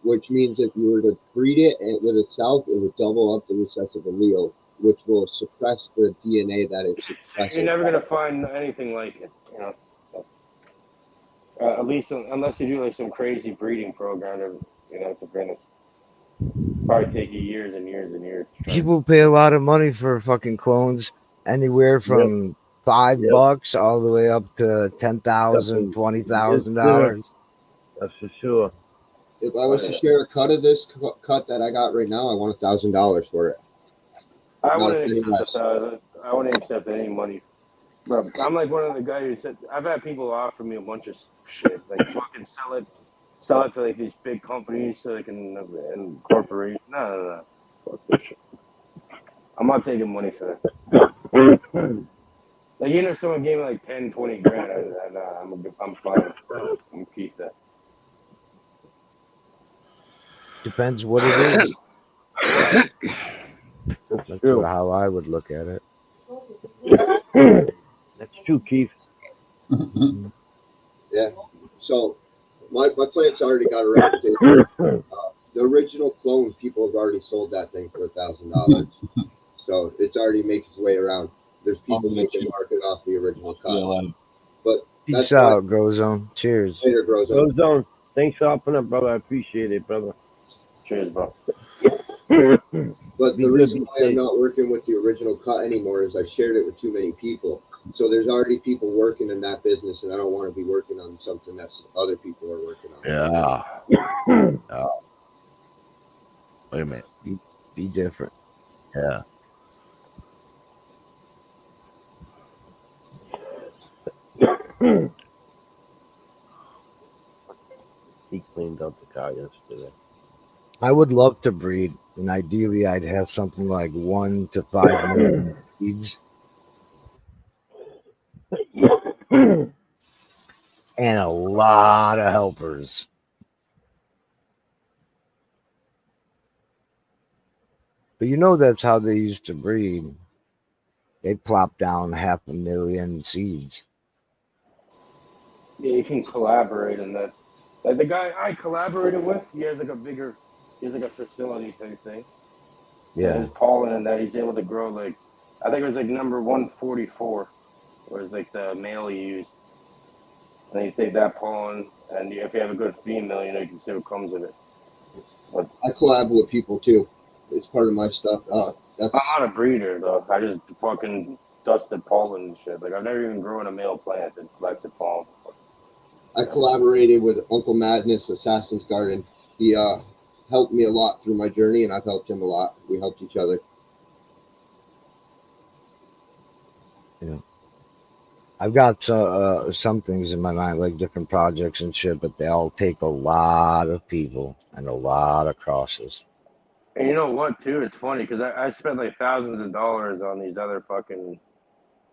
K: which means if you were to breed it with itself, it would double up the recessive allele, which will suppress the DNA that it's
C: You're
K: suppressing.
C: never gonna find anything like it. You know, at least unless you do like some crazy breeding program, or you know, to bring it. Probably take you years and years and years to try.
H: People pay a lot of money for fucking clones, anywhere from $5 all the way up to $10,000, $20,000.
M: That's for sure.
K: If I was to share a cut of this cut that I got right now, I want $1,000 for it.
C: I
K: Not a
C: wouldn't
K: penny
C: accept
K: less.
C: I wouldn't accept any money. Bro, I'm like one of the guys who said I've had people offer me a bunch of shit, like fucking sell it to like these big companies so they can incorporate. No. Fuck this shit. I'm not taking money for that. Like, you know, if someone gave me like 10, 20 grand, I'm fine. I'm gonna keep that.
H: Depends what it is.
M: That's true.
H: How I would look at it.
M: That's true, Keith.
K: Yeah. So my plant's already got a reputation. The original clone, people have already sold that thing for $1,000. So it's already making its way around. There's people making market off the original cut. But
H: peace out, Grow Zone. Cheers.
K: Later, Grow Zone.
M: Grow Zone. Thanks for helping up, brother. I appreciate it, brother.
C: Cheers, bro.
K: But the reason why I'm not working with the original cut anymore is I shared it with too many people. So there's already people working in that business, and I don't want to be working on something that other people are working on.
F: Yeah. Wait a minute.
H: Be different.
F: Yeah.
M: He cleaned up the car yesterday.
H: I would love to breed, and ideally, I'd have something like 1 to 5 million seeds. And a lot of helpers. But you know that's how they used to breed. They plop down 500,000 seeds.
C: Yeah, you can collaborate in that. Like the guy I collaborated with, he has like a facility type thing. So
H: Yeah.
C: his pollen and that he's able to grow like, I think it was like number 144, was like the male he used. And then you take that pollen, and if you have a good female, you know, you can see what comes of it. But
K: I collab with people too. It's part of my stuff.
C: I'm not a breeder though. I just fucking dusted pollen and shit. Like I've never even grown a male plant and collected pollen.
K: I collaborated with Uncle Madness, Assassin's Garden. He helped me a lot through my journey, and I've helped him a lot. We helped each other.
H: Yeah. I've got some things in my mind, like different projects and shit, but they all take a lot of people and a lot of crosses.
C: And you know what, too? It's funny because I spent like thousands of dollars on these other fucking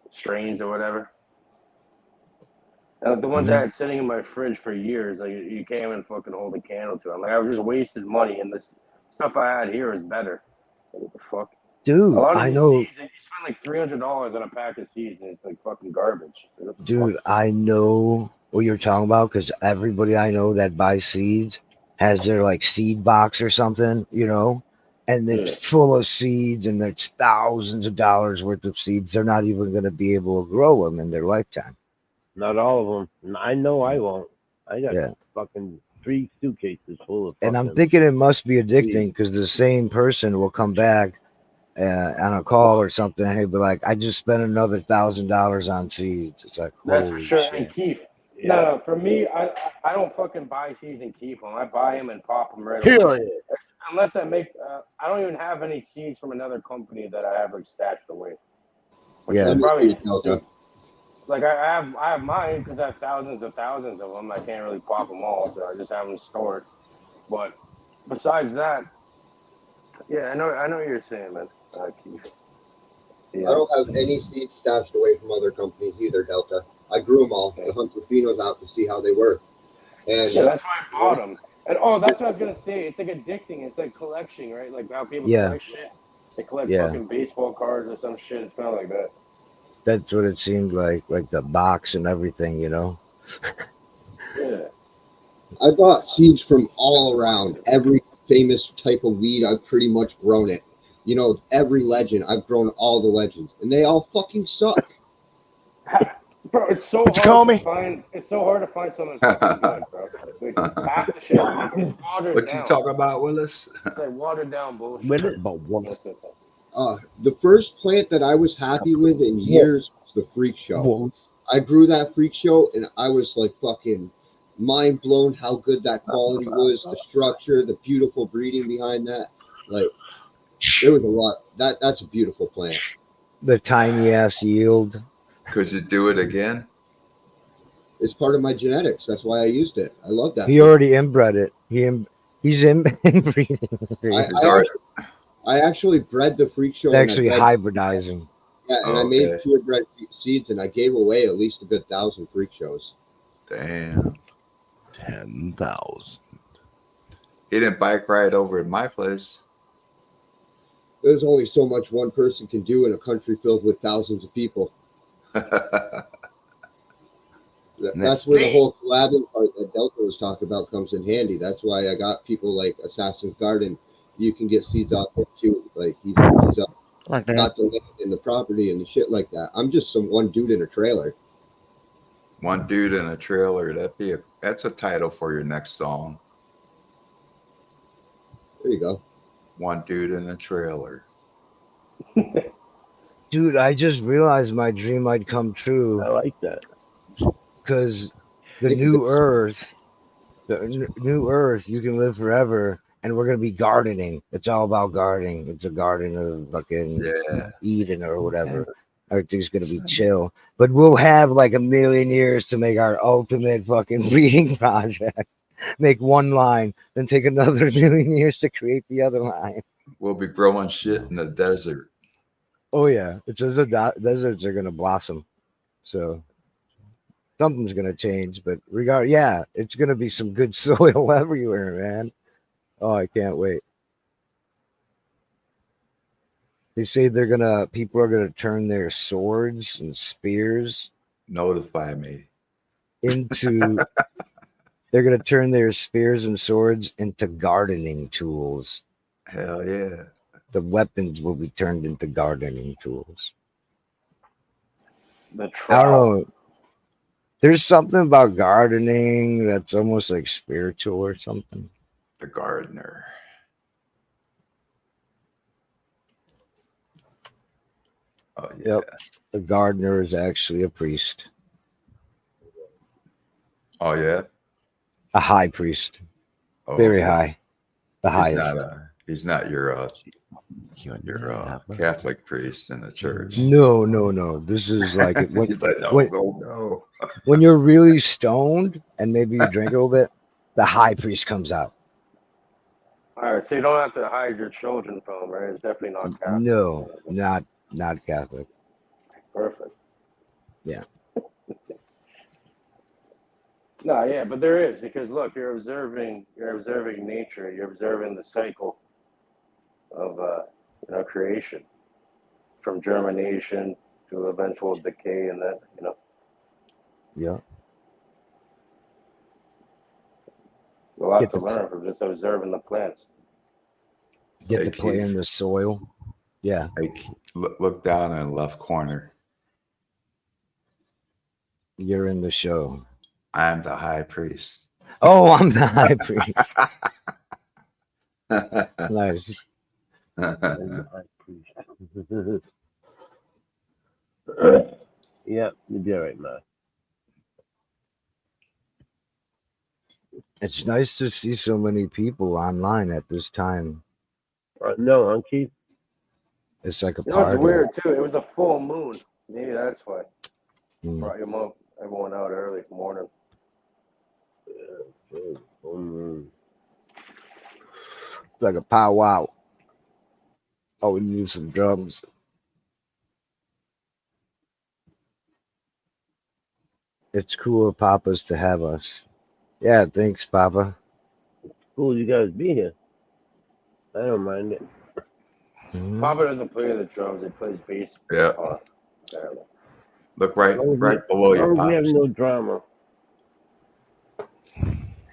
C: strains or whatever. And the ones I had sitting in my fridge for years, like you can't even fucking hold a candle to them. Like I just wasted money, and this stuff I had here is better. So what the fuck?
H: Dude,
C: a lot of
H: I
C: these
H: know.
C: seeds, you spend like $300 on a pack of seeds, and it's like fucking garbage. So what the
H: Dude,
C: fuck?
H: I know what you're talking about because everybody I know that buys seeds has their like seed box or something, you know, and it's
C: Yeah.
H: full of seeds and there's thousands of dollars worth of seeds. They're not even going to be able to grow them in their lifetime.
M: Not all of them. I know I won't. I got
H: Yeah.
M: fucking 3 suitcases full of
H: And I'm
M: fucking
H: thinking it must be addicting
M: seeds.
H: because the same person will come back on a call or something and he'll be like, I just spent another $1,000 on seeds. It's like,
C: That's for
H: holy
C: sure.
H: shit.
C: And Keith,
M: Yeah.
C: no, for me, I don't fucking buy seeds and keep them. I buy them and pop them right
F: Hell
C: away.
F: yeah.
C: Unless I make, I don't even have any seeds from another company that I have like stashed away. Which
H: Yeah.
C: is probably
K: Delta.
C: like I have mine because I have thousands of them. I can't really pop them all, so I just have them stored. But besides that, yeah, I know what you're saying, man. Keith.
K: I don't have any seeds stashed away from other companies either, Delta. I grew them all to hunt the phenos out to see how they were. And
I: Yeah, that's why I bought them. And that's what I was gonna say. It's like addicting. It's like collecting, right? Like how people
H: Yeah,
I: collect shit. They collect
H: yeah.
I: fucking baseball cards or some shit. It's kind of like that.
H: That's what it seemed like the box and everything, you know.
I: Yeah.
K: I bought seeds from all around. Every famous type of weed, I've pretty much grown it. You know, every legend, I've grown all the legends, and they all fucking suck.
I: Bro, it's so
F: What you call
I: hard to
F: me?
I: find. It's so hard to find something fucking good, bro. It's like half the shit. It's watered
J: What you
I: down.
J: talking about, Willis?
I: It's like watered down bullshit.
M: With it?
F: About what?
I: Most of the time.
K: The first plant that I was happy with in years was the Freak Show.
F: Wolves.
K: I grew that Freak Show, and I was like fucking mind blown how good that quality was, the structure, the beautiful breeding behind that. Like, there was a lot. That's a beautiful plant.
H: The tiny ass yield.
J: Could you do it again?
K: It's part of my genetics. That's why I used it. I love that.
H: He
K: plant.
H: already inbred it. He's inbreeding.
K: I actually bred the Freak Show.
H: Actually
K: and
H: hybridizing.
K: Yeah, and I made purebred seeds, and I gave away at least a good 1,000 Freak Shows.
J: Damn.
F: 10,000.
J: He didn't bike ride over at my place.
K: There's only so much one person can do in a country filled with thousands of people. That's where the whole collabing part that Delta was talking about comes in handy. That's why I got people like Assassin's Garden. You can get seeds off there too. Like he's up,
F: Like that.
K: got the land and the property and the shit like that. I'm just some one dude in a trailer.
J: One dude in a trailer. That's a title for your next song.
K: There you go.
J: One dude in a trailer.
H: Dude, I just realized my dream might come true.
M: I like that.
H: Because the new Earth, new Earth, you can live forever, and we're gonna be gardening. It's all about gardening. It's a garden of fucking Eden or whatever. Everything's gonna be chill, but we'll have like 1,000,000 years to make our ultimate fucking breeding project. Make one line, then take another 1,000,000 years to create the other line.
J: We'll be growing shit in the desert.
H: Oh yeah, it says the deserts are gonna blossom, so something's gonna change. But it's gonna be some good soil everywhere, man. Oh, I can't wait. They say people are gonna turn their swords and spears.
J: Notify me.
H: Into they're gonna turn their spears and swords into gardening tools.
J: Hell yeah.
H: The weapons will be turned into gardening tools.
I: The
H: I don't
I: trowel.
H: know. There's something about gardening that's almost like spiritual or something.
J: The gardener. Oh yeah.
H: Yep. The gardener is actually a priest.
J: Oh yeah.
H: A high priest.
J: Oh,
H: Very
J: okay.
H: high. The highest.
J: He's not your Catholic priest in the church.
H: No. This is like when,
J: He's like, no.
H: when you're really stoned and maybe you drink a little bit, the high priest comes out.
I: All right, so you don't have to hide your children from him, right? It's definitely not Catholic.
H: No, not Catholic.
I: Perfect.
H: Yeah.
I: No, yeah, but there is, because look, you're observing nature, you're observing the cycle of creation, from germination to eventual decay, and that
H: Yeah.
I: a lot to learn from just observing the plants.
H: Get to play in the soil. Yeah.
J: Like, look down in the left corner.
H: You're in the show.
J: I'm the high priest.
H: Oh, I'm the high priest. Nice.
M: Yeah, you'd be all right, man.
H: It's nice to see so many people online at this time.
M: No, huh, Keith?
H: It's like a
I: You know,
H: party.
I: it's weird too. It was a full moon. Maybe that's why.
H: Mm.
I: Brought him up. Everyone out early morning.
H: Like a powwow. Oh, we need some drums. It's cool of Papa's to have us. Yeah, thanks, Papa.
M: Cool, you guys be here. I don't mind it.
H: Mhm.
I: Papa doesn't play the drums; he plays bass.
J: Yeah.
I: Apparently.
J: Look
M: As
J: right
M: long as
J: right
M: we,
J: below
M: as
J: you,
M: long as we have
J: Pops.
M: no drama,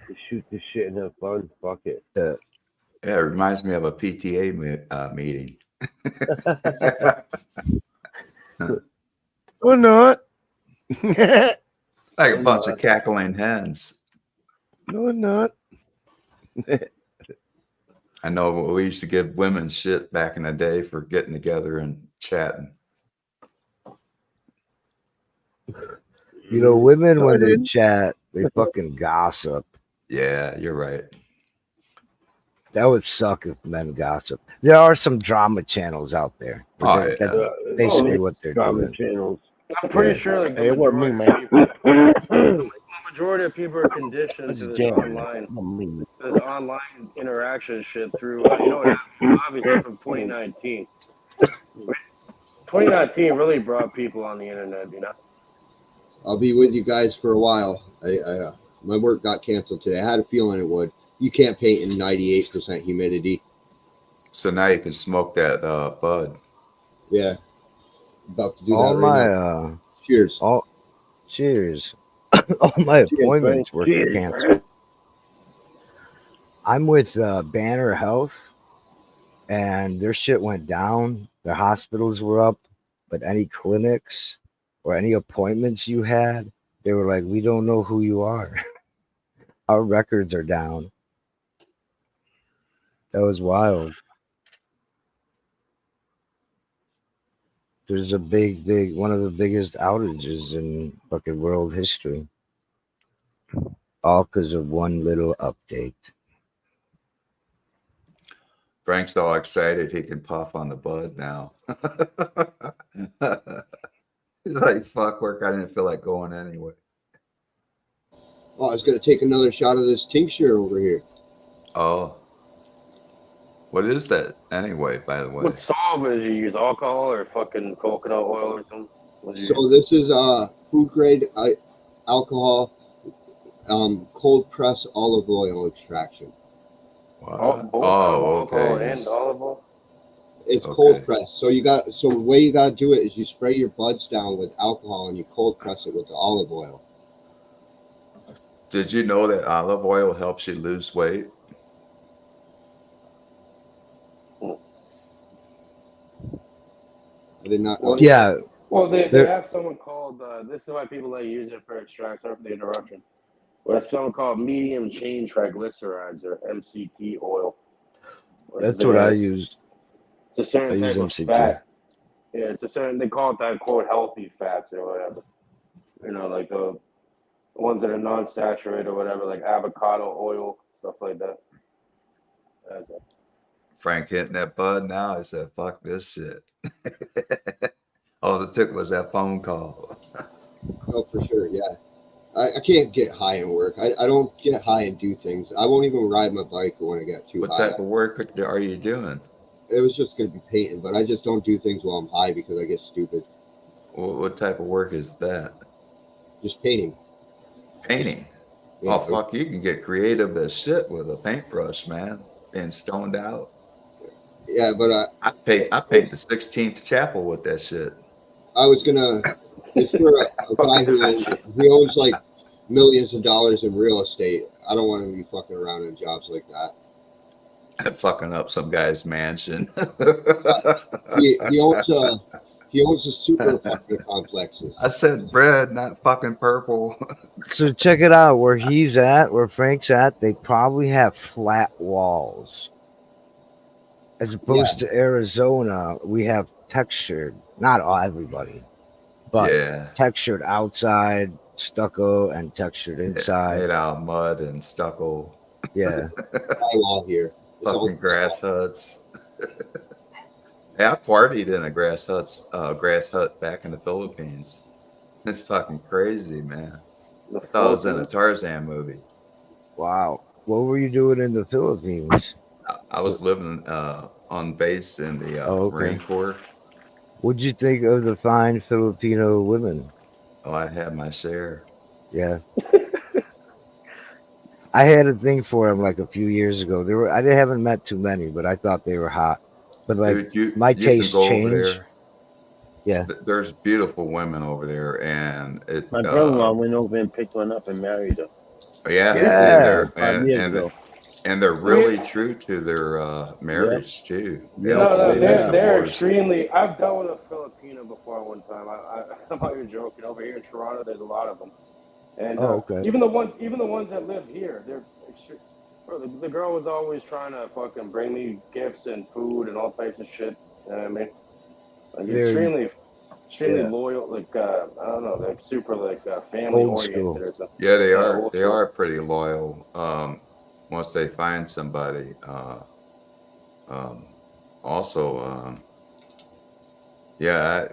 M: we shoot this shit and have fun. Fuck it.
H: Uh,
J: Yeah, it reminds me of a PTA meeting.
F: Or not.
J: Like a
M: Or
J: bunch of
M: not.
J: cackling hens.
F: No, not.
J: I know we used to give women shit back in the day for getting together and chatting.
H: You know, women
F: No, I
H: when they
F: didn't.
H: chat, they fucking gossip.
J: Yeah, you're right.
H: That would suck if men gossip. There are some drama channels out there. But
J: Oh,
H: that's
J: yeah.
H: basically
M: Only
H: what they're
M: drama
H: doing.
M: channels.
I: I'm pretty
H: Yeah.
I: sure like the
F: Hey, it wasn't me,
I: majority of
F: man.
I: people, the majority of people are
F: I
I: conditioned
F: was
I: to
F: just
I: this
F: jamming, man.
I: online,
F: Not me.
I: this online interaction shit through obviously from 2019. 2019 really brought people on the internet, you know.
K: I'll be with you guys for a while. My work got canceled today. I had a feeling it would. You can't paint in 98% humidity.
J: So now you can smoke that bud.
K: Yeah, about to do
H: All
K: that right
H: my
K: now. Cheers.
H: cheers. All my
M: Cheers, Frank.
H: appointments were
M: Cheers,
H: canceled.
M: Frank.
H: I'm with Banner Health, and their shit went down. Their hospitals were up, but any clinics or any appointments you had, they were like, "We don't know who you are. Our records are down." That was wild. There's a big one of the biggest outages in fucking world history, all because of one little update.
J: Frank's all excited he can puff on the bud now. He's like, fuck work. I didn't feel like going anyway.
K: Oh, I was going to take another shot of this tincture over here.
J: Oh. What is that anyway, by the way?
I: What solvent did you use? Alcohol or fucking coconut oil or something? What did you use?
K: So this is food grade alcohol, cold press olive oil extraction.
J: What?
I: Both
J: Oh,
I: alcohol
J: okay.
I: and olive oil.
K: It's
J: Okay.
K: cold press. So the way you got to do it is you spray your buds down with alcohol and you cold press it with the olive oil.
J: Did you know that olive oil helps you lose weight?
K: I did not know.
I: Well,
H: Yeah,
I: Well, they
H: there.
I: have someone called. This is why people like use it for extract. Sorry for the interruption. But it's something called medium chain triglycerides or MCT oil. Which is
H: That's what I
I: it's
H: used.
I: a
H: I
I: certain
H: use
I: type of
H: MCT.
I: fat. Yeah, it's a certain. They call it that quote healthy fats or whatever. You know, like the ones that are non-saturated or whatever, like avocado oil, stuff like that. That's it.
J: Frank hitting that bud now. I said, fuck this shit. All it took was that phone call.
K: Oh, for sure, yeah. I can't get high and work. I don't get high and do things. I won't even ride my bike when I get too
J: What
K: high.
J: type of work are you doing?
K: It was just going to be painting, but I just don't do things while I'm high because I get stupid.
J: What type of work is that?
K: Just painting.
J: Painting.
K: Yeah,
J: Oh, fuck, you can get creative as shit with a paintbrush, man. Being stoned out.
K: yeah, but
J: I paint the 16th chapel with that shit.
K: I was gonna. It's for a guy who owns like millions of dollars in real estate. I don't want to be fucking around in jobs like that.
J: Fucking up some guy's mansion.
K: He owns a super apartment complexes.
J: I said red, not fucking purple.
H: So check it out. Where he's at, where Frank's at, they probably have flat walls. As opposed to Arizona, we have textured. Not everybody, but
J: Yeah.
H: textured outside, stucco, and textured inside.
J: Made out of mud and stucco.
H: Yeah.
K: Drywall here.
J: Fucking grass huts. Yeah, I partied in a grass hut back in the Philippines. It's fucking crazy, man. I thought I was in a Tarzan movie.
H: Wow. What were you doing in the Philippines?
J: I was living on base in the Marine Corps.
H: What'd you think of the fine Filipino women?
J: Oh, I had my share.
H: Yeah. I had a thing for them like a few years ago. I haven't met too many, but I thought they were hot. But like
J: Dude, you
H: my
J: you can
H: taste
J: go over
H: changed.
J: there.
H: Yeah.
J: There's beautiful women over there, and it
M: My brother-in-law went over and picked one up and married her.
J: yeah,
M: This
J: and
H: Yeah.
J: they're
M: 5 years ago.
J: and they're
I: We,
J: really true to their
M: Yeah.
J: marriage too. They
M: Yeah.
J: don't
I: no,
J: believe in
M: Yeah.
I: they're
J: divorce.
I: extremely. I've dealt with a Filipino before one time. I'm not even joking. Over here in Toronto, there's a lot of them, and
H: Oh, okay.
I: even the ones that live here, they're extreme. Bro, the girl was always trying to fucking bring me gifts and food and all types of shit. You know what I mean? Like
H: They're
I: extremely
H: yeah,
I: loyal. Like I don't know, like super like family
H: old
I: oriented
H: school.
I: or something.
J: Yeah,
I: Yeah, old
J: they
I: school.
J: are pretty loyal. Once they find somebody. Um, also, yeah,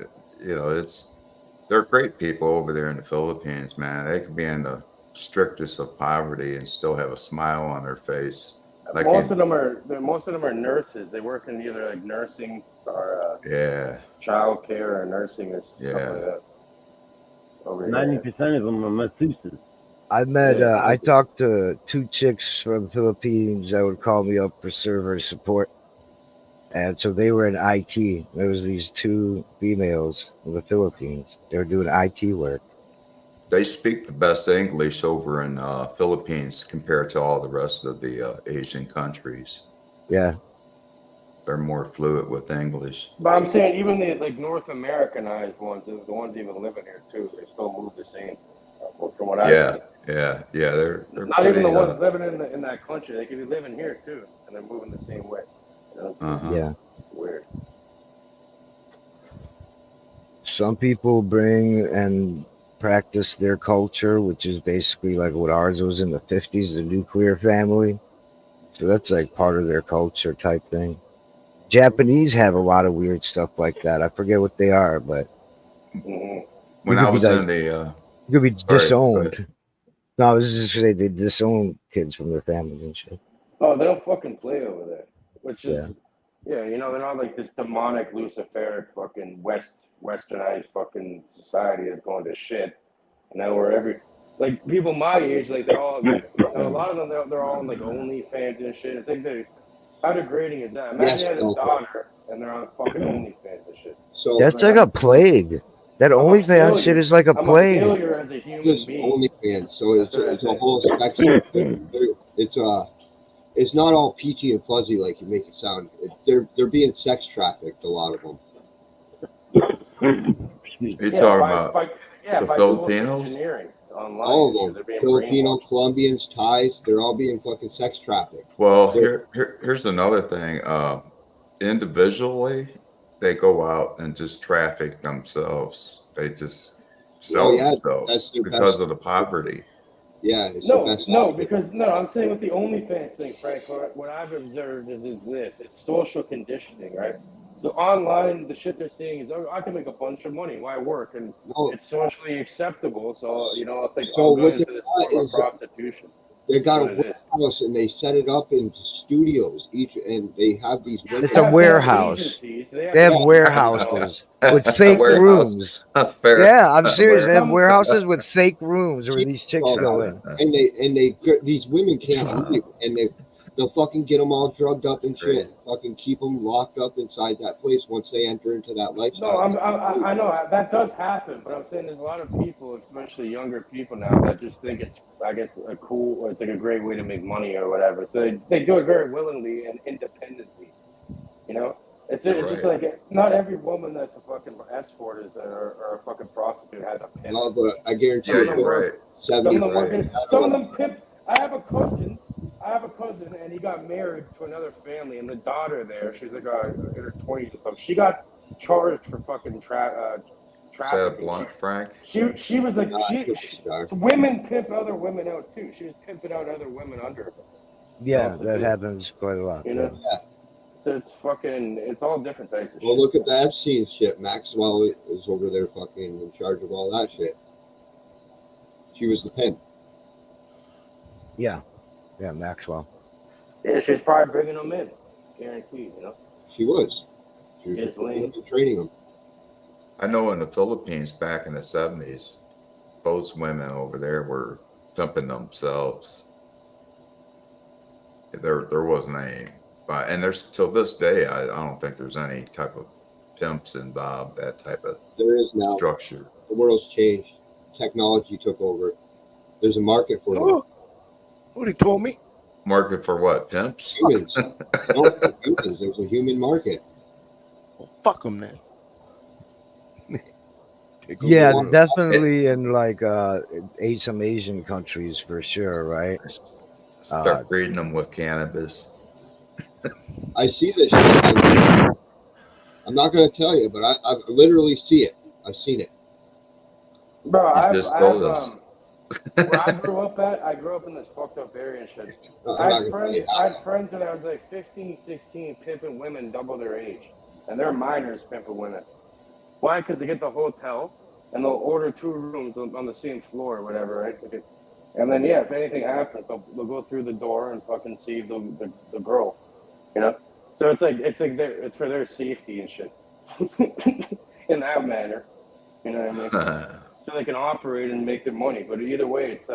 J: they're great people over there in the Philippines, man. They can be in the strictest of poverty and still have a smile on their face. Like
I: Most
J: in
I: of them are nurses. They work in either like nursing or
J: yeah,
I: child care or nursing or stuff like
J: yeah.
I: that over
M: 90% of them are masseuses.
I: here.
H: I talked to two chicks from Philippines that would call me up for server support. And so they were in IT. There was these two females from the Philippines. They were doing IT work.
J: They speak the best English over in Philippines compared to all the rest of the Asian countries.
H: Yeah.
J: They're more fluent with English.
I: But I'm saying even the like North Americanized ones, the ones even living here too, they still move the same. From what I've
J: Yeah,
I: seen,
J: yeah. They're
I: not even the
J: pretty.
I: ones living in that country. They could be living here too, and they're moving the same way. You know,
J: Uh-huh.
H: Yeah.
I: it's weird.
H: Some people bring and practice their culture, which is basically like what ours was in the 50s, the nuclear family. So that's like part of their culture type thing. Japanese have a lot of weird stuff like that. I forget what they are, but
I: hmm
H: you
J: When I
H: could be
J: was
H: like,
J: in the
H: you could be
J: sorry, go ahead.
H: disowned. No, I was just gonna say they disown kids from their families and shit.
I: Oh, they don't fucking play over there, which is
H: Yeah.
I: yeah, you know, they're not like this demonic Luciferic fucking westernized fucking society that's going to shit. You know, where like people my age, like they're all a lot of them they're all on like OnlyFans and shit. I think how degrading is that? Imagine
K: Yes,
I: you had a
K: Elko.
I: daughter and they're on fucking OnlyFans and shit.
K: So
H: That's
I: Like
H: like a plague. That
I: I'm a
H: OnlyFans shit
I: failure.
H: is like a
I: I'm a
H: plague.
I: failure as a human
K: just
I: being.
K: OnlyFans, so it's
I: That's what I
K: a
I: think.
K: whole spectrum. It's not all peachy and fuzzy like you make it sound. They're being sex trafficked, a lot of them.
M: Excuse me.
J: You
I: Yeah,
J: talking about the
I: by social
J: Filipinos?
I: engineering online.
K: All
I: And
K: of
I: shit.
K: them,
I: They're being
K: Filipino,
I: brainwashed.
K: Colombians, Thais, they're all being fucking sex trafficked.
J: Well,
K: They're,
J: here's another thing. Individually, they go out and just traffic themselves. They just
K: oh
J: sell
K: yeah, that's
J: themselves
K: their
J: because
K: best.
J: of the poverty.
K: Yeah, it's the best option.
I: Because no, I'm saying with the OnlyFans thing, Frank. What I've observed is this: it's social conditioning, right? So online, the shit they're seeing is, oh, I can make a bunch of money. Why work? And
K: No,
I: it's socially acceptable. So I'll think
K: so
I: I'll go
K: what they
I: into this
K: got
I: form of
K: is
I: prostitution.
K: they got a
I: That's what it is.
K: warehouse and they set it up into studios and they have these
I: Yeah,
K: women.
H: It's a
I: they have
H: warehouse.
I: agencies. They
H: They have
K: Yeah,
H: warehouses with
J: A
H: fake
J: warehouse,
H: rooms.
J: a fair
H: Yeah, I'm serious. They have
I: some
H: warehouses with fake rooms where these chicks
K: So,
H: go in.
K: and these women can't leave, and they'll fucking get them all drugged up and shit,
J: crazy.
K: fucking keep them locked up inside that place once they enter into that
I: No,
K: lifestyle.
I: I know that does happen, but I'm saying there's a lot of people, especially younger people now, that just think it's, I guess, it's like a great way to make money or whatever. So they do it very willingly and independently. You know, it's just
J: Right.
I: like not every woman that's a fucking escort or a fucking prostitute has a pimp.
K: No, but I guarantee
J: Yeah,
I: Some of
K: you,
I: them
J: you're
I: work.
J: right.
I: Some of
K: 70
I: them work.
J: Right.
I: Some of them pimp. I have a cousin, and he got married to another family, and the daughter there, she's like in her 20s or something. She got charged for fucking
J: Is that a
I: trafficking.
J: blunt, Frank?
I: She was like
K: Star.
I: women pimp other women out too. She was pimping out other women under her.
H: Yeah,
I: Also,
H: that
I: too.
H: happens quite a lot.
I: You know, so it's all different types of
K: Well,
I: shit.
K: look at the Epstein shit. Maxwell is over there fucking in charge of all that shit. She was the pimp.
H: Yeah, Maxwell.
I: Yeah, she's probably bringing them in, guaranteed. You know,
K: She was. She was
I: It's lame.
K: training them.
J: I know in the Philippines back in the 70s, those women over there were pimping themselves. There wasn't any, and there's till this day, I don't think there's any type of pimps involved. That type of
K: There is now.
J: structure.
K: The world's changed. Technology took over. There's a market for them.
F: Oh, what he told me?
J: Market for what? Pimps?
K: Humans. No, for humans. There's a human market.
F: Well, fuck them then.
H: Yeah,
K: Well,
H: definitely in like some Asian countries for sure, right?
J: Start breeding them with cannabis.
K: I see this shit. I'm not going to tell you, but I literally see it. I've seen it.
I: Bro,
J: You just told us.
I: Where I grew up at, I grew up in this fucked up area and shit.
K: I'm not gonna tell you
I: I
K: how.
I: had friends that I was like 15, 16, pimping women double their age. And they're minors pimping women. Why? Because they get the hotel and they'll order 2 rooms on the same floor or whatever, right? And then, yeah, if anything happens, they'll go through the door and fucking see the girl, you know? So it's it's for their safety and shit. In that manner, you know what I mean? So they can operate and make their money. But either way, it's,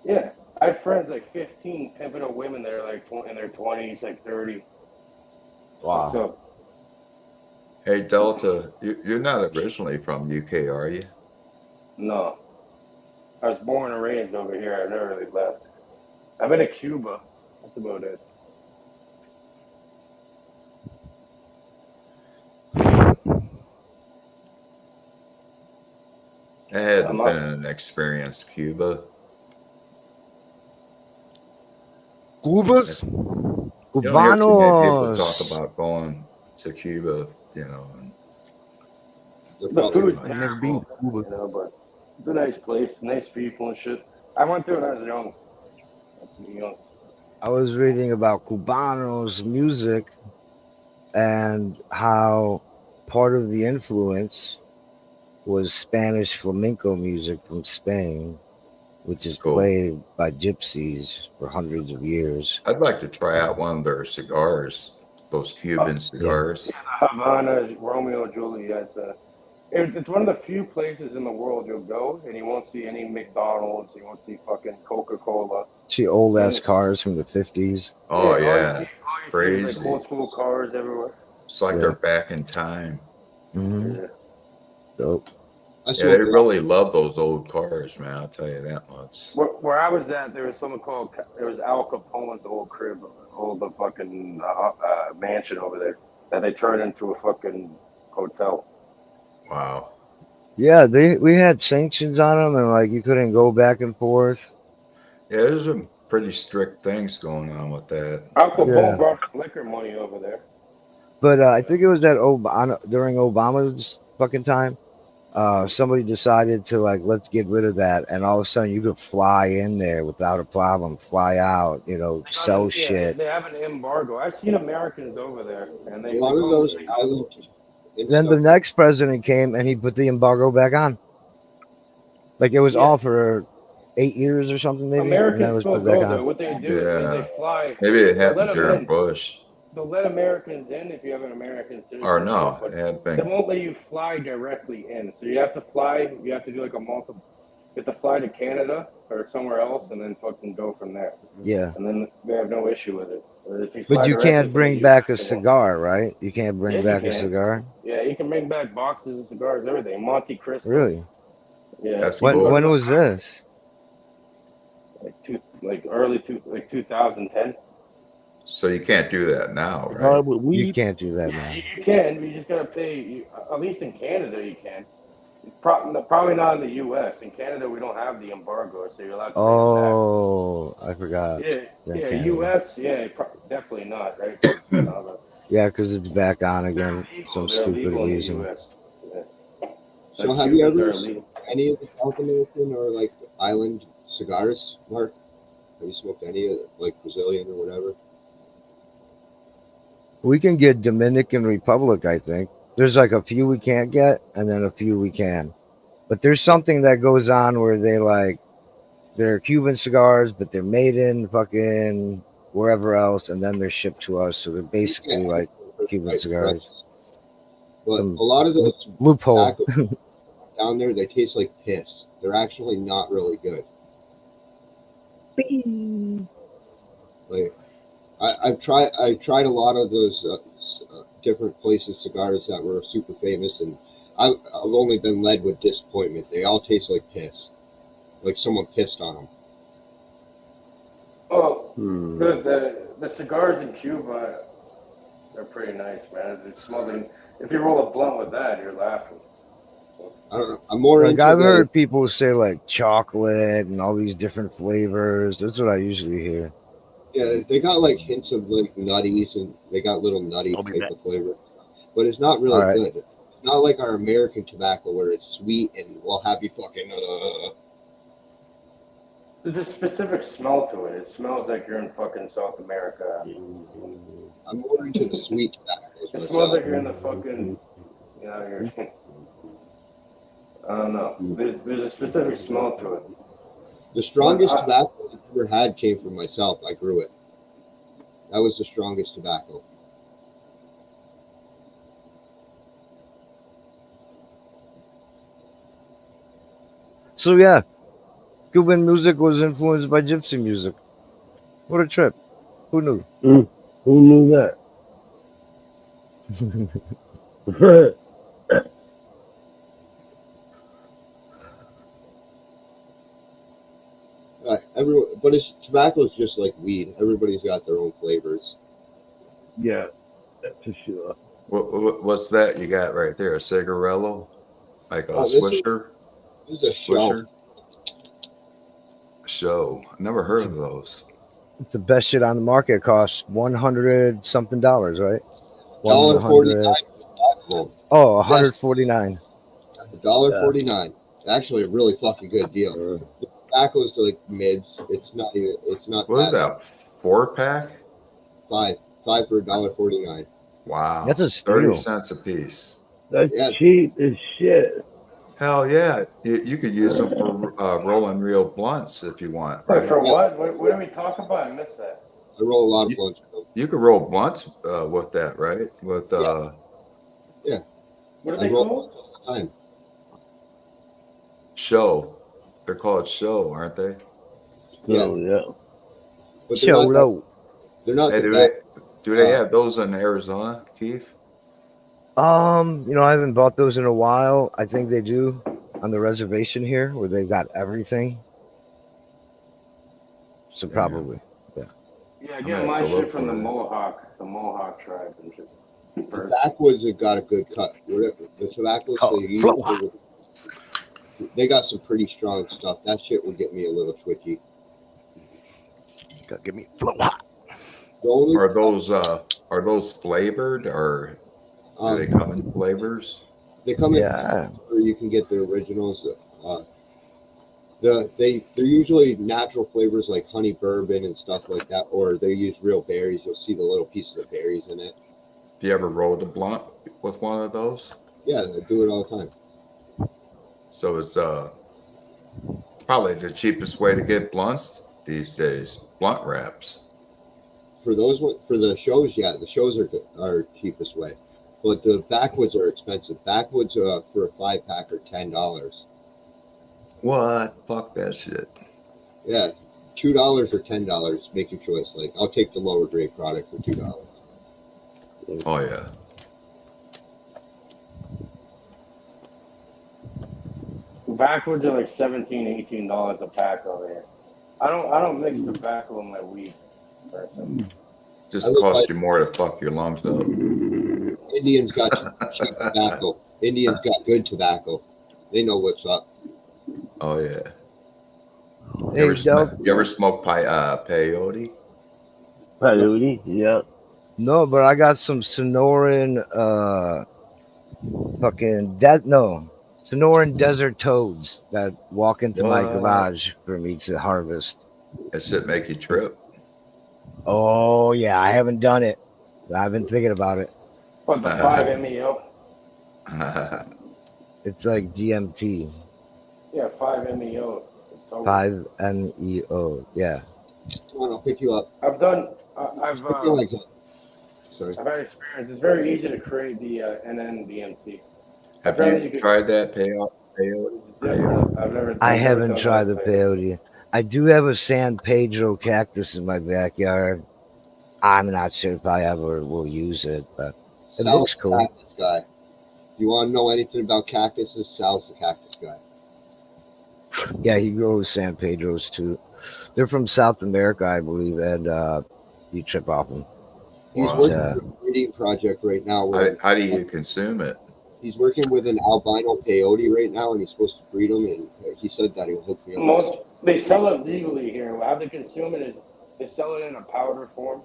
I: yeah. I have friends like 15 pimping up women that are like in their 20s, like 30.
H: Wow.
I: So,
J: Hey, Delta, you're not originally from UK, are you?
I: no. I was born and raised over here. I never really left. I've been to Cuba. That's about it.
J: I hadn't been an experienced Cuba.
H: Cubas?
J: You don't hear too many people talk
H: Cubanos.
J: about going to Cuba, you know. And
I: The food's
F: I've never been to
I: terrible,
F: Cuba.
I: you know, but it's a nice place, nice people and shit. I went there when I was young.
H: I was reading about Cubanos music and how part of the influence was Spanish flamenco music from Spain, which is
J: cool.
H: played by gypsies for hundreds of years.
J: I'd like to try out one of their cigars, those Cuban cigars.
I: Havana, Romeo and Juliet. It's one of the few places in the world you'll go and you won't see any McDonald's, you won't see fucking Coca-Cola.
H: See old ass cars from the 50s.
J: Oh,
I: All
J: yeah.
I: you see
J: Crazy.
I: is like old school cars everywhere.
J: It's like they're back in time.
H: Mm-hmm.
I: Yeah.
H: Dope.
J: Yeah, they really love those old cars, man. I'll tell you that much.
I: Where I was at, there was something called, there was Al Capone's old crib, the fucking mansion over there that they turned into a fucking hotel.
J: Wow.
H: Yeah, we had sanctions on them, and like you couldn't go back and forth.
J: Yeah, there's some pretty strict things going on with that.
I: Al Capone brought his liquor money over there.
H: But I think it was that during Obama's fucking time, somebody decided to like, let's get rid of that, and all of a sudden you could fly in there without a problem, fly out, sell shit.
I: They have an embargo. I've seen Americans over there, and they
K: a lot of those islands.
H: Then the next president came and he put the embargo back on. Like it was all for 8 years or something, maybe.
I: Americans still go there. What they do is they fly.
J: Maybe it happened during Bush.
I: They'll let Americans in if you have an American citizenship.
J: Or no,
I: they won't let you fly directly in. So you have to fly. You have to do like a multiple. You have to fly to Canada or somewhere else, and then fucking go from there.
H: Yeah.
I: And then they have no issue with it.
H: But you can't bring back a cigar, right? You can't bring back a cigar.
I: Yeah, you can bring back boxes of cigars, everything. Monte Cristo.
H: Really?
I: Yeah.
J: That's
H: when
J: cool.
H: was this?
I: Like early 2010.
J: So you can't do that now, right?
H: You can't do that now.
I: You can. You just gotta pay. At least in Canada, you can. Probably not in the U.S. In Canada, we don't have the embargo, so you're allowed to pay
H: Oh, I forgot.
I: Yeah, U.S. Yeah, definitely not, right?
H: Yeah, because it's back on again for some stupid reason.
K: So have you ever any of the South American or like island cigars, Mark? Have you smoked any of like Brazilian or whatever?
H: We can get Dominican Republic, I think. There's like a few we can't get, and then a few we can. But there's something that goes on where they're Cuban cigars, but they're made in fucking wherever else, and then they're shipped to us. So they're basically like Cuban cigars.
K: But a lot of those
H: loophole.
K: down there, they taste like piss. They're actually not really good. Like I've tried a lot of those different places cigars that were super famous, and I've only been led with disappointment. They all taste like piss, like someone pissed on them.
I: Oh, the cigars in Cuba, they're pretty nice, man. It smells like, if you roll a blunt with that, you're laughing.
K: I don't know. I'm more
H: Like
K: into
H: I've
K: the.
H: heard people say like chocolate and all these different flavors. That's what I usually hear.
K: Yeah, they got like hints of like nutties, and they got little nutty
F: I'll be
K: type
F: back.
K: of flavor, but it's not
H: All
K: really
H: right.
K: good. It's not like our American tobacco where it's sweet and will have you fucking.
I: There's a specific smell to it. It smells like you're in fucking South America.
K: I'm more into the sweet tobaccos
I: It smells
K: myself.
I: like you're in the fucking, you're, I don't know. There's a specific smell to it.
K: The strongest tobacco I ever had came from myself. I grew it. That was the strongest tobacco.
H: So yeah, Cuban music was influenced by gypsy music. What a trip! Who knew?
M: Who knew that?
K: Everyone, but tobacco is just like weed. Everybody's got their own flavors.
M: Yeah, for sure.
J: What's that you got right there? A cigarello? Like a
K: This
J: swisher?
K: is a show.
J: Swisher? Show. I never heard of those.
H: It's the best shit on the market. It costs $100 something, right?
K: $1.49.
H: Oh, $149.
K: $1.49. Actually, a really fucking good deal. The tobacco's like mids. It's not even. It's not.
J: What is that? 4-pack?
K: Five for $1.49.
J: Wow.
H: That's a
J: 30
H: steal.
J: cents a piece.
M: That's cheap as shit.
J: Hell yeah. You could use them for rolling real blunts if you want.
I: Wait,
J: Right?
I: for what? What are we talking about? I missed that.
K: I roll a lot of blunts.
J: You could roll blunts with that, right? With
K: Yeah.
I: What are
K: I
I: they
K: roll
I: called?
K: blunts all the time.
J: show. They're called show, aren't they?
M: Oh, yeah.
K: But
H: Show low.
K: They're not
J: Hey,
K: the
J: do
K: best.
J: they have those in Arizona, Keith?
H: I haven't bought those in a while. I think they do on the reservation here where they've got everything. So probably.
I: Yeah, I
J: I'm
I: get
J: gonna
I: my
J: have to
I: shit
J: look
I: from the
J: for it.
I: Mohawk tribe and shit.
K: The backwoods have got a good cut. The tobaccos they use, they got some pretty strong stuff. That shit would get me a little twitchy.
F: Gotta give me flow hot.
J: Are those flavored or do they come in flavors?
K: They come in, or you can get the originals. They're usually natural flavors like honey bourbon and stuff like that, or they use real berries. You'll see the little pieces of berries in it.
J: Have you ever rolled a blunt with one of those?
K: Yeah, I do it all the time.
J: So it's probably the cheapest way to get blunts these days. Blunt wraps.
K: For the shows, yeah, the shows are cheapest way, but the backwoods are expensive. Backwoods for a 5-pack are $10.
J: What? Fuck that shit.
K: Yeah, $2 or $10. Make your choice. Like I'll take the lower grade product for $2.
J: Oh yeah.
I: Backwoods are like $17, $18 a pack over here. I don't mix tobacco in my weed.
J: Just cost you more to fuck your lungs up.
K: Indians got cheap tobacco. Indians got good tobacco. They know what's up.
J: Oh yeah.
H: Hey,
J: You ever smoke peyote?
M: Peyote, yeah.
H: No, but I got some Sonoran Sonoran desert toads that walk into my
J: What?
H: garage for me to harvest.
J: That shit make you trip.
H: Oh yeah, I haven't done it, but I've been thinking about it.
I: What, the 5-MeO?
H: It's like DMT.
I: Yeah, 5-MeO.
H: 5-MeO. Yeah.
K: Come on, I'll pick you up.
I: I've had experience. It's very easy to create the NN-DMT.
J: Have you tried that Peyote?
I: It's different. I've never
H: I
I: I've never
H: haven't
I: done
H: tried
I: that
H: the
I: with
H: peyote. I do have a San Pedro cactus in my backyard. I'm not sure if I ever will use it, but it
K: Sal's
H: looks
K: the
H: cool.
K: cactus guy. You want to know anything about cactuses? Sal's the cactus guy.
H: Yeah, he grows San Pedros too. They're from South America, I believe, and you trip off them.
K: He's
J: Wow.
K: working on a breeding project right now
J: How,
K: where
J: how do you consume it?
K: he's working with an albino peyote right now, and he's supposed to breed them. And he said that he'll hook me up.
I: most. They sell it legally here. How they consume it is they sell it in a powder form,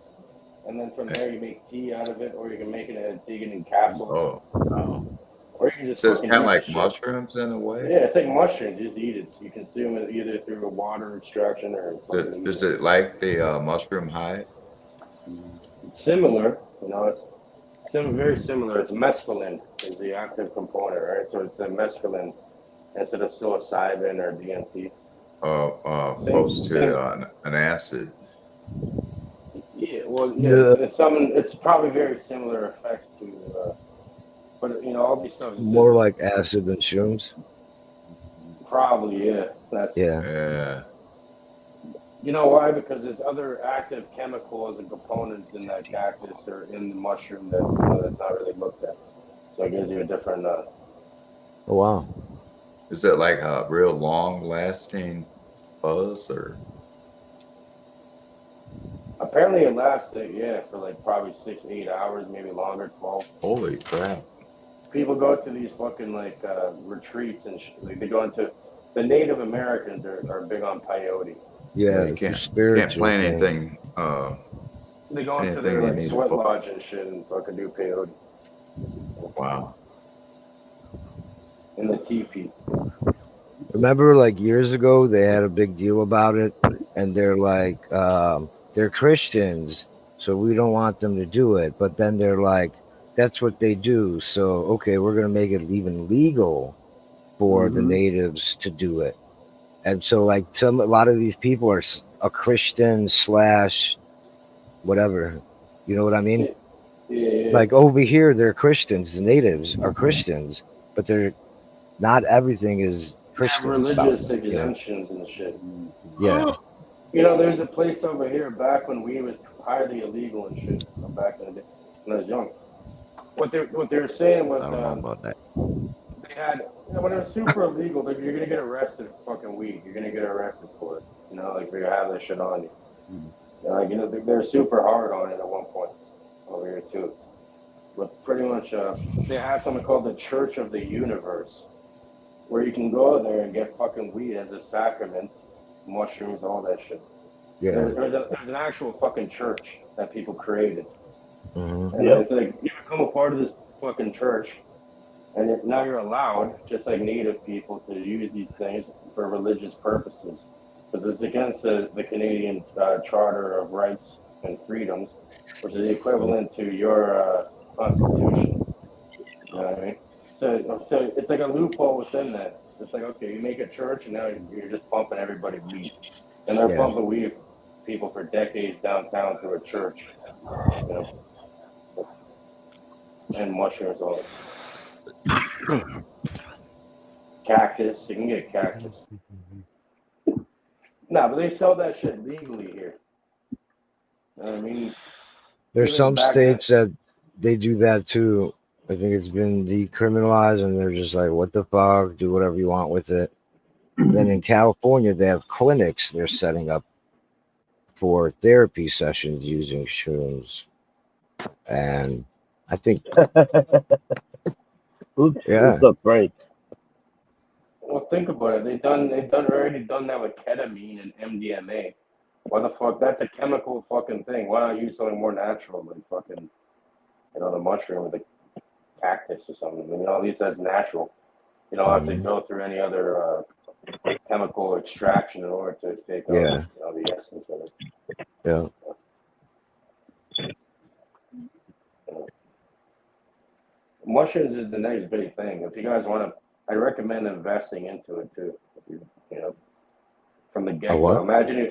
I: and then from there you make tea out of it, or you can make it in capsules,
J: Oh, wow.
I: or you can just
J: So it's
I: fucking
J: kind of
I: eat the
J: like
I: shit.
J: mushrooms in a way?
I: Yeah, it's like mushrooms. You just eat it. You consume it either through a water extraction or fucking eat
J: Is
I: it.
J: it like the mushroom high?
I: Similar, it's very similar. It's mescaline is the active component, right? So it's a mescaline instead of psilocybin or DMT.
J: Opposed to an acid.
I: Yeah, well, yeah, it's probably very similar effects to, but all these stuff is
H: More like acid than shrooms.
I: probably That's
J: Yeah.
I: You know why? Because there's other active chemicals and components in that cactus or in the mushroom that that's not really looked at. So it gives you a different.
H: Oh wow!
J: Is it like a real long-lasting buzz, or?
I: Apparently it lasts, for like probably 6, 8 hours, maybe longer, 12.
J: Holy crap!
I: People go to these fucking like retreats and like they go into. The Native Americans are big on peyote.
H: Yeah,
J: you
H: it's a
J: can't
H: spiritual
J: plan
H: thing.
J: anything.
I: They go into
J: anything
I: their
J: you
I: like
J: need to
I: sweat
J: focus.
I: lodge and shit and fucking do peyote.
J: Wow.
I: In the teepee.
H: Remember, like years ago, they had a big deal about it, and they're like, they're Christians, so we don't want them to do it. But then they're like, that's what they do. So okay, we're gonna make it even legal for the natives to do it. And so, like, a lot of these people are a Christian slash whatever. You know what I mean?
I: Yeah.
H: Like over here, they're Christians. The natives are Christians, but they're not everything is Christian.
I: Religious
H: about them, you know?
I: exemptions and shit.
H: Yeah.
I: There's a place over here back when weed was highly illegal and shit. Back in the day when I was young. What they were saying was
F: I don't know about that.
I: they had when it was super illegal, like you're gonna get arrested for fucking weed. You're gonna get arrested for it. Like if you have that shit on you. They're super hard on it at one point over here too. But pretty much they had something called the Church of the Universe, where you can go there and get fucking weed as a sacrament, mushrooms, all that shit.
H: Yeah.
I: There's an actual fucking church that people created.
H: Mm-hmm.
I: And it's like you become a part of this fucking church, and now you're allowed, just like Native people, to use these things for religious purposes, because it's against the Canadian Charter of Rights and Freedoms, which is the equivalent to your Constitution. You know what I mean? So it's like a loophole within that. It's like, okay, you make a church, and now you're just pumping everybody weed, and they're pumping weed people for decades downtown through a church. And mushrooms all cactus. You can get cactus. Nah, but they sell that shit legally here. You know what I mean?
H: There's some states that they do that too. I think it's been decriminalized, and they're just like, what the fuck? Do whatever you want with it. Then in California, they have clinics they're setting up for therapy sessions using shrooms. And I think,
M: Who's up, Frank?
I: Well, think about it. They've already done that with ketamine and MDMA. Why the fuck? That's a chemical fucking thing. Why not use something more natural like fucking, the mushroom or the cactus or something? I mean, at least that's natural. You don't have to go through any other chemical extraction in order to take out the essence of it.
H: Yeah.
I: Mushrooms is the next big thing. If you guys want to, I recommend investing into it too. If from the get go. Imagine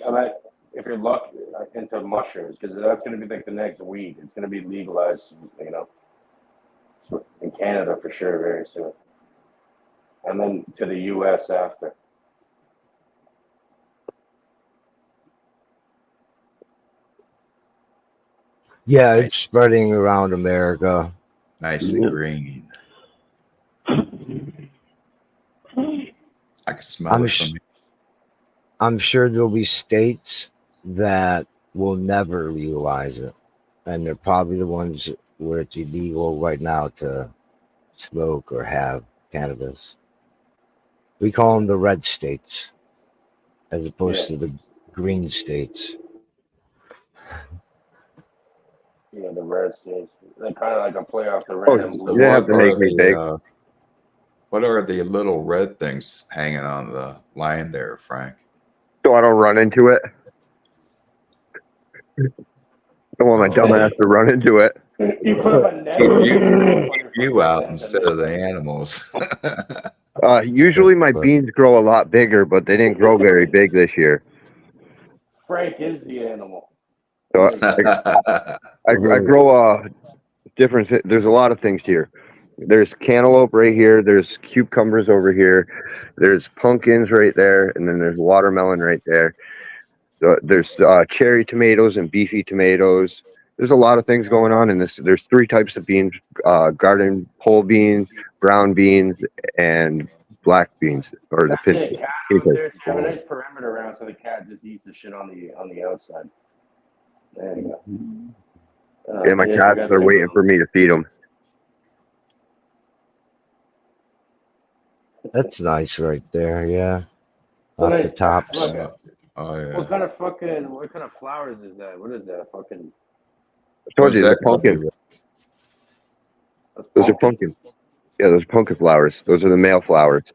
I: if you're lucky into mushrooms, because that's going to be like the next weed. It's going to be legalized, in Canada for sure very soon. and then to the U.S. after.
H: Yeah, it's spreading around America.
J: Nice and green. I can smell
H: I'm
J: it
H: sh-
J: from here.
H: I'm sure there'll be states that will never legalize it, and they're probably the ones where it's illegal right now to smoke or have cannabis. We call them the red states, as opposed to the green states.
I: Yeah, the red states. They're kind of like a play off the
G: Oh,
I: red and
G: you
I: blue.
G: didn't have to make me big.
J: What are the little red things hanging on the line there, Frank?
G: So I don't run into it. I don't want my dumb ass to run into it.
I: You put up a net.
J: Keep you out instead of the animals.
G: Usually my beans grow a lot bigger, but they didn't grow very big this year.
I: Frank is the animal.
G: So I grow different. There's a lot of things here. There's cantaloupe right here. There's cucumbers over here. There's pumpkins right there, and then there's watermelon right there. There's cherry tomatoes and beefy tomatoes. There's a lot of things going on in this. There's 3 types of beans: garden pole beans, brown beans, and black beans, or
I: That's
G: the
I: it. Cat out there. So you have a nice perimeter around, so the cat just eats the shit on the outside. There you go.
G: Yeah, my cats are waiting for me to feed them.
H: That's nice right there, yeah.
I: So
H: Off
I: nice
H: the tops.
I: patch. Look,
J: Oh yeah.
I: what kind of flowers is that? What is that? Fucking.
G: I told you, the pumpkin. Those are pumpkin. Yeah, those are pumpkin flowers. Those are the male flowers.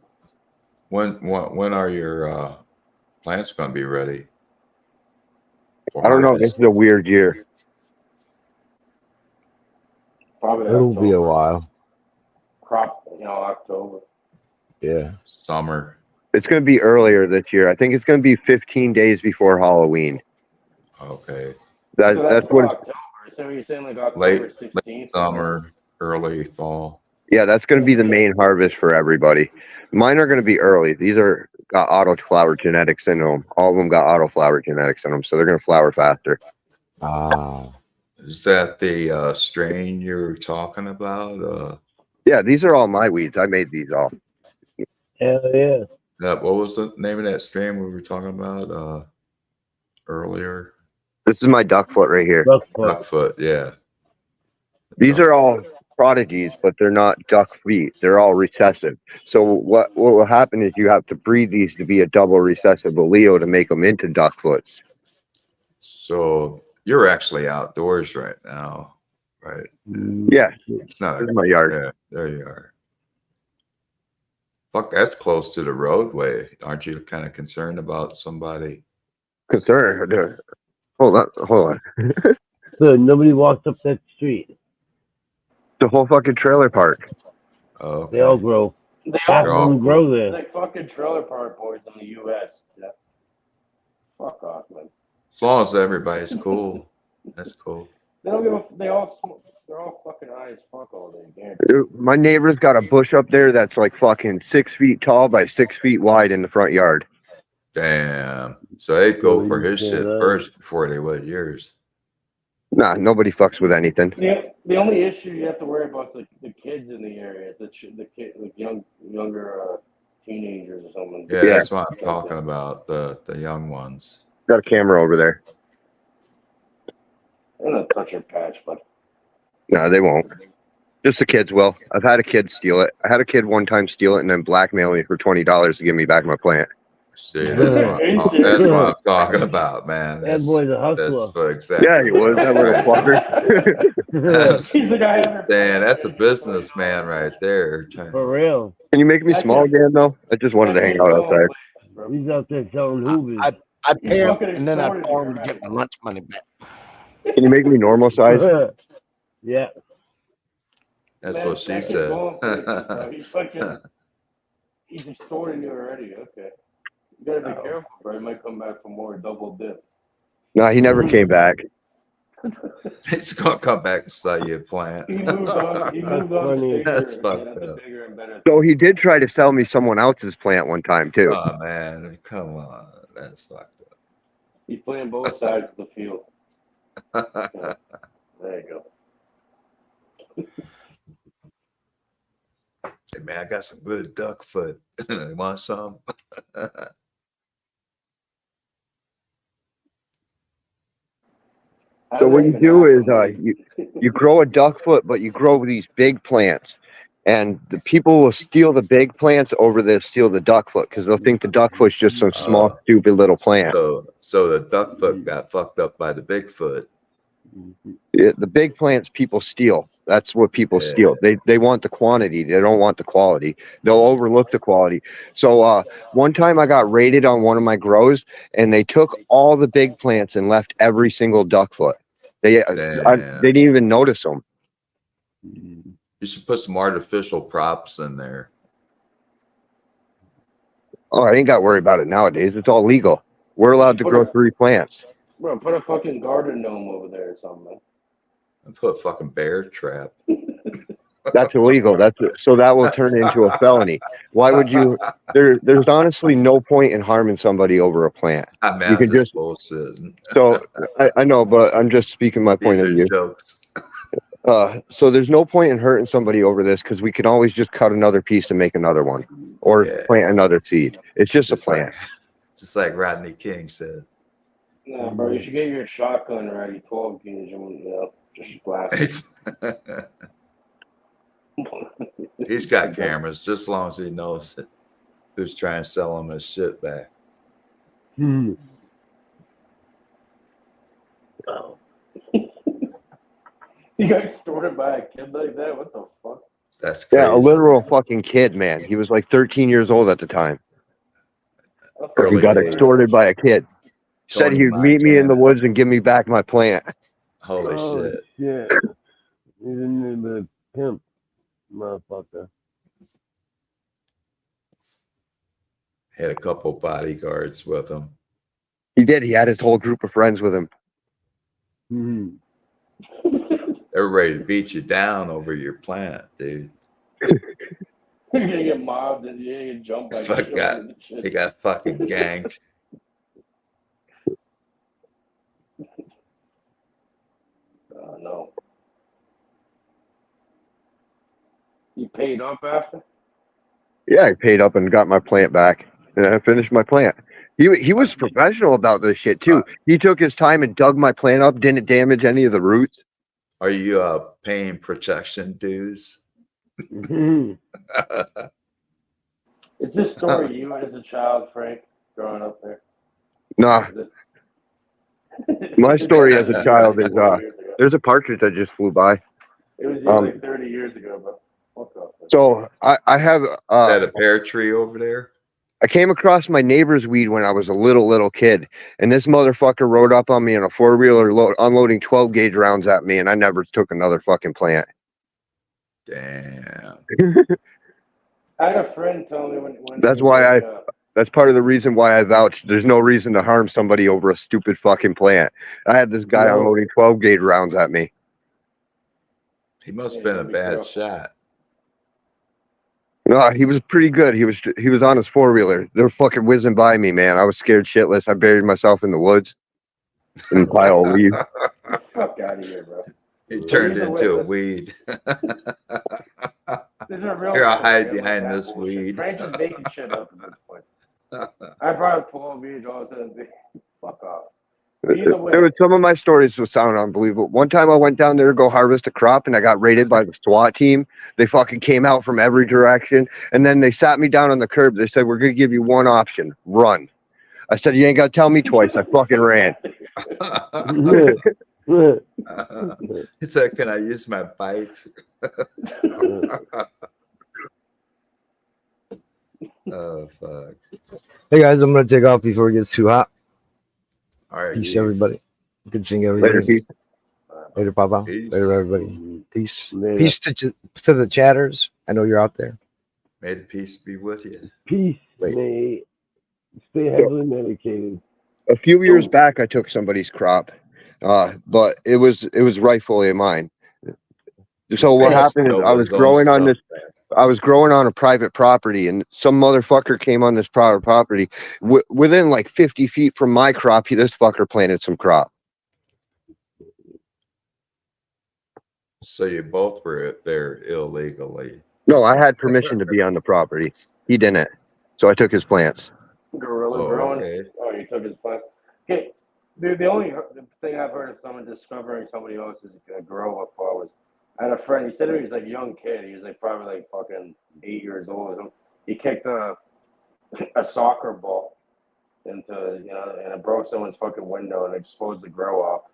J: When are your plants going to be ready?
G: I don't know. This is a weird year.
I: Probably
H: It'll
I: October.
H: be a while.
I: Crop, October.
H: Yeah.
J: Summer.
G: It's going to be earlier this year. I think it's going to be 15 days before Halloween.
J: Okay.
I: So
G: That's what.
I: October. So you're saying like October
J: Late
I: 16th?
J: summer, early fall.
G: Yeah, that's going to be the main harvest for everybody. Mine are going to be early. These are got autoflower genetics in them. All of them got autoflower genetics in them, so they're going to flower faster.
J: Is that the strain you're talking about?
G: Yeah, these are all my weeds. I made these all.
M: Hell yeah.
J: What was the name of that strain we were talking about earlier?
G: This is my duck foot right here.
J: Duck foot, yeah.
G: These are all prodigies, but they're not duck feet. They're all recessive. So what will happen is you have to breed these to be a double recessive allele to make them into duck foots.
J: So you're actually outdoors right now, right?
G: Yeah,
J: it's not
G: this is my yard.
J: Yeah, there you are. Fuck, that's close to the roadway. Aren't you kind of concerned about somebody?
G: Concerned? Hold on.
M: Good. Nobody walks up that street.
G: The whole fucking trailer park.
J: Oh, okay.
M: They all grow.
I: They
M: Half
I: all
M: of them grow there.
I: It's like fucking trailer park boys in the U.S. Yeah. Fuck off, man.
J: As long as everybody's cool, that's cool.
I: They don't give a. They're all fucking high as fuck all day.
G: My neighbor's got a bush up there that's like fucking 6 feet tall by 6 feet wide in the front yard.
J: Damn. So they'd go for his shit first before they would yours.
G: Nah, nobody fucks with anything.
I: The only issue you have to worry about is the kids in the areas, the younger teenagers or something.
J: Yeah, that's what I'm talking about. The young ones.
G: Got a camera over there.
I: I'm gonna touch your patch, but
G: No, they won't. Just the kids will. I've had a kid steal it. I had a kid one time steal it and then blackmail me for $20 to give me back my plant.
J: See, that's what I'm talking about, man.
M: That boy's a hustler.
J: That's what exactly.
G: Yeah, he was that little fucker.
I: He's the guy.
J: Dan, that's a businessman right there.
M: For real.
G: Can you make me small again, though? I just wanted to hang out outside.
M: He's out there selling hoovers.
F: I pay him and then I call him to get my lunch money back.
G: Can you make me normal size?
M: Yeah.
J: That's what she said.
I: He's extorting you already. Okay. You gotta be careful, bro. He might come back for more double dip.
G: No, he never came back.
J: He's gonna come back and sell you a plant.
C: He moved on. He
M: That's
C: moved on to
M: funny.
C: bigger.
J: That's
C: He
J: fucked
C: got to
J: up.
C: bigger and better.
G: So he did try to sell me someone else's plant one time too.
J: Oh man, come on, that's fucked
C: He's playing both sides of the field.
J: up.
C: Yeah. There you go.
J: Hey man, I got some good duck foot. Want some?
C: How
G: So
C: did
G: what
C: that
G: you
C: even
G: do is
C: happen?
G: you grow a duck foot, but you grow these big plants, and the people will steal the big plants over the steal the duck foot because they'll think the duck foot's just some small stupid little plant.
J: So the duck foot got fucked up by the Bigfoot.
G: The big plants people steal. That's what people
J: Yeah.
G: steal. They want the quantity. They don't want the quality. They'll overlook the quality. So one time I got raided on one of my grows, and they took all the big plants and left every single duck foot. They didn't even notice them.
J: You should put some artificial props in there.
G: Oh, I ain't got to worry about it nowadays. It's all legal. We're allowed to grow 3 plants.
C: Bro, put a fucking garden gnome over there or something, man.
J: And put a fucking bear trap.
G: That's illegal. So that will turn into a felony. Why would you? There's honestly no point in harming somebody over a plant.
J: I mean,
G: You
J: I'm
G: can
J: just bullshitting.
G: So I know, but I'm just speaking my point
J: These
G: of
J: are
G: view.
J: jokes.
G: So there's no point in hurting somebody over this because we can always just cut another piece and make another one, or plant another seed. It's just a plant.
J: Just like Rodney King said.
C: Nah, bro, you should get your shotgun ready, 12 gauge, and just blast it.
J: He's got cameras, just as long as he knows who's trying to sell him his shit back.
C: Oh. You got extorted by a kid like that? What the fuck?
J: That's crazy.
G: Yeah, a literal fucking kid, man. He was like 13 years old at the time. He got extorted by a kid. Said
J: Tony
G: he'd meet me in the
J: Montana.
G: woods and give me back my plant.
J: Holy shit.
M: Shit. He's a new little pimp, motherfucker.
J: Had a couple bodyguards with him.
G: He did. He had his whole group of friends with him.
J: They're ready to beat you down over your plant, dude.
C: You're gonna get mobbed and you're gonna get jumped by children and shit.
J: He got fucking ganked.
C: Oh, no. You paid up after?
G: Yeah, I paid up and got my plant back. And I finished my plant. He was professional about this shit too. He took his time and dug my plant up, didn't damage any of the roots.
J: Are you paying protection dues?
C: Is this story you as a child, Frank, growing up there?
G: Nah. My story as a child is there's a partridge that just flew by.
C: It was like 30 years ago, but fuck off.
G: So I have
J: Is that a pear tree over there?
G: I came across my neighbor's weed when I was a little kid, and this motherfucker rode up on me in a 4-wheeler unloading 12 gauge rounds at me, and I never took another fucking plant.
J: Damn.
C: I had a friend tell me when
G: That's why that's part of the reason why I vouch. There's no reason to harm somebody over a stupid fucking plant. I had this guy unloading 12 gauge rounds at me.
J: He must have been a bad shot.
G: No, he was pretty good. He was on his 4-wheeler. They were fucking whizzing by me, man. I was scared shitless. I buried myself in the woods in a pile of leaves.
C: Fuck out of here, bro.
J: He turned into a weed.
C: This is a real
J: Here, I'll
C: story.
J: hide
C: I'm
J: behind
C: like,
J: this weed.
C: Frank's just making shit up at this point. I brought up 12 gauge all of a sudden. Fuck off.
G: Some of my stories would sound unbelievable. One time I went down there to go harvest a crop and I got raided by the SWAT team. They fucking came out from every direction. And then they sat me down on the curb. They said, "We're going to give you one option. Run." I said, "You ain't got to tell me twice." I fucking ran.
J: He said, "Can I use my bike?" Oh, fuck.
H: Hey guys, I'm gonna take off before it gets too hot.
J: All right.
H: Peace, everybody. Good seeing everybody.
G: Later, Pete.
H: Later, Papa.
J: Peace.
H: Later, everybody. Peace.
M: Later.
H: Peace to the chatters. I know you're out there.
J: May the peace be with you.
M: Peace, may stay heavily medicated.
G: A few years back, I took somebody's crop, but it was rightfully mine. So what
J: It
G: happened is
J: still was own stuff, man.
G: I was growing on a private property, and some motherfucker came on this private property within like 50 feet from my crop. This fucker planted some crop.
J: So you both were there illegally.
G: No, I had permission to be on the property. He didn't, so I took his plants.
I: Gorilla
J: Oh,
I: growing.
J: okay.
I: Oh, you took his plant. Okay, the only thing I've heard of someone discovering somebody else's grow before was I had a friend. He said he was like a young kid. He was like probably like fucking 8 years old or something. He kicked a soccer ball into and it broke someone's fucking window and exposed the grow up.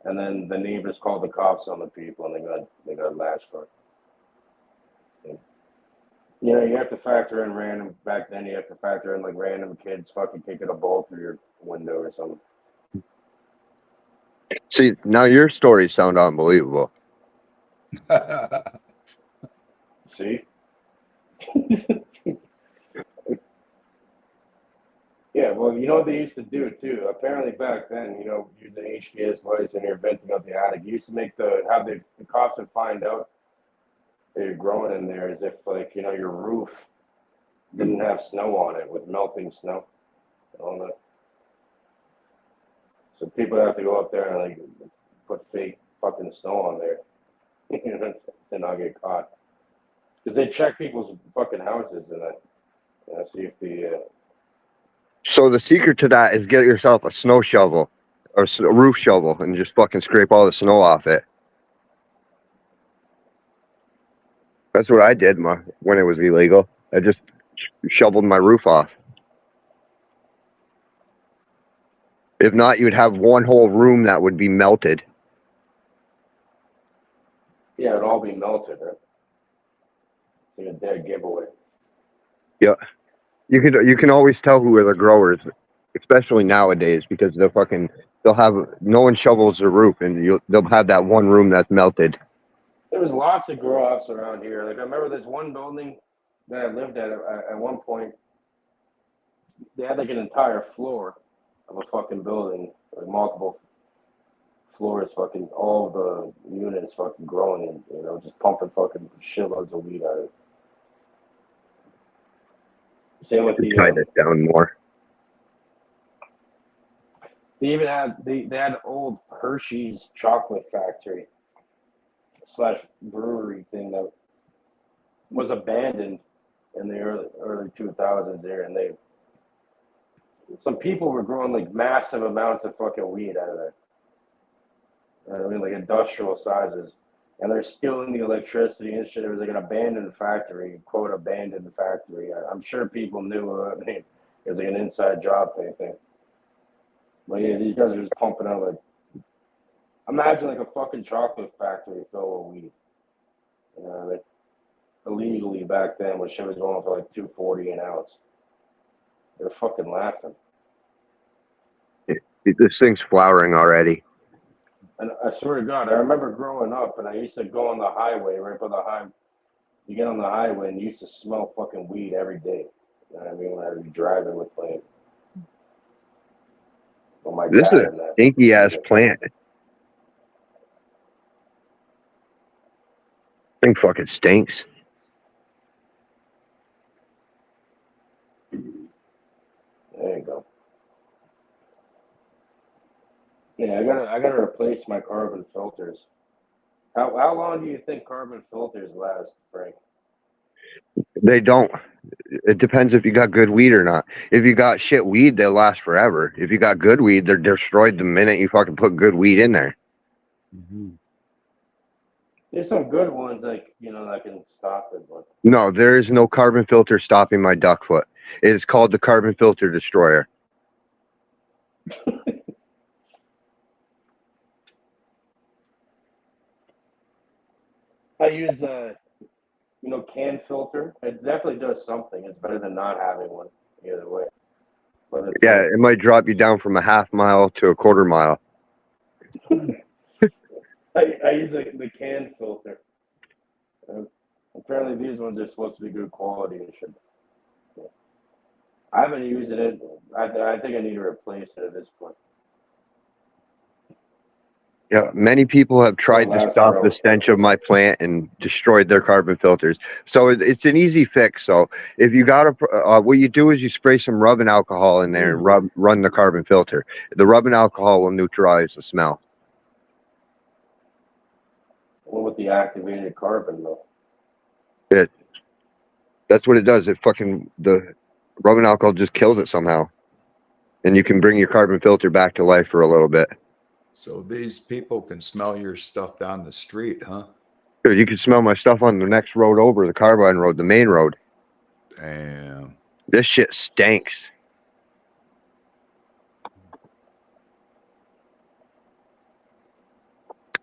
I: And then the neighbors called the cops on the people and they got lashed for it. You have to factor in random back then. You have to factor in like random kids fucking kicking a ball through your window or something.
G: See, now your stories sound unbelievable.
I: See? Yeah, well, you know what they used to do too. Apparently back then, using HPS lights and you're venting out the attic, you used to make the cops would find out that you're growing in there as if like your roof didn't have snow on it with melting snow. On it. So people have to go up there and like put fake fucking snow on there to not get caught. Because they check people's fucking houses and see if the.
G: So the secret to that is get yourself a snow shovel or a roof shovel and just fucking scrape all the snow off it. That's what I did when it was illegal. I just shoveled my roof off. If not, you'd have one whole room that would be melted.
I: Yeah, it'd all be melted, right? It's like a dead giveaway.
G: Yeah. You can always tell who are the growers, especially nowadays, because they'll have no one shovels the roof and they'll have that one room that's melted.
I: There was lots of grow offs around here. Like I remember this one building that I lived at one point. They had like an entire floor of a fucking building, like multiple floors, fucking all the units fucking growing and just pumping fucking shitloads of weed out of it. Same with the
G: Tied it down more.
I: they even had they had old Hershey's chocolate factory / brewery thing that was abandoned in the early 2000s there, and some people were growing like massive amounts of fucking weed out of there. I mean, like industrial sizes, and they're stealing the electricity and shit. It was like an abandoned factory, quote abandoned factory. I'm sure people knew it was like an inside job thing. But yeah, these guys are just pumping out like, imagine like a fucking chocolate factory filled with weed. Like illegally back then when shit was going for like $2.40 an ounce. They're fucking laughing.
G: This thing's flowering already.
I: And I swear to God, I remember growing up and I used to go on the highway, right by the highway. You get on the highway and you used to smell fucking weed every day. You know what I mean? When I'd be driving with my
G: This
I: dad
G: is
I: and
G: a
I: that.
G: stinky ass plant. Thing fucking stinks.
I: There you go. Yeah, I gotta replace my carbon filters. How long do you think carbon filters last, Frank?
G: They don't. It depends if you got good weed or not. If you got shit weed, they'll last forever. If you got good weed, they're destroyed the minute you fucking put good weed in there.
H: Mm-hmm.
I: There's some good ones that can stop it, but
G: No, there is no carbon filter stopping my duck foot. It is called the carbon filter destroyer.
I: I use can filter. It definitely does something. It's better than not having one either way. But it's
G: Yeah, it might drop you down from a half mile to a quarter mile.
I: I use the can filter. Apparently these ones are supposed to be good quality and shit. Yeah. I haven't used it. I think I need to replace it at this point.
G: Yeah, many people have tried to
I: last
G: stop the
I: row.
G: stench of my plant and destroyed their carbon filters. So it's an easy fix. So if you got to, what you do is you spray some rubbing alcohol in there and run the carbon filter. The rubbing alcohol will neutralize the smell.
I: What with the activated carbon though?
G: That's what it does. The rubbing alcohol just kills it somehow, and you can bring your carbon filter back to life for a little bit.
J: So these people can smell your stuff down the street, huh?
G: Dude, you can smell my stuff on the next road over, the carbine road, the main road.
J: Damn.
G: This shit stinks.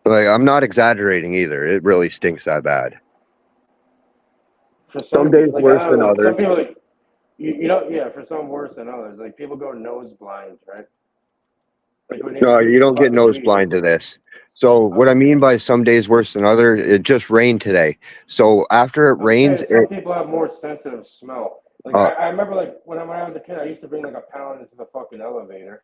G: Like, I'm not exaggerating either. It really stinks that bad.
I: For some
G: days
I: like,
G: worse
I: I don't
G: than
I: know, like, some
G: others.
I: people like you know, yeah, for some worse than others. Like people go nose blind, right? Like when
G: No, you
I: it's
G: don't get
I: fucking
G: nose
I: weed.
G: blind to this. So what I mean by some days worse than other, it just rained today. So after it
I: I'm
G: rains,
I: saying some people have more sensitive smell. Like
G: Uh,
I: I remember like when I was a kid, I used to bring like a pound into the fucking elevator,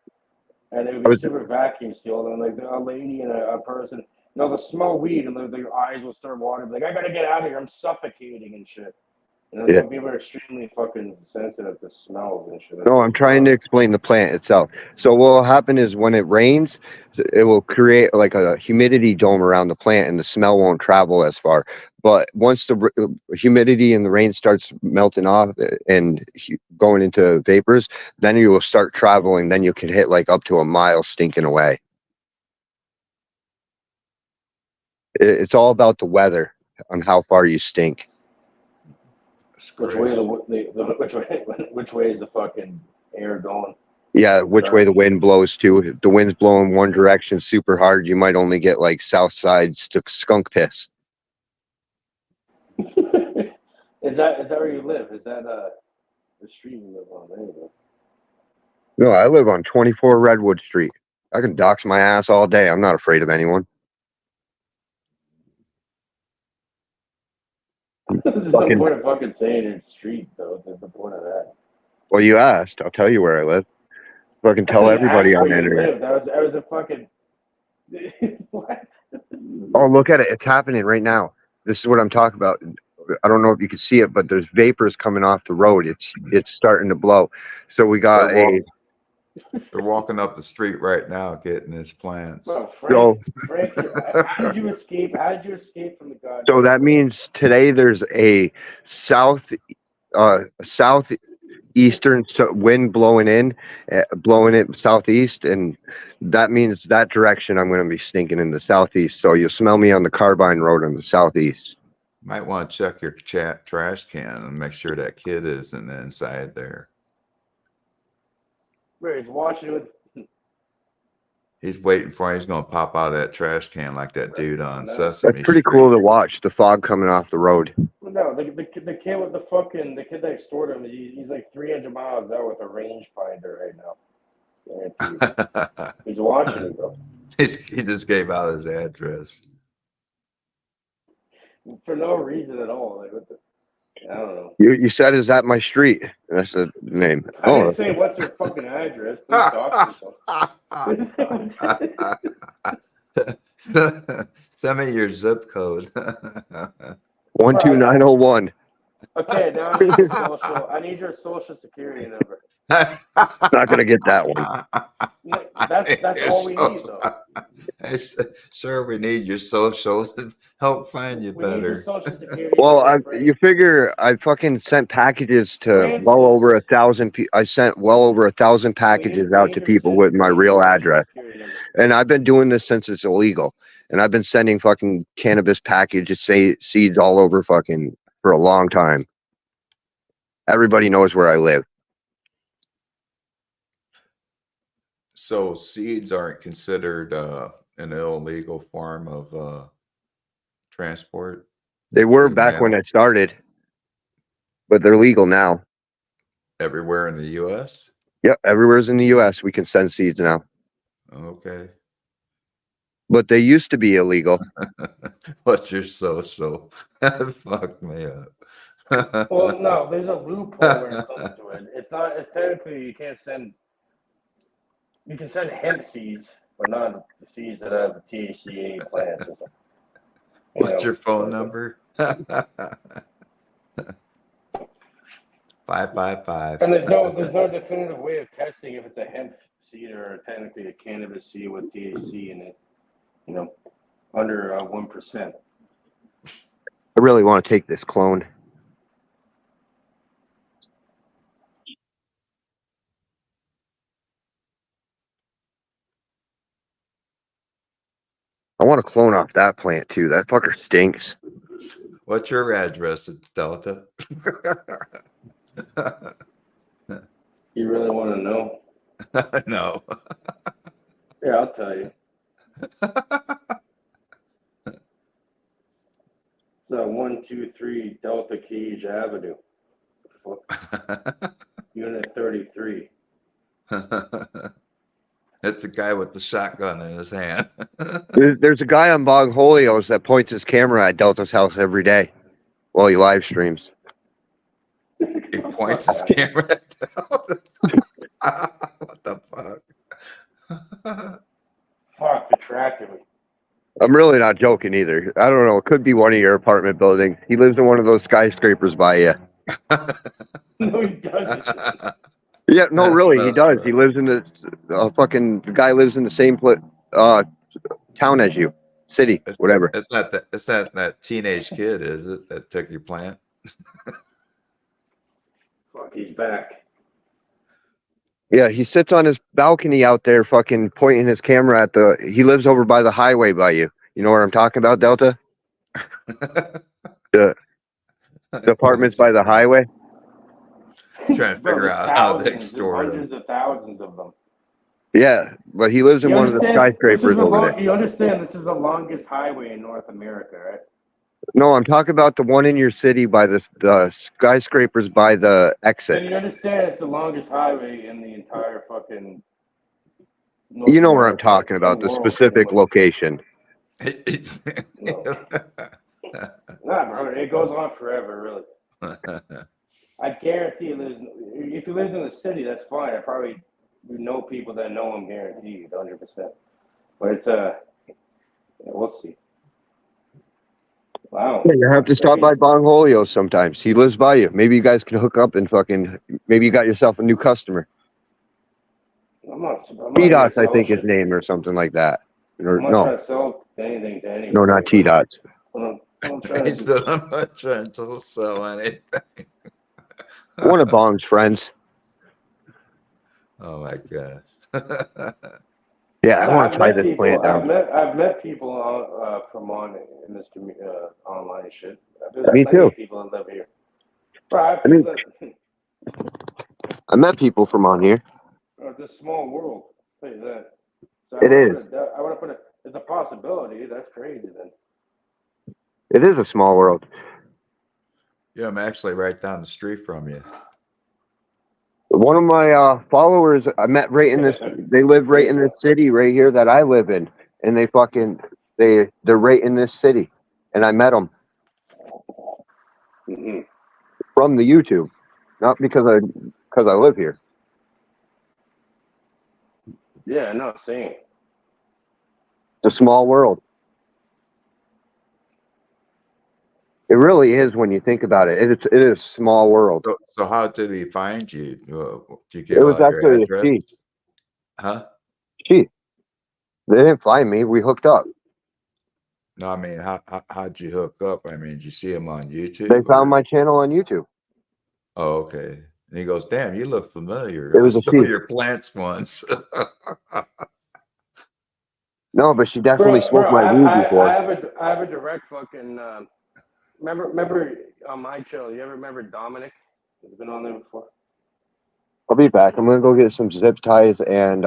I: and it would
G: I
I: be
G: was
I: super vacuum sealed, and like a lady and a person, you know, they'll smell weed, and their eyes will start watering. Like I gotta get out of here, I'm suffocating and shit. You know,
G: yeah.
I: some people are extremely fucking sensitive to smells and shit.
G: No, I'm trying to explain the plant itself. So what will happen is when it rains, it will create like a humidity dome around the plant, and the smell won't travel as far. But once the humidity and the rain starts melting off and going into vapors, then you will start traveling. Then you can hit like up to a mile stinking away. It's all about the weather on how far you stink.
I: Which way which way is the fucking air going?
G: Yeah, which way the wind blows too. If the wind's blowing one direction super hard, you might only get like south side skunk piss.
I: Is that where you live? Is that the street you live on? There you go.
G: No, I live on 24 Redwood Street. I can dox my ass all day. I'm not afraid of anyone.
I: There's no point of fucking saying it's street though. There's the point of that.
G: Well, you asked. I'll tell you where I live. Fucking tell everybody on the
I: where you
G: internet.
I: live. That was a fucking what?
G: Oh, look at it. It's happening right now. This is what I'm talking about. I don't know if you can see it, but there's vapors coming off the road. It's starting to blow. So we got
J: They're walking up the street right now getting his plants.
I: Bro, Frank, how did you escape? How did you escape from the goddamn?
G: So that means today there's a southeastern wind blowing it southeast, and that means that direction I'm going to be stinking in the southeast. So you'll smell me on the Carbine Road in the southeast.
J: Might want to check your trash can and make sure that kid isn't inside there.
I: Where he's watching with.
J: He's waiting for him. He's going to pop out of that trash can like that dude on Sesame
G: That's pretty
J: Street.
G: cool to watch, the fog coming off the road.
I: No, the kid with the kid that extorted him, he's like 300 miles out with a rangefinder right now. He's watching it, bro.
J: He just gave out his address.
I: For no reason at all. Like, what the, I don't know.
G: You said, is that my street? That's the name.
I: I didn't say what's your fucking address. Please dox yourself.
J: Send me your zip code.
G: 12901.
I: Okay, now I need your social. I need your social security number.
G: Not gonna get that one.
I: That's all we need, though.
J: Sir, we need your social to help find you better.
I: We need your social security.
G: Well, you figure I fucking sent packages to well over 1,000 people. I sent well over 1,000 packages out to people with my real address, and I've been doing this since it's illegal. And I've been sending fucking cannabis packages, seeds all over fucking for a long time. Everybody knows where I live.
J: So seeds aren't considered an illegal form of transport?
G: They were back when I started, but they're legal now.
J: Everywhere in the U.S.?
G: Yep, everywhere's in the U.S. We can send seeds now.
J: Okay.
G: But they used to be illegal.
J: What's your social? Fuck me up.
I: Well, no, there's a loophole when it comes to it. It's technically you can't send. You can send hemp seeds, but not the seeds that have the THCA plants. And stuff.
J: What's your phone number? 555.
I: And there's no definitive way of testing if it's a hemp seed or technically a cannabis seed with THC in it. Under 1%.
G: I really want to take this clone. I want to clone off that plant too. That fucker stinks.
J: What's your address at Delta?
I: You really want to know?
J: No.
I: Yeah, I'll tell you. It's 123 Delta Cage Avenue. Unit 33.
J: It's a guy with the shotgun in his hand.
G: There's a guy on Bog Holios that points his camera at Delta's house every day while he live streams.
J: He points his camera at Delta. What the fuck?
I: Fuck, attractive.
G: I'm really not joking either. I don't know. It could be one of your apartment buildings. He lives in one of those skyscrapers by you.
I: No, he doesn't.
G: Yeah, no, really, he does. He lives in the the guy lives in the same town as you, city, whatever.
J: It's not that teenage kid, is it, that took your plant?
I: Fuck, he's back.
G: Yeah, he sits on his balcony out there, fucking pointing his camera at he lives over by the highway by you. You know where I'm talking about, Delta? The apartments by the highway.
J: Trying to figure out how they extort them.
I: Hundreds of thousands of them.
G: Yeah, but he lives in one of the skyscrapers over there.
I: You understand this is the longest highway in North America, right?
G: No, I'm talking about the one in your city by the skyscrapers by the exit.
I: And you understand it's the longest highway in the entire fucking
G: You know where I'm talking about, the specific location.
I: Nah, bro, it goes on forever, really. I guarantee if he lives in the city, that's fine. I probably know people that know him, guaranteed, 100%. But it's we'll see. Wow.
G: Yeah, you have to stop by Bongholio sometimes. He lives by you. Maybe you guys can hook up and maybe you got yourself a new customer. T-Dots, I think his name or something like that. Or,
I: I'm not trying to sell anything to anyone.
G: No, not T-Dots.
J: I'm not trying to sell anything.
G: One of Bong's friends.
J: Oh my gosh.
G: Yeah, I want to try this plant out.
I: I've met people from in this online shit.
G: Me too.
I: People that live here.
G: I met people from on here.
I: It's a small world. I'll tell you that. So
G: It is.
I: I want to put it. It's a possibility. That's crazy. Then.
G: It is a small world.
J: Yeah, I'm actually right down the street from you.
G: One of my followers I met right in this. They live right in this city right here that I live in, and they're right in this city, and I met them from the YouTube, not because I live here.
I: Yeah, no, same.
G: It's a small world. It really is when you think about it. It is a small world.
J: So how did he find you? Did you give
G: It was
J: out your
G: actually
J: address?
G: a she.
J: Huh?
G: She. They didn't find me. We hooked up.
J: No, I mean, how'd you hook up? I mean, did you see him on YouTube?
G: They found my channel on YouTube.
J: Oh, okay. And he goes, "Damn, you look familiar.
G: It was
J: I
G: a
J: stole
G: she.
J: your plants once."
G: No, but she definitely smoked my weed before.
I: I have a direct fucking. Remember on my channel? You ever remember Dominic? He's been on there before.
G: I'll be back. I'm gonna go get some zip ties and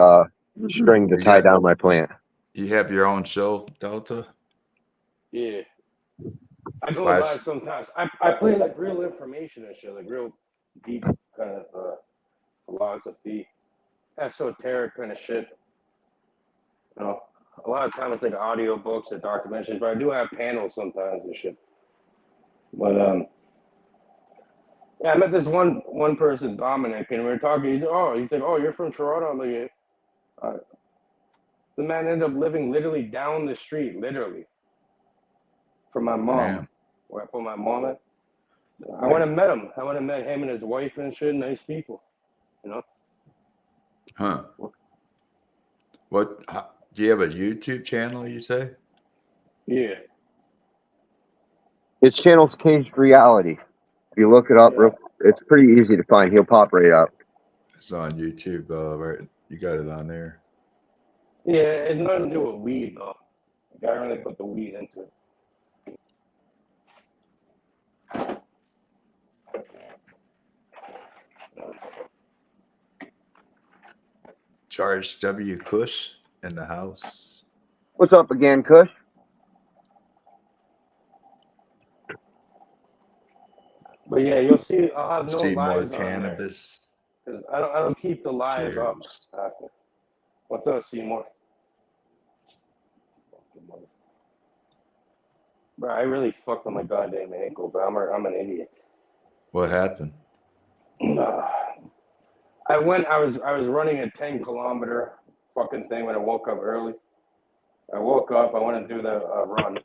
G: string to tie down my plant.
J: You have your own show, Delta?
I: Yeah. I go live sometimes. I play like real information and shit, like real deep kind of philosophy, esoteric kind of shit. You know, a lot of times it's like audio books or documentaries, but I do have panels sometimes and shit. But yeah, I met this one person, Dominic, and we were talking. He said, "Oh, you're from Toronto." I'm like, "Yeah." The man ended up living literally down the street, literally, from my mom,
J: Damn.
I: where I put my mom at. I went and met him. I went and met him and his wife and shit. Nice people, you know.
J: Huh. Do you have a YouTube channel, you say?
I: Yeah.
G: His channel's Caged Reality. If you look it up, it's pretty easy to find. He'll pop right up.
J: It's on YouTube, right? You got it on there.
I: Yeah, it's nothing to do with weed, though. Like, I don't really put the weed into it.
J: Charge W. Kush in the house.
G: What's up again, Kush?
I: But yeah, you'll see. I'll have no
J: See more
I: lives on there.
J: cannabis.
I: 'Cause I don't keep the lives up.
J: Cheers.
I: What's up, Seymour? Bro, I really fucked on my goddamn ankle, bro. I'm an idiot.
J: What happened?
I: I was running a 10-kilometer fucking thing when I woke up early. I woke up, I went to do the run.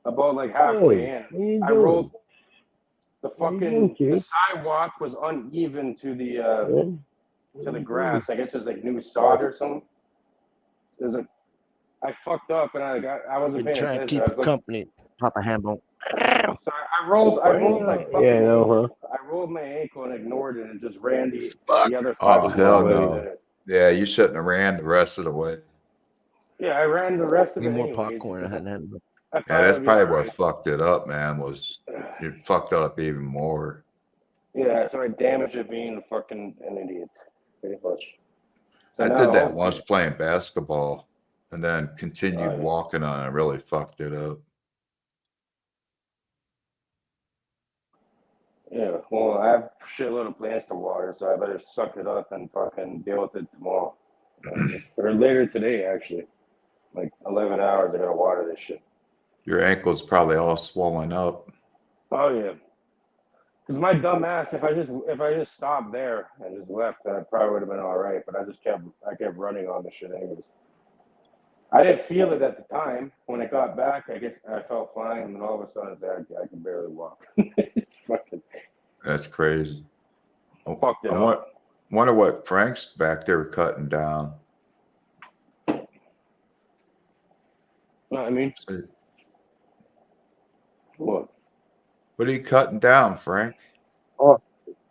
I: About like halfway in, I rolled. The sidewalk was uneven to the grass. I guess there's like new sod or something. I fucked up and I wasn't paying
F: Trying to
I: attention.
F: keep you company, Papa Hambo.
I: So I rolled like fucking
M: Yeah, I know, huh?
I: I rolled my ankle and ignored it and just ran the other
J: Oh,
I: fucking
J: hell
I: way.
J: no. Yeah, you shouldn't have ran the rest of the way.
I: Yeah, I ran the rest of
F: Need
I: it
F: more
I: anyways.
F: popcorn. I hadn't had enough.
J: Yeah, that's probably what fucked it up, man, was you fucked up even more.
I: Yeah, so I damaged it being fucking an idiot, pretty much. So
J: I
I: now,
J: did that once playing basketball and then continued
I: yeah.
J: walking on it. I really fucked it up.
I: Yeah, well, I have a shitload of plants to water, so I better suck it up and fucking deal with it tomorrow. Or later today, actually. Like 11 hours, I gotta water this shit.
J: Your ankle's probably all swollen up.
I: Oh, yeah. Because my dumb ass, if I just stopped there and just left, then I probably would have been all right. But I kept running on the shit anyways. I didn't feel it at the time. When I got back, I guess I felt fine, and then all of a sudden, I can barely walk. It's fucking.
J: That's crazy.
I: Fucked it up.
J: Wonder what Frank's back there cutting down.
I: No, I mean, what?
J: What are you cutting down, Frank?
G: Oh,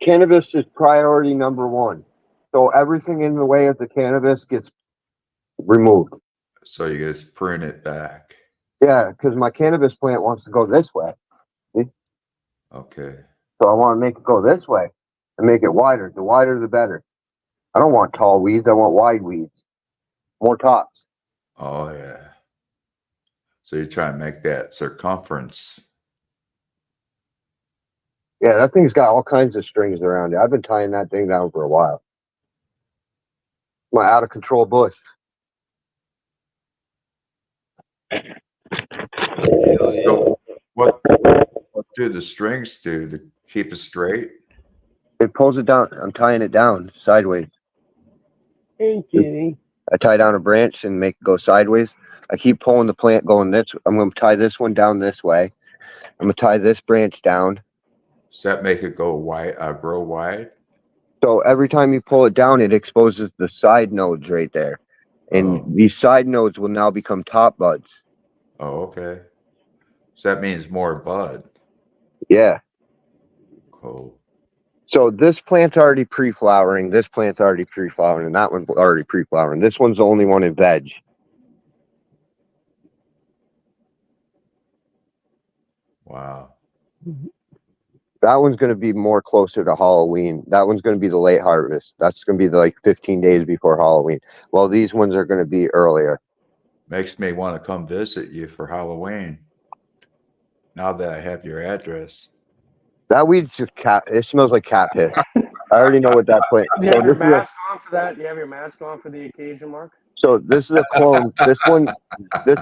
G: cannabis is priority number one. So everything in the way of the cannabis gets removed.
J: So you just prune it back.
G: Yeah, because my cannabis plant wants to go this way. See?
J: Okay.
G: So I want to make it go this way and make it wider. The wider, the better. I don't want tall weeds. I want wide weeds. More tops.
J: Oh, yeah. So you try and make that circumference.
G: Yeah, that thing's got all kinds of strings around it. I've been tying that thing down for a while. My out of control bush.
J: So what do the strings do to keep it straight?
G: It pulls it down. I'm tying it down sideways.
M: Hey, kitty.
G: I tie down a branch and make it go sideways. I keep pulling the plant going this. I'm going to tie this one down this way. I'm going to tie this branch down.
J: Does that make it go wide, grow wide?
G: So every time you pull it down, it exposes the side nodes right there. And these side nodes will now become top buds.
J: Oh, okay. So that means more bud.
G: Yeah.
J: Cool.
G: So this plant's already pre-flowering. This plant's already pre-flowering. And that one's already pre-flowering. This one's the only one in veg.
J: Wow.
G: That one's going to be more closer to Halloween. That one's going to be the late harvest. That's going to be like 15 days before Halloween. Well, these ones are going to be earlier.
J: Makes me want to come visit you for Halloween. Now that I have your address.
G: That weed's just cat. It smells like cat piss. I already know what that plant.
I: Do you have your mask on for that? Do you have your mask on for the occasion, Mark?
G: So this is a clone. This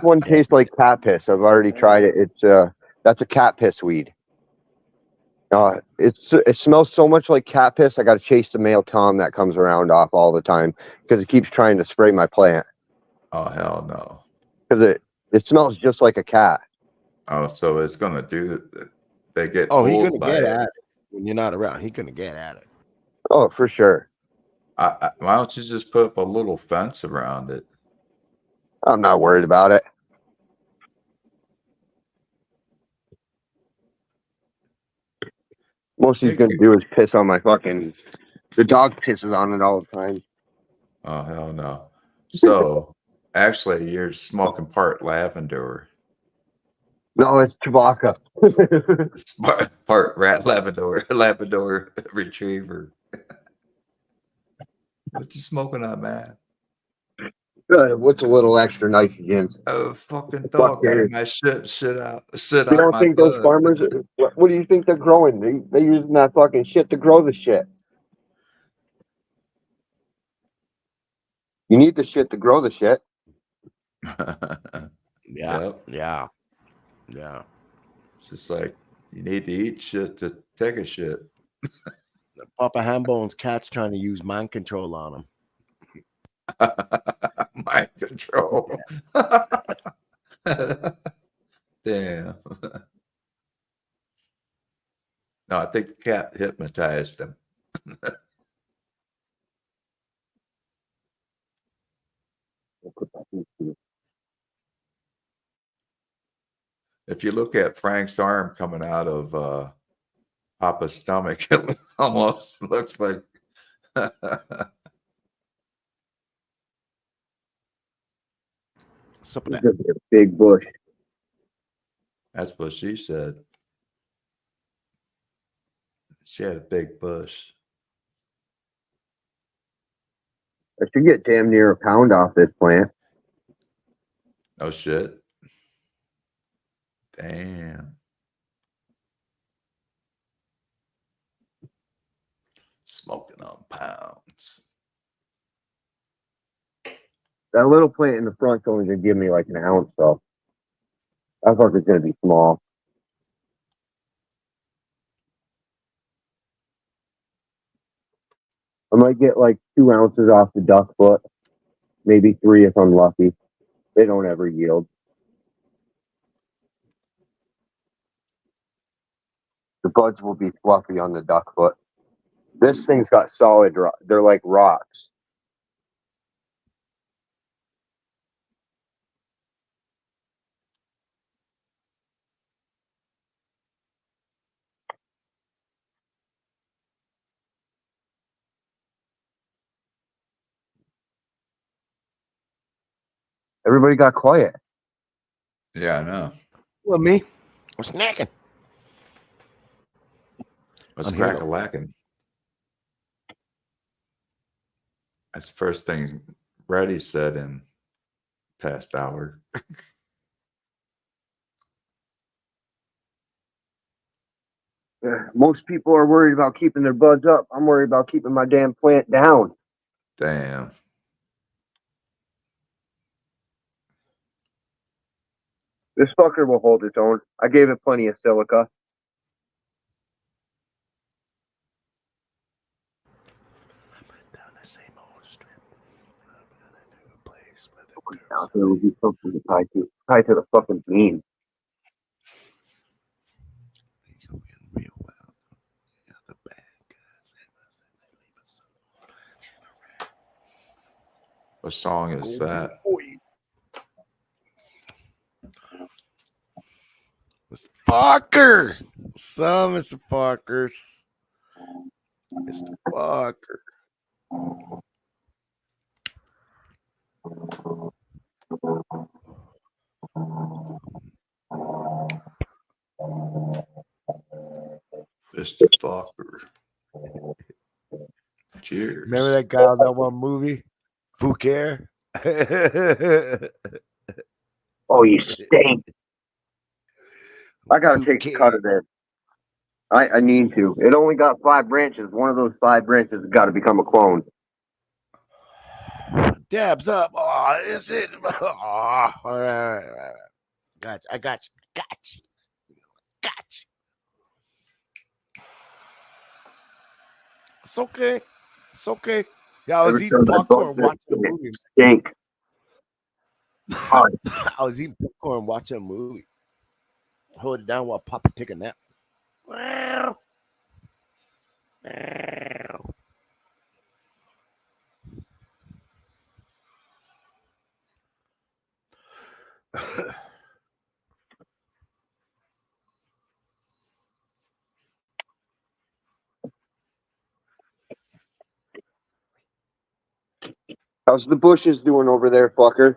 G: one tastes like cat piss. I've already tried it. It's that's a cat piss weed. It smells so much like cat piss. I got to chase the male tom that comes around off all the time because it keeps trying to spray my plant.
J: Oh hell no.
G: because it smells just like a cat.
J: Oh, so it's gonna do. They get
F: Oh, he's
J: fooled
F: gonna
J: by
F: get
J: it.
F: at it when you're not around. He's gonna get at it.
G: Oh, for sure.
J: Why don't you just put up a little fence around it?
G: I'm not worried about it. Most he's
J: Take
G: gonna
J: it.
G: do is piss on my fucking. The dog pisses on it all the time.
J: Oh hell no. So actually, you're smoking part lavender,
G: No, it's Chewbacca.
J: part rat Labrador retriever. What you smoking on, man?
G: What's a little extra nitrogen?
J: Oh, fucking
G: Fuck
J: dog got in
G: cares?
J: my shit out
G: You
J: out
G: don't
J: my
G: think those
J: butt.
G: farmers? What do you think they're growing? They using that fucking shit to grow the shit. You need the shit to grow the shit.
F: Yeah,
J: Yep.
F: yeah, yeah.
J: It's just like you need to eat shit to take a shit.
F: Papa Hambone's cat's trying to use mind control on him.
J: Mind control. Damn. No, I think the cat hypnotized him. If you look at Frank's arm coming out of Papa's stomach, it almost looks like
F: Sup with
G: It's
F: that?
G: a big bush.
J: that's what she said. She had a big bush.
G: I should get damn near a pound off this plant.
J: Oh shit. Damn. Smoking on pounds.
G: That little plant in the front's only gonna give me like an ounce, so I thought it's gonna be small. I might get like 2 ounces off the duck foot, maybe 3 if I'm lucky. They don't ever yield. The buds will be fluffy on the duck foot. This thing's got solid they're like rocks. Everybody got quiet.
J: Yeah, I know.
F: Well, me, I'm snacking.
J: Let's
F: I'm here
J: crack a lacking. That's the first thing Reddy said in past hour.
G: Most people are worried about keeping their buds up. I'm worried about keeping my damn plant down.
J: Damn.
G: This fucker will hold its own. I gave it plenty of silica.
F: Down the same old strip. A new place with
G: Out there will be something to tie to the fucking beam.
F: real well. Yeah, the bad guys.
J: What song is that?
F: Mr. Parker. Some Mr. Parkers. Mr. Parker.
J: Mr. Fokker. Cheers.
F: Remember that guy on that one movie? Fouquet?
G: Oh, you stink. I gotta take a cut of this. I need to. It only got 5 branches. One of those 5 branches has got to become a clone.
F: Dabs up. Oh, is it? Oh, all right. Got you. I got you. Got you. It's okay. It's okay. Yeah, I was
G: Every
F: eating
G: time I
F: popcorn
G: bump this,
F: watching a
G: it
F: movie.
G: stink.
F: I was eating popcorn watching a movie. Hold it down while Papa take a nap. Wow. Wow.
G: How's the bushes doing over there, fucker?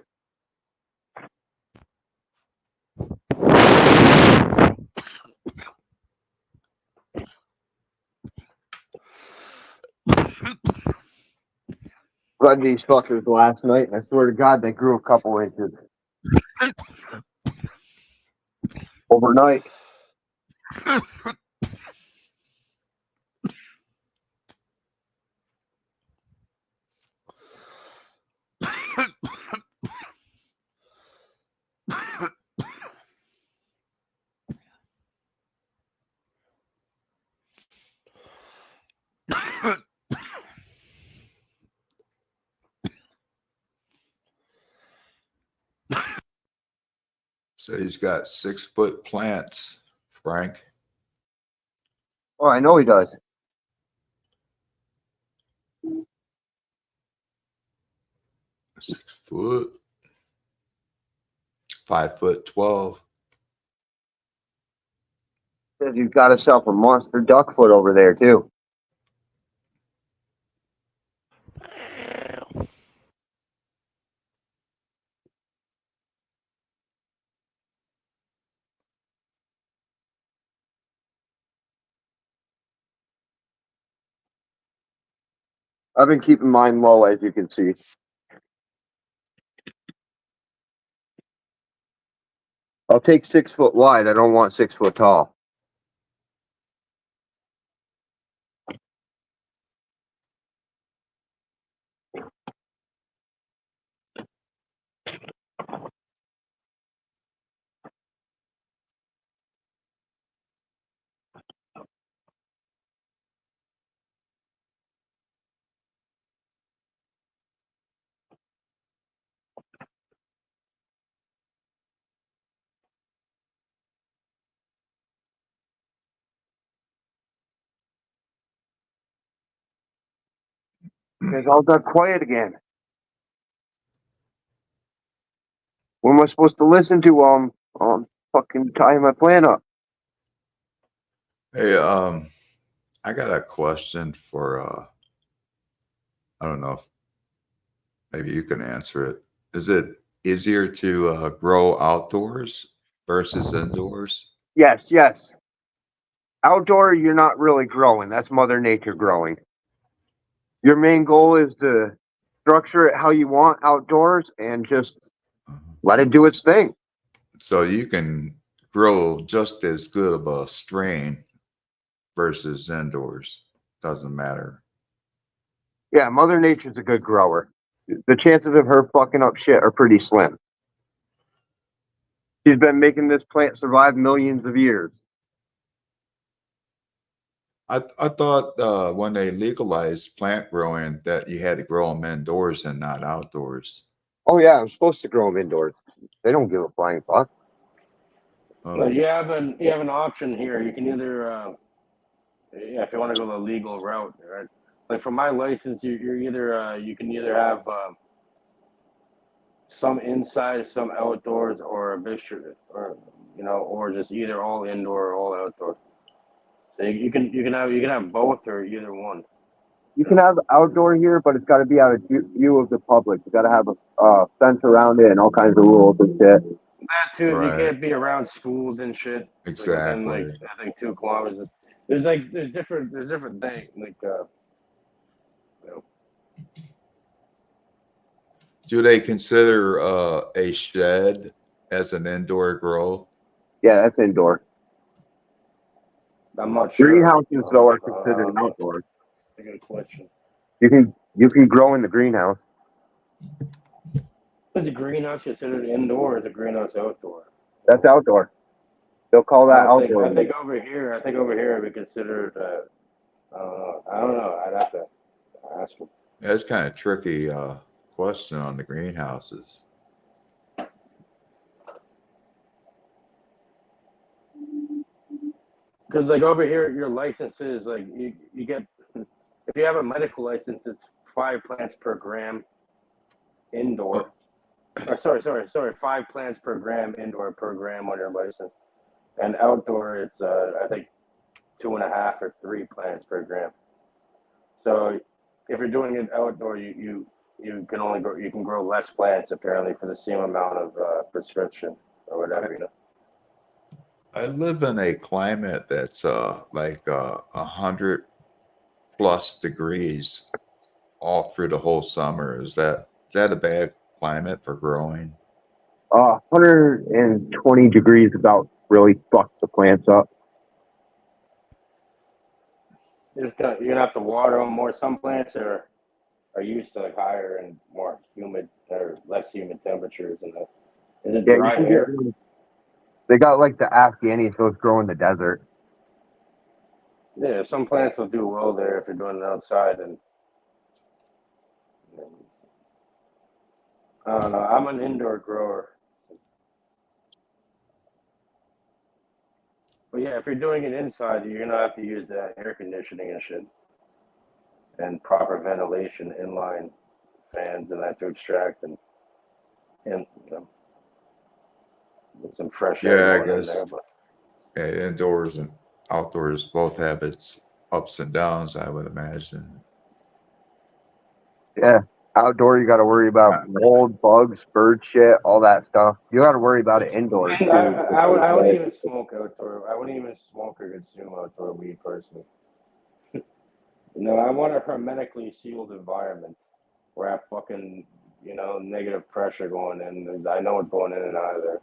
G: Glad these fuckers last night. I swear to God, they grew a couple inches overnight.
J: So he's got 6-foot plants, Frank.
G: Oh, I know he does.
J: Six foot. 5'12".
G: Says he's got himself a monster duck foot over there too. I've been keeping mine low, as you can see. I'll take 6 foot wide. I don't want 6 foot tall. It's all got quiet again. What am I supposed to listen to while I'm fucking tying my plan up?
J: Hey, I got a question for I don't know if maybe you can answer it. Is it easier to grow outdoors versus indoors?
G: Yes, yes. Outdoor, you're not really growing. That's Mother Nature growing. Your main goal is to structure it how you want outdoors and just let it do its thing.
J: So you can grow just as good of a strain versus indoors. Doesn't matter.
G: Yeah, Mother Nature's a good grower. The chances of her fucking up shit are pretty slim. She's been making this plant survive millions of years.
J: I thought when they legalized plant growing that you had to grow them indoors and not outdoors.
G: Oh yeah, I'm supposed to grow them indoors. They don't give a flying fuck.
J: Oh,
I: You have an option here. You can either if you want to go the legal route, right? Like for my license, you're either you can either have some inside, some outdoors, or a mixture, or or just either all indoor or all outdoor. So you can have both or either one.
G: You can have outdoor here, but it's got to be out of view of the public. You got to have a fence around it and all kinds of rules and shit.
I: That too, you
J: right.
I: can't be around schools and shit.
J: Exactly.
I: Like within I think 2 kilometers. There's different things like
J: Do they consider a shed as an indoor grow?
G: Yeah, that's indoor.
I: I'm not sure.
G: Greenhouses though are considered outdoor.
I: That's a good question.
G: You can grow in the greenhouse.
I: Is a greenhouse considered indoor or is a greenhouse outdoor?
G: That's outdoor. They'll call that outdoor.
I: I think over here it'd be considered. I don't know. I'd have to ask them.
J: That's kind of tricky question on the greenhouses.
I: Because like over here, your license is like you get, if you have a medical license, it's 5 plants per gram indoor. Or sorry, 5 plants per gram indoor per gram on your license, and outdoor it's I think 2.5 or 3 plants per gram. So if you're doing it outdoor, you can only grow, you can grow less plants apparently for the same amount of prescription or whatever, you know.
J: I live in a climate that's like 100+ degrees all through the whole summer. Is that a bad climate for growing?
G: 120 degrees about really fucks the plants up.
I: You're gonna have to water them more. Some plants are used to like higher and more humid or less humid temperatures, and is it
G: Yeah,
I: dry air?
G: they got like the Afghani, so it's growing in the desert.
I: Yeah, some plants will do well there if you're doing it outside, and I don't know. I'm an indoor grower. But yeah, if you're doing it inside, you're gonna have to use air conditioning and shit, and proper ventilation, inline fans, and that to extract and you know, get some fresh air
J: Yeah, I
I: going in
J: guess
I: there. But
J: indoors and outdoors both have its ups and downs, I would imagine.
G: Yeah, outdoor you got to worry about mold, bugs, bird shit, all that stuff. You got to worry about it indoors too.
I: I wouldn't even smoke outdoor. I wouldn't even smoke or consume outdoor weed personally. I want a hermetically sealed environment where I have fucking, negative pressure going in. I know what's going in and out of there.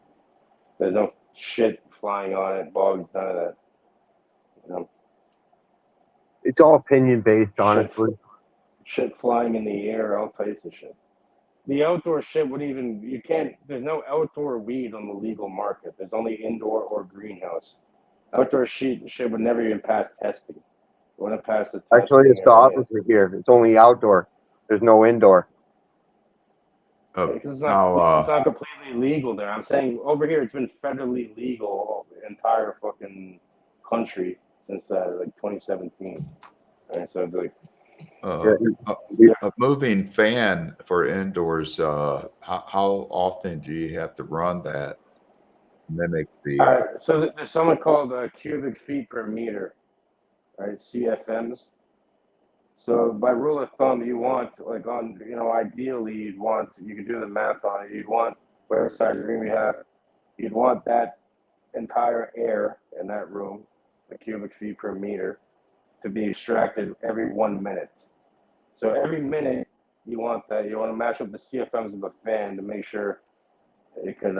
I: There's no shit flying on it, bugs, none of that.
G: It's all opinion based, honestly.
I: Shit flying in the air, all types of shit. The outdoor shit there's no outdoor weed on the legal market. There's only indoor or greenhouse. Outdoor shit would never even pass testing. It wouldn't pass the testing.
G: Actually, it's the opposite here. It's only outdoor. There's no indoor.
I: It's not completely legal there. I'm saying over here it's been federally legal the entire fucking country since like 2017. Right? So it's like
J: a moving fan for indoors. How often do you have to run that? Mimic the.
I: All right, so there's something called cubic feet per meter, right? CFMs. So by rule of thumb, you want ideally you could do the math on it. You'd want whatever size room you have, you'd want that entire air in that room, the cubic feet per meter, to be extracted every 1 minute. So every minute you want that. You want to match up the CFMs of the fan to make sure it can,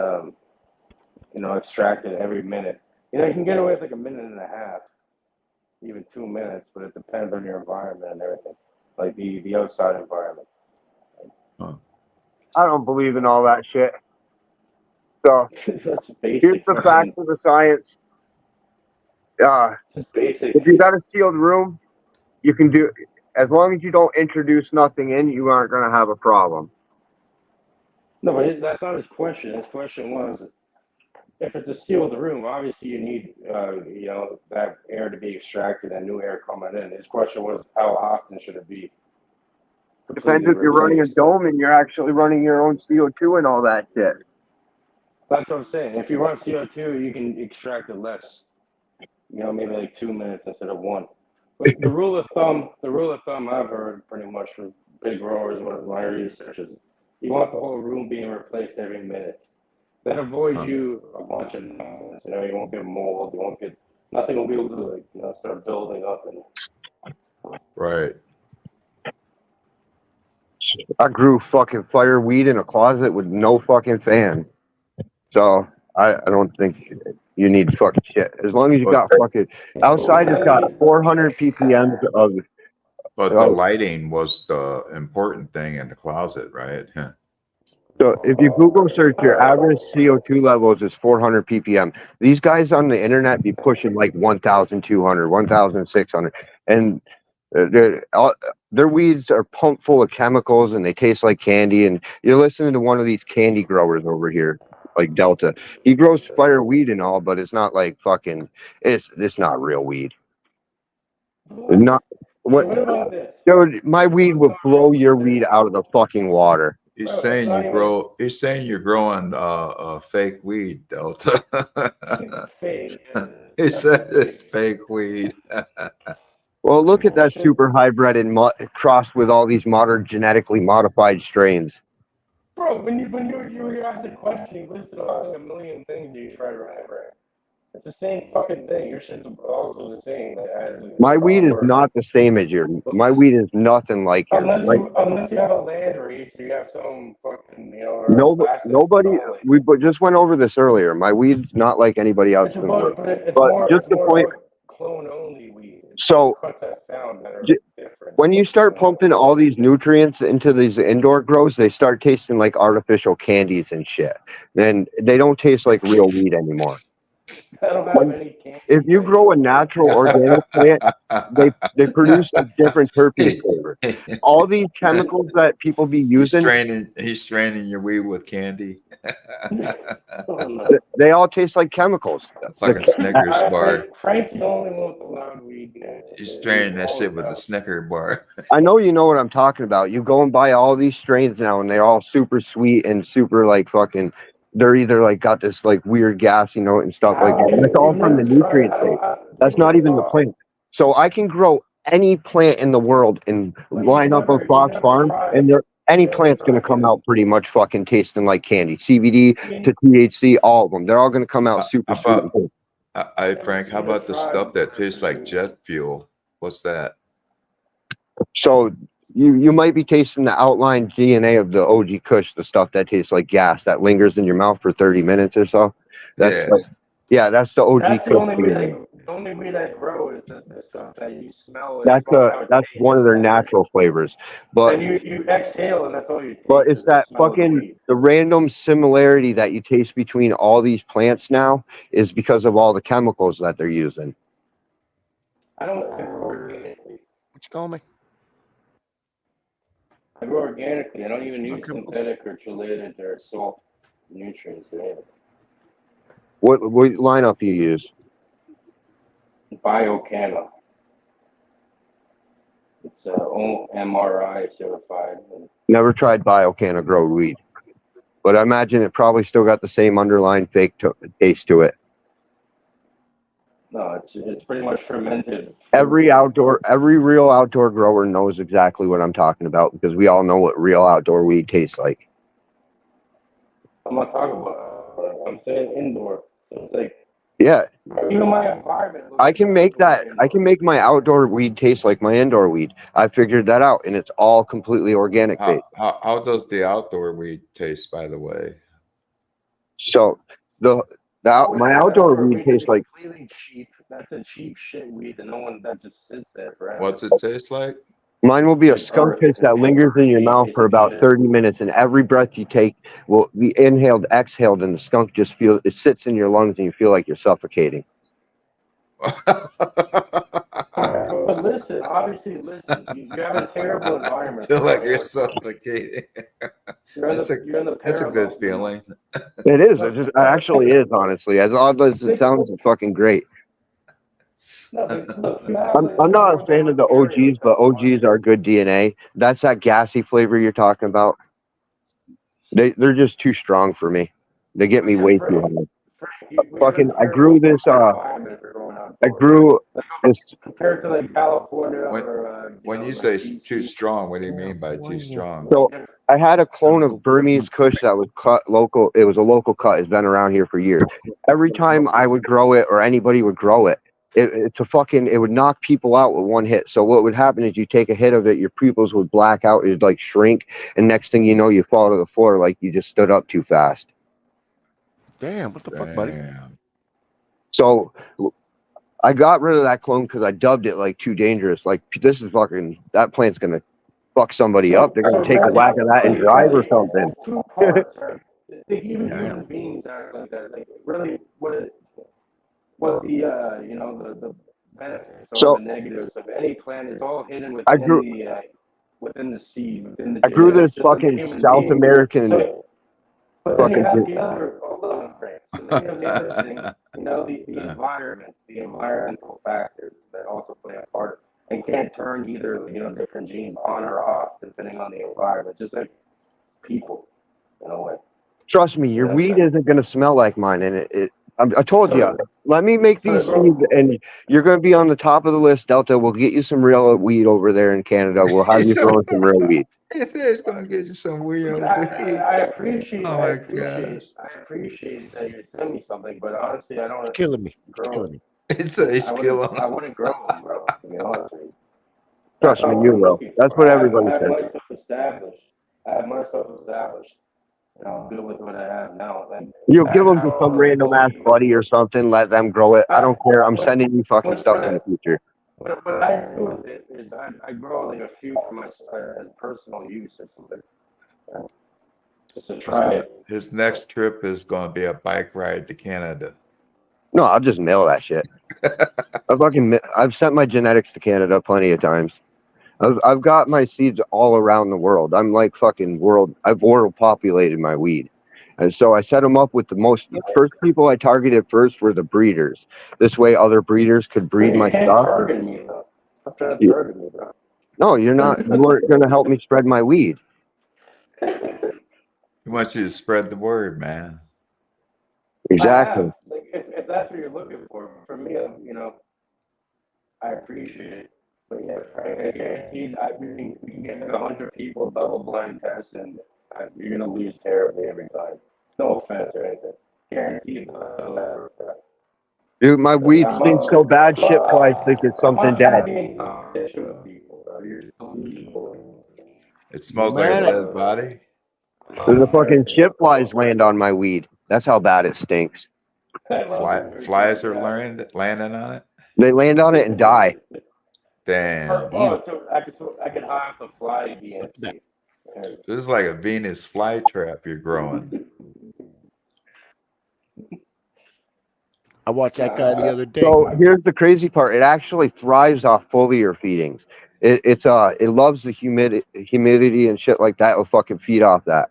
I: extract it every minute. You can get away with like 1.5 minutes, even 2 minutes, but it depends on your environment and everything, like the outside environment.
G: I don't believe in all that shit. So
I: that's basic.
G: Here's the facts of the science.
I: It's basic.
G: If you got a sealed room, you can do, as long as you don't introduce nothing in, you aren't going to have a problem.
I: No, but that's not his question. His question was, if it's a sealed room, obviously you need, that air to be extracted and new air coming in. His question was, how often should it be?
G: Depends if you're running a dome and you're actually running your own CO2 and all that shit.
I: That's what I'm saying. If you run CO2, you can extract it less. Maybe like 2 minutes instead of 1. But the rule of thumb I've heard pretty much from big growers, one of my research is, you want the whole room being replaced every minute. That avoids you a bunch of nonsense. You won't get mold. Nothing will be able to start building up.
J: Right.
G: I grew fucking fireweed in a closet with no fucking fans. So I don't think you need fucking shit. As long as you got fucking outside, it's got 400 ppm of.
J: But the lighting was the important thing in the closet, right?
G: So if you Google search, your average CO2 levels is 400 ppm. These guys on the internet be pushing like 1,200, 1,600, and their weeds are pumped full of chemicals and they taste like candy. And you're listening to one of these candy growers over here. like Delta. He grows fire weed and all, but it's not like fucking. It's not real weed. Not what,
N: What about this?
G: dude. My weed will blow your weed out of the fucking water.
J: He's saying you grow. He's saying you're growing fake weed, Delta.
N: It's fake.
J: He said it's fake weed.
G: Well, look at that super hybrid and crossed with all these modern genetically modified strains.
N: Bro, when you asked a question, you listed off like a million things you try to remember. It's the same fucking thing. Your shit's also the same.
G: My weed is not the same as yours. My weed is nothing like yours.
N: Unless you have a land race, or you have some fucking, or
G: Nobody. We just went over this earlier. My weed's not like anybody else. But just the point.
N: Clone only weed.
G: So when you start pumping all these nutrients into these indoor grows, they start tasting like artificial candies and shit. And they don't taste like real weed anymore. If you grow a natural organic plant, they produce a different terpene flavor. All these chemicals that people be using,
J: he's straining your weed with candy.
G: They all taste like chemicals.
J: Fucking Snickers bar.
N: Frank's the only one with the loud weed.
J: He's straining that shit with a Snicker bar.
G: I know you know what I'm talking about. You go and buy all these strains now, and they're all super sweet and super like fucking. They're either like got this like weird gassy note and stuff like that. That's all from the nutrient state. That's not even the plant. So I can grow any plant in the world and line up a Fox Farm, and any plant's going to come out pretty much fucking tasting like candy. CBD to THC, all of them. They're all going to come out super sweet.
J: Frank, how about the stuff that tastes like jet fuel? What's that?
G: So you might be tasting the outline DNA of the OG Kush, the stuff that tastes like gas that lingers in your mouth for 30 minutes or so. That's that's the OG
N: That's
G: Kush.
N: the only weed I grow is the stuff that you smell.
G: That's one of their natural flavors. But
N: and you exhale, and that's all you taste.
G: But it's that fucking the random similarity that you taste between all these plants now is because of all the chemicals that they're using.
N: I grow organically.
F: What you call me?
N: I grow organically. I don't even use synthetic or chelated or salt nutrients or anything.
G: What lineup do you use?
N: Biocana. It's MRI certified.
G: Never tried Biocana grow weed, but I imagine it probably still got the same underlying fake taste to it.
N: No, it's pretty much fermented.
G: Every real outdoor grower knows exactly what I'm talking about because we all know what real outdoor weed tastes like.
N: I'm not talking about. I'm saying indoor. So it's like.
G: Yeah.
N: Even my environment.
G: I can make that. I can make my outdoor weed taste like my indoor weed. I figured that out, and it's all completely organic based.
J: How does the outdoor weed taste, by the way?
G: So my outdoor weed tastes like
N: completely cheap. That's a cheap shit weed, and no one that just sits there forever.
J: What's it taste like?
G: Mine will be a skunk piss that lingers in your mouth for about 30 minutes, and every breath you take will be inhaled, exhaled, and the skunk just it sits in your lungs, and you feel like you're suffocating.
N: But listen, you have a terrible environment.
J: Feel like you're suffocating. That's a good feeling.
G: It is. It actually is, honestly. As odd as it sounds, it's fucking great. I'm not a fan of the OGs, but OGs are good DNA. That's that gassy flavor you're talking about. They're just too strong for me. They get me way too high. I grew this.
N: Compared to like California.
J: When you say too strong, what do you mean by too strong?
G: So I had a clone of Burmese Kush that was cut local. It was a local cut. It's been around here for years. Every time I would grow it or anybody would grow it, it would knock people out with one hit. So what would happen is you take a hit of it, your pupils would black out, it'd like shrink, and next thing you know, you fall to the floor like you just stood up too fast.
F: Damn, what the fuck, buddy?
G: So I got rid of that clone because I dubbed it like too dangerous. Like this is fucking, that plant's gonna fuck somebody up. They're gonna take a whack of that and drive or something.
N: Even human beings are like that. Like really, what the benefits or the negatives of any plant is all hidden within the seed, within the.
G: I grew this fucking South American.
N: But then you have all So then, the other thing, the environment, the environmental factors that also play a part and can turn either, different genes on or off depending on the environment, just like people, in a way.
G: Trust me, your weed isn't going to smell like mine. And I told you,
N: So,
G: let me make these seeds, and you're going to be on the top of the list, Delta. We'll get you some real weed over there in Canada. We'll have you growing some real weed.
J: It's gonna get you some weird weed.
N: I appreciate,
J: Oh my gosh.
N: I appreciate that you send me something, but honestly, I don't
F: It's killing me. It's
N: grow.
F: killing me.
J: It's
N: I
J: killing.
N: wouldn't grow them, bro. To be honest with you,
G: Trust
N: that's
G: me,
N: not
G: you
N: what I'm
G: will.
N: looking
G: That's
N: for.
G: what
N: I
G: everybody
N: have
G: says.
N: myself established. I'm good with what I have now. And
G: You'll give them to some random ass buddy or something. Let them grow it. I don't care. I'm sending you fucking stuff in the future.
N: What I do with it is I grow like a few for my as personal use or something. Just to try it.
J: His next trip is going to be a bike ride to Canada.
G: No, I'll just mail that shit. I've sent my genetics to Canada plenty of times. I've got my seeds all around the world. I'm like fucking world. I've world populated my weed. And so I set them up with the first people I targeted first were the breeders. This way other breeders could breed my
N: You can't
G: stuff.
N: target me, though. Stop trying to target me, bro.
G: No, you're not. You weren't going to help me spread my weed.
J: He wants you to spread the word, man.
G: Exactly.
N: Like, if that's what you're looking for me, I appreciate it. But yeah, I guarantee we can get like 100 people double blind test, and you're gonna lose terribly every time. No offense or anything. Guaranteed.
G: Dude, my weed stinks so bad, shit probably think it's something dead.
J: It smells like a dead body.
G: There's a fucking chip flies land on my weed. That's how bad it stinks.
J: Flies are landing on it.
G: They land on it and die.
J: Damn.
N: So I could hide the fly DMT.
J: This is like a Venus flytrap you're growing.
F: I watched that guy the other day.
G: So here's the crazy part. It actually thrives off foliar feedings. It loves the humidity and shit like that. It'll fucking feed off that.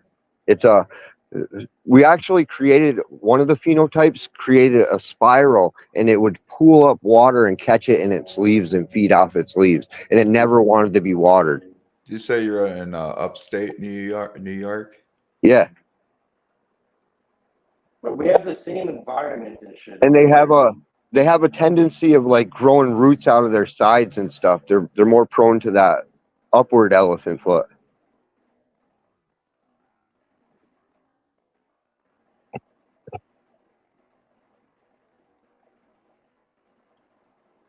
G: We actually created one of the phenotypes, created a spiral, and it would pool up water and catch it in its leaves and feed off its leaves. And it never wanted to be watered.
J: Did you say you're in upstate New York?
G: Yeah.
N: But we have the same environment and shit.
G: And they have a tendency of like growing roots out of their sides and stuff. They're more prone to that upward elephant foot.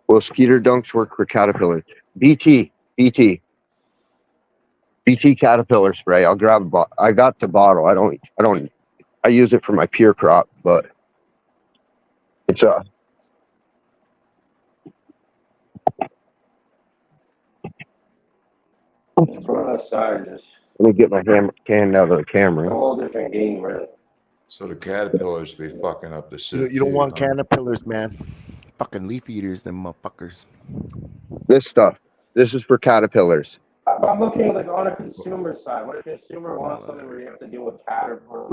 G: Well, Skeeter dunks work for caterpillars. BT caterpillar spray. I'll grab I got the bottle. I use it for my pear crop, but it's
N: Run outside, just
G: let me get my can out of the
N: a
G: camera.
N: whole different game, really.
J: So the caterpillars be fucking up the shit.
F: You don't want caterpillars, man. Fucking leaf eaters, them motherfuckers.
G: This stuff. This is for caterpillars.
N: I'm looking like on a consumer side. What if a consumer wants something where you have to deal with caterpillars?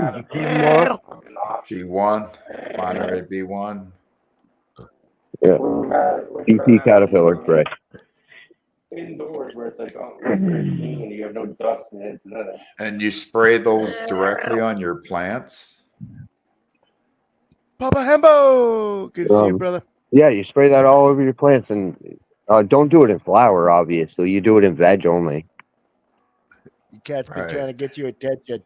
J: B1, Monterey B1.
G: Yeah. BT caterpillar spray.
N: Indoors where it's like, clean, you have no dust in it.
J: And you spray those directly on your plants?
F: Papa Hembo! Good to see you, brother.
G: Yeah, you spray that all over your plants, and don't do it in flower, obviously. You do it in veg only.
F: You cat's been trying to get you attention.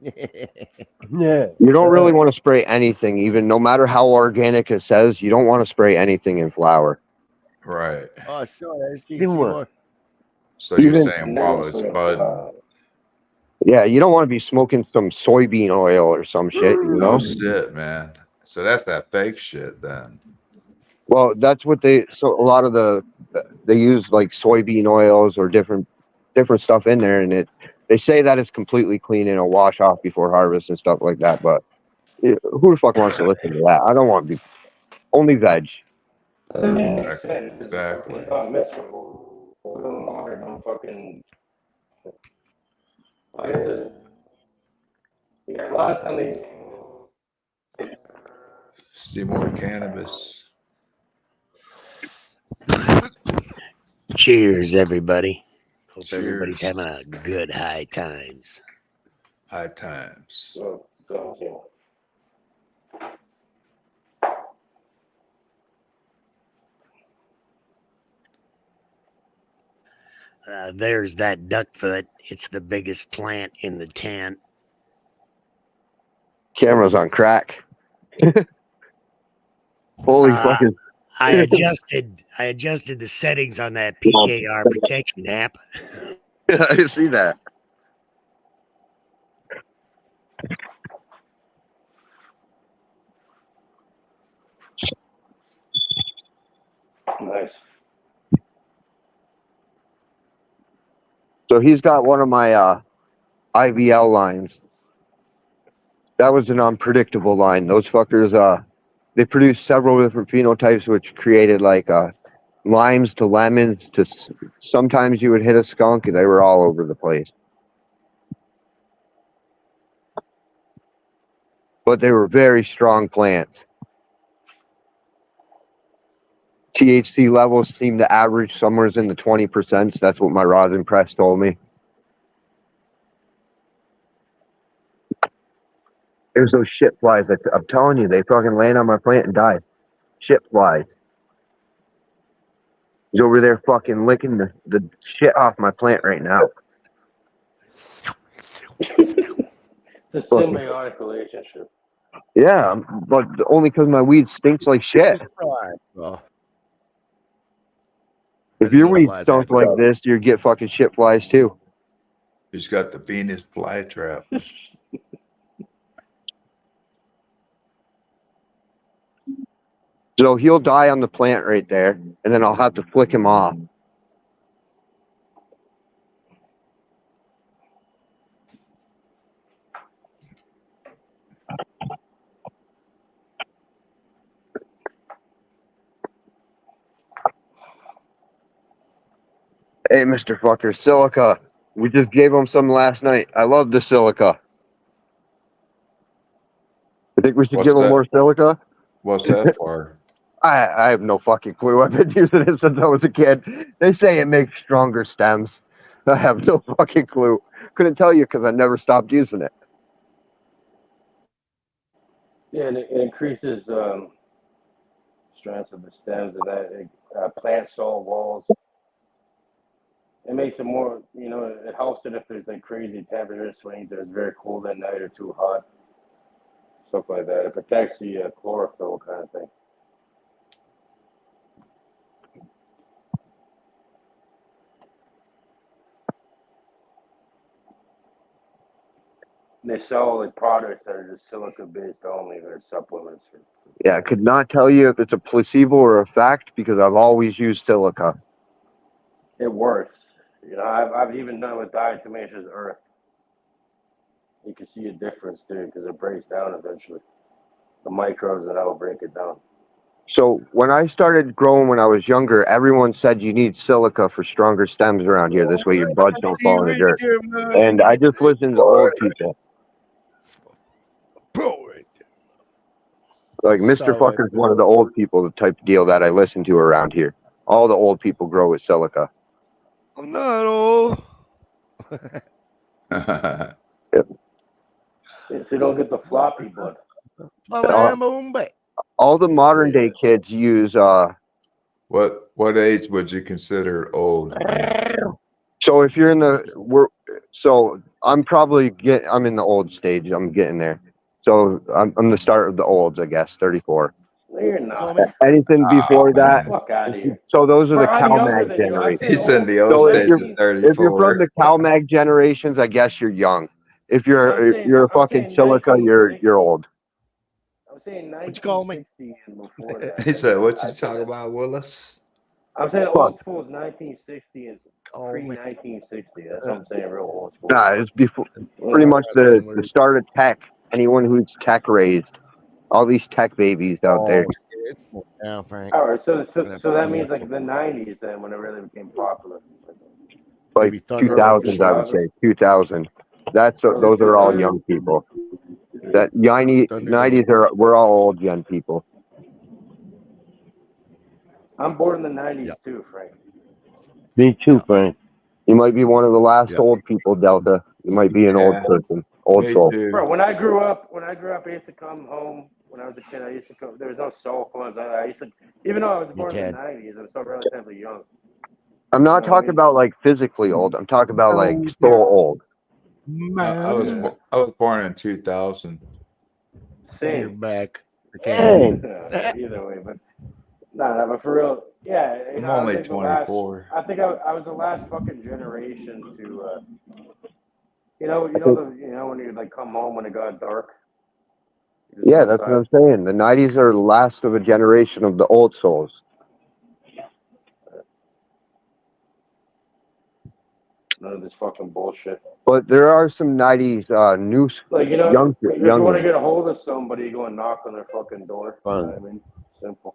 M: Yeah.
G: You don't really want to spray anything, even no matter how organic it says. You don't want to spray anything in flower.
J: Right.
F: Oh, sorry. I see more.
J: So you're saying while it's bud.
G: Yeah, you don't want to be smoking some soybean oil or some shit, you know?
J: No shit, man. So that's that fake shit then.
G: Well, that's what they use like soybean oils or different stuff in there, and they say that it's completely clean and it'll wash off before harvest and stuff like that. But who the fuck wants to listen to that? I don't want to be only veg.
J: Exactly.
N: It's not miserable. Don't fucking. Like I said, yeah, a lot of times
J: See more cannabis.
O: Cheers, everybody. Hope everybody's
J: Cheers.
O: having a good high times.
J: High times.
N: So
O: There's that duck foot. It's the biggest plant in the tent.
G: Camera's on crack. Holy fucking.
O: I adjusted the settings on that PKR protection app.
G: I see that.
N: nice.
G: So he's got one of my IVL lines. That was an unpredictable line. Those fuckers, they produced several different phenotypes, which created like limes to lemons to sometimes you would hit a skunk, and they were all over the place. But they were very strong plants. THC levels seem to average somewhere in the 20%. That's what my rosin press told me. There's those shit flies. I'm telling you, they fucking land on my plant and die. Shit flies. He's over there fucking licking the shit off my plant right now.
N: It's a symbiotic relationship.
G: Yeah, but only because my weed stinks like shit. If your weed stunk like this, you'd get fucking shit flies too.
J: He's got the Venus flytrap.
G: So he'll die on the plant right there, and then I'll have to flick him off. Hey, Mr. Fucker, silica. We just gave him some last night. I love the silica. I think we should give him more silica.
J: What's that for?
G: I have no fucking clue. I've been using it since I was a kid. They say it makes stronger stems. I have no fucking clue. Couldn't tell you because I never stopped using it.
N: Yeah, and it increases strength of the stems, and that plant soil walls. It makes it more, it helps it if there's like crazy temperature swings, that it's very cold at night or too hot, stuff like that. It protects the chlorophyll kind of thing. They sell like products that are just silica based only. They're supplements.
G: Yeah, I could not tell you if it's a placebo or a fact because I've always used silica.
N: It works. I've even done with diatomaceous earth. You can see a difference too because it breaks down eventually. The microbes that will break it down.
G: So when I started growing when I was younger, everyone said you need silica for stronger stems around here. This way your buds don't fall in the dirt. And I just listened to old people. Like Mr. Fucker's one of the old people, the type of deal that I listen to around here. All the old people grow with silica.
F: I'm not old.
G: Yep.
N: If you don't get the floppy bud.
G: All the modern day kids use
J: What age would you consider old?
G: so if you're in I'm in the old stage. I'm getting there. So I'm the start of the olds, I guess, 34.
N: No, you're not.
G: Anything before that.
N: Fuck out of here.
G: So those are the
N: I'm younger
G: CalMag
N: than you.
G: generations.
J: He's in the old stage of 34.
G: If you're from the CalMag generations, I guess you're young. If you're a fucking silica, you're old.
N: I'm saying 1960 and before that.
J: He said, "What you talking about, Willis?"
N: I'm saying old school is 1960 and pre-1960. That's what I'm saying, real old school.
G: Nah, it's before pretty much the start of tech. Anyone who's tech raised, all these tech babies out there.
F: Yeah, Frank.
N: All right, so that means like the 90s then when it really became popular.
G: Like 2000s, I would say 2000. Those are all young people. That 90s we're all old gen people.
N: I'm born in the 90s too, Frank.
M: Me too, Frank.
G: You might be one of the last old people, Delta. You might be an old person, old soul.
N: Bro, when I grew up, I used to come home. When I was a kid, I used to come. There was no cell phones. I used to, even though I was born in the 90s, I'm still relatively young.
G: I'm not talking about like physically old. I'm talking about like so old.
J: I was born in 2000.
N: Same.
F: You're back.
N: Either way, but but for real, yeah. You
J: I'm
N: know,
J: only
N: I think
J: 24.
N: I think I was the last fucking generation to, you know when you like come home when it got dark.
G: Yeah, that's what I'm saying. The 90s are the last of a generation of the old souls.
N: None of this fucking bullshit.
G: But there are some 90s new
N: Like, you know,
G: young
N: you just want to get a hold of somebody, you go and knock on their fucking door.
M: Fun.
N: You know what I mean? Simple.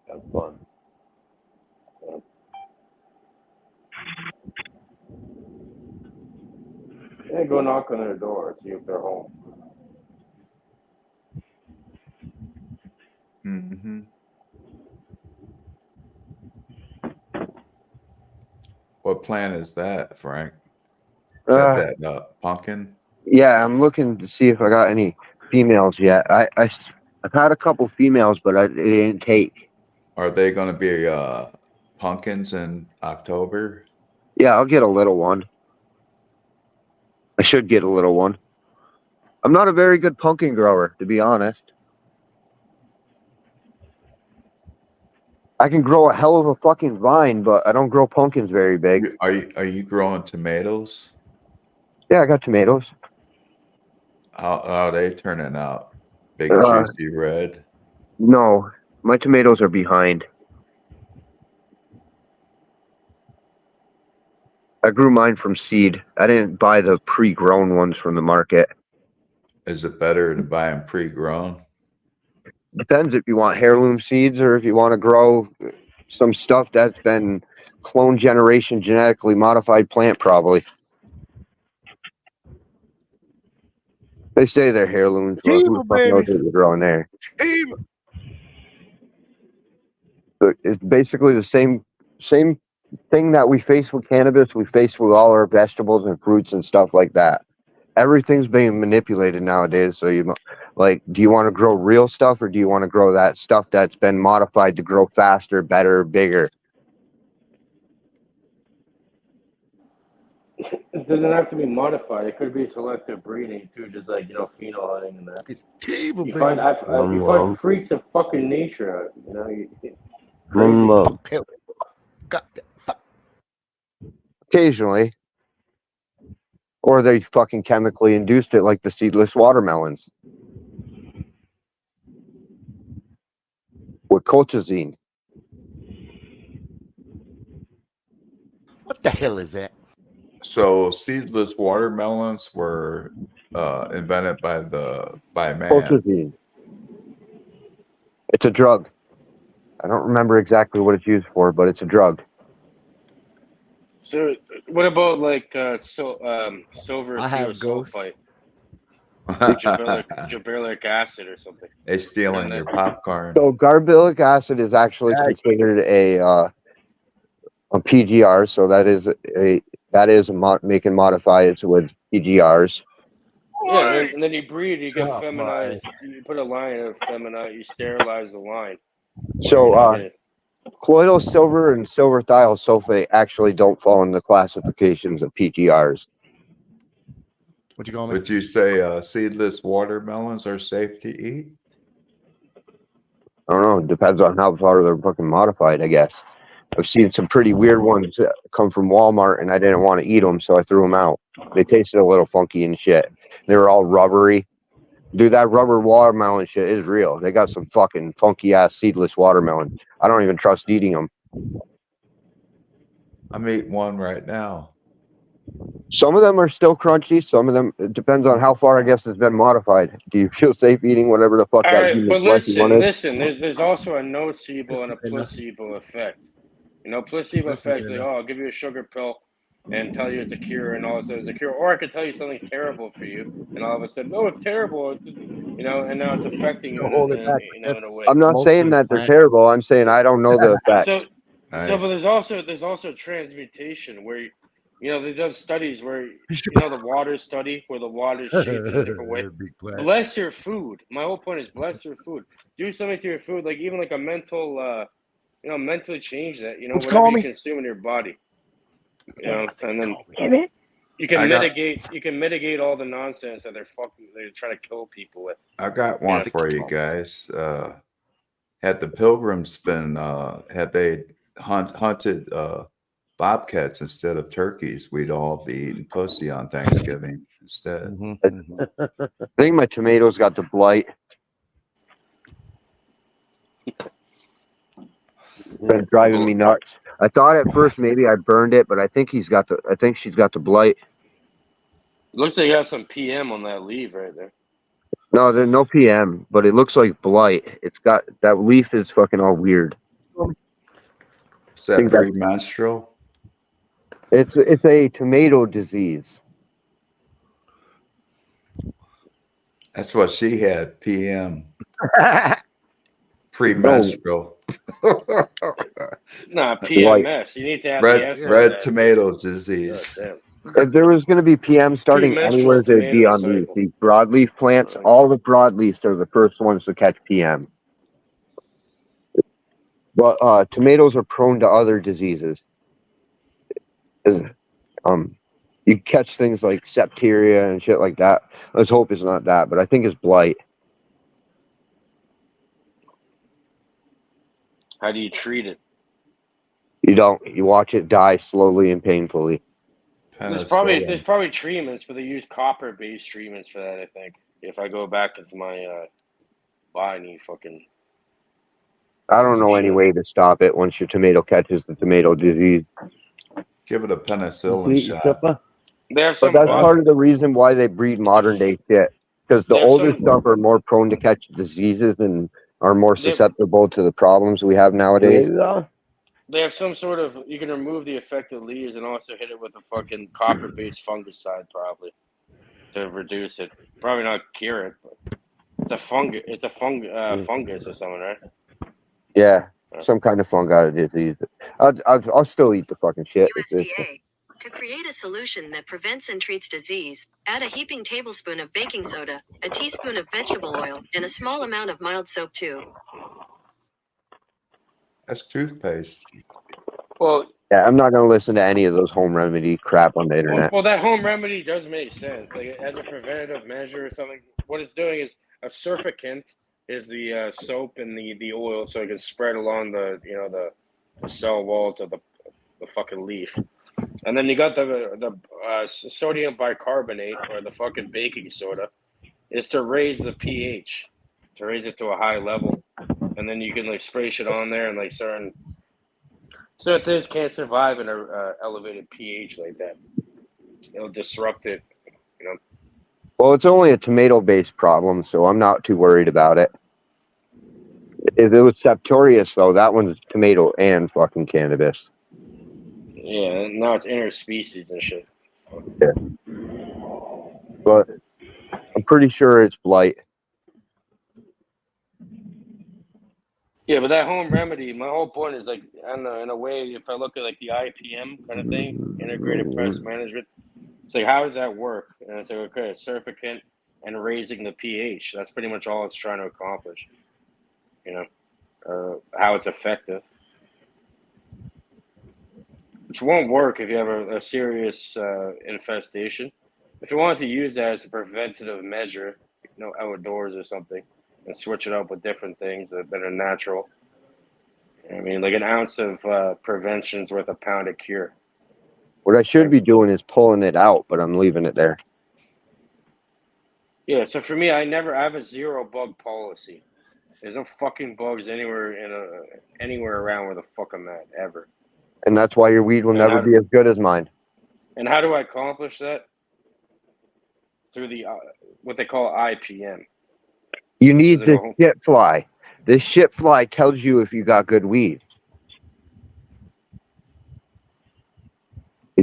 M: Have fun.
N: Yeah, go knock on their door, see if they're home.
J: Mm-hmm. What plant is that, Frank? Is that pumpkin?
G: Yeah, I'm looking to see if I got any females yet. I've had a couple females, but it didn't take.
J: Are they going to be pumpkins in October?
G: Yeah, I'll get a little one. I should get a little one. I'm not a very good pumpkin grower, to be honest. I can grow a hell of a fucking vine, but I don't grow pumpkins very big.
J: Are you growing tomatoes?
G: Yeah, I got tomatoes.
J: How are they turning out? Big juicy red.
G: No, my tomatoes are behind. I grew mine from seed. I didn't buy the pre-grown ones from the market.
J: Is it better to buy them pre-grown?
G: Depends if you want heirloom seeds or if you want to grow some stuff that's been clone generation genetically modified plant, probably. They say they're heirlooms, but who the fuck knows what you're growing there? So it's basically the same thing that we face with cannabis, we face with all our vegetables and fruits and stuff like that. Everything's being manipulated nowadays. So do you want to grow real stuff or do you want to grow that stuff that's been modified to grow faster, better, bigger?
N: It doesn't have to be modified. It could be selective breeding too, just like pheno hunting and that. You find freaks of fucking nature.
G: Occasionally. Or they fucking chemically induced it like the seedless watermelons. With colchicine.
F: What the hell is that?
J: So seedless watermelons were invented by man.
G: Colchicine. It's a drug. I don't remember exactly what it's used for, but it's a drug.
I: So, what about like silver thiosulfite, gibberellic acid, or something?
J: They stealing your popcorn.
G: So garbilic acid is actually considered a PGR. So that is a make and modify it with PGRs.
I: Yeah, and then you breed, you get feminized. You put a line of feminized, you sterilize the line.
G: So colloidal silver and silver thiosulfate actually don't fall in the classifications of PGRs.
F: What you call me?
J: Would you say seedless watermelons are safe to eat?
G: I don't know. It depends on how far they're fucking modified, I guess. I've seen some pretty weird ones that come from Walmart, and I didn't want to eat them, so I threw them out. They tasted a little funky and shit. They were all rubbery. Dude, that rubber watermelon shit is real. They got some fucking funky-ass seedless watermelon. I don't even trust eating them.
J: I'm eating one right now.
G: Some of them are still crunchy. Some of them, it depends on how far, I guess, it's been modified. Do you feel safe eating whatever the fuck
I: All
G: that
I: right,
G: human
I: but
G: fleshy one is?
I: listen. There's also a nocebo and a placebo effect. Placebo effect is like, I'll give you a sugar pill, and tell you it's a cure, and all of a sudden it's a cure, or I could tell you something's terrible for you, and all of a sudden, no, it's terrible. It's, and now it's affecting you
F: To hold it back,
I: in a way.
G: I'm not saying that they're terrible. I'm saying I don't know the effects.
I: So, but there's also transmutation where, they've done studies where, the water study where the water is shaped in a different way. Bless your food. My whole point is bless your food. Do something to your food, like even like a mental, mentally change that,
F: What's
I: whatever
F: call
I: you
F: me?
I: consume in your body, and then you
J: I
I: can
J: got-
I: mitigate all the nonsense that they're trying to kill people with.
J: I got one for you guys. Had the pilgrims been had they hunted bobcats instead of turkeys, we'd all be eating pussy on Thanksgiving instead.
G: I think my tomatoes got the blight. Been driving me nuts. I thought at first maybe I burned it, but I think she's got the blight.
I: Looks like you got some PM on that leaf right there.
G: No, there's no PM, but it looks like blight. It's got that leaf is fucking all weird.
J: Is that premenstrual?
G: It's a tomato disease.
J: That's what she had. PM. Premenstrual.
I: Nah, PMS. You need to have the S on
J: red
I: that.
J: tomato disease.
G: If there was going to be PM starting
I: Premenstrual
G: anywhere, they'd be
I: tomato
G: on
I: cycle.
G: these broadleaf plants. All the broadleafs are the first ones to catch PM. But tomatoes are prone to other diseases. You catch things like septicemia and shit like that. Let's hope it's not that, but I think it's blight.
I: How do you treat it?
G: You don't. You watch it die slowly and painfully.
I: There's probably treatments, but they use copper-based treatments for that. I think if I go back into my body, fucking.
G: I don't know any way to stop it once your tomato catches the tomato disease.
J: Give it a penicillin shot.
I: They have
G: But
I: some.
G: that's part of the reason why they breed modern day shit. Because the
I: There's
G: older
I: some-
G: stuff are more prone to catch diseases and are more susceptible to the problems we have nowadays.
I: They have some sort of. You can remove the affected leaves and also hit it with a fucking copper-based fungicide, probably, to reduce it. Probably not cure it, but it's a fungus. It's a fungus or something, right?
G: Yeah, some kind of fungi disease. I'll still eat the fucking shit.
P: USDA. To create a solution that prevents and treats disease, add a heaping tablespoon of baking soda, a teaspoon of vegetable oil, and a small amount of mild soap too.
J: That's toothpaste.
I: Well,
G: yeah, I'm not gonna listen to any of those home remedy crap on the internet.
I: Well, that home remedy does make sense. Like as a preventative measure or something, what it's doing is a surfactant is the soap and the oil, so it can spread along the cell walls of the fucking leaf. And then you got the sodium bicarbonate or the fucking baking soda, is to raise the pH, to raise it to a high level, and then you can like spray shit on there and like certain things can't survive in a elevated pH like that. It'll disrupt it,
G: Well, it's only a tomato-based problem, so I'm not too worried about it. If it was septorious, though, that one's tomato and fucking cannabis.
I: Yeah, now it's interspecies and shit.
G: Yeah. But I'm pretty sure it's blight.
I: Yeah, but that home remedy, my whole point is like, in a way, if I look at like the IPM kind of thing, integrated pest management, it's like, how does that work? And it's like, okay, a surfactant and raising the pH. That's pretty much all it's trying to accomplish. How it's effective. Which won't work if you have a serious infestation. If you wanted to use that as a preventative measure, outdoors or something, and switch it up with different things that are natural. I mean, like an ounce of prevention is worth a pound of cure.
G: What I should be doing is pulling it out, but I'm leaving it there.
I: Yeah, so for me, I have a zero bug policy. There's no fucking bugs anywhere around where the fuck I'm at, ever.
G: And that's why your weed will never be as good as mine.
I: And how do I accomplish that? Through the what they call IPM.
G: You need this shit fly. This shit fly tells you if you got good weed.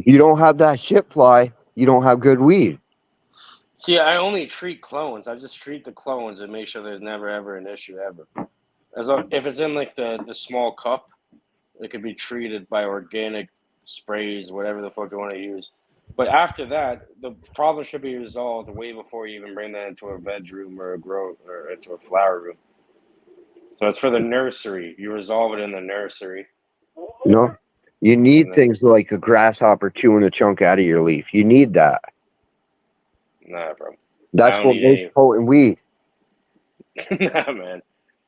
G: If you don't have that shit fly, you don't have good weed.
I: See, I only treat clones. I just treat the clones and make sure there's never ever an issue ever. As long, if it's in like the small cup, it could be treated by organic sprays, whatever the fuck you want to use. But after that, the problem should be resolved way before you even bring that into a veg room or a grow or into a flower room. So it's for the nursery. You resolve it in the nursery.
G: You know, you need
I: And then,
G: things like a grasshopper chewing a chunk out of your leaf. You need that.
I: nah, bro. I
G: That's
I: don't
G: what
I: need
G: makes
I: any.
G: potent weed.
I: Nah, man.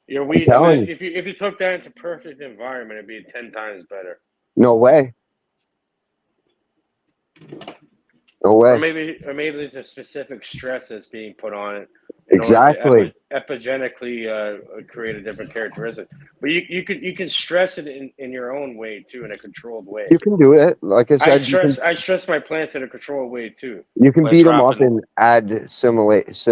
I: Your
G: I'm
I: weed. I
G: telling
I: mean,
G: you.
I: if you took that into perfect environment, it'd be 10 times better.
G: No way. No
I: Or
G: way.
I: maybe there's a specific stress that's being put on it in order to
G: Exactly.
I: epigenetically create a different characteristic. But you can stress it in your own way too, in a controlled way.
G: You can do it. Like I said,
I: I stress my plants in a controlled way too.
G: you can
I: By
G: beat them up
I: dropping
G: and add simulations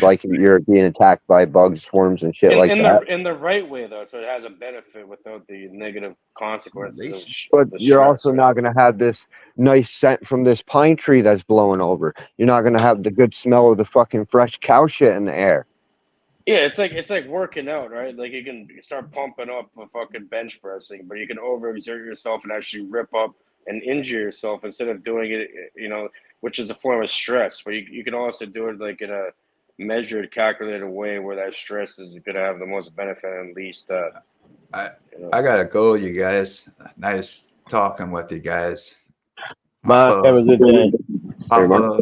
G: like you're being attacked by bugs, swarms, and shit like that.
I: in the right way though, so it has a benefit without the negative consequences
G: But
I: of the
G: you're
I: stress,
G: also
I: right?
G: not going to have this nice scent from this pine tree that's blowing over. You're not going to have the good smell of the fucking fresh cow shit in the air.
I: Yeah, it's like working out, right? Like you can start pumping up for fucking bench pressing, but you can overexert yourself and actually rip up and injure yourself instead of doing it, which is a form of stress. But you can also do it like in a measured, calculated way where that stress is going to have the most benefit and least.
J: I gotta go, you guys. Nice talking with you guys.
M: Mark, have a good day.
J: Papa,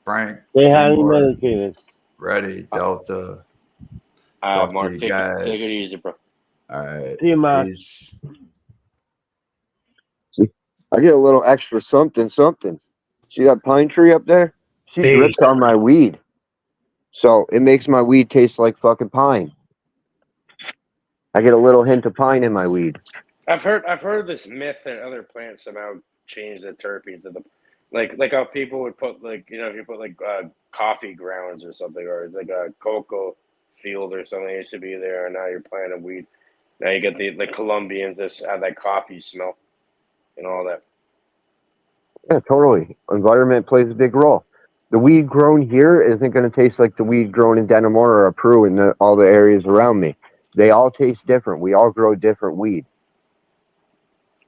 J: Frank,
M: Stay highly
J: Seymour,
M: medicated.
J: Ready, Delta.
I: All right,
J: Talk
I: Mark,
J: to you
I: take it
J: guys.
I: easy, bro.
J: All right.
M: See you, Mark.
J: Peace.
G: See, I get a little extra something. See that pine tree up there? She
O: Peace.
G: drips on my weed. So it makes my weed taste like fucking pine. I get a little hint of pine in my weed.
I: I've heard this myth that other plants somehow change the terpenes of the, like how people would put if you put coffee grounds or something, or it's like a cocoa field or something used to be there, and now you're planting weed. Now you get the Colombians that have that coffee smell and all that.
G: Yeah, totally. Environment plays a big role. The weed grown here isn't going to taste like the weed grown in Denimore or Peru and all the areas around me. They all taste different. We all grow different weed.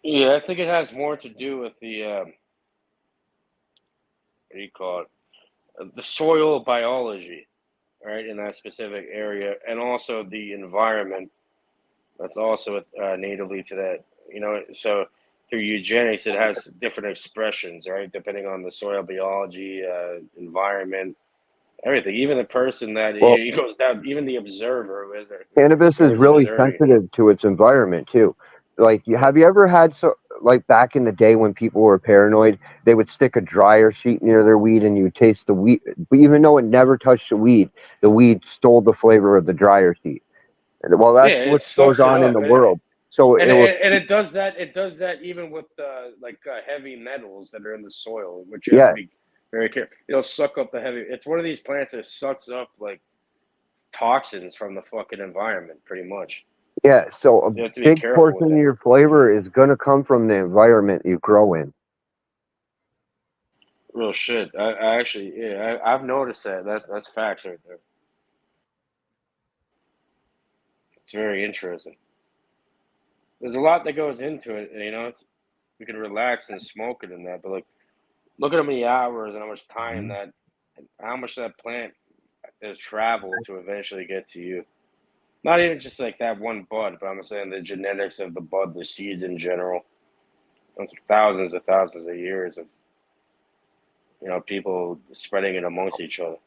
I: Yeah, I think it has more to do with the what do you call it? The soil biology, right, in that specific area, and also the environment that's also natively to that. So through eugenics, it has different expressions, right, depending on the soil biology, environment, everything. Even the person that
G: Well,
I: he goes down, even the observer who
G: cannabis is
I: goes in his
G: really
I: journey.
G: sensitive to its environment too. Like, have you ever had like back in the day when people were paranoid, they would stick a dryer sheet near their weed and you would taste the weed, but even though it never touched the weed stole the flavor of the dryer sheet. And, well,
I: Yeah,
G: that's
I: it
G: what goes
I: sucks it
G: on in
I: up,
G: the world. So
I: and
G: it was,
I: it does that. It does that even with heavy metals that are in the soil, which you have to
G: yeah,
I: be very careful. It'll suck up the heavy. It's one of these plants that sucks up like toxins from the fucking environment, pretty much.
G: yeah. So a
I: You have to be
G: big
I: careful with
G: portion of
I: that.
G: your flavor is going to come from the environment you grow in.
I: Real shit. I actually, yeah, I've noticed that. That's facts right there. It's very interesting. There's a lot that goes into it. We can relax and smoke it and that, but look at how many hours and how much time how much that plant has traveled to eventually get to you. Not even just like that one bud, but I'm saying the genetics of the bud, the seeds in general. It's thousands of years of people spreading it amongst each other.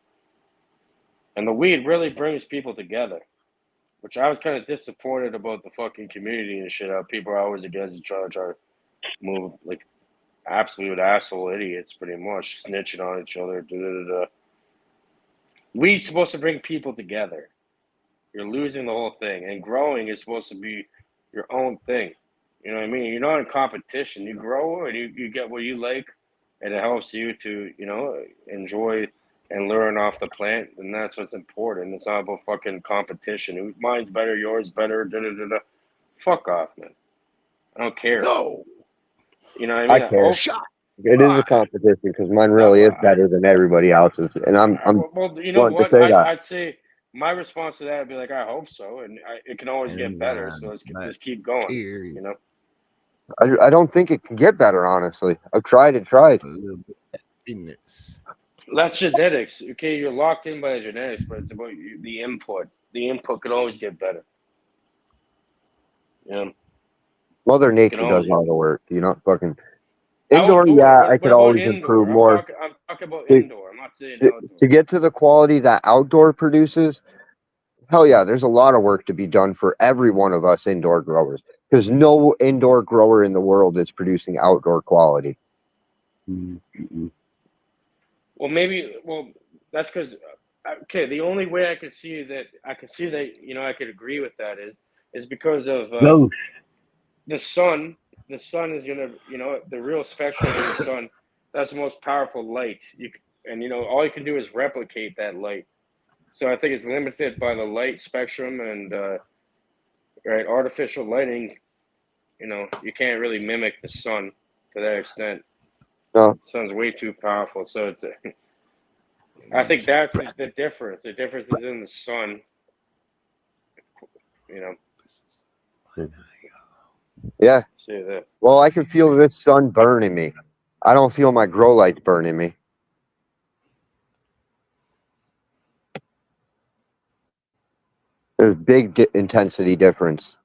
I: And the weed really brings people together, which I was kind of disappointed about the fucking community and shit. How people are always against each other, try to move like absolute asshole idiots, pretty much snitching on each other. Weed's supposed to bring people together. You're losing the whole thing, and growing is supposed to be your own thing. You know what I mean? You're not in competition. You grow and you get what you like, and it helps you to enjoy and learn off the plant, and that's what's important. It's not about fucking competition. Mine's better, yours better. Fuck off, man. I don't care.
F: No.
C: You know what I mean?
G: I care.
C: Hope,
G: It is a competition because mine
C: no,
G: really is better than everybody else's, and I'm
C: well, you know
G: going to
C: what?
G: say that.
C: I'd say my response to that would be like, I hope so, and it can always get better. So let's just keep going. You know.
G: I don't think it can get better. Honestly, I've tried and tried.
C: That's genetics. Okay, you're locked in by the genetics, but it's about the input. The input could always get better. Yeah.
G: Mother
C: You
G: Nature
C: can
G: does
C: always
G: all the work. You know, fucking indoor.
C: outdoor.
G: Yeah, I
C: What
G: could
C: about
G: always
C: indoor?
G: improve more.
C: I'm talking about
G: To,
C: indoor. I'm not saying outdoor.
G: to get to the quality that outdoor produces, hell yeah, there's a lot of work to be done for every one of us indoor growers because no indoor grower in the world is producing outdoor quality.
K: Mm-hmm.
C: Well, maybe. Well, that's because. Okay, the only way I could see that I could agree with that is because of
K: Ghost.
C: the sun. The sun is gonna, the real spectrum of the sun. That's the most powerful light. All you can do is replicate that light. So I think it's limited by the light spectrum and right, artificial lighting. You can't really mimic the sun to that extent.
G: No.
C: The sun's way too powerful. So I think that's the difference. The difference is in the sun.
G: Yeah.
C: Say that.
G: Well, I can feel this sun burning me. I don't feel my grow lights burning me. There's big intensity difference.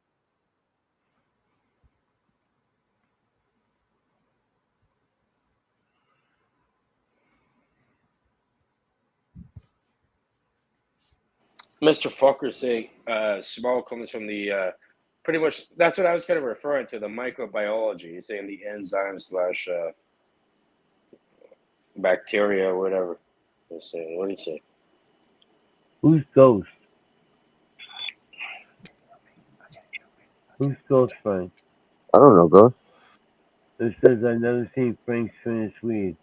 C: Mr. Fucker saying small comes from the pretty much that's what I was kind of referring to, the microbiology. He's saying the enzyme slash bacteria or whatever. He's saying, what did he say?
K: Who's Ghost? Who's Ghost, Frank?
G: I don't know, Ghost.
K: It says I've never seen Frank's finished weed.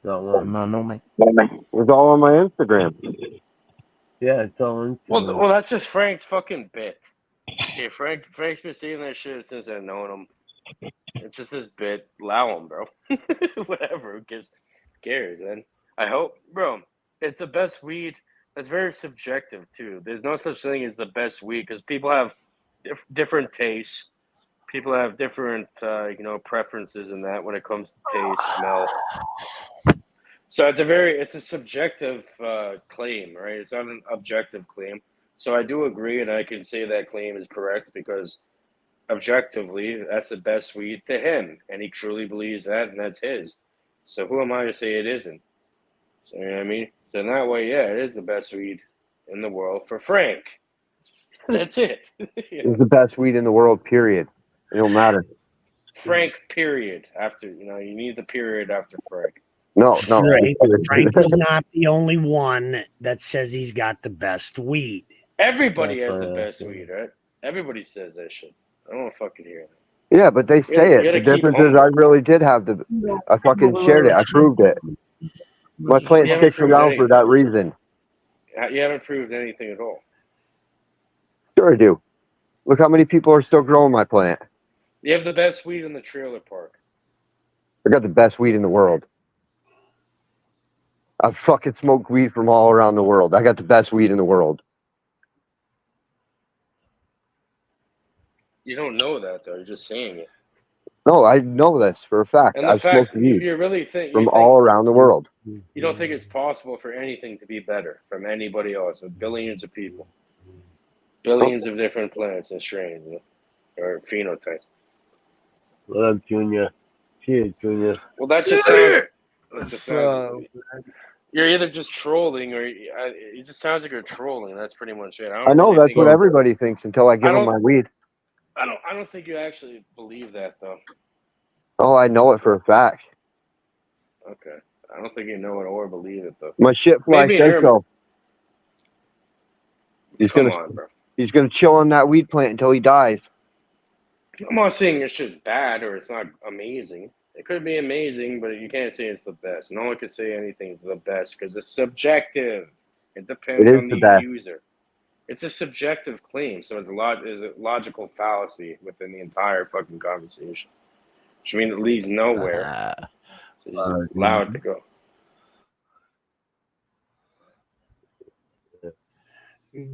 K: Not one.
F: No, man.
G: It's all on my Instagram.
K: Yeah, it's all Instagram.
C: Well, that's just Frank's fucking bit. Okay, Frank's been saying that shit since I've known him. It's just his bit. Allow him, bro. Whatever. Who cares, man? I hope, bro. It's the best weed. That's very subjective too. There's no such thing as the best weed because people have different tastes. People have different, preferences in that when it comes to taste, smell. So it's a subjective claim, right? It's not an objective claim. So I do agree, and I can say that claim is correct because objectively, that's the best weed to him, and he truly believes that, and that's his. So who am I to say it isn't? So, you know what I mean? So in that way, yeah, it is the best weed in the world for Frank. That's it.
G: It's the best weed in the world, period. It don't matter.
C: Frank, period. After, you need the period after Frank.
G: No.
O: Frank is not the only one that says he's got the best weed.
C: Everybody has the best weed, right? Everybody says that shit. I don't want to fucking hear that.
G: Yeah, but they say it. The difference is I really did have I fucking shared it. I proved it. My plant sticks around for that reason.
C: You haven't proved anything at all.
G: Sure I do. Look how many people are still growing my plant.
C: You have the best weed in the trailer park.
G: I got the best weed in the world. I've fucking smoked weed from all around the world. I got the best weed in the world.
C: You don't know that, though. You're just saying it.
G: No, I know this for a fact.
C: And the
G: I've
C: fact
G: smoked weed
C: you really think
G: from all around the world.
C: You don't think it's possible for anything to be better from anybody else? Of billions of people, billions of different plants and strains or phenotypes.
K: What up, Junior? Cheers, Junior.
C: Well, that just sounds. You're either just trolling or it just sounds like you're trolling. That's pretty much it.
G: I know that's what everybody thinks until I give them my weed.
C: I don't think you actually believe that, though.
G: Oh, I know it for a fact.
C: Okay. I don't think you know it or believe it, though.
G: My shit fly says so. He's gonna chill on that weed plant until he dies.
C: I'm not saying your shit's bad or it's not amazing. It could be amazing, but you can't say it's the best. No one can say anything's the best because it's subjective. It depends on the user. It's a subjective claim, so it's a logical fallacy within the entire fucking conversation.
I: which means it leads nowhere. So you just allow it to go.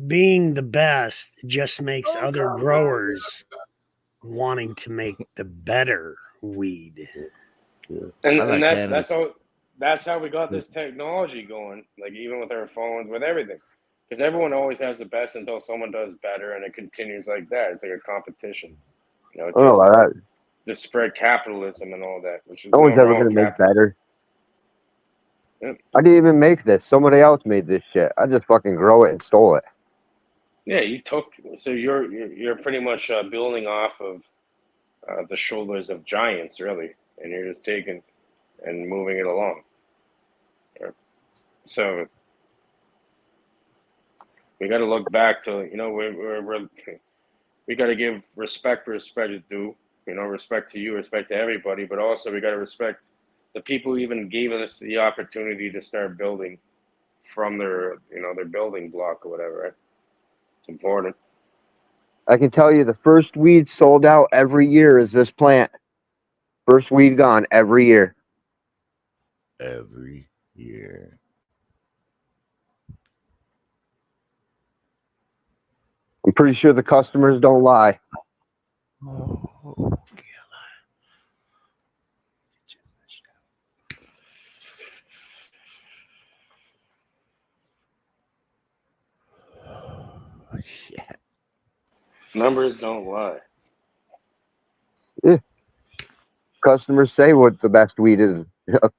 O: Being the best just makes other growers wanting to make the better weed.
I: And that's how we got this technology going. Like even with our phones, with everything, because everyone always has the best until someone does better, and it continues like that. It's like a competition. You know, it's
G: I don't know about that.
I: to spread capitalism and all that, which is
G: No one's
I: no
G: ever
I: wrong
G: gonna
I: with
G: make
I: capitalism.
G: better.
I: Yep.
G: I didn't even make this. Somebody else made this shit. I just fucking grow it and stole it.
I: Yeah, you took. So you're pretty much building off of the shoulders of giants, really, and you're just taking and moving it along. So we got to look back to we got to give respect where respect is due. You know, respect to you, respect to everybody, but also we got to respect the people who even gave us the opportunity to start building from their building block or whatever. Right? It's important.
G: I can tell you the first weed sold out every year is this plant. First weed gone every year.
F: Every year.
G: I'm pretty sure the customers don't lie.
F: Oh, yeah.
I: Numbers don't lie.
G: Yeah. Customers say what the best weed is.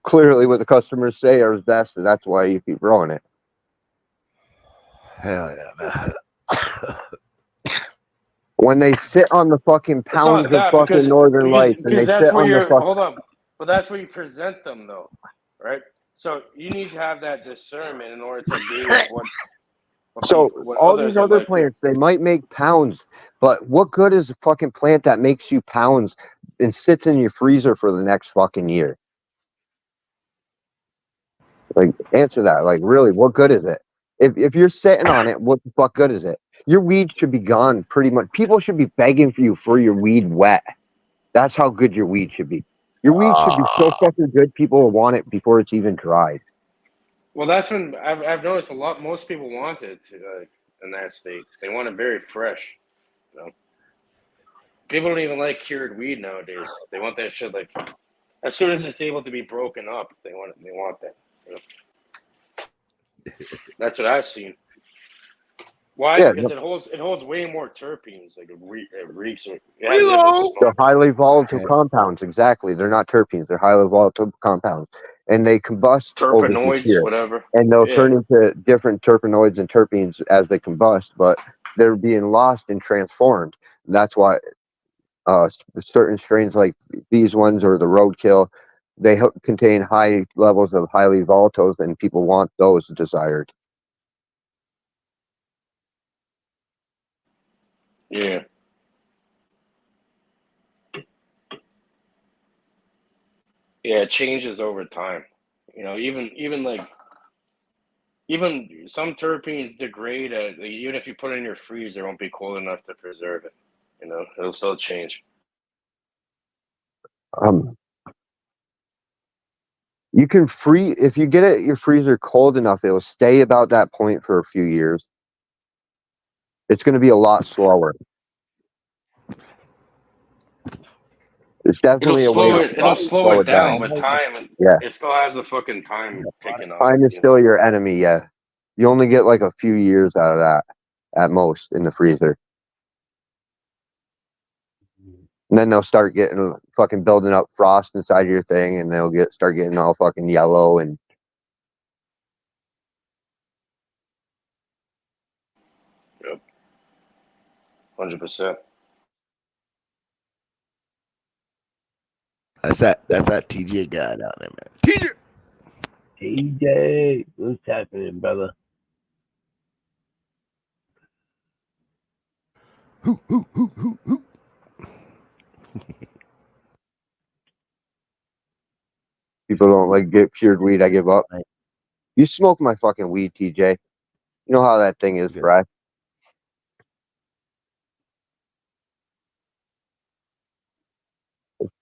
G: Clearly, what the customers say are best, and that's why you keep growing it.
F: Hell yeah, man.
G: When they sit on the fucking
I: It's
G: pounds
I: not
G: of
I: that
G: fucking Northern Lights, and they
I: that's
G: sit
I: where
G: on the
I: you're.
G: fucking.
I: Hold on, but that's where you present them, though, right? So you need to have that discernment in order to gauge
G: So
I: what
G: all
I: others
G: these
I: are
G: other
I: like here.
G: plants, they might make pounds, but what good is a fucking plant that makes you pounds and sits in your freezer for the next fucking year? Like, answer that. Like, really, what good is it? If you're sitting on it, what the fuck good is it? Your weed should be gone pretty much. People should be begging for you for your weed wet. That's how good your weed should be. Your weed should be so fucking good, people will want it before it's even dried.
I: Well, that's when I've noticed a lot. Most people want it in that state. They want it very fresh. You know, people don't even like cured weed nowadays. They want that shit like as soon as it's able to be broken up. They want it. They want that. You know? That's what I've seen. Why?
G: Yeah,
I: Because it holds way more terpenes. Like it reeks. It has
F: Reload.
G: they're highly volatile
F: Hey,
G: compounds. Exactly. They're not terpenes. They're highly volatile compounds. And they combust over the
I: terpenoids,
G: year.
I: whatever.
G: And they'll
I: Yeah.
G: turn into different terpenoids and terpenes as they combust, but they're being lost and transformed. That's why certain strains like these ones or the roadkill, they contain high levels of highly volatiles, and people want those desired.
I: Yeah. Yeah, it changes over time. You know, even like even some terpenes degrade even if you put it in your freezer, it won't be cold enough to preserve it. You know, it'll still change.
G: You can if you get it your freezer cold enough, it will stay about that point for a few years. It's going to be a lot slower. It's definitely a way to
I: It'll slow
G: slow
I: it
G: it
I: down,
G: down.
I: but time
G: Yeah.
I: it still has the fucking time ticking off.
G: Time is
I: You know?
G: still your enemy, yeah. You only get like a few years out of that at most in the freezer. And then they'll start getting fucking building up frost inside your thing, and they'll start getting all fucking yellow and
I: Yep. 100%.
F: That's that TJ guy down there, man. TJ.
M: TJ, what's happening, brother?
F: Who?
G: people don't like get cured weed. I give up. You smoke my fucking weed, TJ. You know how that thing is, Brad.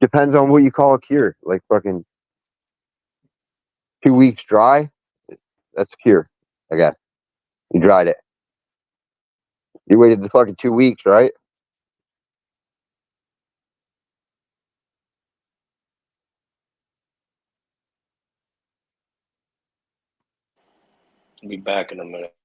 G: Depends on what you call a cure. Like fucking 2 weeks dry, that's a cure. I guess you dried it. You waited the fucking 2 weeks, right?
I: I'll be back in a minute.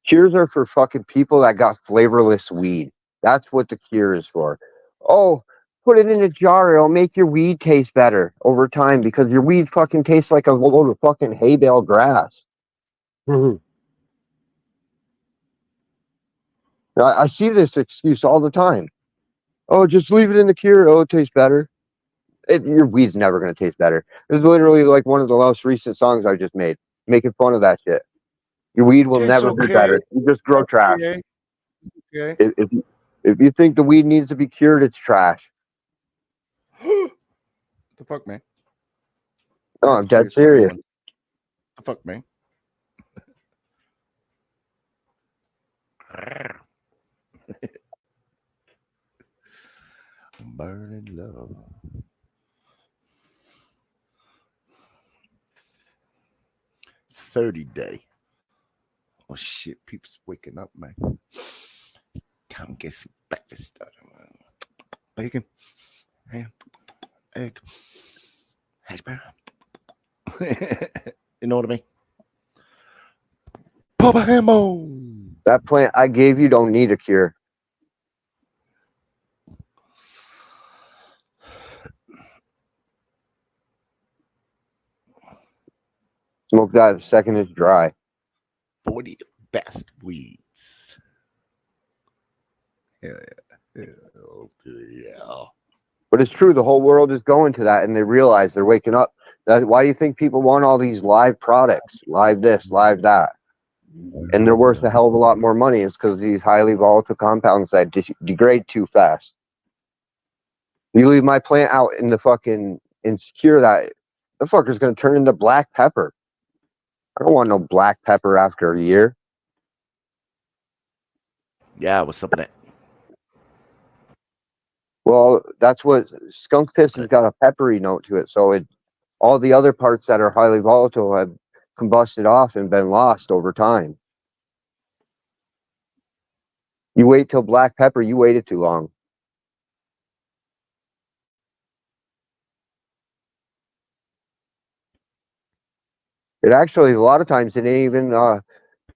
G: Cures are for fucking people that got flavorless weed. That's what the cure is for. Oh, put it in a jar. It'll make your weed taste better over time because your weed fucking tastes like a load of fucking hay bale grass. I see this excuse all the time. Oh, just leave it in the cure. Oh, it tastes better. Your weed's never going to taste better. This is literally like one of the most recent songs I just made, making fun of that shit. Your weed will
F: It's
G: never be
F: okay.
G: better. You just grow trash.
F: Okay. Okay.
G: If you think the weed needs to be cured, it's trash.
F: The fuck, man?
G: No, I'm dead serious.
F: The fuck, man? Burning love. $30 Oh shit, people's waking up, man. Time to get some breakfast started, man. Bacon, ham, egg, hash brown. You know what I mean? Papa Hambo.
G: That plant I gave you don't need a cure. Smoke that the second it's dry.
F: 40 best weeds. Yeah.
G: But it's true. The whole world is going to that, and they realize they're waking up. Why do you think people want all these live products, live this, live that, and they're worth a hell of a lot more money? It's because these highly volatile compounds that degrade too fast. You leave my plant out in the fucking insecure, that the fucker's gonna turn into black pepper. I don't want no black pepper after a year.
F: Yeah, what's up with that?
G: Well, that's what skunk piss has got, a peppery note to it. So all the other parts that are highly volatile have combusted off and been lost over time. You wait till black pepper, you waited too long. It actually, a lot of times, it ain't even,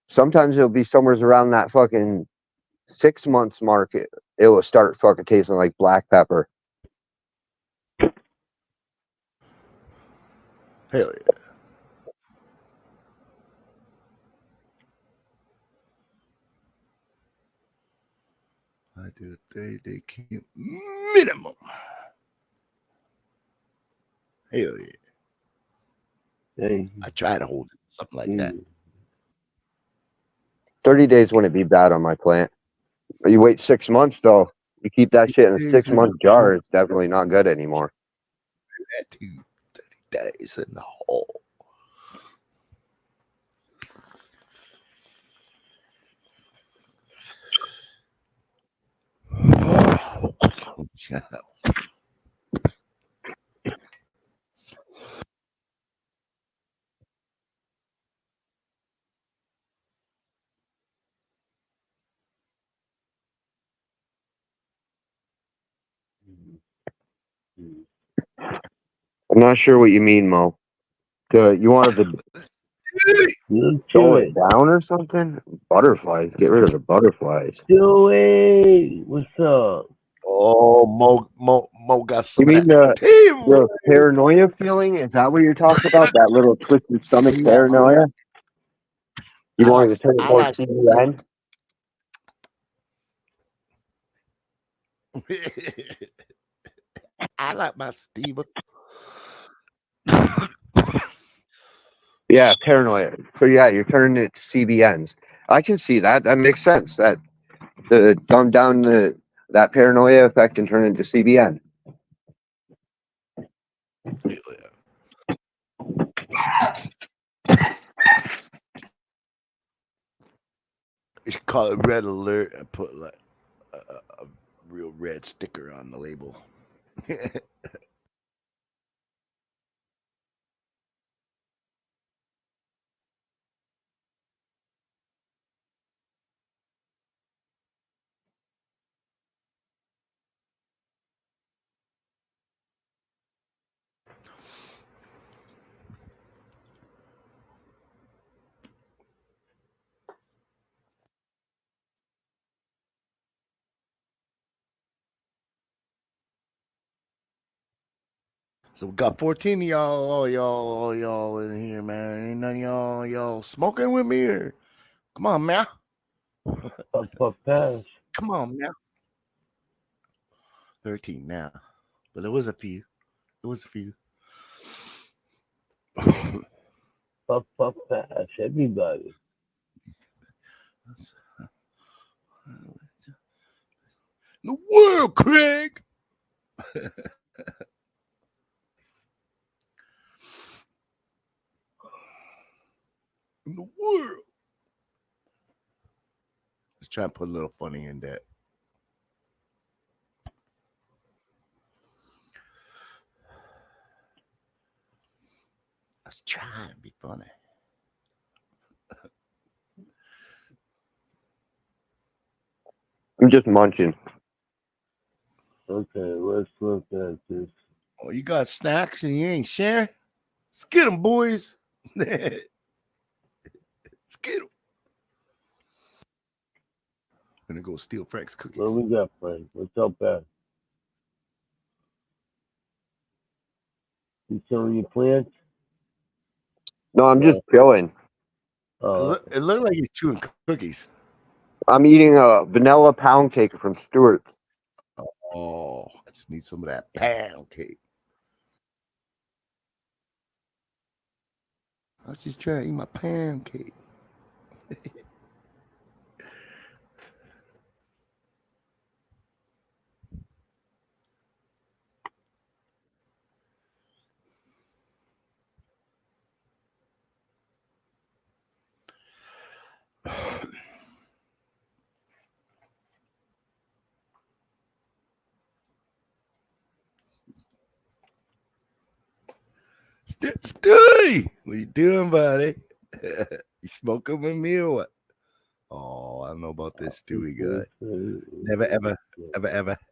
G: sometimes it'll be somewhere around that fucking 6 months mark. It will start fucking tasting like black pepper.
F: Hell yeah. I do a 30-day camp minimum. Hell yeah.
M: Hey.
F: I try to hold it, something like that.
G: 30 days wouldn't be bad on my plant. But you wait 6 months, though. You keep that shit in a 6-month jar, it's definitely not good anymore.
F: That too. 30 days in the hole.
G: I'm not sure what you mean, Mo. You wanted to slow it down or something? Butterflies. Get rid of the butterflies.
M: Joey, what's up?
F: Oh, Mo got some
G: You
F: of
G: mean
F: that.
G: the paranoia feeling? Is that what you're talking about? That little twisted stomach paranoia? You wanted to turn it more CBN?
F: I like my Steve.
G: Yeah, paranoia. So yeah, you're turning it to CBNs. I can see that. That makes sense. That the dumb down that paranoia effect and turn it into CBN.
F: It's called Red Alert. I put like a real red sticker on the label. So we got 14 of y'all, all y'all in here, man. Ain't none of y'all smoking with me or come on, man.
M: Pass.
F: Come on, man. 13 now. But there was a few. There was a few.
M: Pass. Everybody.
F: The world, Craig. In the world. Let's try and put a little funny in that. Let's try and be funny.
G: I'm just munching.
M: Okay, let's look at this.
F: Oh, you got snacks and you ain't sharing? Let's get them, boys. Let's get them. I'm gonna go steal Frank's cookies.
M: What we got, Frank? What's up, back? You selling your plants?
G: No, I'm just chilling.
F: It looked like he's chewing cookies.
G: I'm eating a vanilla pound cake from Stewart's.
F: Oh, I just need some of that pound cake. I was just trying to eat my pound cake. Stewie, what you doing, buddy? You smoking with me or what? Oh, I don't know about this Stewie guy. Never,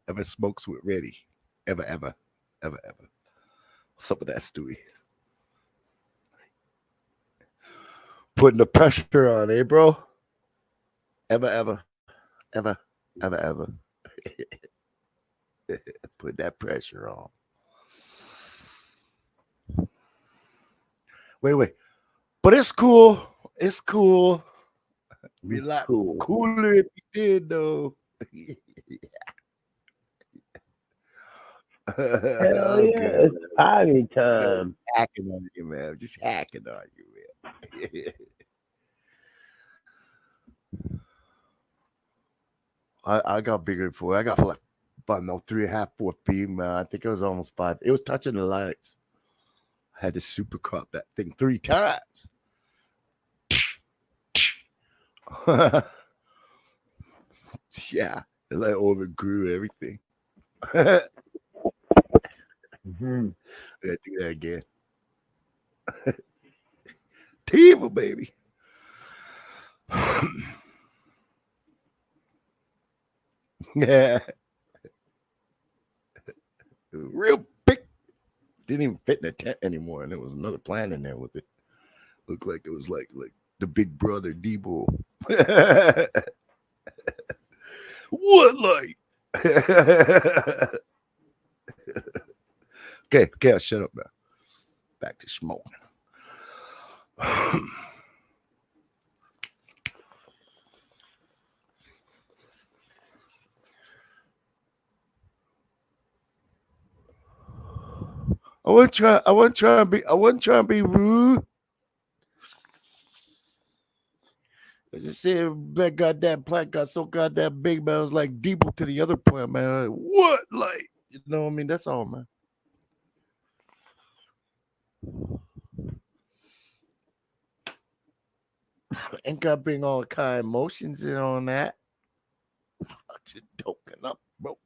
F: ever smokes with Reddy. Ever. What's up with that, Stewie? Putting the pressure on, eh, bro? Ever. Put that pressure on. Wait. But it's cool. It's cool. Be a lot cooler if you did, though.
M: Hell yeah, it's party time.
F: Just hacking on you, man. Just hacking on you, man. I got bigger before. I got like about 3.5, 4 feet, man. I think it was almost 5. It was touching the lights. I had to super crop that thing 3 times. Yeah, it like overgrew everything.
M: Mm-hmm.
F: I gotta do that again. Tiva, baby. Yeah. Real big. Didn't even fit in the tent anymore, and there was another plant in there with it. Looked like it was like the big brother Debo. What light? Okay, I'll shut up now. Back to smoking. I wasn't trying to be rude. I just said that goddamn plant got so goddamn big, man. I was like Debo to the other plant, man. Like, what? Like, you know what I mean? That's all, man. Ain't got to bring all kind of emotions in on that. I'm just joking up, bro.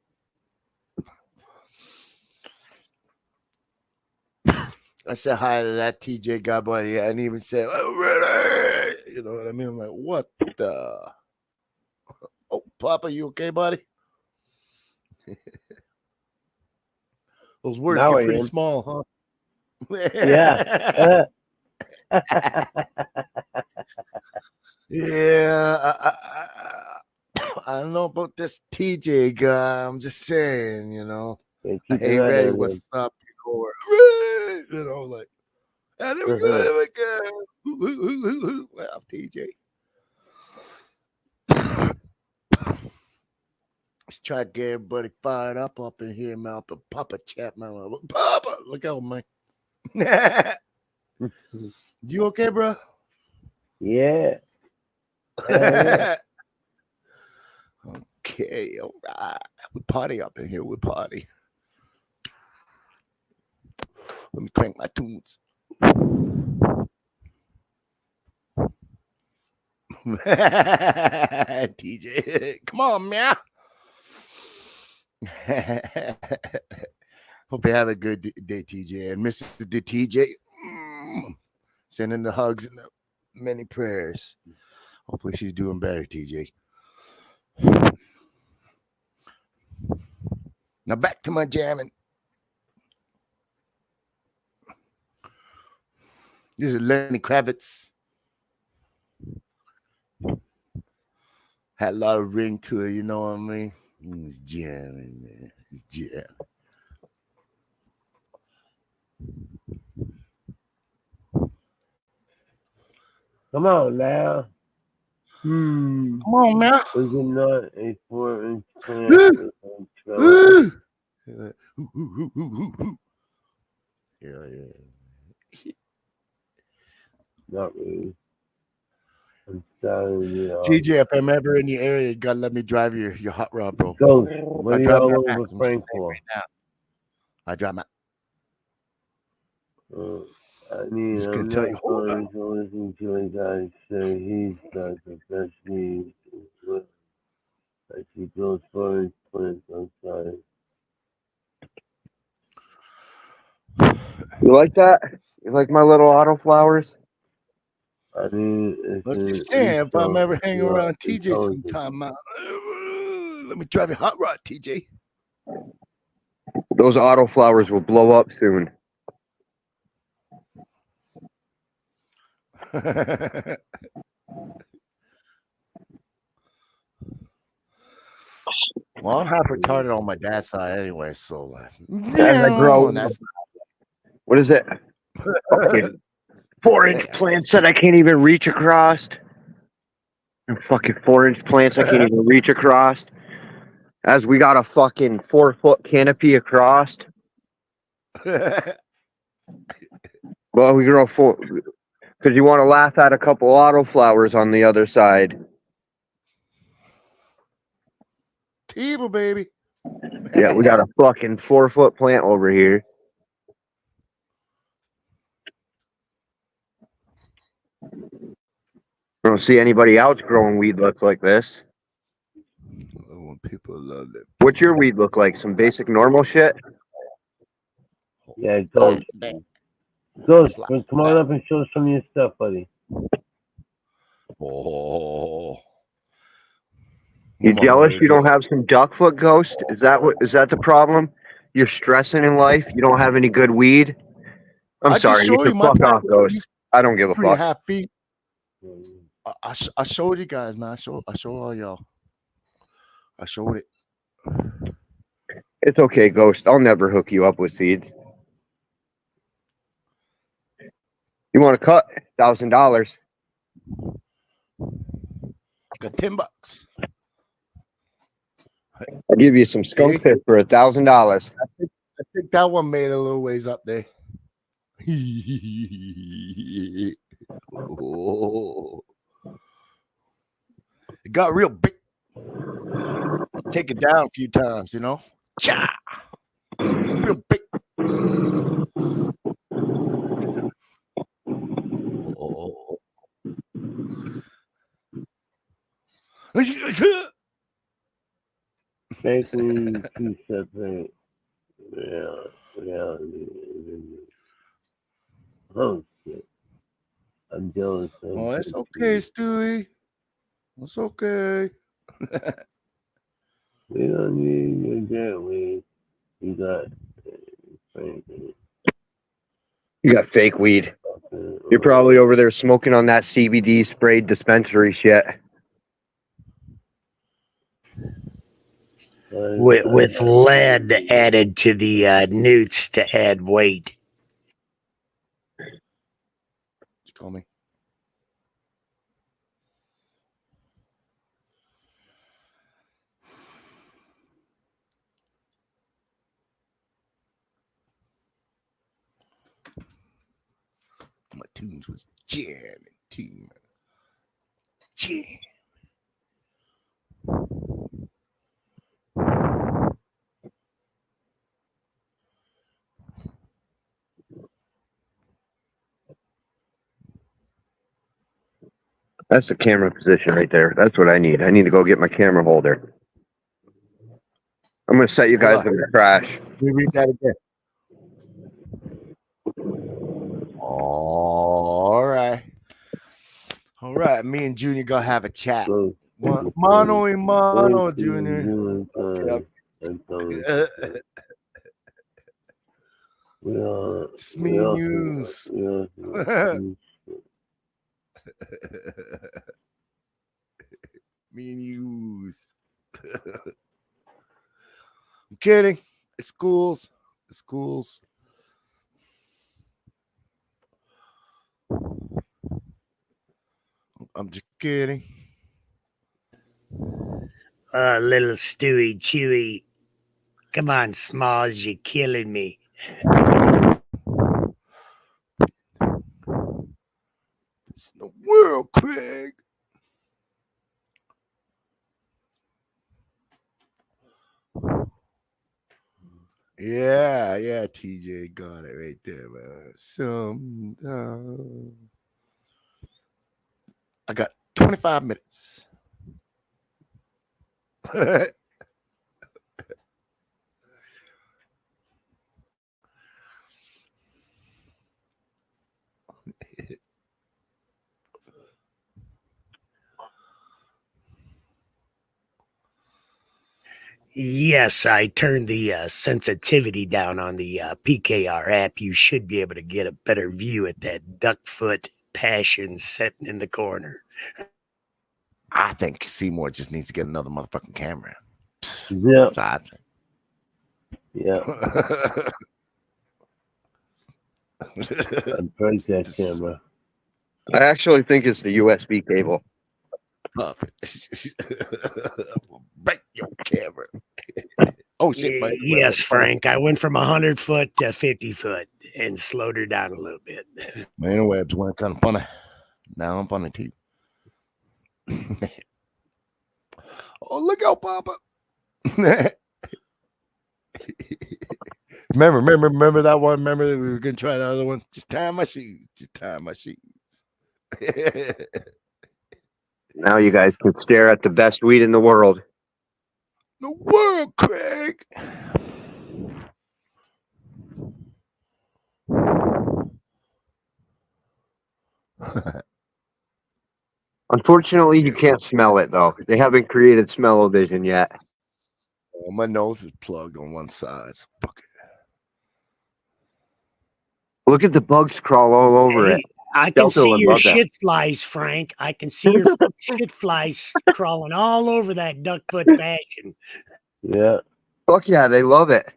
F: I said hi to that TJ guy, buddy, and he even said, "Oh, ready?" You know what I mean? I'm like, what the? Oh, Papa, you okay, buddy? Those words
M: Now
F: get
M: I
F: pretty
M: am.
F: small, huh?
M: Yeah.
F: Yeah, I don't know about this TJ guy. I'm just saying, you know.
M: Yeah, keep
F: Hey,
M: an eye
F: ready?
M: on him.
F: What's up? Or, you know, like, and there we go.
M: Uh-huh.
F: There we go. Well, TJ. Let's try to get everybody fired up in here, man. Papa chat, man. Papa, look out, man. You okay, bro?
M: Yeah. Yeah.
F: Okay, all right. We party up in here. We party. Let me crank my tunes. TJ, come on, man. Hope you have a good day, TJ. And Mrs. TJ, sending the hugs and the many prayers. Hopefully she's doing better, TJ. Now back to my jamming. This is Lenny Kravitz. Had a lot of ring to it, you know what I mean? It's jamming, man. It's jamming.
M: Come on now.
F: Come on now.
M: We can not a 4-inch plant with a trailer.
F: Yeah.
M: Not really. I'm starting it off.
F: TJ, if I'm ever in your area, you gotta let me drive your hot rod, bro.
M: Go. What are you
F: drive
M: all
F: my
M: over
F: Max. I'm
M: Frank
F: just saying
M: for?
F: right now. I drive my.
M: I mean,
F: just
M: I'm
F: gonna tell
M: not
F: you. Hold on.
M: going to listen to a guy say he's got the best news. As he goes for his plants outside.
G: You like that? You like my little autoflowers?
M: I mean, it's
F: Let's just
M: an
F: say if I'm ever hanging around TJ
M: intelligence.
F: sometime, let me drive your hot rod, TJ.
G: Those autoflowers will blow up soon.
F: Well, I'm half retarded on my dad's side anyway, so
G: As I grow,
F: that's
G: what is it? Fucking 4-inch plants that I can't even reach across. And fucking 4-inch plants I can't even reach across. As we got a fucking 4-foot canopy across. Well, we grow 4 because you want to laugh at a couple autoflowers on the other side.
F: evil, baby.
G: Yeah, we got a fucking 4-foot plant over here. I don't see anybody else growing weed looks like this.
F: When people love it.
G: What's your weed look like? Some basic normal shit?
M: Yeah, Ghost. Ghost, come on up and show us some of your stuff, buddy.
F: Oh.
G: You jealous you don't have some duck foot, Ghost? Is that the problem? You're stressing in life? You don't have any good weed? I'm sorry. You can fuck off, Ghost. I don't give a
F: pretty
G: fuck.
F: happy. I showed you guys, man. I showed all y'all. I showed it.
G: It's okay, Ghost. I'll never hook you up with seeds. You want to cut? $1,000.
F: Got $10.
G: I'll give you some skunk piss for $1,000.
F: I think that one made a little ways up there. Oh. It got real big. Take it down a few times, you know. Cha! Real big. Oh.
M: Making two separate realities. kill us.
F: Oh, it's okay, Stewie. It's okay.
M: We don't need your get weed. You got
G: You got fake weed. You're probably over there smoking on that CBD sprayed dispensary shit.
O: With lead added to the newts to add weight.
F: You call me. My tunes was jamming too. Jam.
G: That's the camera position right there. That's what I need. I need to go get my camera holder. I'm going to set you guys in the crash.
F: Let me read that again. All right. All right. Me and Junior gonna have a chat. Mano y mano, Junior. Okay. It's me news. Me news. I'm kidding. It's schools. It's schools. I'm just kidding.
O: Little Stewie Chewy. Come on, Smalls, you're killing me.
F: It's the world, Craig. Yeah, TJ got it right there, man. I got 25 minutes.
O: Yes, I turned the sensitivity down on the PKR app. You should be able to get a better view at that duckfoot passion sitting in the corner.
F: I think Seymour just needs to get another motherfucking camera.
M: Yeah.
F: That's what I think.
M: Yeah. I'd break that camera.
G: I actually think it's the USB cable.
F: Break your camera. Oh shit!
O: Yes, Frank. I went from 100 foot to 50 foot and slowed her down a little bit.
F: My interwebs weren't kind of funny. Now I'm funny too. Oh, look out, Papa! remember that one? Remember that we were gonna try the other one? Just tie my shoes. Just tie my shoes.
G: Now you guys can stare at the best weed in the world.
F: The world, Craig.
G: Unfortunately, you can't smell it though. They haven't created smell-o-vision yet.
F: Oh, my nose is plugged on one side. So fuck it.
G: Look at the bugs crawl all over it.
O: I can see your shit flies, Frank. I can see your shit flies crawling all over that duckfoot passion.
M: Yeah.
G: Fuck yeah, they love it.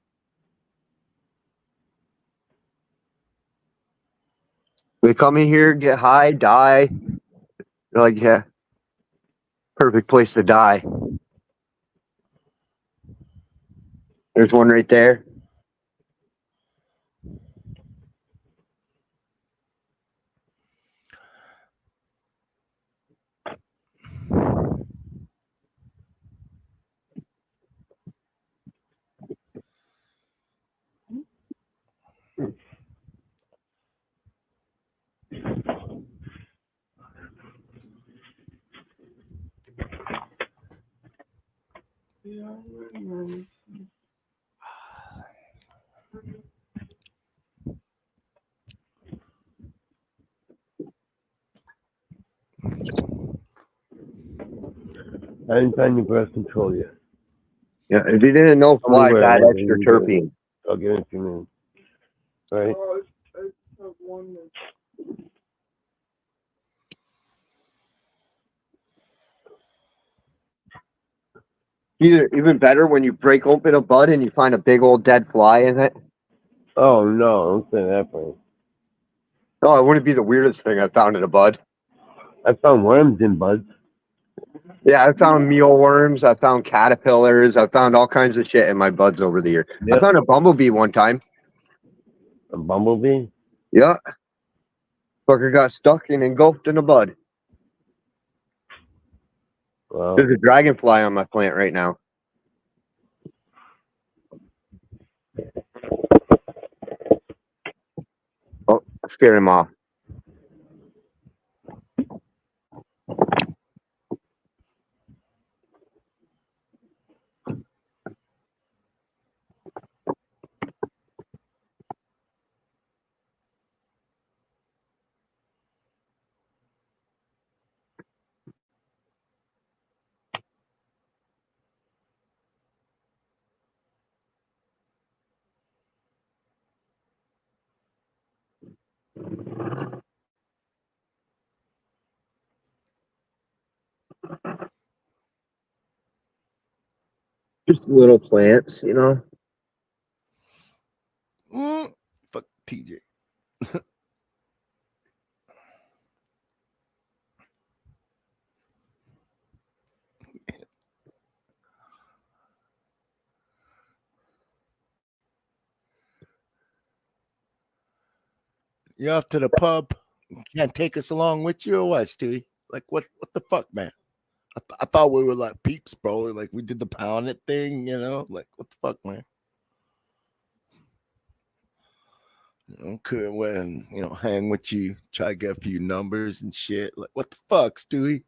G: They come in here, get high, die. They're like, yeah, perfect place to die. There's one right there.
M: I didn't find your birth control yet.
G: Yeah, if you didn't know,
M: Tell me
G: flies
M: where it
G: add
M: is,
G: extra
M: and we'll get it.
G: terpene.
M: I'll give it to you. Right?
G: Even better when you break open a bud and you find a big old dead fly in it.
M: Oh no, don't say that, Frank.
G: Oh, it wouldn't be the weirdest thing I found in a bud.
M: I found worms in buds.
G: Yeah, I found mealworms. I found caterpillars. I found all kinds of shit in my buds over the year.
M: Yep.
G: I found a bumblebee one time.
M: A bumblebee?
G: Yeah. Fucker got stuck and engulfed in a bud.
M: Wow.
G: There's a dragonfly on my plant right now. Oh, I scared him off. Just little plants, you know.
F: Fuck TJ. You off to the pub? You can't take us along with you or what, Stewie? Like what the fuck, man? I thought we were like peeps, bro. Like we did the pound it thing, you know? Like what the fuck, man? Could when hang with you, try to get a few numbers and shit. Like what the fuck, Stewie?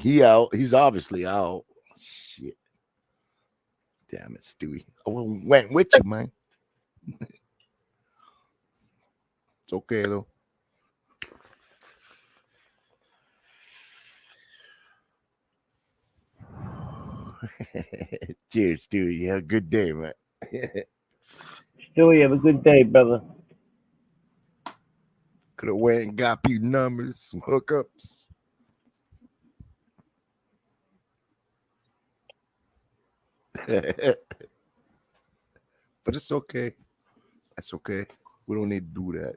F: He out. He's obviously out. Shit. Damn it, Stewie. I went with you, man. It's okay though. Cheers, Stewie. You have a good day, man.
M: Stewie, have a good day, brother.
F: Could have went and got a few numbers, some hookups. But it's okay. That's okay. We don't need to do that.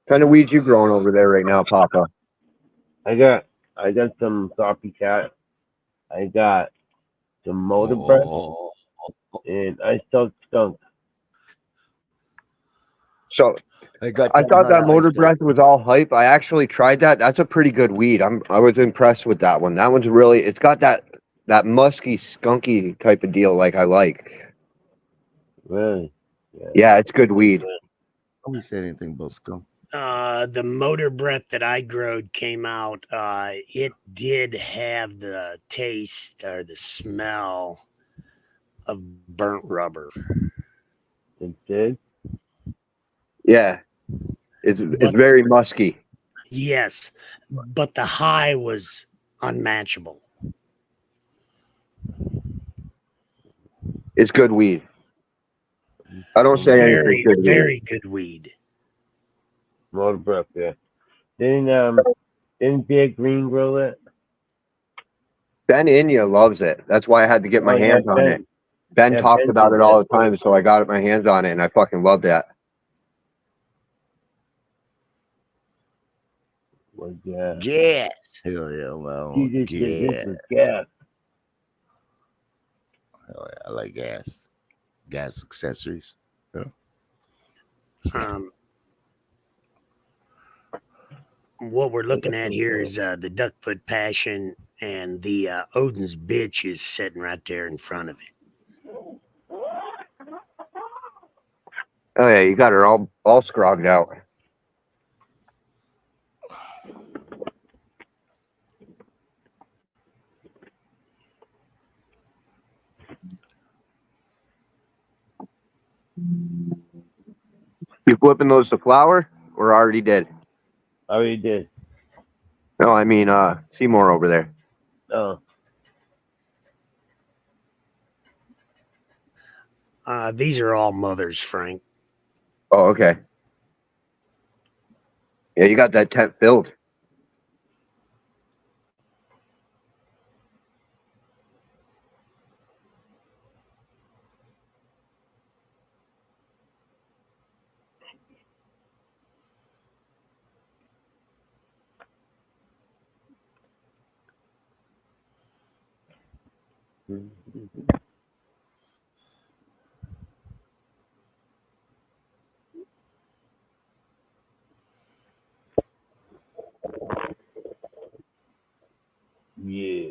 G: Kind of weeds you growing over there right now, Papa?
M: I got some copycat. I got some motor breath, and I stuck skunk.
G: So I thought that motor breath was all hype. I actually tried that. That's a pretty good weed. I was impressed with that one. That one's really. It's got that musky, skunky type of deal. Like I like.
M: Really?
G: Yeah, it's good weed.
F: Nobody said anything about skunk.
O: The motor breath that I growed came out. It did have the taste or the smell of burnt rubber.
M: It did?
G: Yeah. It's very musky.
O: Yes, but the high was unmatchable.
G: It's good weed. I don't say anything. Good
O: very good weed.
M: Motor breath, yeah. Didn't Bear Green grow it?
G: Ben Inya loves it. That's why I had to get my hands on it. Ben talks about it all the time, so I got my hands on it, and I fucking love that.
M: Well, yeah.
F: Gas. Hell yeah, well,
M: Jesus, this is gas.
F: Hell yeah, I like gas. Gas accessories. Yeah.
O: What we're looking at here is the Duckfoot Passion, and the Odin's Bitch is sitting right there in front of it.
G: Oh yeah, you got her all scrogged out. You flipping those to flour or already did?
M: Already did.
G: No, I mean Seymour over there.
M: Oh.
O: These are all mothers, Frank.
G: Oh, okay. Yeah, you got that tent filled.
M: Yeah.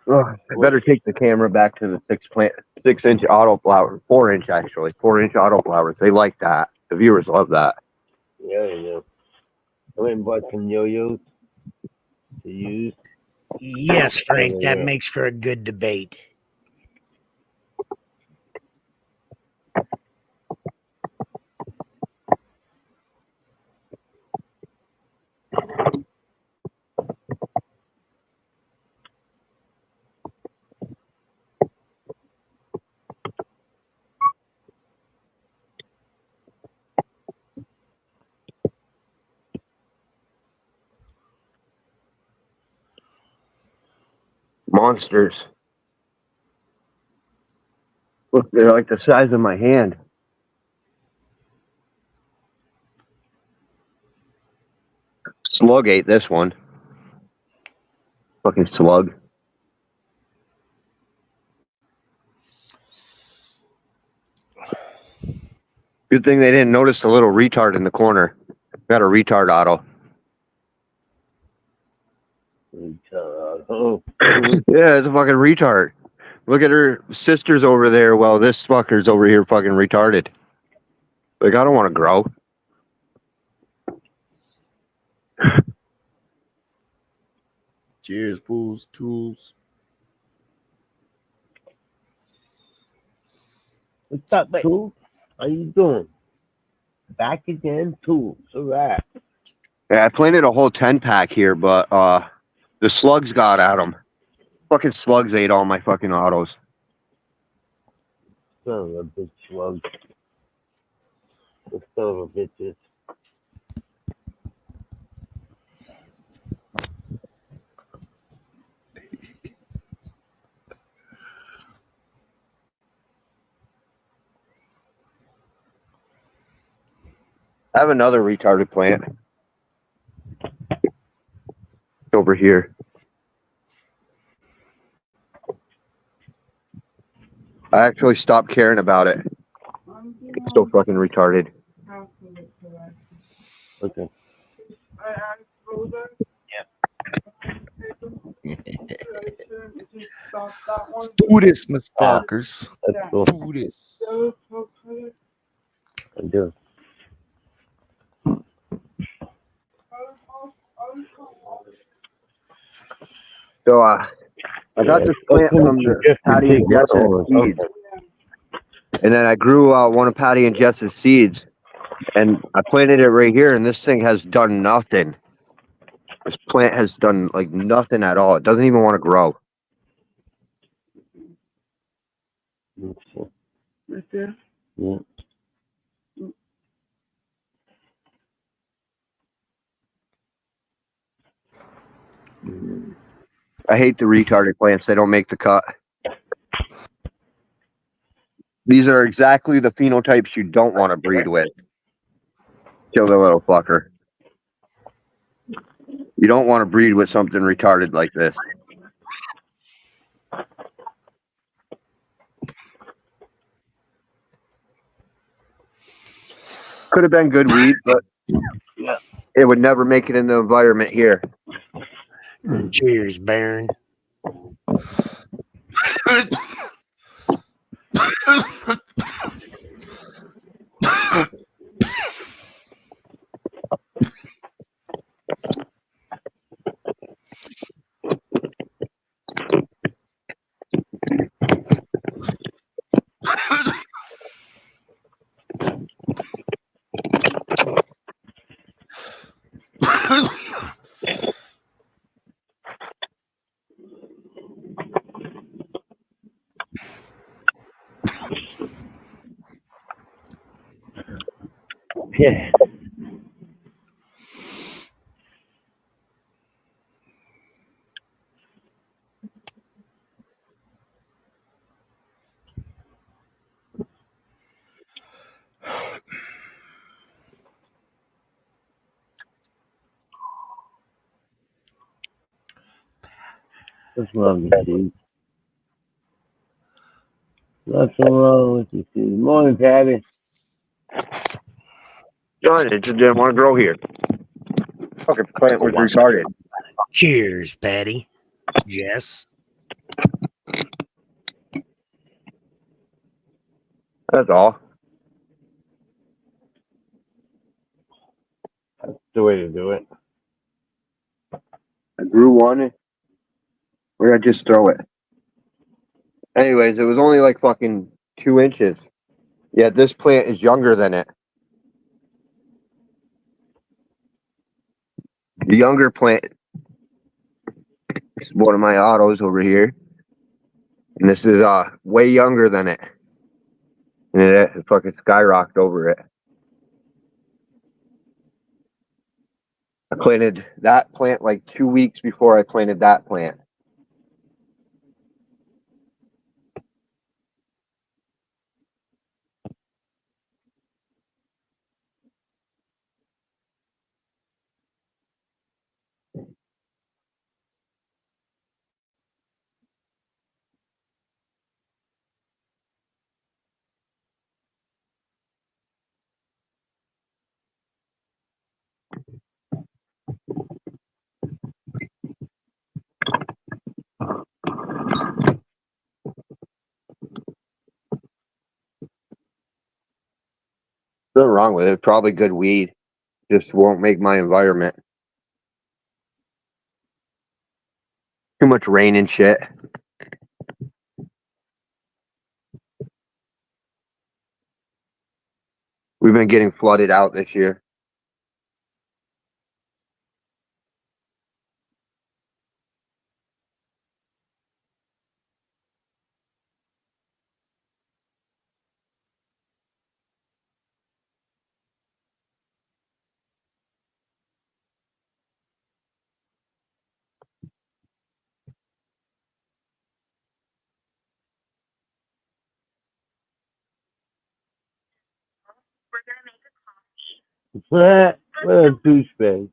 G: Oh, I better take the camera back to the 6-inch autoflower, 4-inch actually, 4-inch autoflowers. They like that. The viewers love that.
M: Yeah, yeah. I went and bought some yo-yos to use.
O: Yes, Frank, that
M: Yeah.
O: makes for a good debate.
G: Monsters. Look, they're like the size of my hand. Slug ate this one. Fucking slug. Good thing they didn't notice the little retard in the corner. Got a retard auto.
M: Oh.
G: Yeah, it's a fucking retard. Look at her sisters over there while this fucker's over here fucking retarded. Like, I don't want to grow.
F: Cheers, fools, tools.
M: What's up, Tools? How you doing? Back again, Tools. All right.
G: Yeah, I planted a whole 10-pack here, but the slugs got at them. Fucking slugs ate all my fucking autos.
M: Son of a bitch, slug. The son of a bitches.
G: I have another retarded plant over here. I actually stopped caring about it. It's so fucking retarded.
M: Okay.
F: Let's do this, Miss Parkers.
M: Let's go.
F: Do this.
M: I do.
G: So I got this plant from the Patty and Jess's seeds. And then I grew one of Patty and Jess's seeds. And I planted it right here, and this thing has done nothing. This plant has done like nothing at all. It doesn't even want to grow.
M: Right there? Yeah.
G: I hate the retarded plants. They don't make the cut. These are exactly the phenotypes you don't want to breed with. Kill the little fucker. You don't want to breed with something retarded like this. Could have been good weed, but it would never make it in the environment here.
O: Cheers, Baron.
M: Okay. What's wrong with you? What's wrong with you? Good morning, Patty.
G: John, it just didn't want to grow here. Fucking plant was retarded.
O: Cheers, Patty. Jess.
G: That's all.
M: That's the way to do it.
G: I grew one. Where did I just throw it? Anyways, it was only like fucking 2 inches. Yeah, this plant is younger than it. The younger plant is one of my autos over here. And this is way younger than it. And it fucking skyrocketed over it. I planted that plant like 2 weeks before I planted that plant. Nothing wrong with it. Probably good weed. Just won't make my environment. Too much rain and shit. We've been getting flooded out this year.
M: What a douchebag.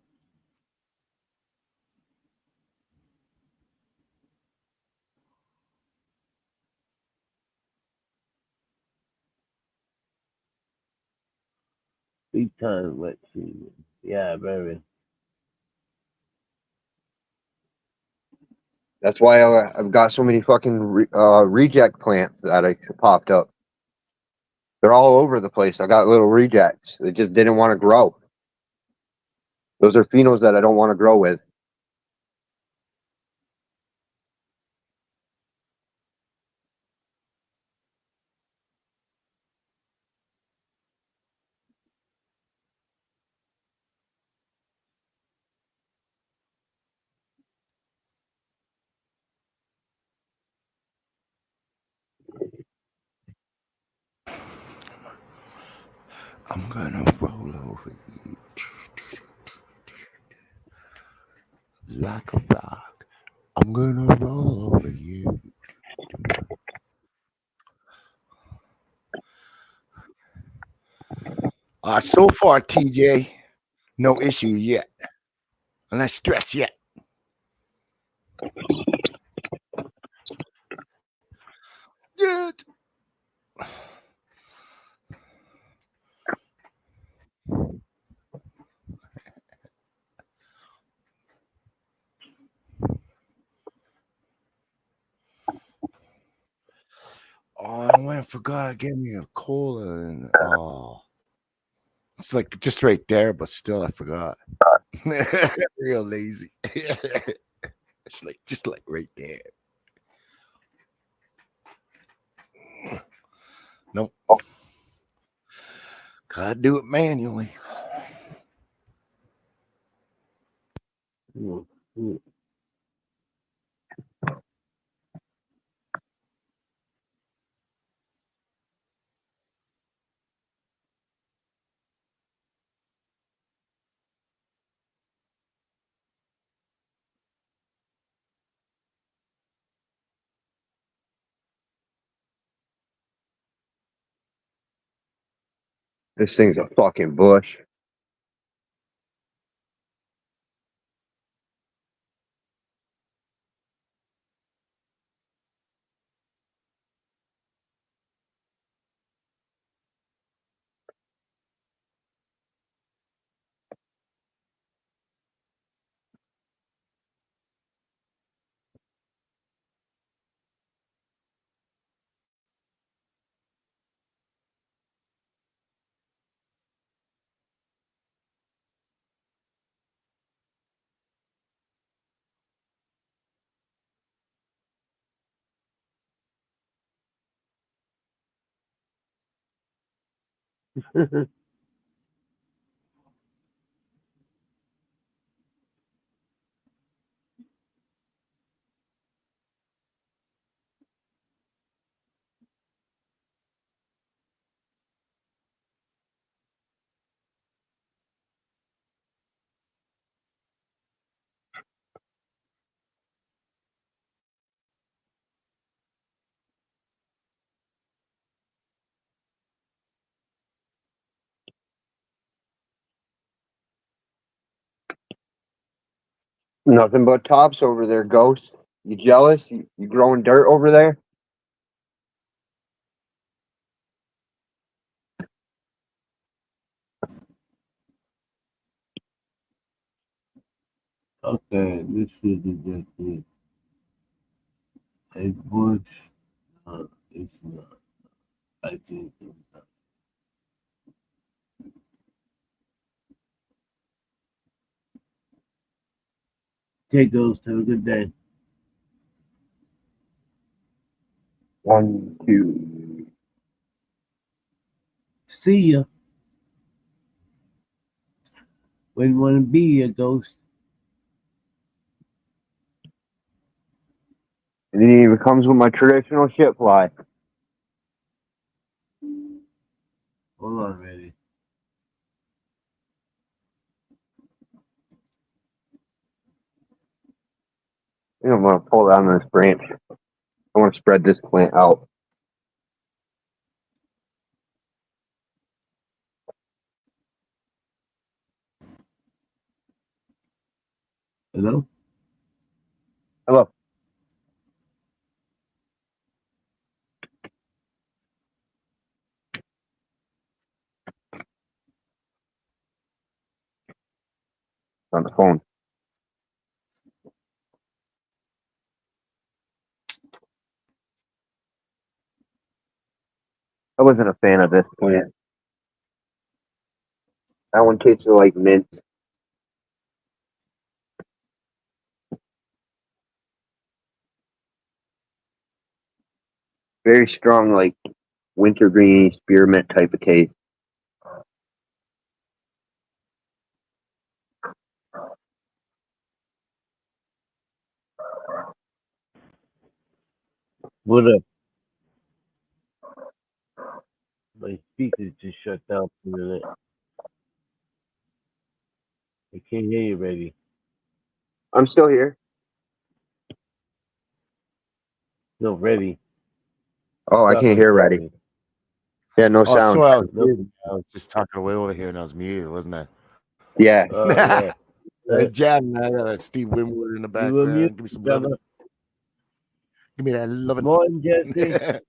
M: Big time wet season. Yeah, baby.
G: That's why I've got so many fucking reject plants that I popped up. They're all over the place. I got little rejects. They just didn't want to grow. Those are phenos that I don't want to grow with.
F: I'm gonna roll over you like a rock. I'm gonna roll over you. So far, TJ, no issue yet. Less stress yet. Yet. Oh, I went and forgot. I gave me a cola and it's like just right there, but still I forgot. Real lazy. It's like just like right there. Nope. Gotta do it manually.
G: This thing's a fucking bush. Nothing but tops over there, Ghost. You jealous? You growing dirt over there?
A: Okay, this is just a bush. It's not. I think it's not. Okay, Ghost. Have a good day.
G: 1, 2.
A: See ya. Wouldn't want to be a Ghost.
G: And it even comes with my traditional shit fly.
A: Hold on, ready.
G: I think I'm gonna pull down this branch. I want to spread this plant out.
A: Hello?
G: Hello. On the phone. I wasn't a fan of this plant. That one tasted like mint. Very strong, like wintergreen spearmint type of taste.
M: What up? My speakers just shut down for a minute. I can't hear you, baby.
G: I'm still here.
M: No, ready.
G: Oh, I can't hear ready.
M: Ready.
G: Yeah, no
F: Oh,
G: sound.
F: so I was
M: Nope.
F: muted. I was just talking away over here and I was muted, wasn't I?
G: Yeah.
M: Yeah.
F: I was jamming. I got that Steve Winwood in the
M: You were
F: background.
M: muted,
F: Give me some
M: brother.
F: loving. Give me that loving.
M: Morning, Jesse.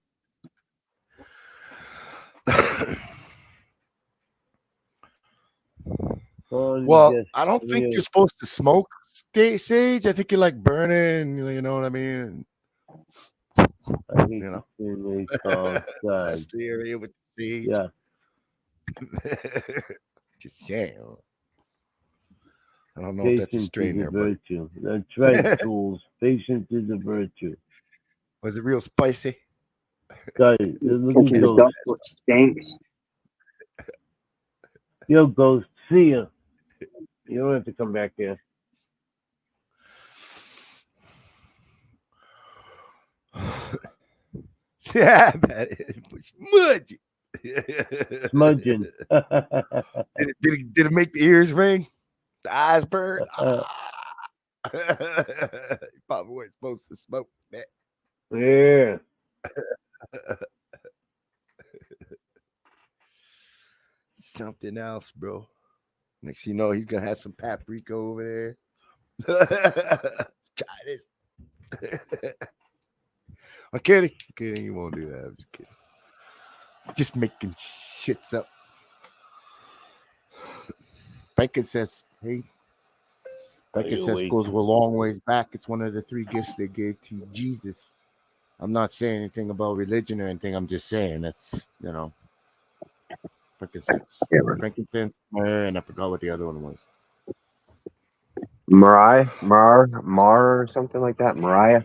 M: Morning,
F: Well,
M: Jesse.
F: I don't think you're supposed to smoke sage. I think you like burning. You know what I mean?
M: I think
F: You know,
M: it's outside.
F: that's the area with the sage.
M: Yeah.
F: Just saying. I don't know if that's a
M: Patience
F: strain
M: is a
F: there, but
M: virtue. That's right, fools. Patience is a virtue.
F: was it real spicy?
M: Guys, look at
G: This
M: Ghost.
G: stuff stinks.
M: Yo, Ghost, see ya. You don't have to come back here.
F: Yeah, man, it was smudgy.
M: Smudging.
F: Did it make the ears ring? The eyes burn? You probably weren't supposed to smoke that.
M: Yeah.
F: something else, bro. Next you know, he's gonna have some paprika over there. Try this. I'm kidding. I'm kidding. You won't do that. I'm just kidding. Just making shits up. Frankincense, hey. Frankincense goes a long ways back. It's one of the 3 gifts they gave to Jesus. I'm not saying anything about religion or anything. I'm just saying that's, frankincense. Frankincense, and I forgot what the other one was.
G: Mar, or something like that. Mariah.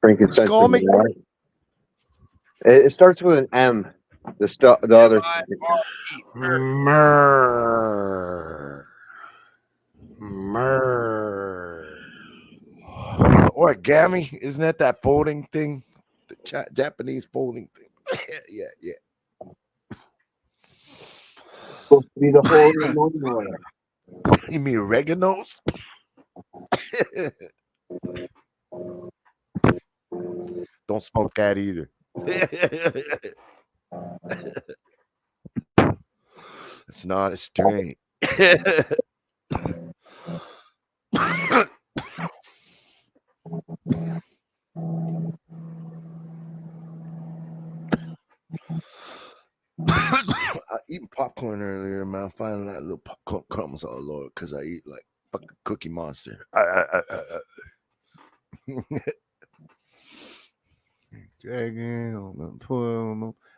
G: Frankincense.
F: Call me.
G: It starts with an M. The other.
F: Myrrh. Origami, isn't that folding thing? The Japanese folding thing. yeah.
G: Supposed to be the Holy Moon.
F: You mean oregano's? Don't smoke that either. It's not a strain. I eating popcorn earlier, man. I'm finding that little popcorn crumbs all over because I eat like fucking Cookie Monster. Dragon,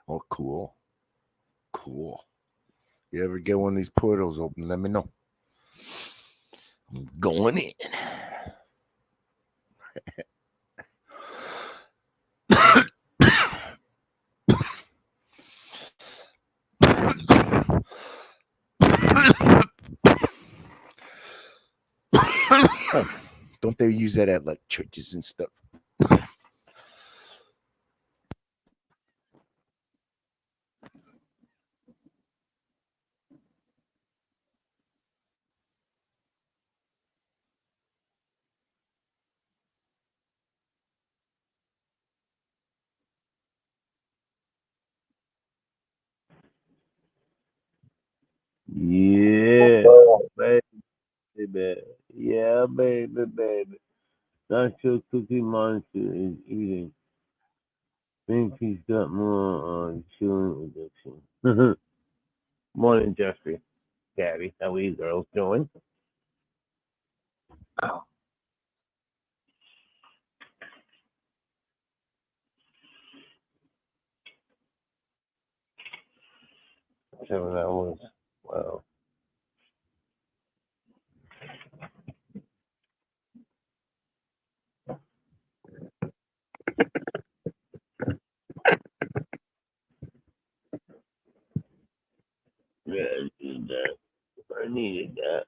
F: oh, cool. You ever get one of these portals open? Let me know. I'm going in. Don't they use that at like churches and stuff?
M: Yeah, baby. Yeah, baby. Dr. Cookie Monster is eating. Think he's got more chewing addiction. Morning, Jeffrey. Gabby, how are you girls doing? Seven hours. Wow. Yeah, I did that. I needed that.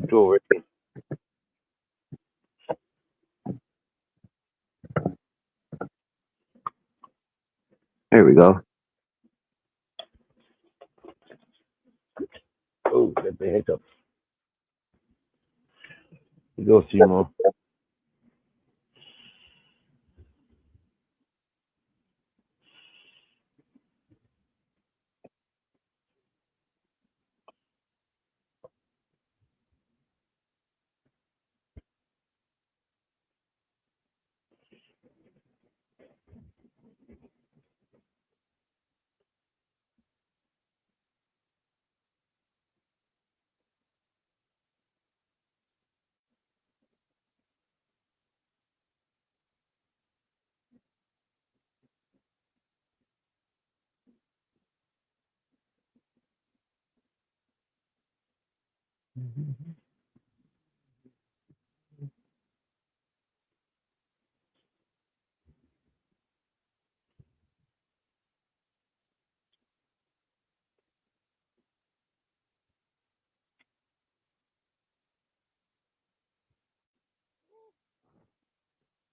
M: Dory.
G: There we go.
M: Oh, got the hiccup. Go see more.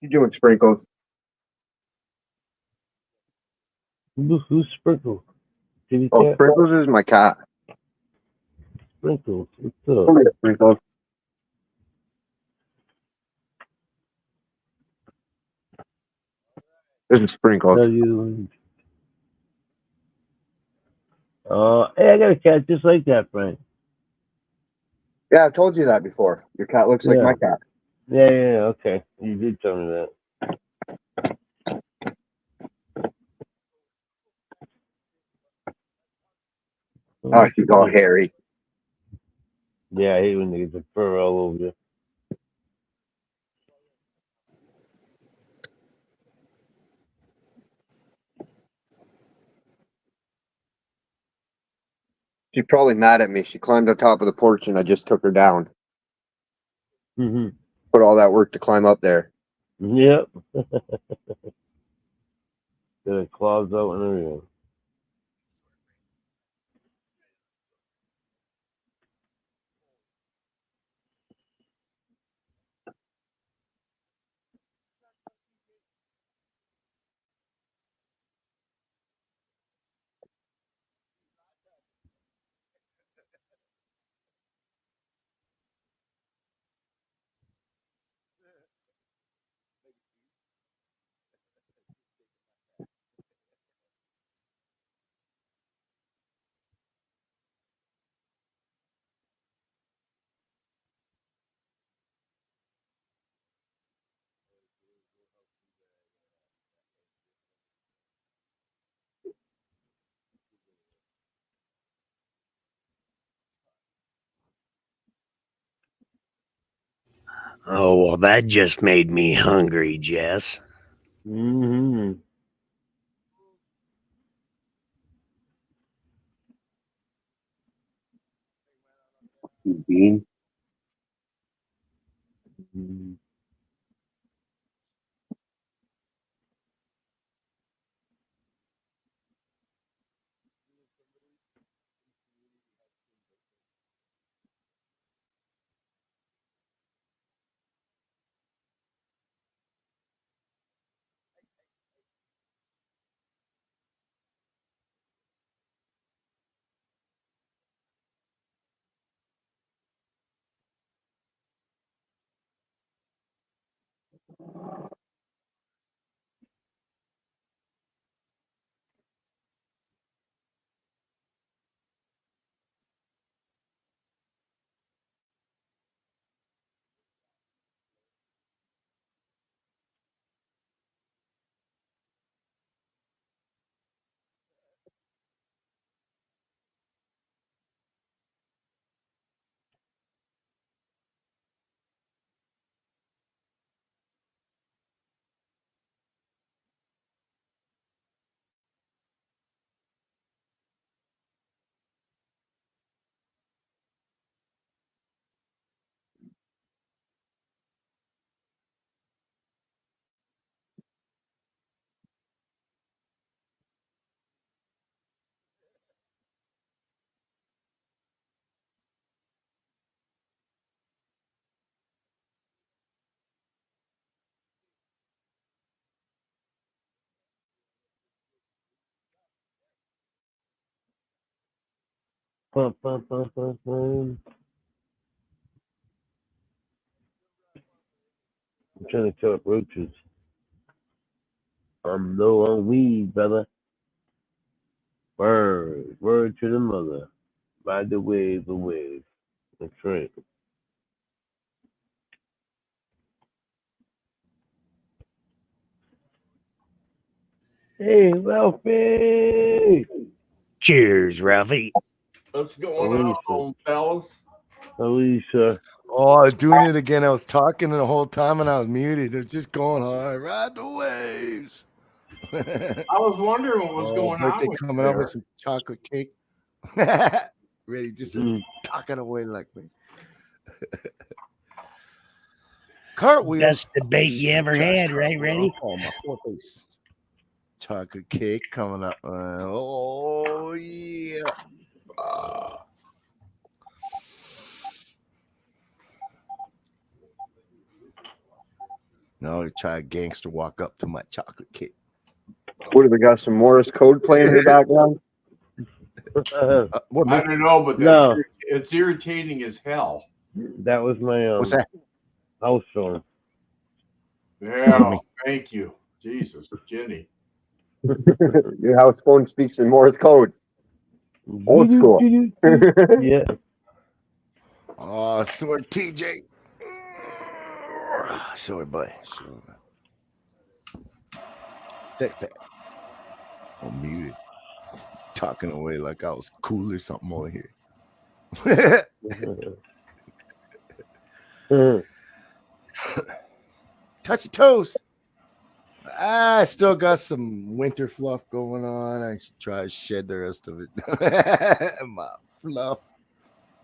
G: You doing Sprinkles?
M: Who's Sprinkles?
G: Oh, Sprinkles is my cat.
M: Sprinkles, what's up?
G: Come here, Sprinkles. This is sprinkles.
M: Tell you. Hey, I got a cat just like that, Frank.
G: Yeah, I've told you that before. Your cat looks like
M: Yeah.
G: my cat.
M: Yeah, okay. You did tell me that.
G: Oh, she's all hairy.
M: Yeah, I hate when they get the fur all over you.
G: She's probably mad at me. She climbed on top of the porch and I just took her down.
M: Mm-hmm.
G: Put all that work to climb up there.
M: Yep. Got her claws out and everything.
O: Oh, well, that just made me hungry, Jess.
M: Mm-hmm.
G: Bean.
M: Mm-hmm. Pum, pum, pum, pum, pum. I'm trying to kill up roaches. I'm low on weed, brother. Word to the mother. Ride the wave away. That's right. Hey, Ralphie!
O: Cheers, Ralphie.
Q: What's going on, fellas?
M: Alicia.
F: Oh, I was doing it again. I was talking the whole time and I was muted. It was just going hard. Ride the waves.
Q: I was wondering what was going on
F: birthday
Q: with you
F: coming up with
Q: there.
F: some chocolate cake. Ready just to talk it away like me. Cartwheel.
O: Best debate you ever had, right? Ready?
F: Oh, my poor face. Chocolate cake coming up. Oh, yeah. Now I try a gangster walk up to my chocolate cake.
G: What have we got? Some Morse code playing in the background?
F: What,
Q: I don't know, but
M: No.
Q: it's irritating as hell.
M: That was my
F: What's that?
M: house phone.
Q: Yeah, thank you. Jesus, Jenny.
K: Your house phone speaks in Morse code. Old school.
M: Yeah.
F: Oh, sorry, TJ. Sorry, boy. Sorry. Take that. I'm muted. Talking away like I was cool or something over here. Touch your toes. I still got some winter fluff going on. I should try to shed the rest of it. My fluff.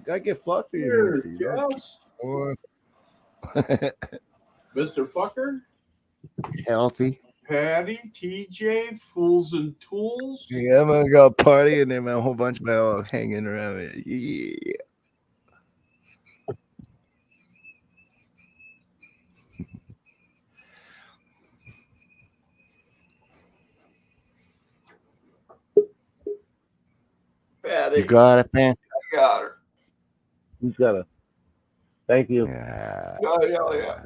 F: Gotta get fluffy in
Q: Here,
F: winter. You know?
Q: Jess. Mr. Fucker.
F: Healthy.
Q: Patty, TJ, Fools and Tools.
F: Yeah, I'm gonna go party and then a whole bunch of people hanging around it. Yeah.
Q: Patty.
F: You got it, man.
Q: I got her.
M: Who's got it? Thank you.
F: Yeah.
Q: Oh, yeah.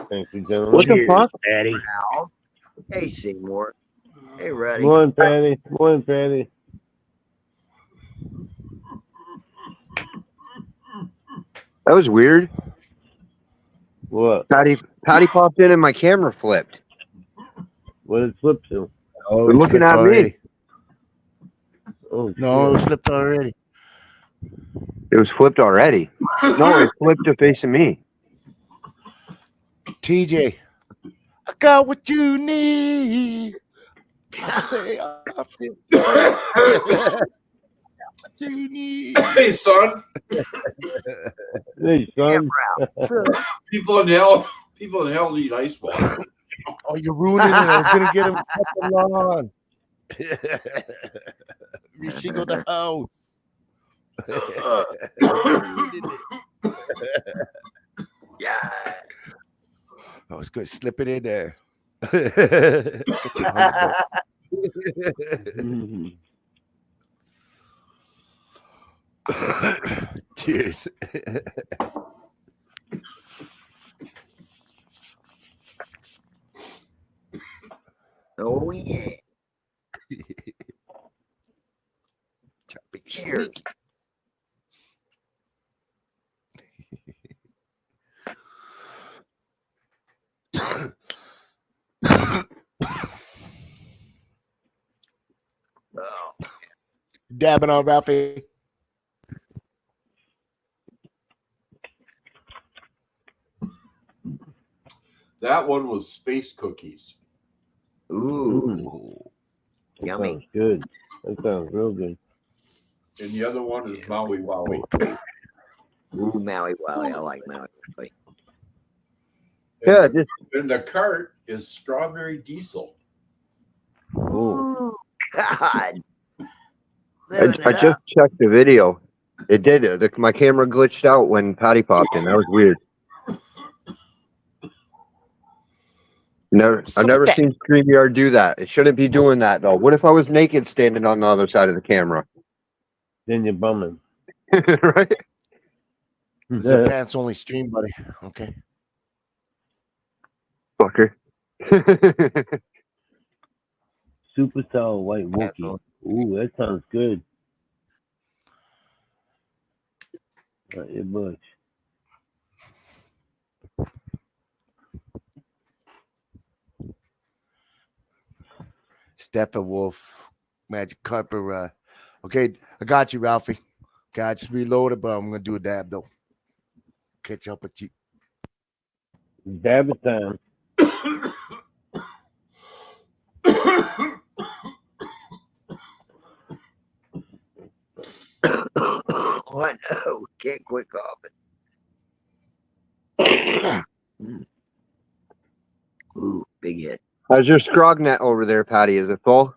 M: Thank you, gentlemen.
H: What the
D: Cheers,
H: fuck?
D: Patty. Hey, Seymour. Hey, Ruddy.
M: Morning, Patty. Morning, Patty.
G: That was weird.
M: What?
G: Patty popped in and my camera flipped.
M: What did it flip to?
F: Oh,
G: They're
F: it
G: looking
F: flipped
G: at
F: already.
G: me.
M: Oh,
F: No, it
M: shit.
F: flipped already.
G: It was flipped already. No, it flipped to facing me.
F: TJ, I got what you need. I say I feel what you need.
Q: Hey, son.
M: Hey, son.
Q: People in hell need ice water.
F: Oh, you're ruining it. I was gonna get him fucking lawn. We should go to the house.
D: Yeah.
F: I was gonna slip it in there. Get your $100. Cheers.
D: Oh, yeah. Cheers. Oh.
F: Dabbing on Ralphie.
Q: That one was space cookies.
D: Ooh.
M: That
D: Yummy.
M: sounds good. That sounds real good.
Q: And the other one is Maui Wowie.
D: Ooh, Maui Wowie. I like Maui Wowie.
G: Yeah,
Q: And the cart is strawberry diesel.
D: Ooh, God.
G: I just checked the video. It did. My camera glitched out when Patty popped in. That was weird. I've never seen StreamYard do that. It shouldn't be doing that though. What if I was naked standing on the other side of the camera?
M: Then you're bumming.
G: Right?
F: It's a pants only stream, buddy. Okay.
G: Fucker.
M: Superstar White Wookie. Ooh, that sounds good. Not your bush.
F: Steppenwolf, Magic Carper. Okay, I got you, Ralphie. Okay, I just reloaded, but I'm gonna do a dab though. Catch up with you.
M: Dab it time.
D: Oh, no. Can't quit coughing. Ooh, big hit.
G: How's your scrog net over there, Patty? Is it full?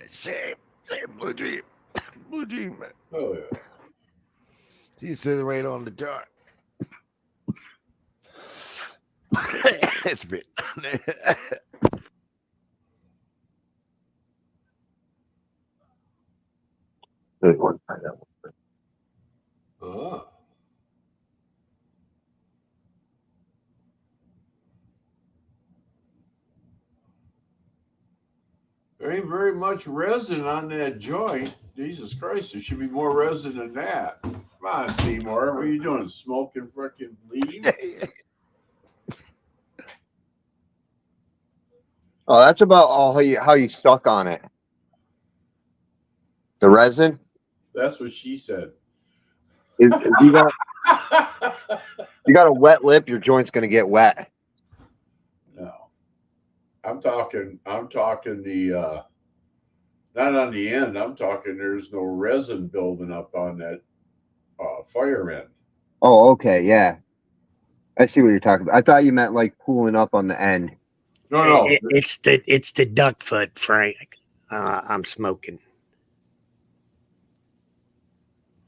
F: Same Blue Dream. Blue Dream, man.
Q: Oh, yeah.
F: He's sitting right on the jar. It's been.
Q: Oh. There ain't very much resin on that joint. Jesus Christ, there should be more resin than that. Come on, Seymour. What are you doing? Smoking freaking leaves?
G: Oh, that's about all how you suck on it. The resin.
Q: That's what she said.
G: If you got a wet lip, your joint's gonna get wet.
Q: No. I'm talking the not on the end. I'm talking there's no resin building up on that fire end.
G: Oh, okay, yeah. I see what you're talking about. I thought you meant like pooling up on the end.
Q: No.
O: It's the duck foot, Frank. I'm smoking.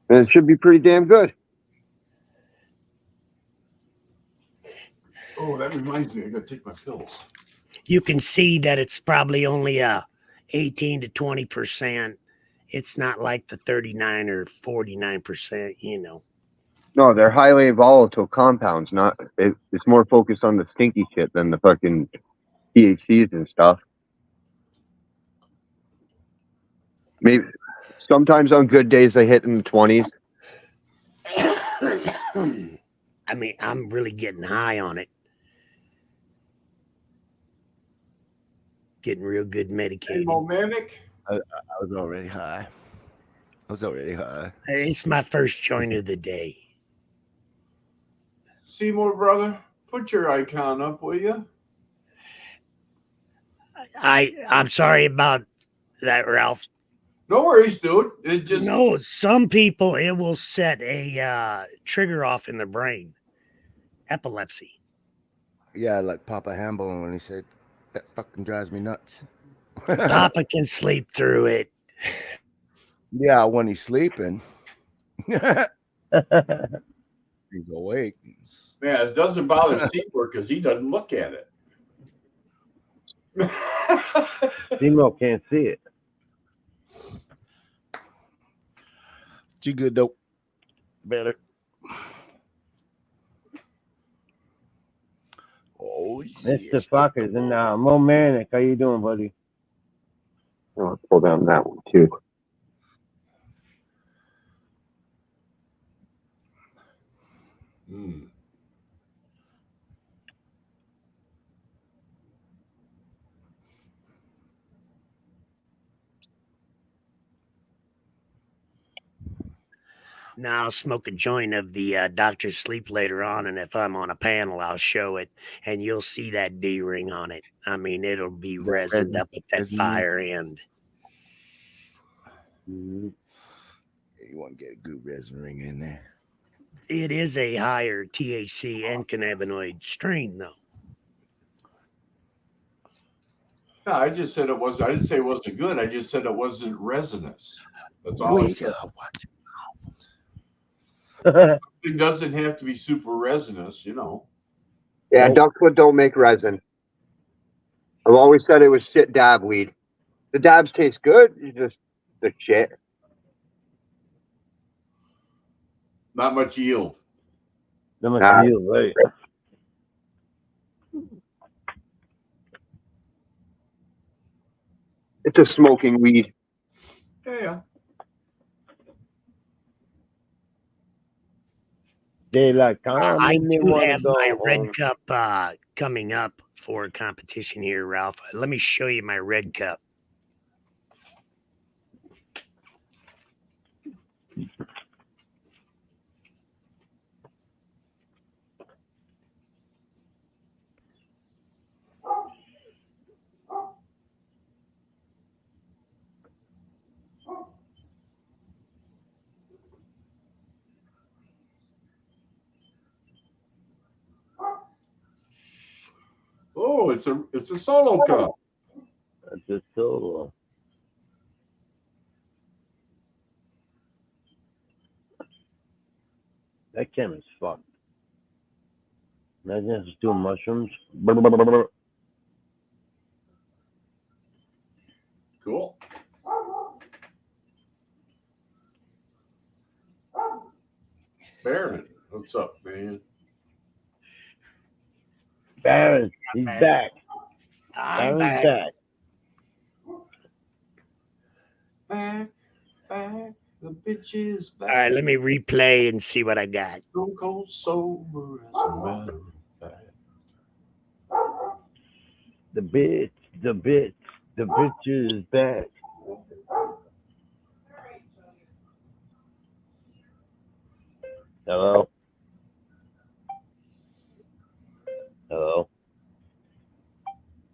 G: It should be pretty damn good.
Q: Oh, that reminds me. I gotta take my pills.
O: You can see that it's probably only 18 to 20%. It's not like the 39 or 49%, you know.
G: No, they're highly volatile compounds. It's more focused on the stinky shit than the fucking THCs and stuff. Maybe sometimes on good days they hit in the 20s.
O: I mean, I'm really getting high on it. Getting real good medicated.
Q: Manic?
F: I was already high.
O: It's my first joint of the day.
Q: Seymour, brother, put your icon up, will you?
O: I'm sorry about that, Ralph.
Q: No worries, dude. It just
O: No, some people it will set a trigger off in the brain. Epilepsy.
F: Yeah, like Papa Hamble when he said, "That fucking drives me nuts."
O: Papa can sleep through it.
F: Yeah, when he's sleeping. He's awake.
Q: yeah, it doesn't bother Seymour because he doesn't look at it.
M: Seymour can't see it.
F: Too good though. Better. Oh
M: Mr.
F: yes.
M: Fuckers and Mo Manic, how you doing, buddy?
G: I'll pull down that one too.
O: Now I'll smoke a joint of the Doctor Sleep later on, and if I'm on a panel, I'll show it, and you'll see that D ring on it. I mean, it'll be resined up at that fire end.
F: You want to get a good resin ring in there.
O: It is a higher THC and cannabinoid strain, though.
Q: No, I just said it wasn't. I didn't say it wasn't good. I just said it wasn't resinous. That's all I said. It doesn't have to be super resinous, you know.
G: Yeah, duckfoot don't make resin. I've always said it was shit dab weed. The dabs taste good. You just the shit.
Q: Not much yield.
M: Not much yield, right?
G: It's a smoking weed.
Q: Yeah.
M: Daylight
O: I do have my red cup coming up for a competition here, Ralph. Let me show you my red cup.
Q: Oh, it's a solo cup.
M: It's a solo. That camera's fucked. Imagine us just doing mushrooms.
Q: Cool. Baron, what's up, man?
M: Baron, he's back.
O: I'm
M: Baron's
O: back.
M: back.
Q: Back, the bitch is back.
O: All right, let me replay and see what I got.
Q: Stone cold sober as a matter of fact.
M: The bitch is back. Hello? Hello?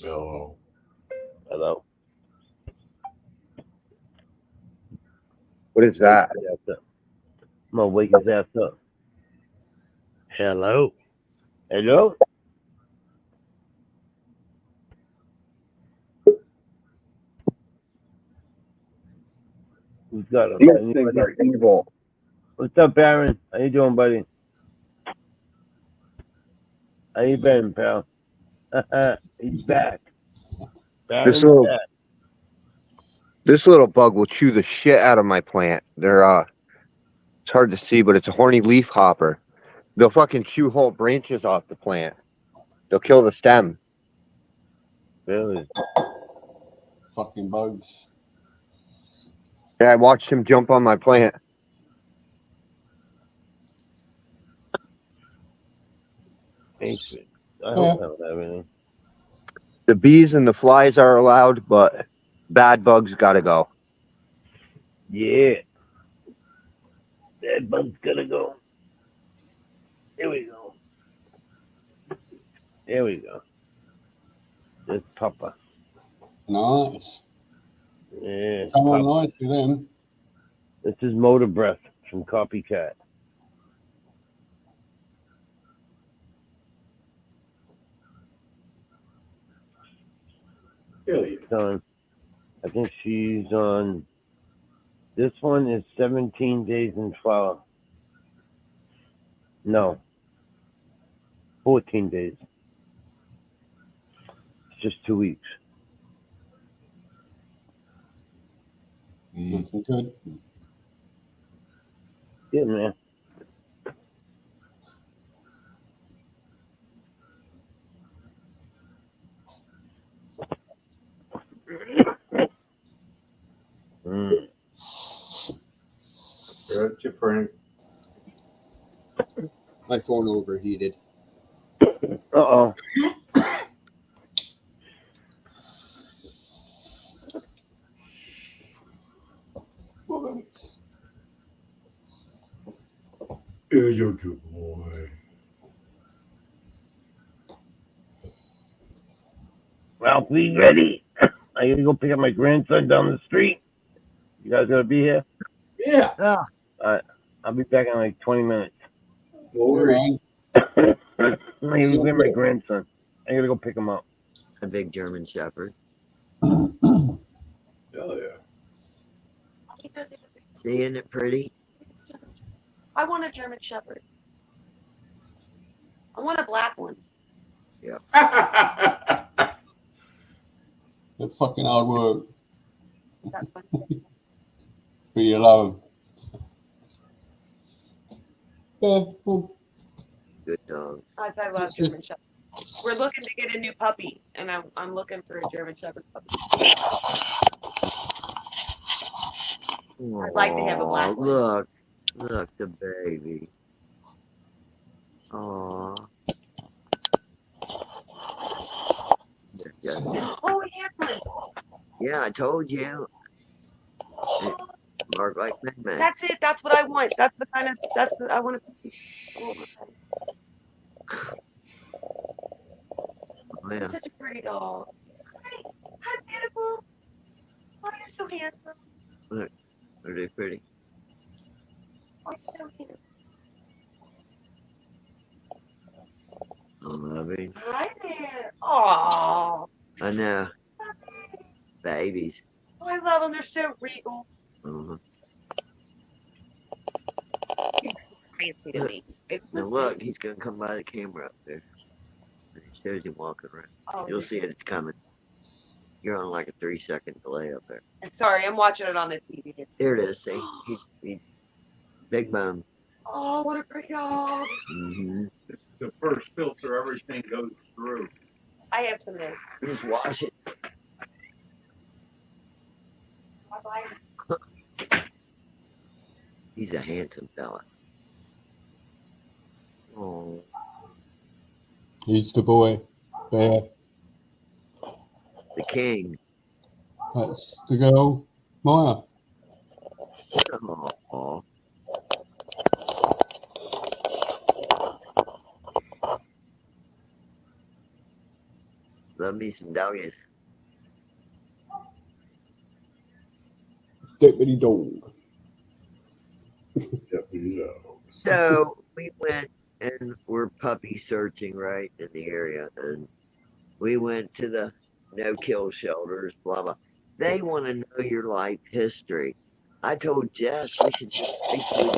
Q: Hello.
M: Hello?
G: What is that?
M: I'm gonna wake his ass up.
O: Hello.
M: Hello? Who's got him?
G: These things are evil.
M: What's up, Baron? How you doing, buddy? How you been, pal? He's back. Baron's back.
G: This little bug will chew the shit out of my plant. It's hard to see, but it's a horny leaf hopper. They'll fucking chew whole branches off the plant. They'll kill the stem.
M: Really?
L: Fucking bugs.
G: Yeah, I watched him jump on my plant.
M: I hope I don't have anything.
G: The bees and the flies are allowed, but bad bugs gotta go.
M: Yeah. That bug's gotta go. Here we go. There we go. This Papa.
L: Nice.
M: Yeah.
L: Someone nice to them.
M: This is Motor Breath from Copycat. I think she's on. This one is 17 days in flower. No. 14 days. It's just 2 weeks.
L: Looking good.
M: Yeah, man.
Q: Gotcha, Frank.
K: My phone overheated.
M: Uh-oh.
Q: You're a good boy.
M: Ralph, we ready? I gotta go pick up my grandson down the street. You guys gonna be here?
Q: Yeah.
M: All right. I'll be back in like 20 minutes.
Q: Wolverine.
M: I'm gonna go get my grandson. I gotta go pick him up.
D: A big German Shepherd.
Q: Hell yeah.
D: Seeing it pretty?
B: I want a German Shepherd. I want a black one.
D: Yep.
L: It's fucking hard work.
B: Is that funny?
L: Be alone.
D: Good dog.
B: I love German Shepherd. We're looking to get a new puppy, and I'm looking for a German Shepherd puppy. I'd like to have a black one.
D: Look, the baby. Aww.
B: Oh, he has one.
D: Yeah, I told you. Mark like man.
B: That's it. That's what I want. That's the kind of. I want to. Oh,
D: yeah.
B: He's such a pretty dog. Hi, hi, beautiful. Oh, you're so handsome.
D: Look, are they pretty?
B: Oh, you're so handsome.
D: I love him.
B: Hi there. Aww.
D: I know. Babies.
B: Oh, I love them. They're so regal.
D: Uh-huh.
B: He's fancy to me.
D: Now look, he's gonna come by the camera up there. Shows him walking around.
B: Oh,
D: You'll see it's coming. You're on like a 3-second delay up there.
B: Sorry, I'm watching it on the TV.
D: There it is. See, he's big bone.
B: Oh, what a great dog.
D: Mm-hmm.
R: This is the first filter everything goes through.
B: I have some of this.
D: You just wash it. He's a handsome fella. Oh.
L: He's the boy. Bear.
D: The king.
L: That's the girl. Maya.
D: Oh. Love me some doggies.
L: Deputy dog.
Q: Deputy dog.
D: So we went and we're puppy searching right in the area, and we went to the no-kill shelters, blah blah. They want to know your life history. I told Jess we should basically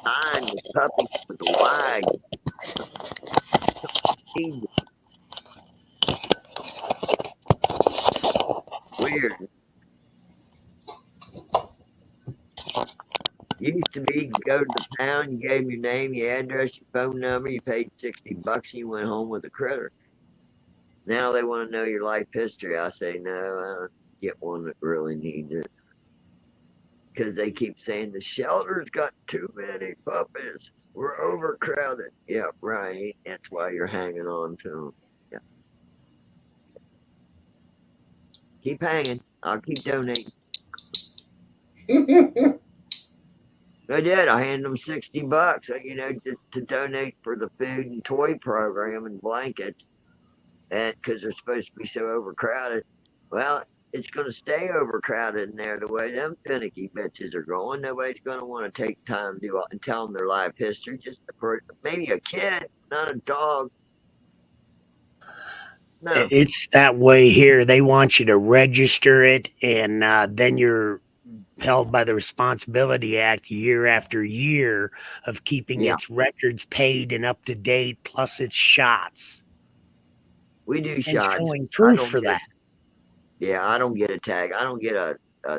D: sign the puppy with the wag. Weird. Used to be, you go to the pound, you gave them your name, your address, your phone number, you paid $60, and you went home with a critter. Now they want to know your life history. I say, no, I don't get one that really needs it. Because they keep saying the shelter's got too many puppies. We're overcrowded. Yeah, right. That's why you're hanging on to them. Yeah. Keep hanging. I'll keep donating. I did. I handed them $60, to donate for the food and toy program and blankets, and because they're supposed to be so overcrowded. Well, it's going to stay overcrowded in there the way them finicky bitches are going. Nobody's going to want to take time to do it and tell them their life history. Just for maybe a kid, not a dog. No.
O: It's that way here. They want you to register it, and then you're held by the Responsibility Act year after year of keeping its records paid and up to date, plus its shots.
D: We do
O: and
D: shots.
O: showing proof for that.
D: Yeah, I don't get a tag. I don't get a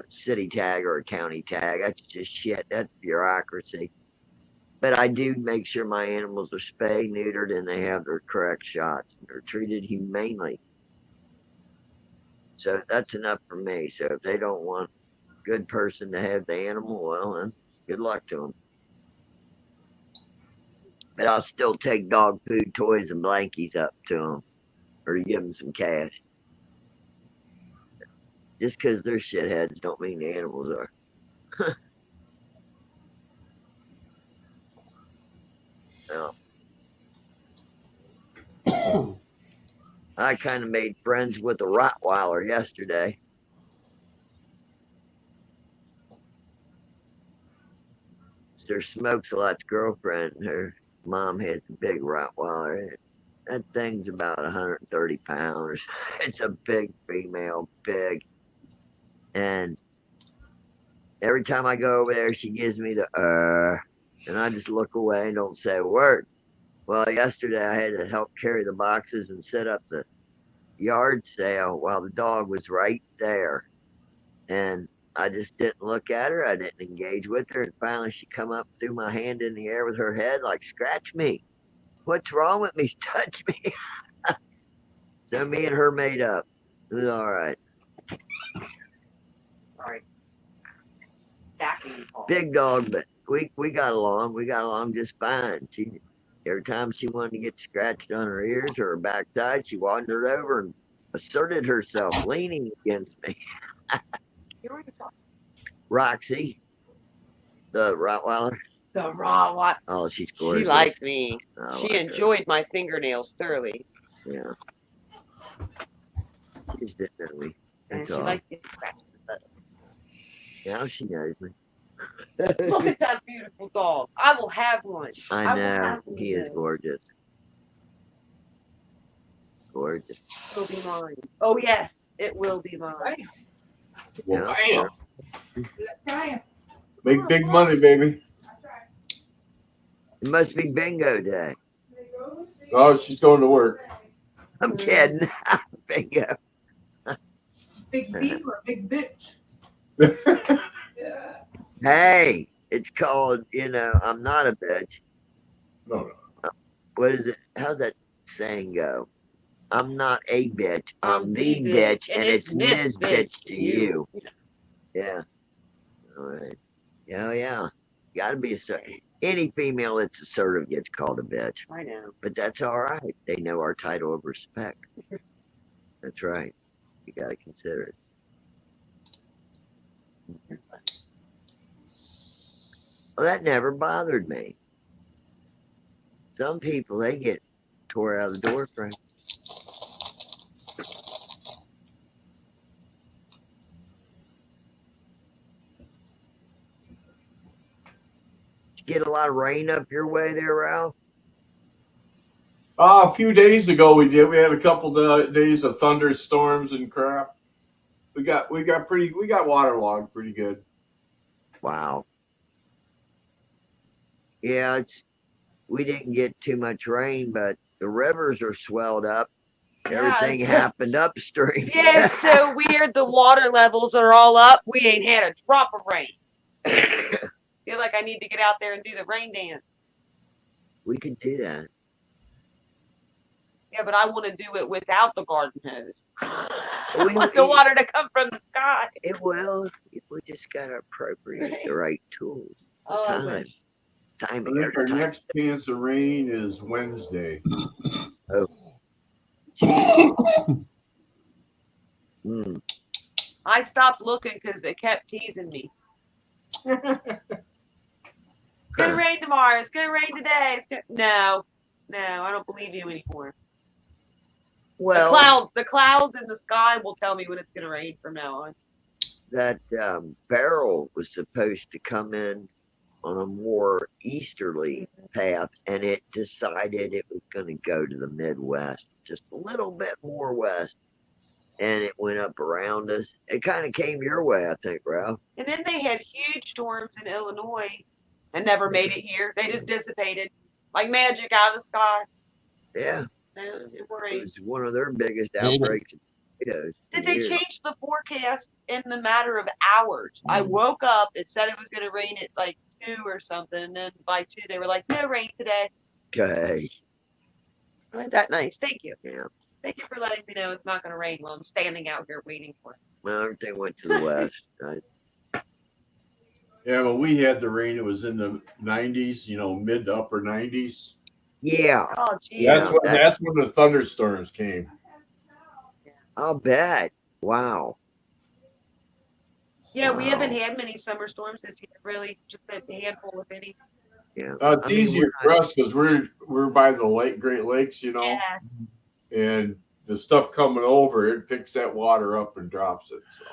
D: city tag or a county tag. That's just shit. That's bureaucracy. But I do make sure my animals are spayed, neutered, and they have their correct shots. They're treated humanely. So that's enough for me. So if they don't want a good person to have the animal, well, then good luck to them. But I'll still take dog food, toys, and blankies up to them, or give them some cash. Just because they're shitheads don't mean the animals are. No. I kind of made friends with a Rottweiler yesterday. Sir Smokesalot's girlfriend, her mom has a big Rottweiler. That thing's about 130 pounds. It's a big female pig. And every time I go over there, she gives me the and I just look away and don't say a word. Well, yesterday I had to help carry the boxes and set up the yard sale while the dog was right there. And I just didn't look at her. I didn't engage with her. And finally she come up, threw my hand in the air with her head like, scratch me. What's wrong with me? Touch me. So me and her made up. It was all right.
B: Sorry.
D: Big dog, but we got along. We got along just fine. Every time she wanted to get scratched on her ears or her backside, she wandered over and asserted herself, leaning against me. Roxy, the Rottweiler.
B: The Rottweiler.
D: Oh, she's gorgeous.
B: She likes me.
D: I
B: She
D: like her.
B: enjoyed my fingernails thoroughly.
D: Yeah. She just didn't know me.
B: And
D: That's
B: she
D: all.
B: liked getting scratched.
D: Now she knows me.
B: Look at that beautiful dog. I will have one.
D: I know. He is gorgeous. Gorgeous.
B: It will be mine. Oh, yes. It will be mine.
Q: Well,
D: Yeah.
Q: bam. Make big money, baby.
D: It must be bingo day.
Q: Oh, she's going to work.
D: I'm kidding. Bingo.
S: Big B or a big bitch?
D: Hey, it's called, I'm not a bitch.
Q: No.
D: What is it? How's that saying go? I'm not a bitch. I'm the bitch, and it's Miss Bitch to you. Yeah. All right. Yeah. Gotta be assertive. Any female that's assertive gets called a bitch.
B: I know.
D: But that's all right. They know our title of respect. That's right. You gotta consider it. Well, that never bothered me. Some people, they get tore out of the door frame. Did you get a lot of rain up your way there, Ralph?
Q: A few days ago we did. We had a couple days of thunderstorms and crap. We got waterlogged pretty good.
D: Wow. Yeah, we didn't get too much rain, but the rivers are swelled up. Everything happened upstream.
B: Yeah, it's so weird. The water levels are all up. We ain't had a drop of rain. Feel like I need to get out there and do the rain dance.
D: We could do that.
B: Yeah, but I want to do it without the garden hose. I want the water to come from the sky.
D: It will. We just got to appropriate the right tools.
B: Oh, I
Q: I think our next chance of rain is Wednesday.
D: Oh.
B: I stopped looking because they kept teasing me. It's gonna rain tomorrow. It's gonna rain today. No, I don't believe you anymore.
D: Well,
B: the clouds in the sky will tell me when it's gonna rain from now on.
D: That barrel was supposed to come in on a more easterly path, and it decided it was going to go to the Midwest, just a little bit more west, and it went up around us. It kind of came your way, I think, Ralph.
B: And then they had huge storms in Illinois and never made it here. They just dissipated like magic out of the sky.
D: Yeah.
B: It
D: was one of their biggest outbreaks.
B: Did they change the forecast in the matter of hours? I woke up, it said it was going to rain at like 2 or something, and then by 2 they were like, no rain today.
D: Okay.
B: Isn't that nice? Thank you.
D: Yeah.
B: Thank you for letting me know it's not going to rain while I'm standing out here waiting for it.
D: Well, everything went to the west, right?
Q: Yeah, well, we had the rain. It was in the 90s, mid to upper 90s.
D: Yeah.
B: Oh, geez.
Q: That's when the thunderstorms came.
D: I'll bet. Wow.
B: Yeah, we haven't had many summer storms this year, really. Just a handful, if any.
D: Yeah.
Q: It's easier for us because we're by the Great Lakes,
B: Yeah.
Q: and the stuff coming over, it picks that water up and drops it. So.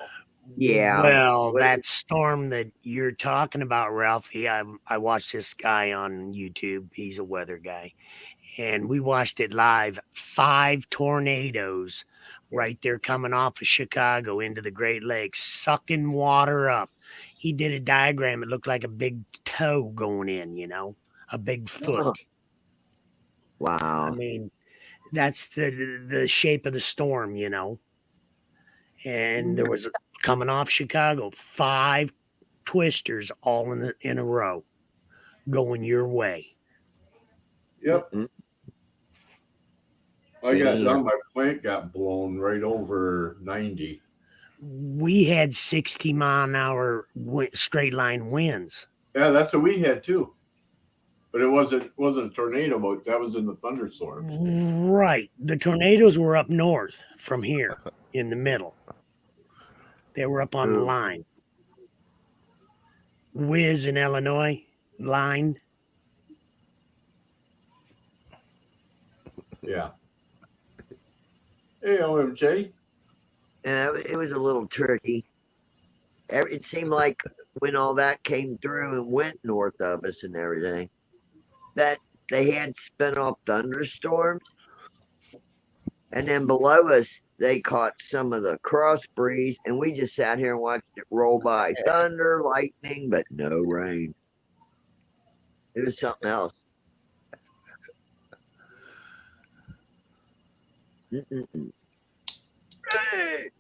D: Yeah.
O: Well, that storm that you're talking about, Ralphie, I watched this guy on YouTube. He's a weather guy. And we watched it live. 5 tornadoes right there coming off of Chicago into the Great Lakes, sucking water up. He did a diagram. It looked like a big toe going in, a big foot.
D: Wow.
O: I mean, that's the shape of the storm, And there was coming off Chicago, 5 twisters all in a row going your way.
Q: Yep. I got done. My plant got blown right over 90.
O: We had 60-mile-an-hour straight line winds.
Q: Yeah, that's what we had too. But it wasn't a tornado, but that was in the thunderstorms.
O: Right. The tornadoes were up north from here in the middle. They were up on the line. Wiz in Illinois, line.
Q: Yeah. Hey, OMJ.
D: Yeah, it was a little tricky. It seemed like when all that came through and went north of us and everything, that they had spin off thunderstorms. And then below us, they caught some of the cross breeze, and we just sat here and watched it roll by. Thunder, lightning, but no rain. It was something else. Mm-mm-mm.
B: Hey.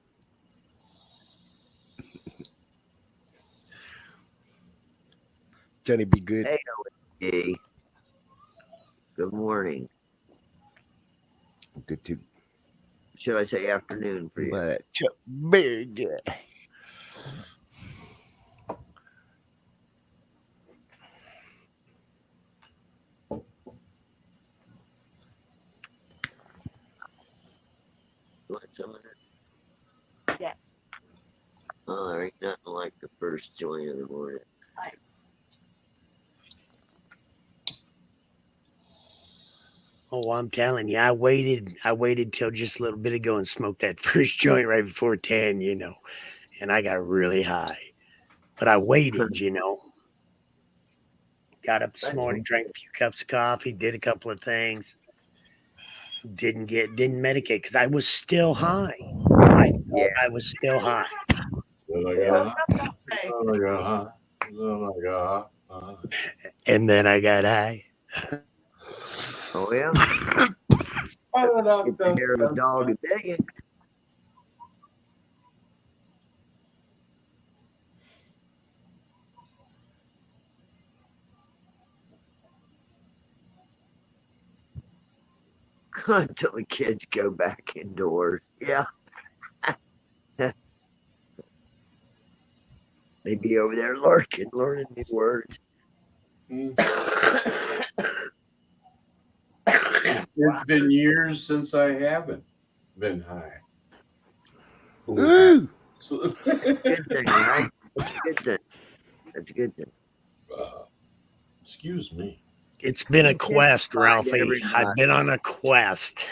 F: Johnny, be good.
D: Hey, OSG. Good morning.
F: Good too.
D: Should I say afternoon for you?
F: But big.
D: Want some of that?
B: Yeah.
D: Oh, there ain't nothing like the first joint of the morning.
O: Oh, I'm telling you, I waited till just a little bit ago and smoked that first joint right before 10, and I got really high. But I waited, Got up this morning, drank a few cups of coffee, did a couple of things. Didn't medicate because I was still high. I was still high.
Q: Oh my God. Oh my God.
O: And then I got high.
D: Oh, yeah? Get the hair of a dog a day. Until the kids go back indoors. Yeah. They be over there lurking, learning new words.
Q: It's been years since I haven't been high.
F: Ooh.
D: Good thing, right? That's a good thing. That's a good thing.
Q: Excuse me.
O: It's been a quest,
D: Find
O: Ralphie.
D: everybody.
O: I've been on a quest.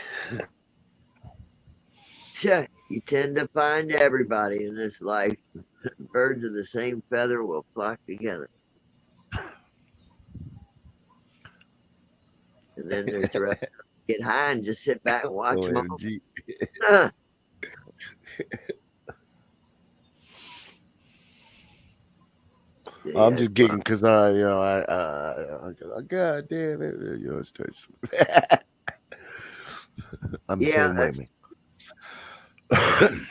D: You tend to find everybody in this life. Birds of the same feather will flock together. And then there's the rest. Get high and just sit back and watch them all.
F: I'm just gigging because God damn it, it starts. I'm the same way, man.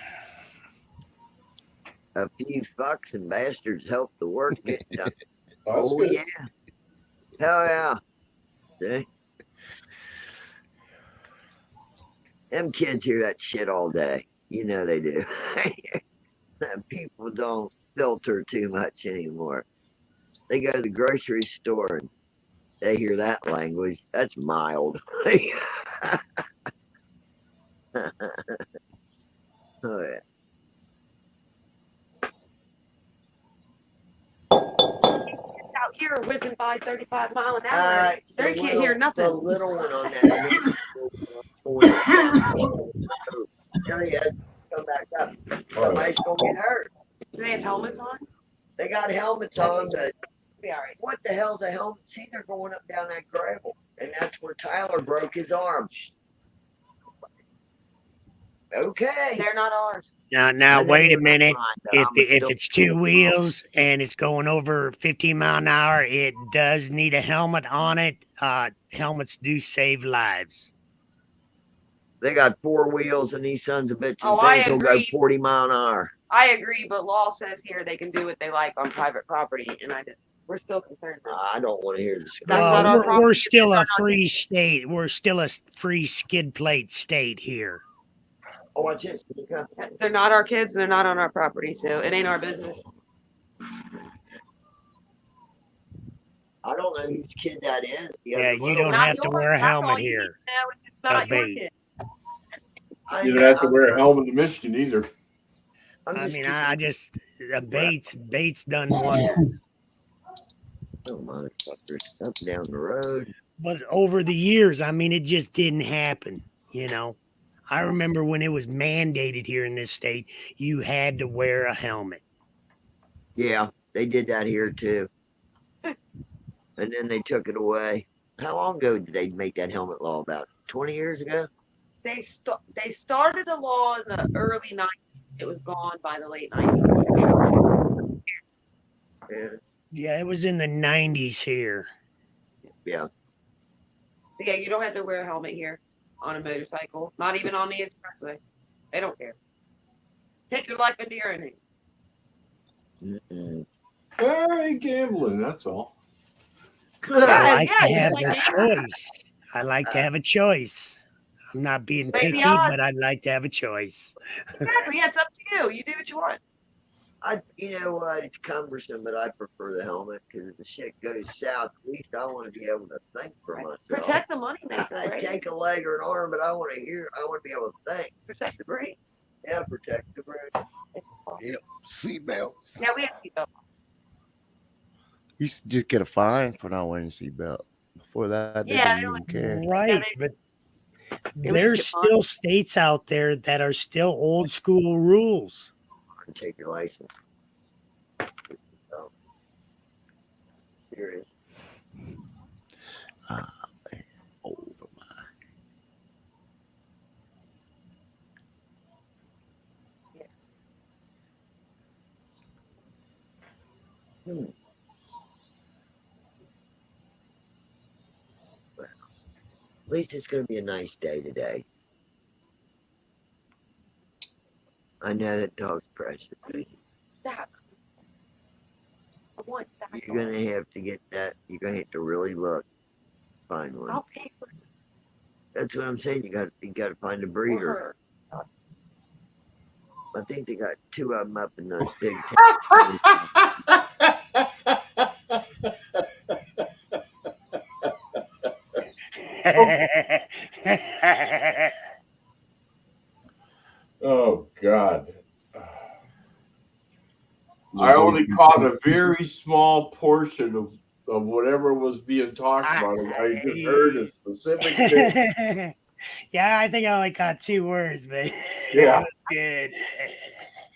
D: A few fucks and bastards help the work get done.
Q: Oh,
D: yeah. Hell yeah. See? Them kids hear that shit all day. You know they do. People don't filter too much anymore. They go to the grocery store and they hear that language. That's mild. Oh, yeah.
B: Out here are whizzing by 35 miles an hour. They can't hear nothing.
D: The little one on that. Tell you, come back up. Somebody's gonna get hurt.
B: Do they have helmets on?
D: They got helmets on, but
B: be all right.
D: What the hell's a helmet? See, they're going up down that gravel, and that's where Tyler broke his arm. Okay,
B: they're not ours.
O: Now wait a minute. If it's two wheels and it's going over 15 mile an hour, it does need a helmet on it. Helmets do save lives.
D: They got four wheels, and these sons of bitches
B: I
D: will go
B: agree.
D: 40 mile an hour.
B: I agree, but law says here they can do what they like on private property, and we're still concerned.
D: I don't want to hear this.
O: We're still a free state. We're still a free skid plate state here.
D: Oh, watch it.
B: They're not our kids, and they're not on our property, so it ain't our business.
D: I don't know whose kid that is.
O: Yeah, you don't have to wear a helmet here.
B: No, it's not your kid.
Q: You don't have to wear a helmet in Michigan either.
O: I mean, Bates done wonders.
D: Oh, motherfuckers, up down the road.
O: But over the years, I mean, it just didn't happen, I remember when it was mandated here in this state, you had to wear a helmet.
D: Yeah, they did that here too. And then they took it away. How long ago did they make that helmet law? About 20 years ago?
B: They started a law in the early 90s. It was gone by the late 90s.
O: Yeah, it was in the 90s here.
D: Yeah.
B: Yeah, you don't have to wear a helmet here. on a motorcycle, not even on the expressway. They don't care. Take your life into your own hands.
Q: Hey, gambling, that's all.
O: I like
B: Yeah,
O: to
B: just
O: have
B: like
O: the
B: me.
O: choice. I like to have a choice. I'm not being
B: Play the
O: picky, but
B: odds.
O: I'd like to have a choice.
B: Exactly. Yeah, it's up to you. You do what you want.
D: You know what? It's cumbersome, but I prefer the helmet because if the shit goes south, at least I want to be able to think for myself.
B: Protect the money maker,
D: I
B: right?
D: take a leg or an arm, but I want to hear. I want to be able to think.
B: Protect the brain.
D: Yeah, protect the brain.
F: Yep. Seatbelts.
B: Yeah, we have seatbelt.
F: You used to just get a fine for not wearing a seatbelt. Before that, they
B: Yeah,
F: didn't even care.
O: Right, but
B: They would just
O: there's
B: get
O: still states out there that are still old school rules.
D: Take your license. So, serious.
F: Over
D: Well, at least it's going to be a nice day today. I know that dog's precious.
B: Stop. I want that.
D: You're going to have to get that. You're going to have to really look. Find one.
B: I'll pay for it.
D: That's what I'm saying. You got to find a breeder. I think they got two of them up in those big
Q: Oh God. I only caught a very small portion of whatever was being talked about. I just heard a specific thing.
O: Yeah, I think I only caught 2 words, but
Q: Yeah.
O: it was good.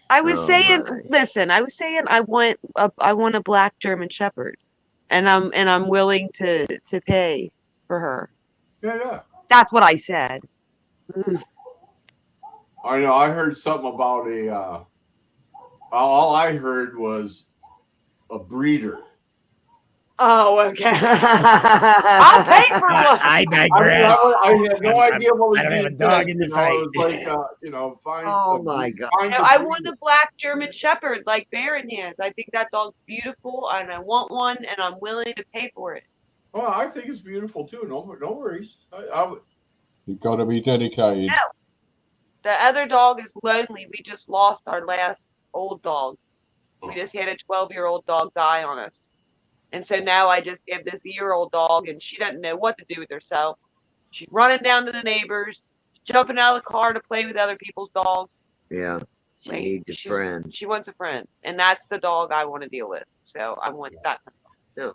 B: I was
D: Oh,
B: saying,
D: my.
B: listen, I was saying I want a black German Shepherd, and I'm willing to pay for her.
Q: Yeah.
B: That's what I said.
Q: I know. I heard something about a. All I heard was a breeder.
B: Oh, okay. I'll pay for one.
O: I digress.
Q: I had no idea what was
O: I don't have a
Q: being
O: dog
Q: said.
O: in the
Q: It
O: fight.
Q: was like, find.
D: Oh my God.
Q: Find
B: No,
Q: a
B: I
Q: breeder.
B: want a black German Shepherd like Baron has. I think that dog's beautiful, and I want one, and I'm willing to pay for it.
Q: Well, I think it's beautiful too. No worries.
L: You got to be dedicated.
B: No, the other dog is lonely. We just lost our last old dog. We just had a 12-year-old dog die on us. And so now I just have this year-old dog, and she doesn't know what to do with herself. She's running down to the neighbors, jumping out of the car to play with other people's dogs.
D: Yeah. She needs a friend.
B: She wants a friend. And that's the dog I want to deal with. So I want that.
D: No.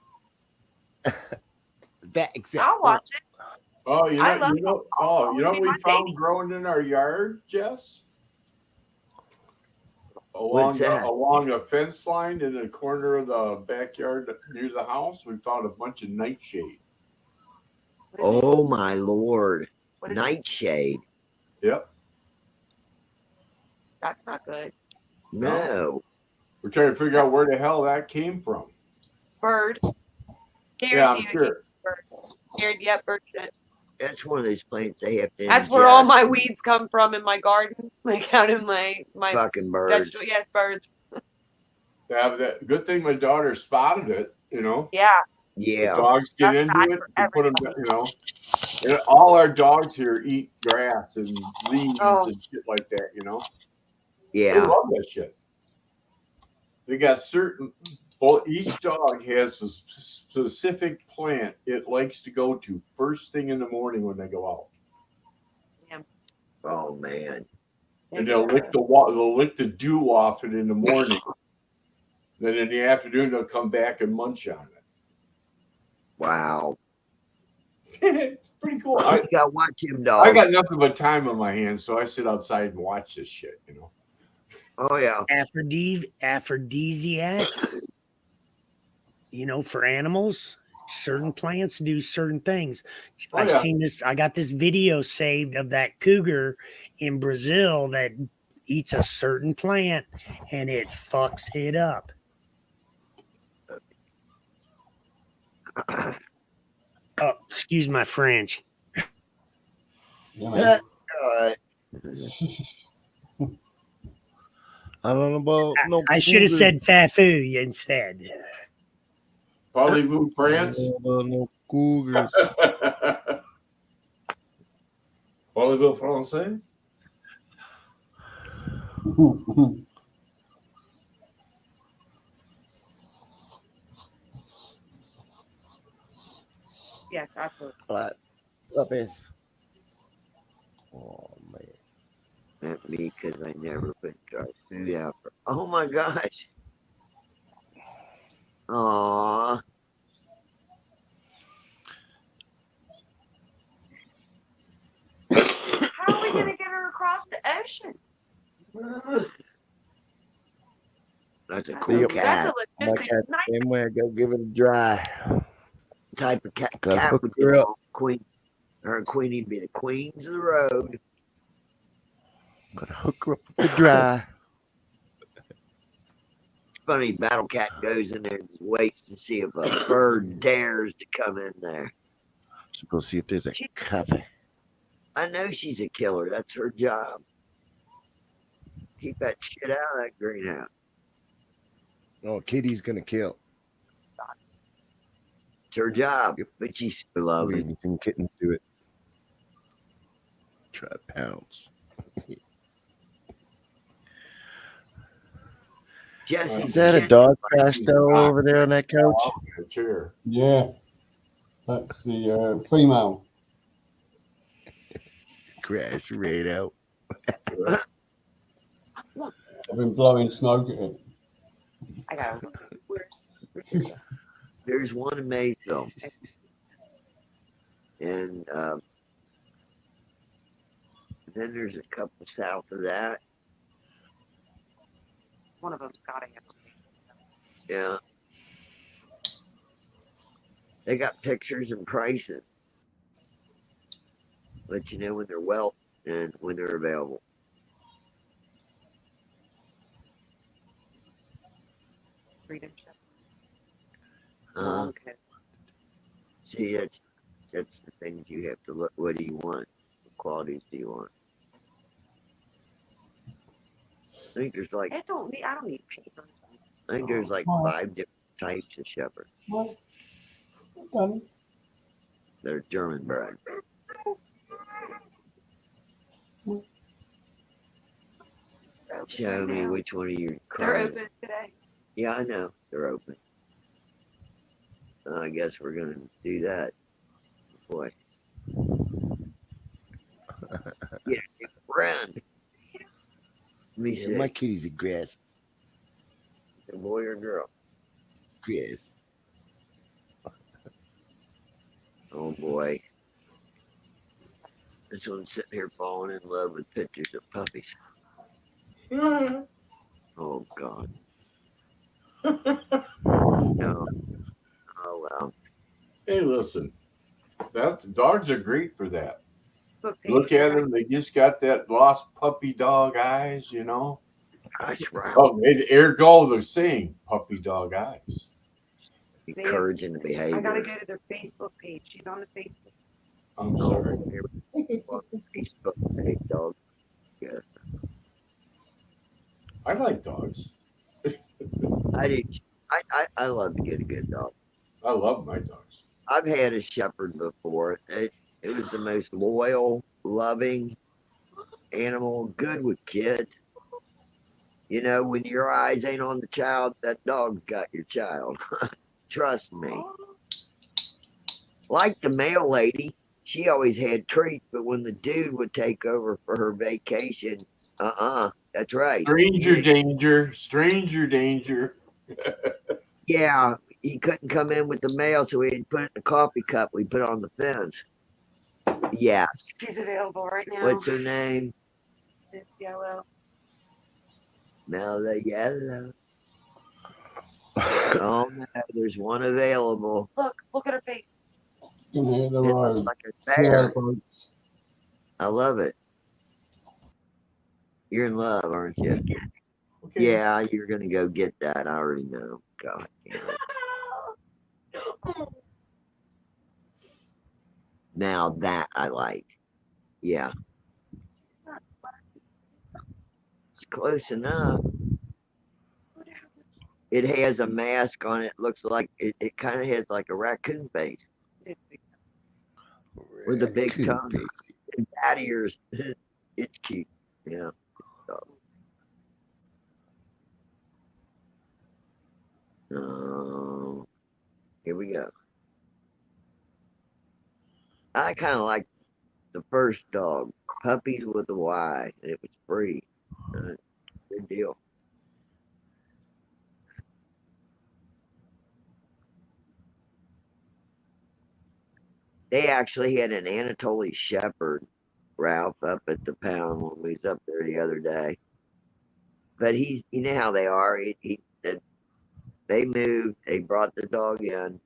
F: That exactly.
B: I'll watch it.
Q: Oh,
B: I love
Q: you know what we found growing in our yard, Jess?
D: What's that?
Q: Along a fence line in the corner of the backyard near the house, we found a bunch of nightshade.
D: Oh my Lord. Nightshade.
Q: Yep.
B: That's not good.
D: No.
Q: We're trying to figure out where the hell that came from.
B: Bird.
Q: Yeah, I'm sure.
B: Bird. Yep, bird shit.
D: That's one of those plants they have to.
B: That's where all my weeds come from in my garden, like out in my
D: fucking birds.
B: Yes, birds.
Q: Yeah, that good thing my daughter spotted it.
B: Yeah.
D: Yeah.
Q: The dogs get into it. You put them. And all our dogs here eat grass and leaves and shit like that.
D: Yeah.
Q: They love that shit. They got certain. Well, each dog has a specific plant it likes to go to first thing in the morning when they go out.
B: Yeah.
D: Oh man.
Q: And they'll lick the dew off it in the morning. Then in the afternoon they'll come back and munch on it.
D: Wow.
Q: Pretty cool.
D: I got watch him, dog.
Q: I got nothing but time on my hands, so I sit outside and watch this shit.
D: Oh yeah.
O: Aphrodisiacs. For animals, certain plants do certain things. I've seen this. I got this video saved of that cougar in Brazil that eats a certain plant and it fucks it up. Oh, excuse my French.
L: Yeah, man.
D: Alright.
F: I don't know about no.
O: I should have
F: cougars.
O: said Fafu instead.
Q: Parlez-vous,
F: I
Q: France?
F: don't know about no cougars.
Q: Parlez-vous français?
B: Yes, absolutely.
F: Puppies. Oh man.
D: Not me, because I never put dry food out for. Oh my gosh. Aww.
B: How are we gonna get her across the ocean?
D: That's a
B: That's
D: cool
B: a
D: cat.
F: My
B: logistic
F: cat
B: nightmare.
F: same way. I go give it a dry.
D: Type of cat
F: Gotta hook
D: would
F: her
D: get
F: up.
D: along Queen. Her and Queenie would be the queens of the road.
F: Gotta hook her up with the dry.
D: It's funny, Battle Cat goes in there and just waits to see if a bird dares to come in there.
F: Should go see if there's a coffee.
D: I know she's a killer. That's her job. Keep that shit out of that greenhouse.
F: Oh, Kitty's gonna kill.
D: It's her job, but she's so loving.
F: We've seen kittens do it. Try to pounce.
D: Jesse,
F: Is that a dog crashed over there on that couch?
Q: Chair.
L: Yeah. That's the female.
F: Crash right out.
L: I've been blowing smoke at it.
B: I got it.
D: There's one in Maysville. And then there's a couple south of that.
B: One of them's got to have.
D: Yeah. They got pictures and prices. Let you know when they're well and when they're available.
B: Freedom Ship.
D: Okay. See, that's the things you have to look. What do you want? What qualities do you want? I think there's like
B: I don't need paper.
D: I think there's like 5 different types of shepherd.
L: Well, done.
D: They're German bred. Show me which one of your
B: They're
D: clients.
B: open today.
D: Yeah, I know. They're open. I guess we're going to do that. Boy. Yeah, friend. Let me see.
F: My kitty's a grass.
D: A boy or girl?
F: Grass.
D: Oh boy. This one's sitting here falling in love with pictures of puppies. Oh God. No. Oh well.
Q: Hey, listen. Dogs are great for that. Look at them. They just got that lost puppy dog eyes, you know.
D: Gosh, wow.
Q: Oh, ergo the saying, puppy dog eyes.
D: Encouraging the behavior.
B: I gotta go to their Facebook page. She's on the Facebook.
Q: I'm sorry.
D: Facebook page, dog. Yeah.
Q: I like dogs.
D: I do. I love to get a good dog.
Q: I love my dogs.
D: I've had a shepherd before. It was the most loyal, loving animal, good with kids. You know, when your eyes ain't on the child, that dog's got your child. Trust me. Like the mail lady, she always had treats, but when the dude would take over for her vacation, that's right.
Q: Stranger danger, stranger danger.
D: Yeah, he couldn't come in with the mail, so he'd put it in a coffee cup we put on the fence. Yes.
B: She's available right now.
D: What's her name?
B: Miss Yellow.
D: Mel Yellow. Oh no, there's one available.
B: Look at her face.
L: You can hear the
D: It
L: road.
D: looks like a bear.
L: Yeah,
D: I love it. You're in love, aren't you?
Q: Okay.
D: Yeah, you're gonna go get that. I already know. God damn it. Now that I like. Yeah, it's close enough. It has a mask on it. Looks like it kind of has like a raccoon face with a big
F: Raccoon
D: tongue
F: face.
D: and bat ears. It's cute. Yeah. So, here we go. I kind of like the first dog, Puppies with a Y, and it was free. Good deal. They actually had an Anatoly Shepherd, Ralph, up at the pound when we was up there the other day. But you know how they are. They moved, they brought the dog in,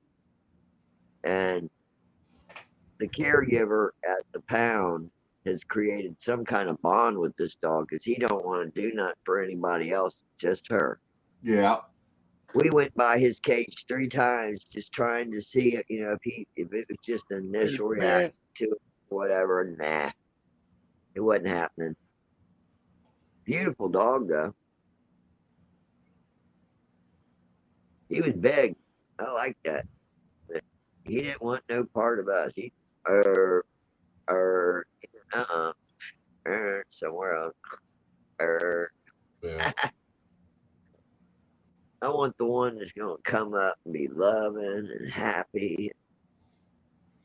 D: and the caregiver at the pound has created some kind of bond with this dog because he don't want to do nothing for anybody else, just her.
Q: Yeah.
D: We went by his cage 3 times just trying to see if it was just an initial reaction to it, whatever. Nah, it wasn't happening. Beautiful dog though. He was big. I like that. But he didn't want no part of us. He uh uh somewhere else.
Q: Yeah.
D: I want the one that's gonna come up and be loving and happy.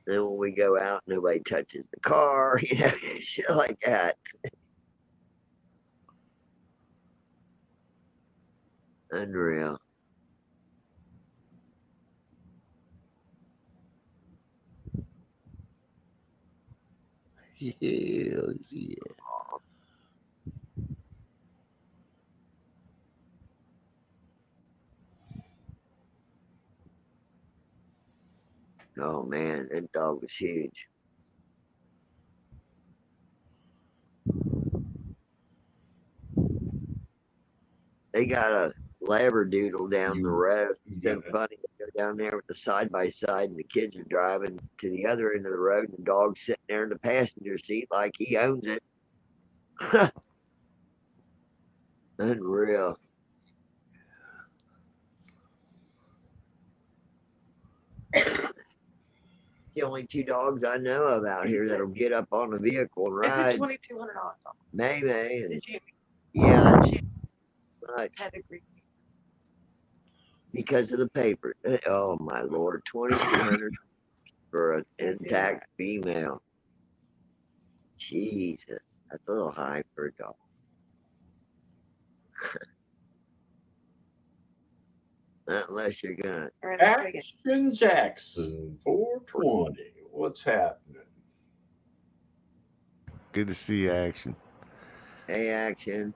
D: Then when we go out, nobody touches the car, shit like that. Unreal.
F: Hell yeah.
D: Oh man, that dog was huge. They got a labradoodle down the road. It's so funny. They go down there with the side by side, and the kids are driving to the other end of the road, and the dog's sitting there in the passenger seat like he owns it. Unreal. The only 2 dogs I know of out here that'll get up on the vehicle and
B: It's a
D: ride.
B: $2,200 dog.
D: Maybe. And,
B: Jimmy.
D: yeah, much
B: Pedigree.
D: because of the paper. Oh my lord, 2,200 for an intact female. Jesus, that's a little high for a dog. Not unless you're gonna.
Q: Action Jackson 420. What's happening?
F: Good to see you, Action.
D: Hey, Action.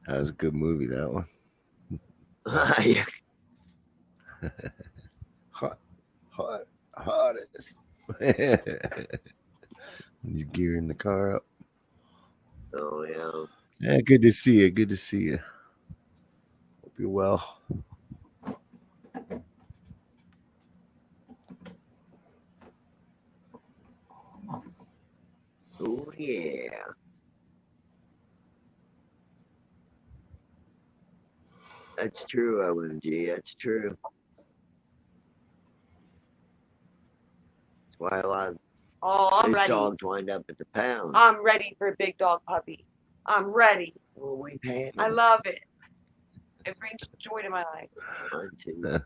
F: That was a good movie, that one.
D: Yeah.
F: Hottest. You gearing the car up.
D: Oh yeah.
F: Yeah, good to see you. Good to see you. Hope you're well.
D: Oh yeah. That's true, OMG. That's true. That's why a lot of
B: I'm
D: those
B: ready.
D: dogs wind up at the pound.
B: I'm ready for a big dog puppy. I'm ready.
D: Well, we've had
B: I love it. It brings joy to my life.
D: Mine too.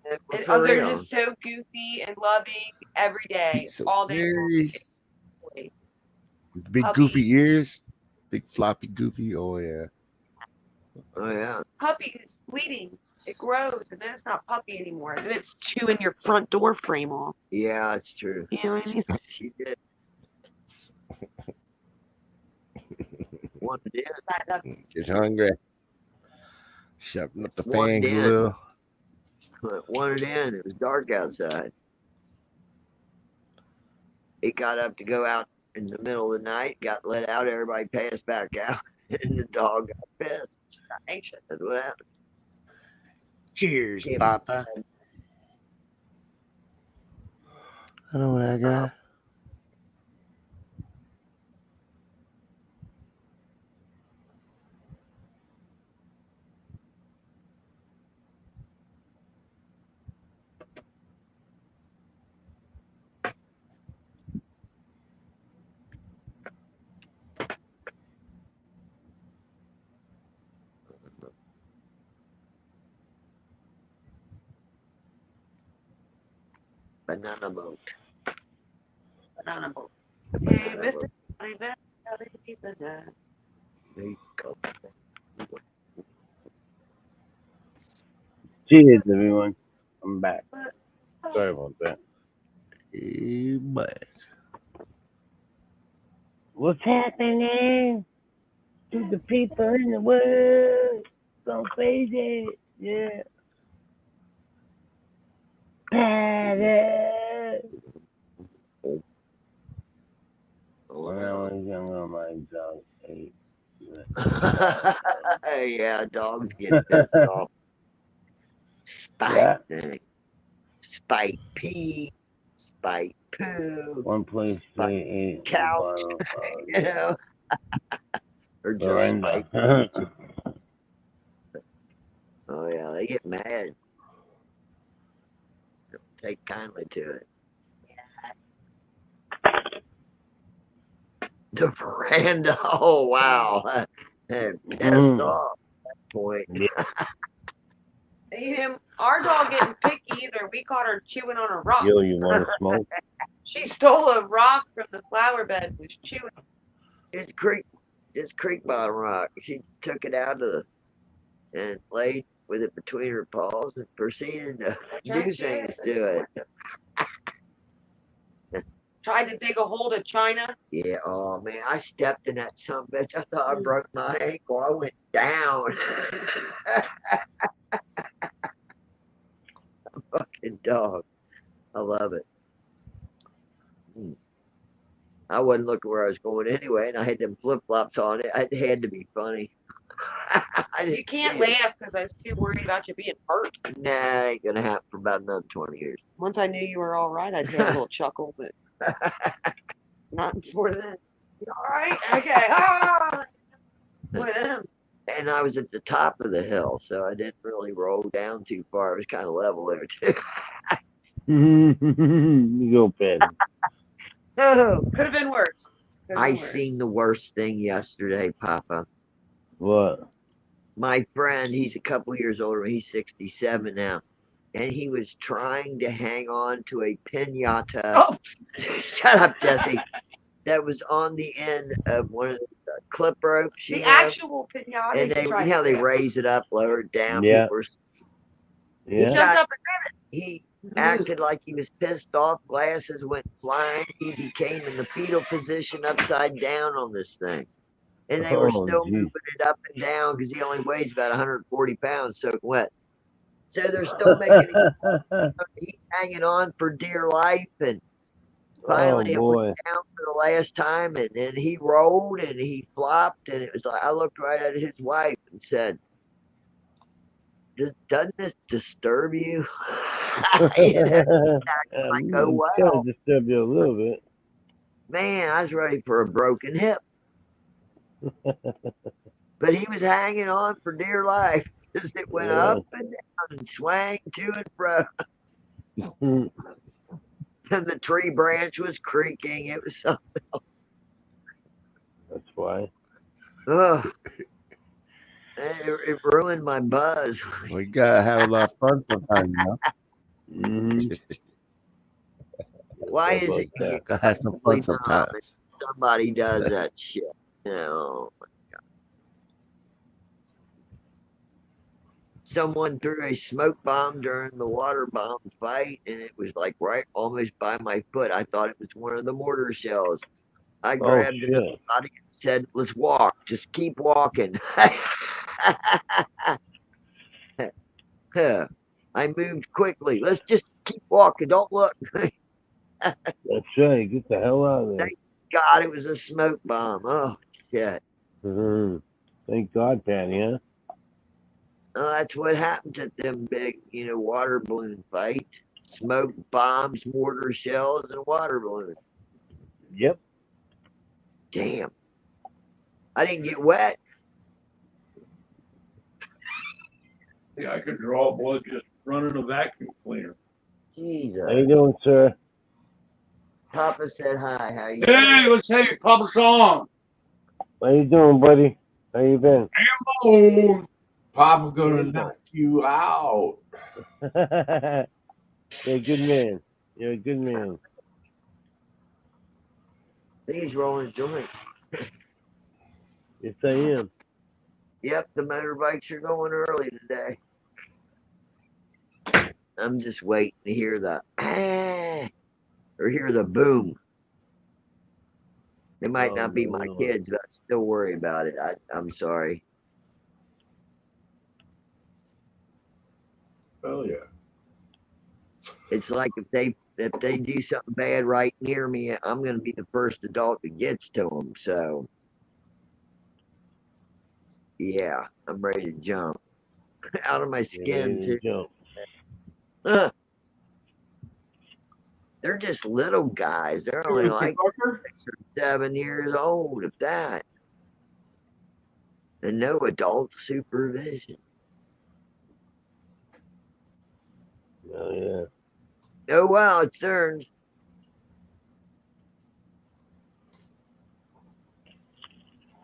B: And they're just so goofy and loving every day,
F: So
B: all day long.
F: Big
B: Puppy.
F: goofy ears. Big floppy goofy. Oh yeah.
D: Oh yeah.
B: Puppy is bleeding. It grows, and then it's not puppy anymore. Then it's chewing your front door frame off.
D: Yeah, it's true.
B: You know what I mean?
D: She did. One did.
F: It's hungry. Sharpen up the
D: One
F: fangs a
D: did.
F: little.
D: Wanted in. It was dark outside. It got up to go out in the middle of the night, got let out, everybody passed back out, and the dog got pissed.
B: Got anxious.
D: That's what happened.
O: Cheers, Papa.
F: I know what I got.
D: Banana boat.
B: Banana boat. Hey, Mr. Johnny Bell, telling people that.
D: There you go.
M: Cheers, everyone. I'm back. Sorry about that.
F: Hey, but
M: What's happening to the people in the world? So crazy. Yeah. Paris. When I was younger, my dog ate.
D: Yeah, dogs get pissed off. Spite
M: Yeah.
D: thing. Spite pee. Spite poo.
M: One place they
D: Spite
M: ate the
D: couch.
M: bottom
D: You know? Or just
M: veranda.
D: spite. Oh yeah, they get mad. Don't take kindly to it. The veranda. Oh wow. Pissed off at that point.
B: Him, our dog getting picky either. We caught her chewing on a rock.
M: Yo, you want to smoke?
B: She stole a rock from the flower bed, was chewing.
D: This creek bottom rock. She took it out of and laid with it between her paws and proceeded to do things to it.
B: Tried to dig a hole to China.
D: Yeah, oh man, I stepped in that son of a bitch. I thought I broke my ankle. I went down. Fucking dog. I love it. I wasn't looking where I was going anyway, and I had them flip flops on it. It had to be funny.
B: You can't laugh because I was too worried about you being hurt.
D: Nah, ain't gonna happen for about another 20 years.
B: Once I knew you were all right, I'd have a little chuckle, but not before then. You all right? Okay. Ah!
D: And I was at the top of the hill, so I didn't really roll down too far. It was kind of level there too.
M: You go, Patty.
B: Oh, could have been worse.
D: I seen the worst thing yesterday, Papa.
M: What?
D: My friend, he's a couple years older. He's 67 now. And he was trying to hang on to a pinata.
B: Oh!
D: Shut up, Jesse. That was on the end of one of the clip ropes.
B: The actual pinata.
D: And they, you know how they raise it up, lower it down.
M: Yeah.
D: He
M: Yeah.
D: jumped up and grabbed it. He acted like he was pissed off. Glasses went flying. He became in the fetal position upside down on this thing. And they were still moving it up and down because he only weighs about 140 pounds soaking wet. So they're still making it. He's hanging on for dear life. And finally it went down for the last time. And then he rolled and he flopped. And it was like, I looked right at his wife and said, doesn't this disturb you? Like, oh, well.
M: Disturb you a little bit.
D: Man, I was ready for a broken hip. But he was hanging on for dear life as it went up and down and swang to and fro. And the tree branch was creaking. It was something else.
M: That's why.
D: Ugh. It ruined my buzz.
F: We gotta have a lot of fun sometimes, you know.
M: Mm-hmm.
D: Why is it you
F: gotta have some fun sometimes?
D: Somebody does that shit. You know, oh my God. Someone threw a smoke bomb during the water bomb fight, and it was like right almost by my foot. I thought it was one of the mortar shells. I grabbed it and said, let's walk. Just keep walking. I moved quickly. Let's just keep walking. Don't look.
M: That's right. Get the hell out of there.
D: Thank God it was a smoke bomb. Oh, shit.
M: Mm-hmm. Thank God, Patty, huh?
D: Oh, that's what happens at them big, water balloon fights. smoke, bombs, mortar shells, and water balloons.
M: Yep.
D: Damn. I didn't get wet.
R: Yeah, I could draw blood just running a vacuum cleaner.
D: Jesus.
M: How you doing, sir?
D: Papa said hi. How you
R: Hey, let's say Papa song.
M: How you doing, buddy? How you been?
Q: Oh, Papa gonna knock you out.
M: You're a good man. You're a good man.
D: I think he's rolling a joint.
M: Yes, I am.
D: Yep, the motorbikes are going early today. I'm just waiting to hear the or hear the boom. It might not be my kids, but I still worry about it. I'm sorry.
Q: Oh yeah.
D: It's like if they do something bad right near me, I'm going to be the first adult that gets to them. So yeah, I'm ready to jump out of my skin too. They're just little guys. They're only like 6 or 7 years old, if that, and no adult supervision.
M: Oh yeah.
D: Oh wow, it turns.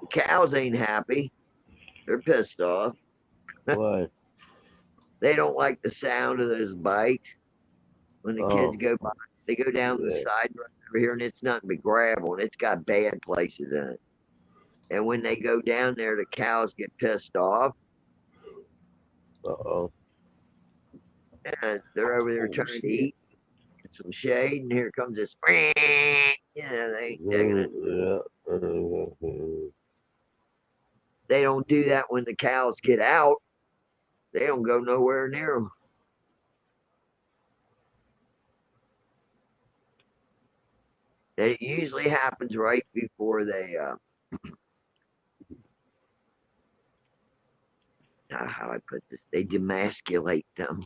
D: The cows ain't happy. They're pissed off.
M: Why?
D: They don't like the sound of those bikes. When the kids go by, they go down the side road over here, and it's nothing but gravel, and it's got bad places in it. And when they go down there, the cows get pissed off.
M: Uh-oh.
D: And they're over there trying to eat, get some shade, and here comes this. They ain't digging it.
M: Yeah.
D: They don't do that when the cows get out. They don't go nowhere near them. And it usually happens right before they how I put this, they demasculate them.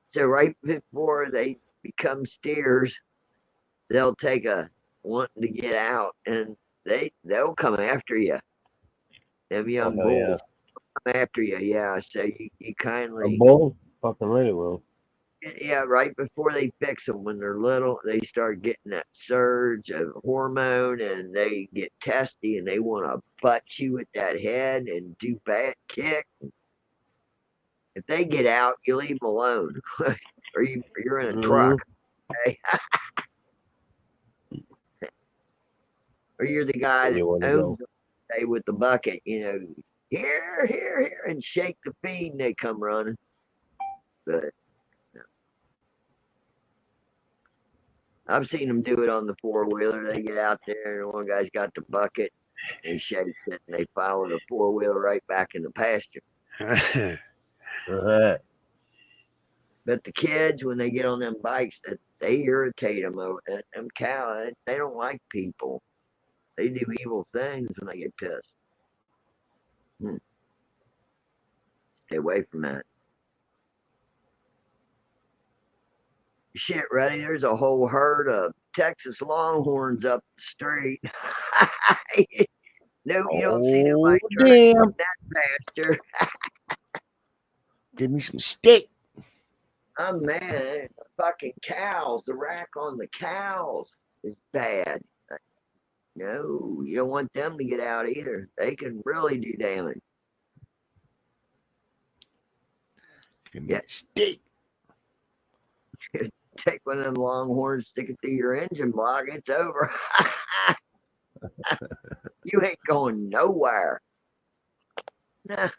D: So right before they become steers, they'll take a wanting to get out, and they'll come after you. Them young bulls come after you, yeah. So you kindly
M: A bull? Fucking right it will.
D: yeah, right before they fix them when they're little, they start getting that surge of hormone, and they get testy, and they want to butt you with that head and do bad kick. If they get out, you leave them alone, or you're in a truck, okay? Or you're the guy that owns them, say, with the bucket, here, and shake the feed, and they come running. But no. I've seen them do it on the 4-wheeler. They get out there, and one guy's got the bucket, he shakes it, and they follow the 4-wheeler right back in the pasture. But the kids, when they get on them bikes, they irritate them. Them cows, they don't like people. They do evil things when they get pissed. Stay away from that. Shit, ready? There's a whole herd of Texas Longhorns up the street. No, you don't see nobody trying to that pasture.
F: Give me some steak.
D: I'm mad. The fucking cows, the rack on the cows is bad. No, you don't want them to get out either. They can really do damage.
F: Give me steak.
D: Take one of them Longhorns, stick it through your engine block, it's over. You ain't going nowhere. Nah.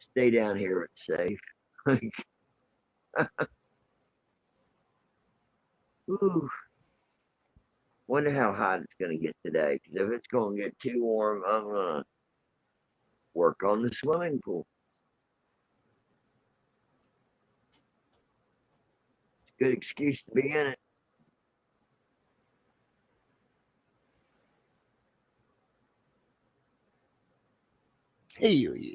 D: Stay down here, it's safe. Ooh. Wonder how hot it's going to get today. Because if it's going to get too warm, I'm going to work on the swimming pool. It's a good excuse to be in it.
F: Hey, yeah.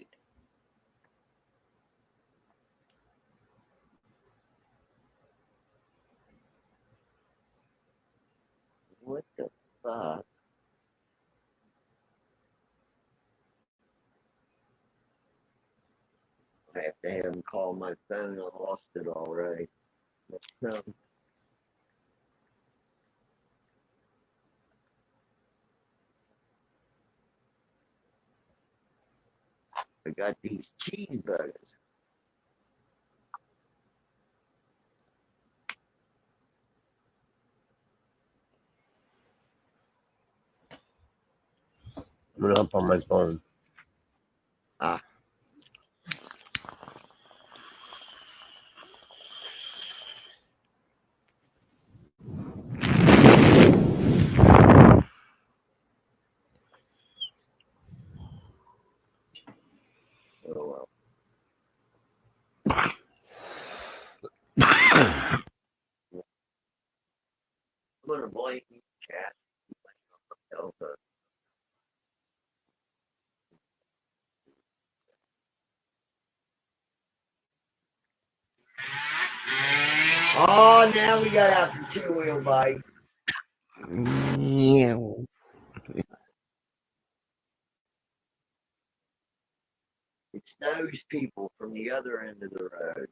D: have to have him call my phone. I lost it already. So, I got these cheeseburgers.
M: I'm gonna hop on my phone.
D: Ah. Oh well. I'm gonna blame you, chat. Oh, now we got out the two-wheel bike.
F: Yeah.
D: It's those people from the other end of the road.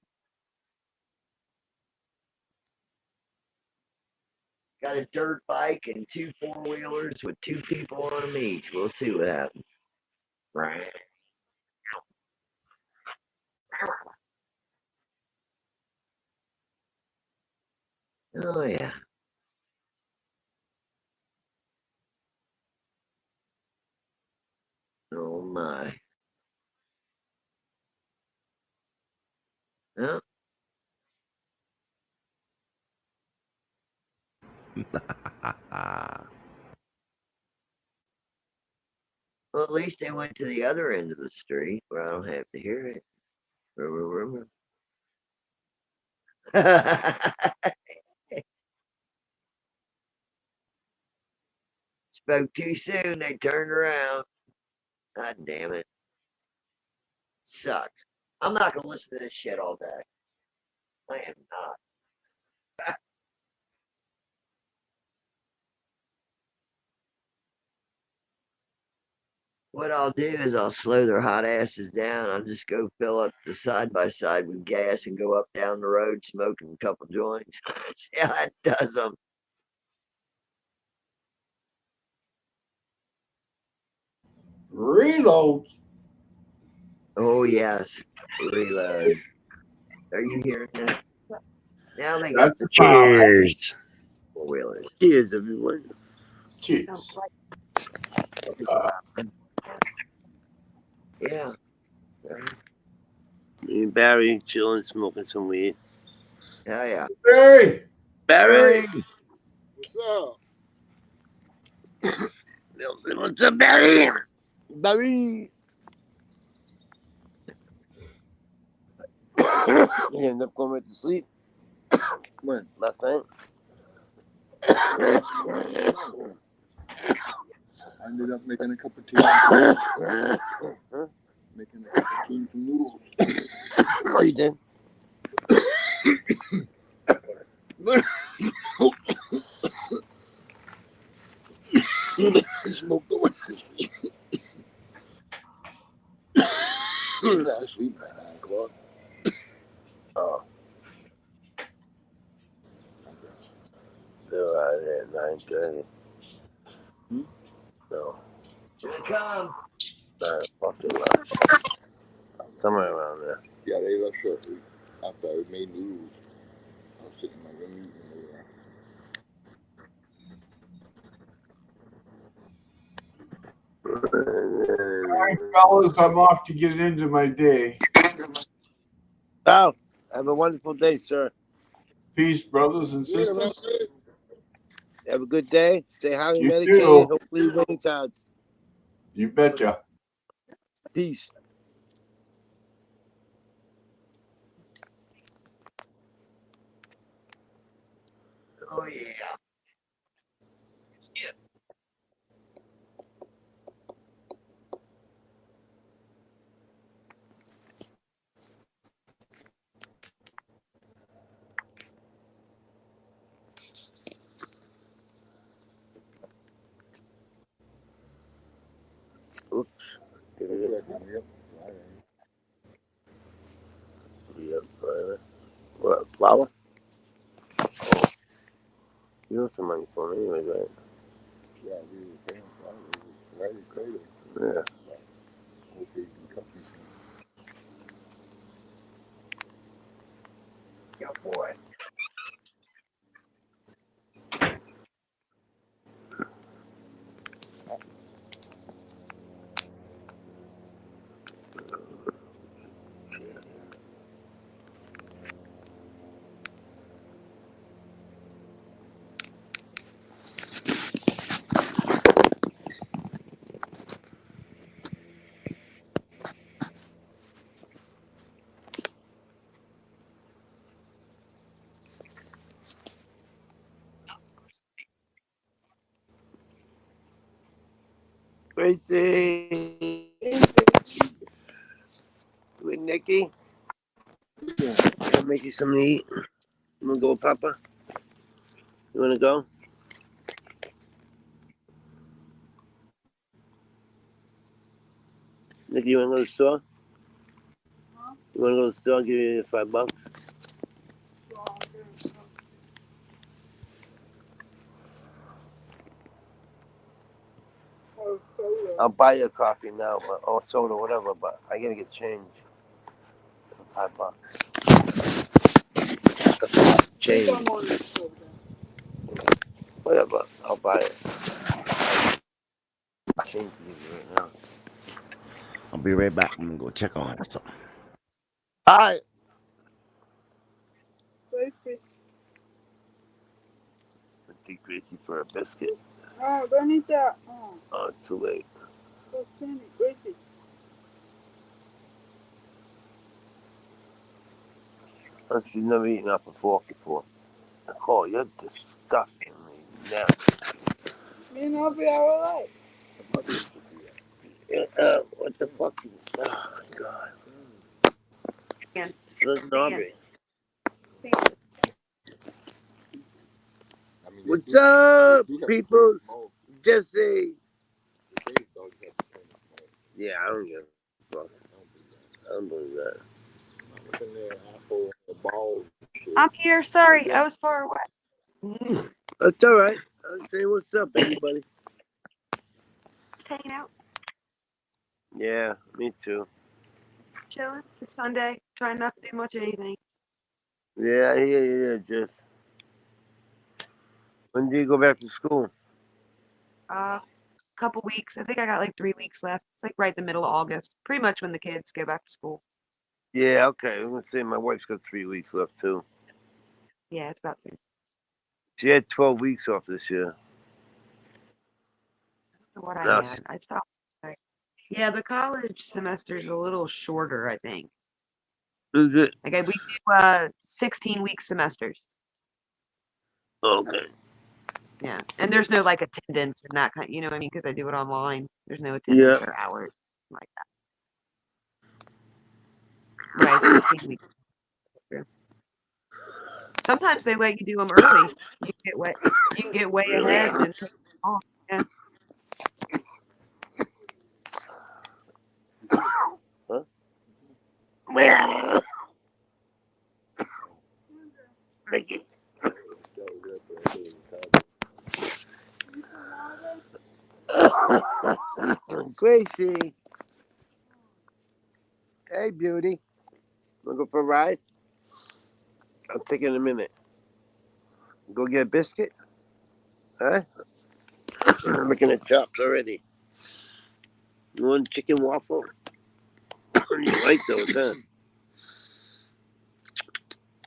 D: Got a dirt bike and two four-wheelers with two people on them each. We'll see what happens. Right. Oh, yeah. Oh, my. Oh. Well, at least they went to the other end of the street where I don't have to hear it. Spoke too soon. They turned around. God damn it. Sucks. I'm not going to listen to this shit all day. I am not. What I'll do is I'll slow their hot asses down. I'll just go fill up the side by side with gas and go up down the road smoking a couple joints. See how that does them.
Q: Reload.
D: Oh yes, reload. Are you hearing that? Now they got the
O: Cheers.
D: four wheelers.
M: Cheers, everyone.
Q: Cheers.
D: Yeah.
M: Me and Barry chilling, smoking some weed.
D: Hell yeah.
Q: Barry.
M: Barry.
L: What's up?
M: What's up, Barry? Barry. You end up going right to sleep. When? Last night?
L: I ended up making a cup of tea. Huh? Making a cup of tea and some noodles.
M: Oh, you did?
L: I smoked the one. I sleep at 9 o'clock.
M: Oh. They're out at 9:30. No.
D: Here they come.
M: Fucking somewhere around there.
L: Yeah, they left shortly after I made noodles. I was sitting in my room eating
Q: All right, fellas, I'm off to get into my day.
M: Oh, have a wonderful day, sir.
Q: Peace, brothers and sisters.
M: Have a good day. Stay highly
Q: You
M: medicated.
Q: too.
M: Hopefully, winning cards.
Q: You betcha.
M: Peace.
D: Oh yeah.
M: Oops.
L: it.
M: Yeah, what, flour? Oh, you have some money for me anyway, right? Yeah, we were paying flour. Why are you crazy? Yeah. Okay, you can cut me some. Yeah, boy. Gracie. With Nikki. Yeah. I'll make you something to eat. You wanna go with Papa? You wanna go? Nikki, you wanna go to the store? You wanna go to the store and give you $5? I'll buy you a coffee now, but or soda, whatever. But I gotta get change. $5. Change. Whatever. I'll buy it. Change to give you right now.
F: I'll be right back. I'm gonna go check on something.
M: All right. I'll take Gracie for a biscuit.
S: Oh, don't eat that. Oh,
M: Oh, too late.
S: go send it, Gracie.
M: Oh, she's never eaten off a fork before. Nicole, you're disgustingly nasty.
S: Me and I'll be alright.
M: What the fuck? Oh my god.
B: Stan,
M: She lives in Aubrey. What's up, peoples? Jesse. Yeah, I don't give a fuck. I don't believe that.
B: I'm here. Sorry, I was far away.
M: That's all right. I'm saying what's up, everybody.
B: Just hanging out,
M: Yeah, me too.
B: chilling. It's Sunday. Trying not to do much of anything.
M: Yeah, I hear you there, Jess. When do you go back to school?
B: Couple weeks. I think I got like 3 weeks left. It's like right in the middle of August. Pretty much when the kids go back to school.
M: Yeah, okay. I'm gonna say my wife's got 3 weeks left too.
B: Yeah, it's about to.
M: She had 12 weeks off this year.
B: What I
M: Now,
B: had. I stopped. Yeah, the college semester is a little shorter, I think.
M: is it?
B: Like we do 16-week semesters.
M: Okay.
B: Yeah, and there's no like attendance and that kind. You know what I mean? Because I do it online. There's no
M: Yeah.
B: attendance or hours like that. Right, 16 weeks. Sometimes they let you do them early. You can get way
M: Really?
B: ahead and then take them off. Yeah.
M: Huh? Mickey. Gracie. Hey, beauty. Wanna go for a ride? I'll take it in a minute. Go get a biscuit? Huh? I'm looking at chops already. You want chicken waffle? You like those, huh?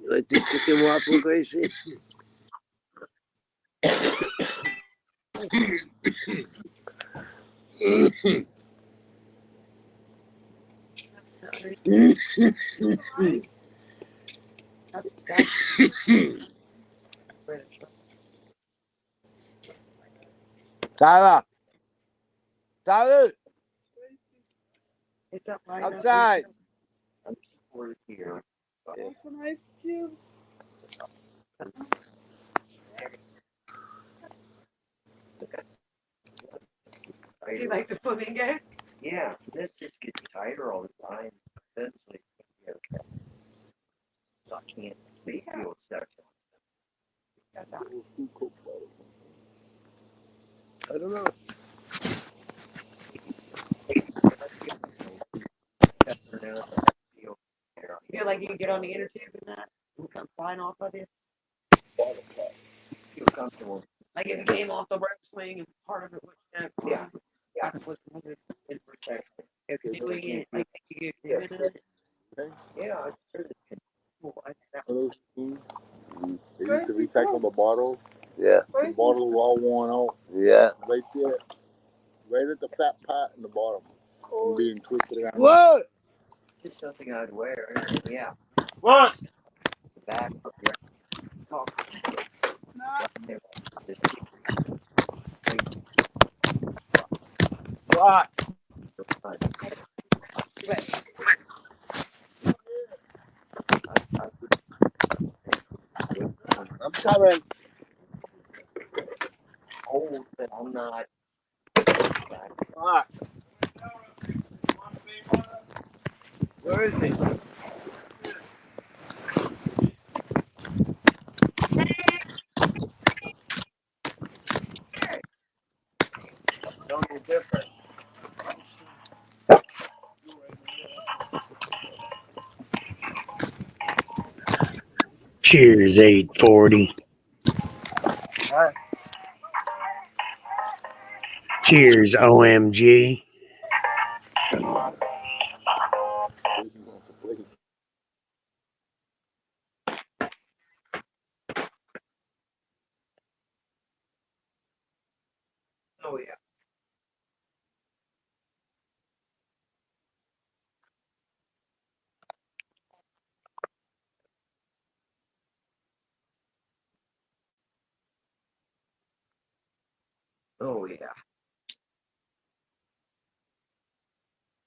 M: You like the chicken waffle, Gracie? Tyler. Tyler.
B: It's up right
M: Outside.
B: I'm supported here.
S: Want some ice cubes?
B: You like the flamingo?
D: Yeah, this just gets tighter all the time. Eventually, it's gonna be okay. I can't be fuel section.
M: I don't know.
B: You feel like you can get on the inner tube and that and come flying off of you?
D: Feel comfortable.
B: Like if you came off the rope swing and part of it was
D: Yeah.
B: yeah, was
D: It's protection.
B: if
D: Because
B: you're doing it like you get in it.
D: yeah, I'm sure that
T: Are those spoons? They used to recycle the bottle.
M: Yeah.
T: The bottle was all worn out.
M: Yeah.
T: Right there. Right at the fat part in the bottom. From being twisted around.
M: What?
D: just something I'd wear. Yeah.
M: What?
D: The back of your talk.
M: What? I'm coming.
D: Old, but I'm not.
M: What? Where is he? Something different.
O: Cheers, 840.
M: Huh?
O: Cheers, OMG.
B: Oh yeah.
D: Oh yeah.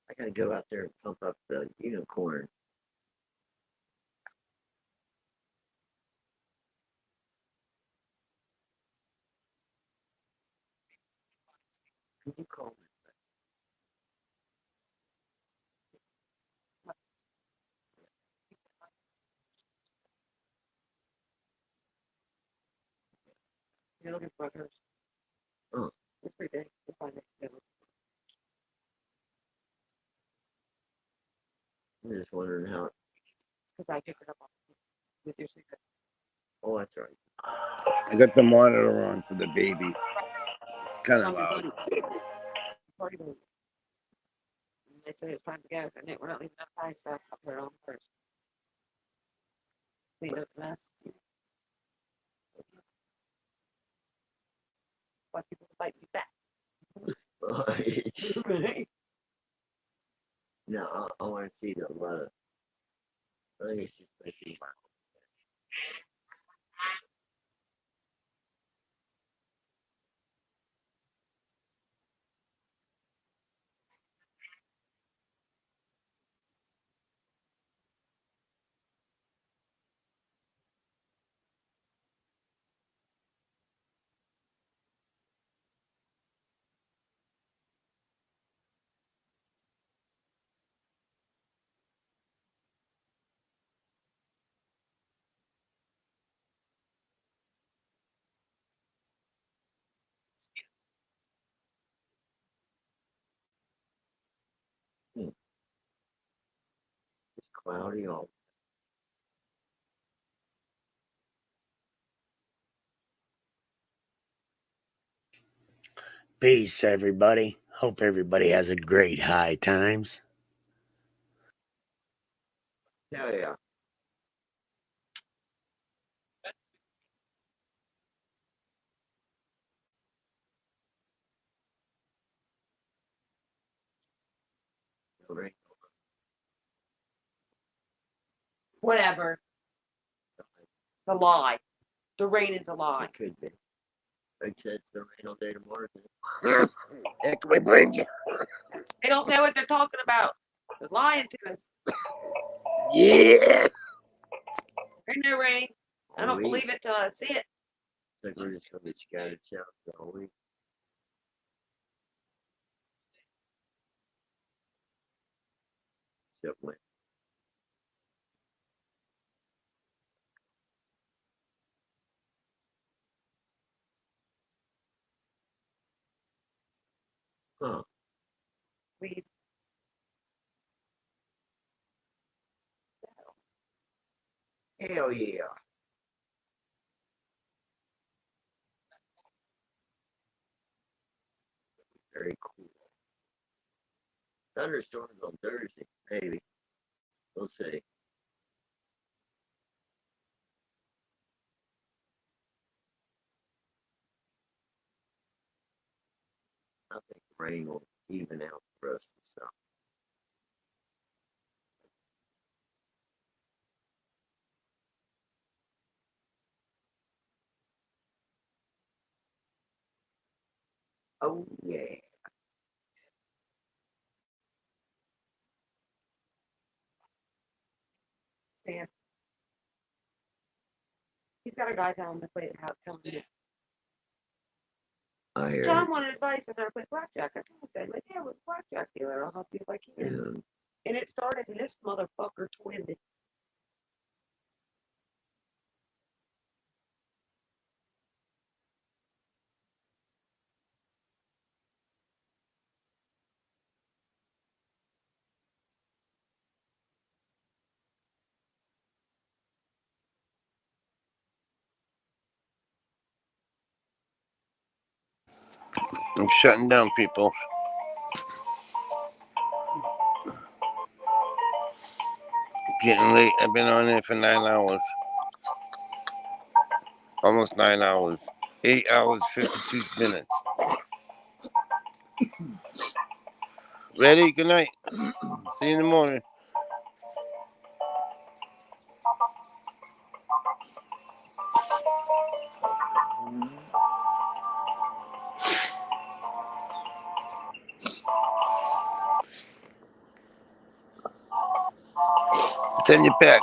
D: I gotta go out there and pump up the unicorn. Could you call me?
B: You're looking for others.
D: Oh.
B: It's pretty big. You'll find it.
D: I'm just wondering how.
B: Because I picked it up with your secret.
D: Oh, that's right.
M: I got the monitor on for the baby. It's kind of loud.
B: Party mode. They say it's time to go. And we're not leaving that high stuff up here on first. Clean up the mess. Why people fight me back?
D: Right. No, I want to see the love. I think it's just like the it's cloudy all.
O: Peace, everybody. Hope everybody has a great high times.
D: Hell yeah. Right.
B: Whatever. It's a lie. The rain is a lie.
D: It could be. Like I said, it's the rain all day tomorrow.
M: Hey, can we blame you?
B: They don't know what they're talking about. They're lying to us.
M: Yeah.
B: There's no rain. I don't believe it till I see it.
D: Like we're just gonna be scattered shouts all week. Except when. Huh.
B: We
D: Hell yeah. Very cool. Thunderstorms on Thursday, maybe. We'll see. I think rain will even out the rest of the stuff. Oh yeah.
B: Sam. He's got a guy telling him to play how telling him
D: I hear
B: John
D: it.
B: wanted advice on how to play blackjack. I told him, like, yeah, with blackjack dealer, I'll help you if I can.
D: Yeah.
B: And it started, and this motherfucker twinned it.
M: I'm shutting down, people. Getting late. I've been on there for 9 hours. Almost 9 hours. 8 hours, 52 minutes. Ready? Good night. See you in the morning. Send your pack.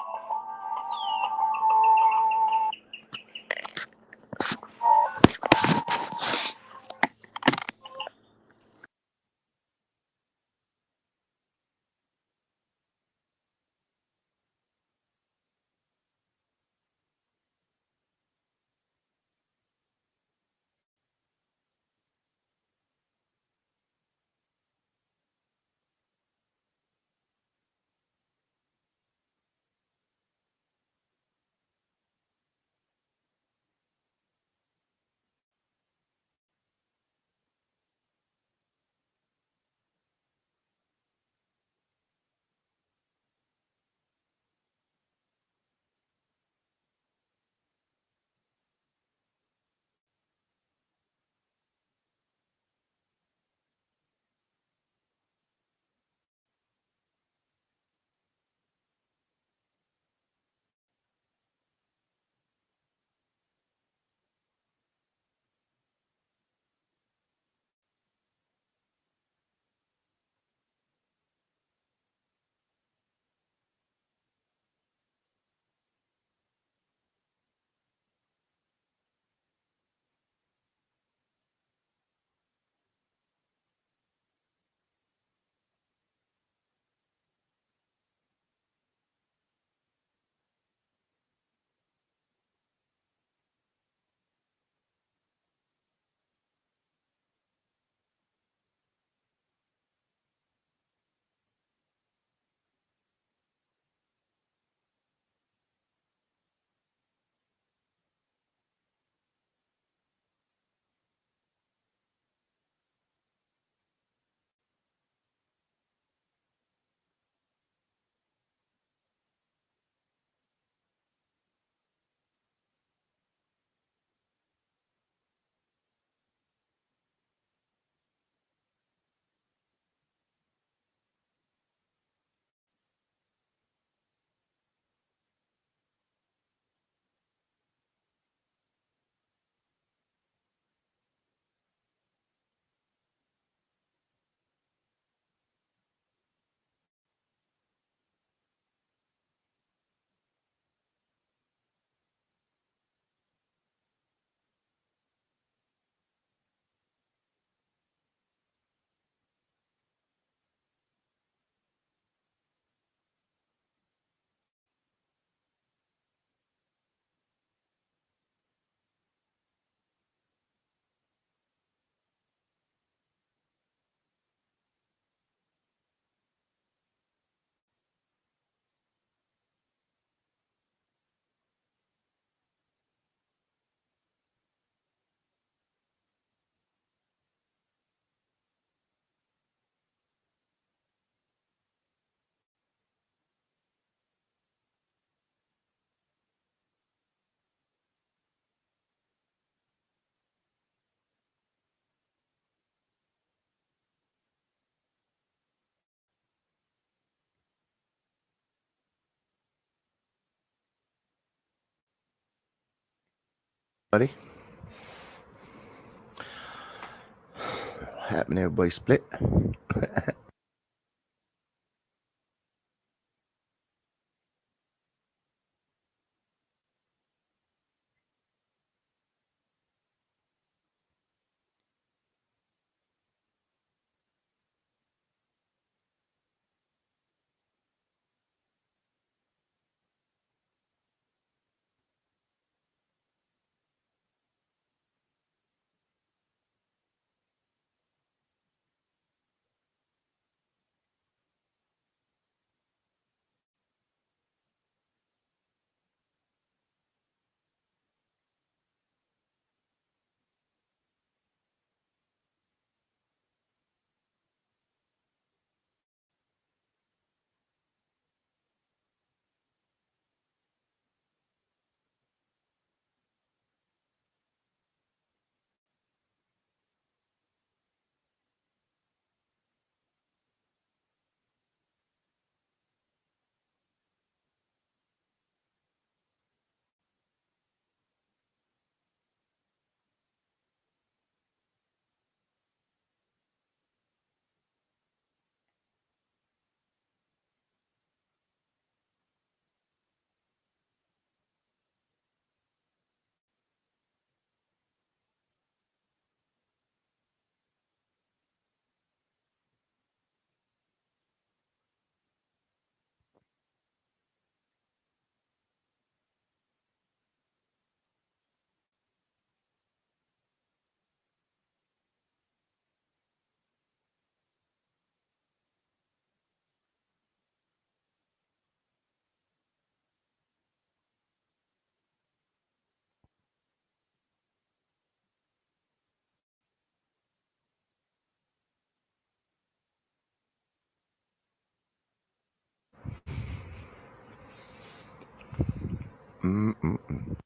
F: buddy. Happened, everybody split. Mm-mm-mm.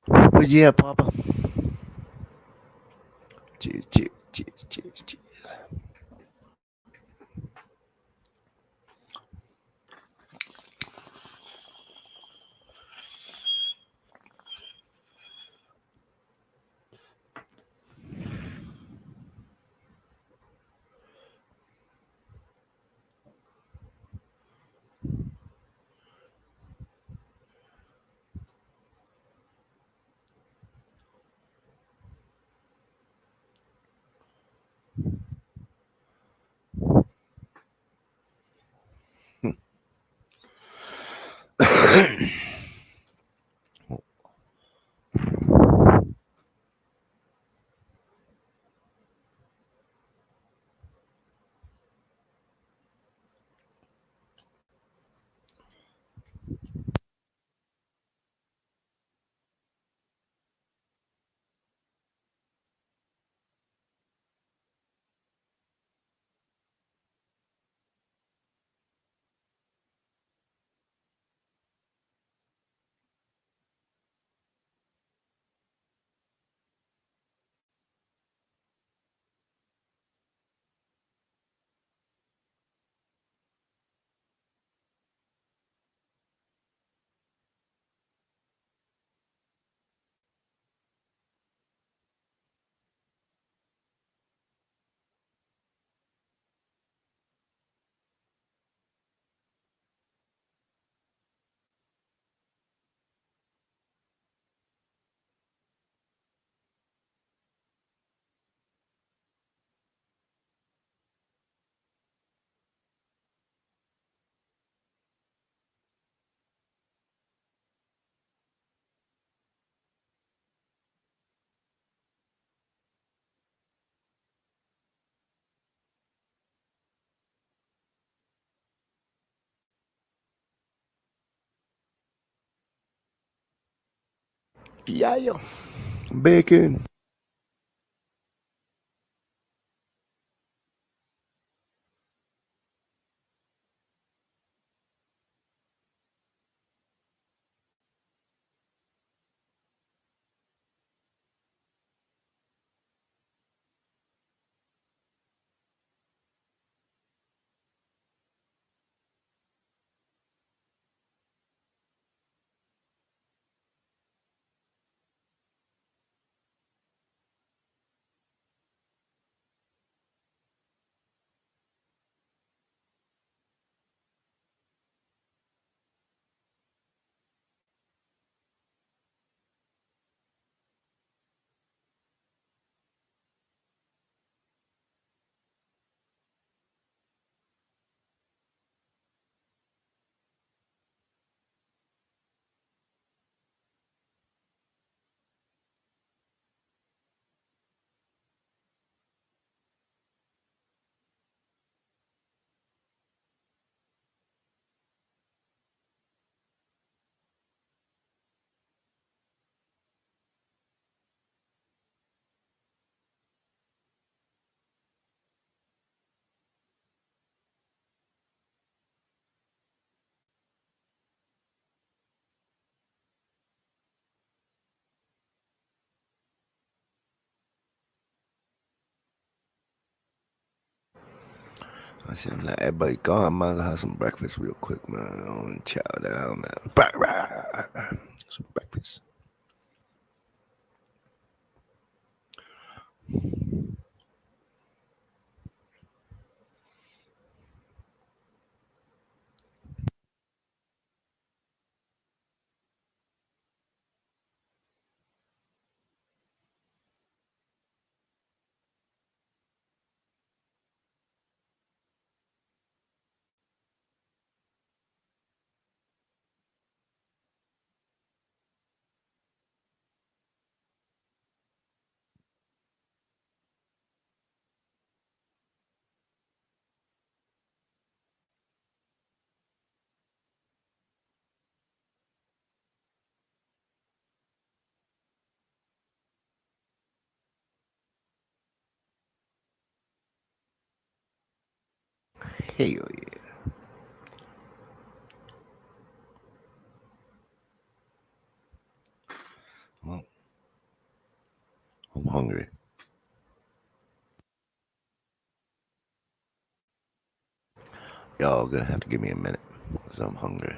F: But yeah, Papa. Cheers, cheers, cheers, cheers, cheers. Yeah. Bacon. I said, let everybody go. I might have some breakfast real quick, man. I want to chow down, man. Some breakfast. Hell yeah. Well, I'm hungry. Y'all gonna have to give me a minute because I'm hungry.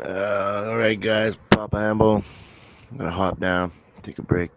F: All right, guys. Papa Hambo. I'm gonna hop down, take a break.